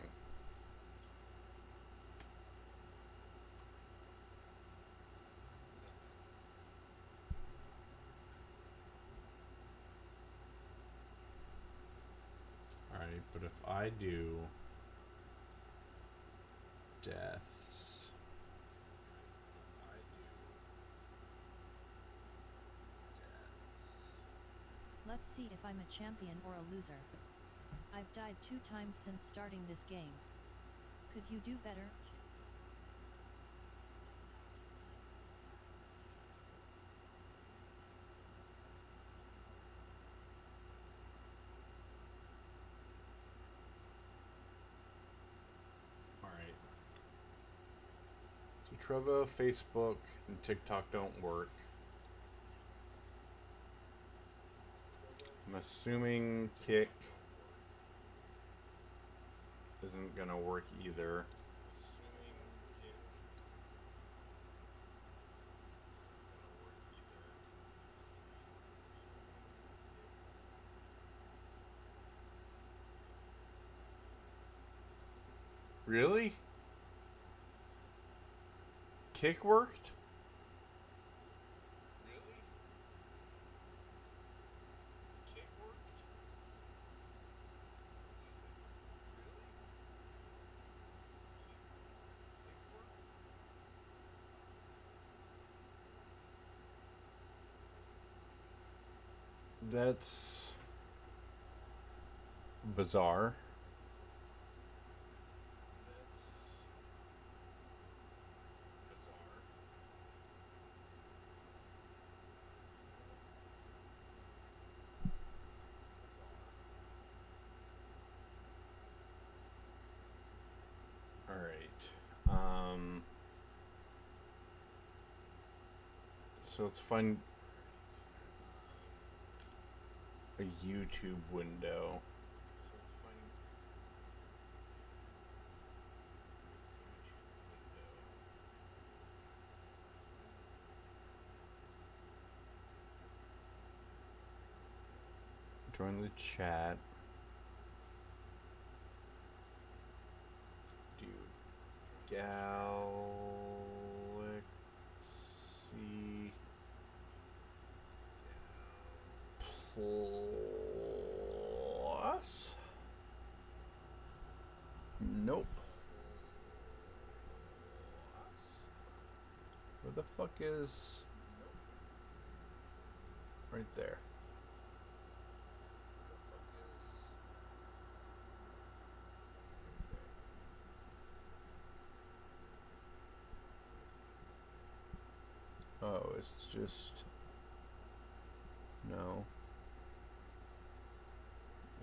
Alright, but if I do deaths. Let's see if I'm a champion or a loser. I've died 2 times since starting this game. Could you do better? Alright. So Trovo, Facebook, and TikTok don't work. I'm assuming Kick isn't gonna work either. Really? Kick worked? That's bizarre. So let's find a YouTube window. Join the chat. Do Galaxy Plus? Nope. Where the fuck is... Right there. Oh, it's just... No.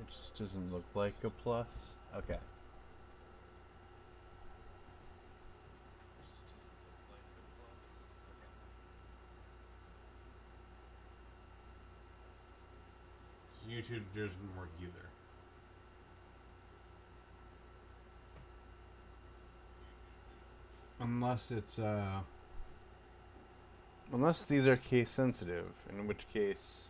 It just doesn't look like a plus? Okay. YouTube doesn't work either. Unless it's Unless these are case sensitive, in which case...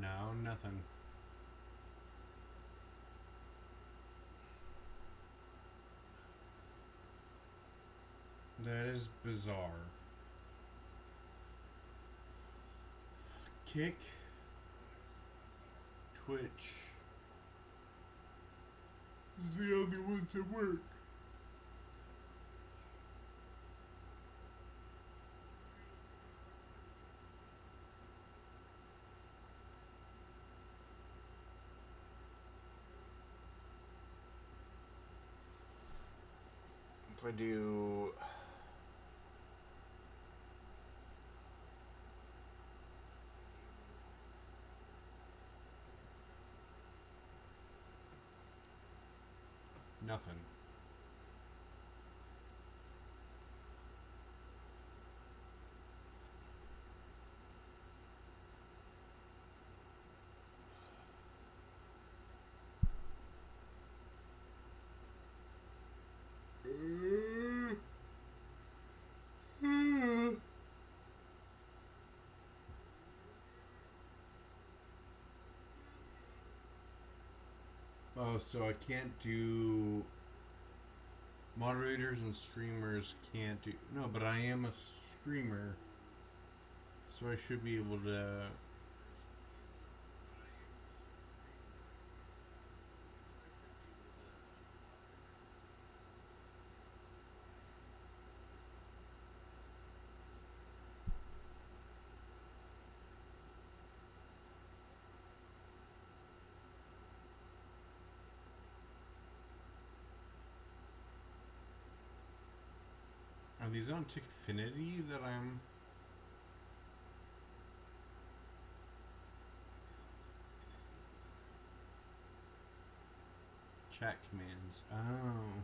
No, nothing. That is bizarre. Kick. Twitch. These are the only ones that work. If I do... Nothing. Oh, so I can't do... Moderators and streamers can't do... No, but I am a streamer. So I should be able to... Are these on Tickfinity that I'm... Chat commands. Oh.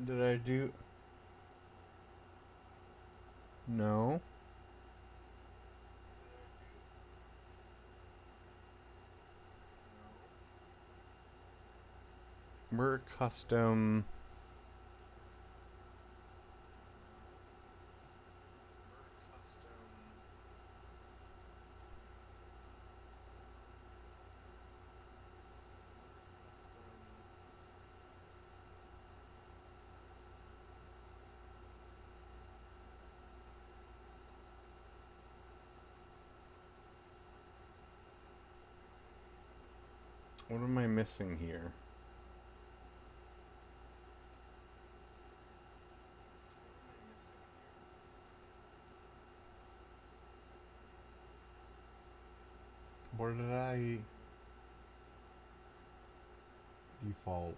Did I do... No. We're custom... What am I missing here? Where did I... default?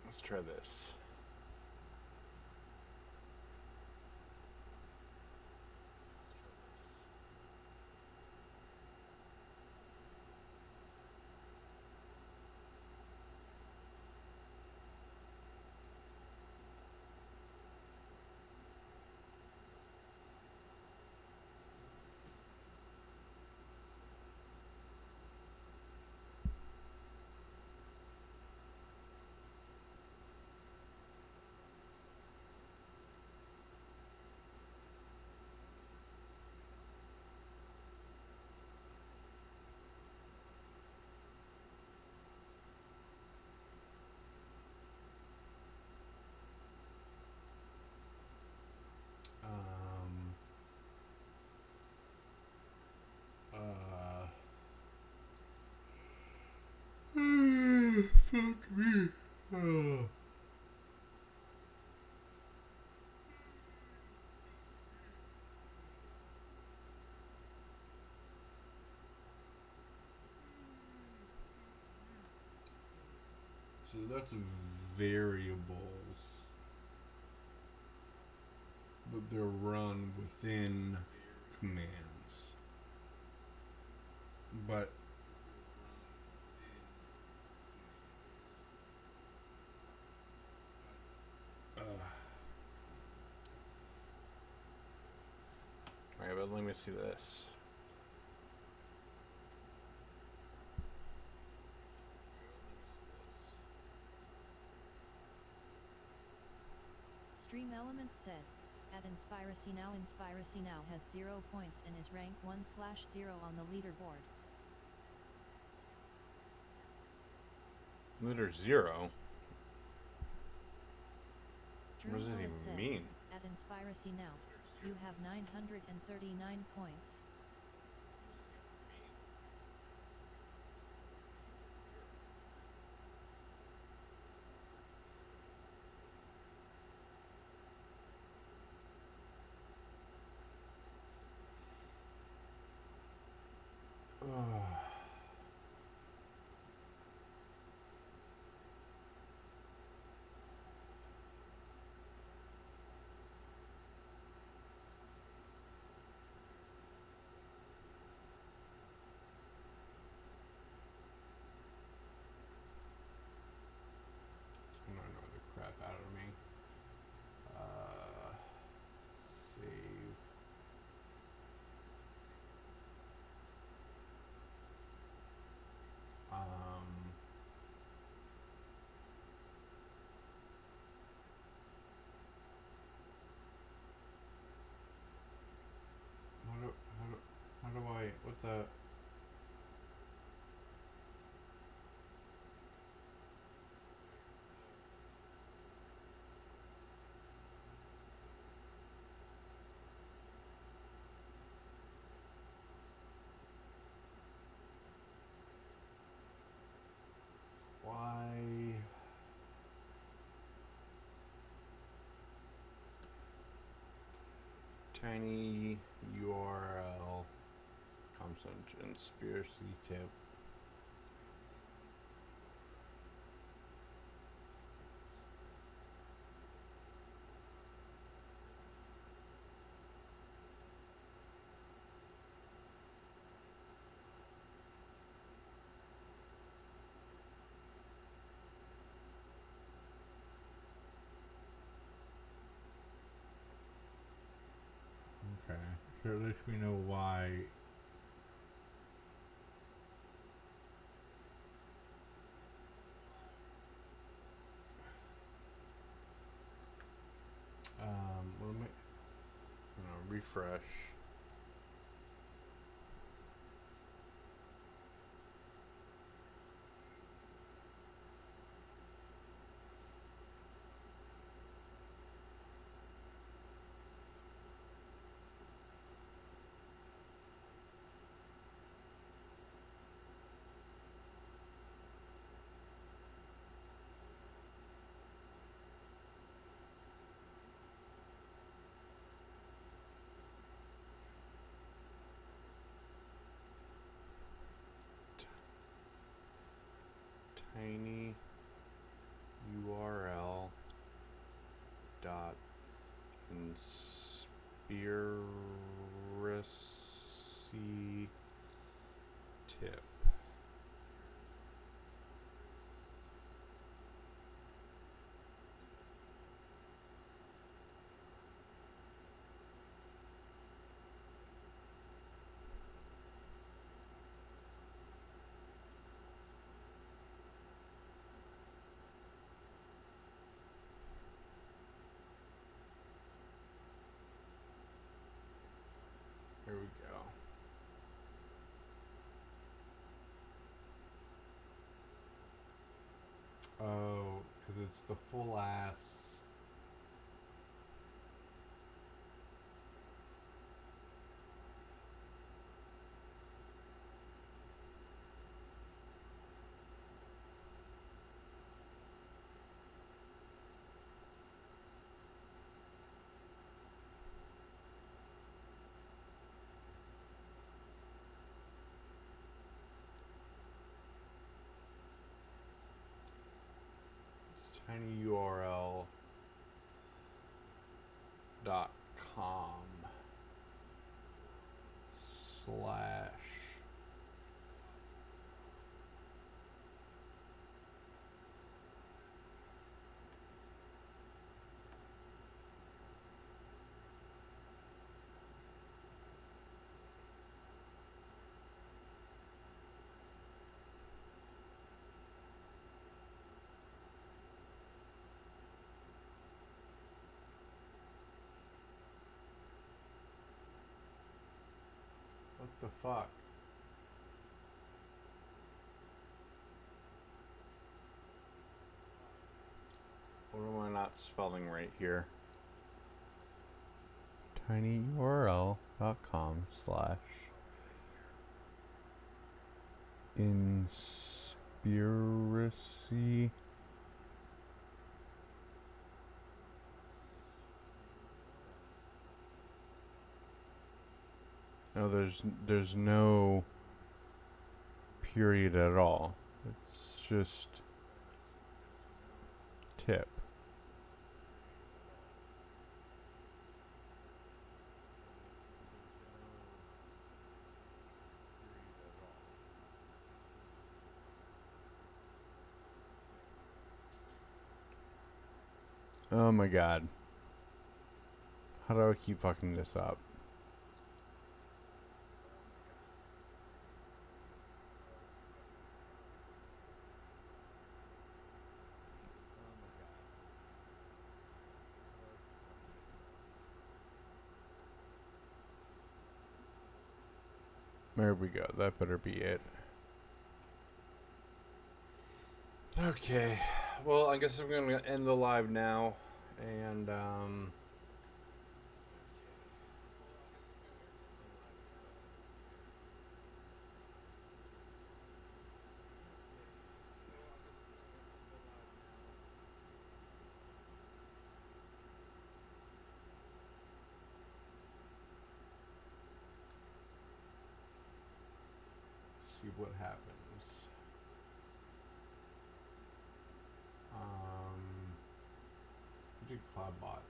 Let's try this. Fuck me. Oh. So that's variables, but they're run within commands. But alright, but let me see this. Stream Elements said, At Inspiracy Now has 0 points and is rank 1/0 on the leaderboard. Letter 0? Drew What does that Willis even said, mean? At Inspiracy Now, you have 939 points. It's gonna annoy the crap out of me. Save. How do I, what's the, why? Tiny URL. Conspiracy tip. Okay, so at least we know why. What am I? Refresh. Tiny URL dot conspiracy tip. Here we go. Oh, because it's the full ass. tinyurl.com slash the fuck? What am I not spelling right here? tinyurl.com/inspiracy. No, there's no period at all. It's just tip. Oh my god. How do I keep fucking this up? There we go. That better be it. Okay. Well, I guess I'm going to end the live now. And, see what happens. We did CloudBot.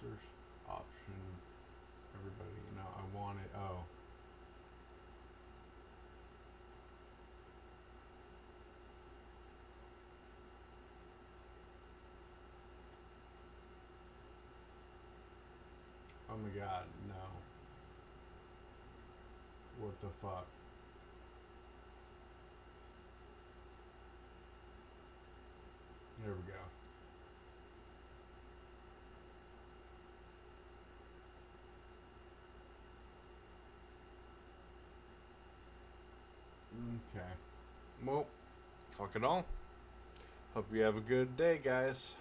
Search option. Everybody, no, I want it. Oh. Oh my god, no. What the fuck? There we go. Okay. Well, fuck it all. Hope you have a good day, guys.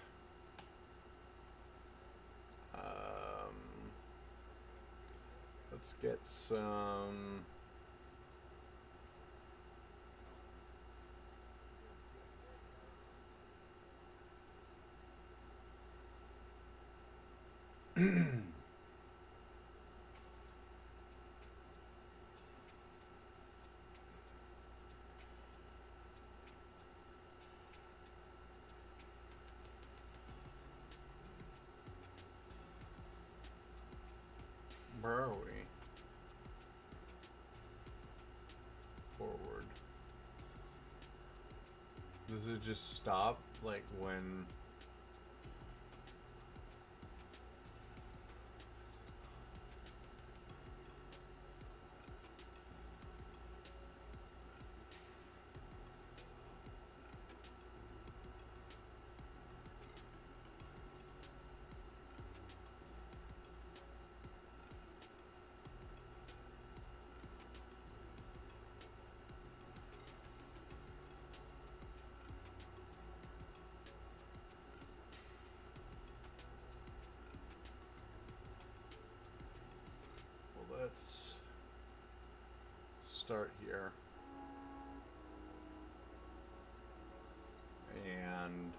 Let's get some... Where are we? Forward. Does it just stop, like, when... Let's start here. And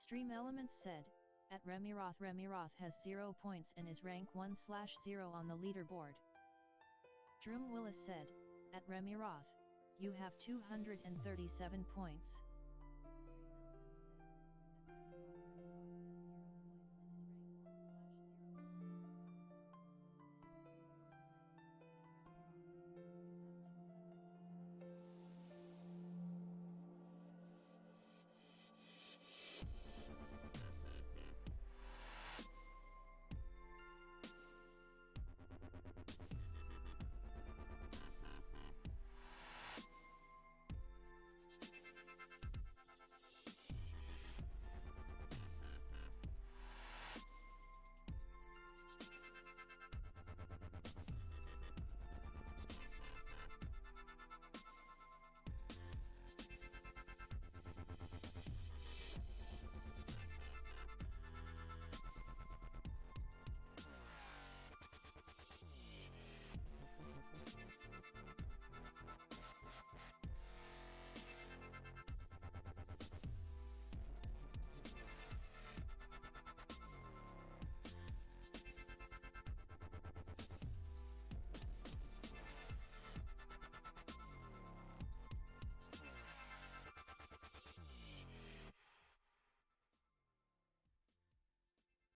Stream Elements said, at Remiroth has 0 points and is rank 1/0 on the leaderboard. Droom Willis said, at Remiroth, you have 237 points.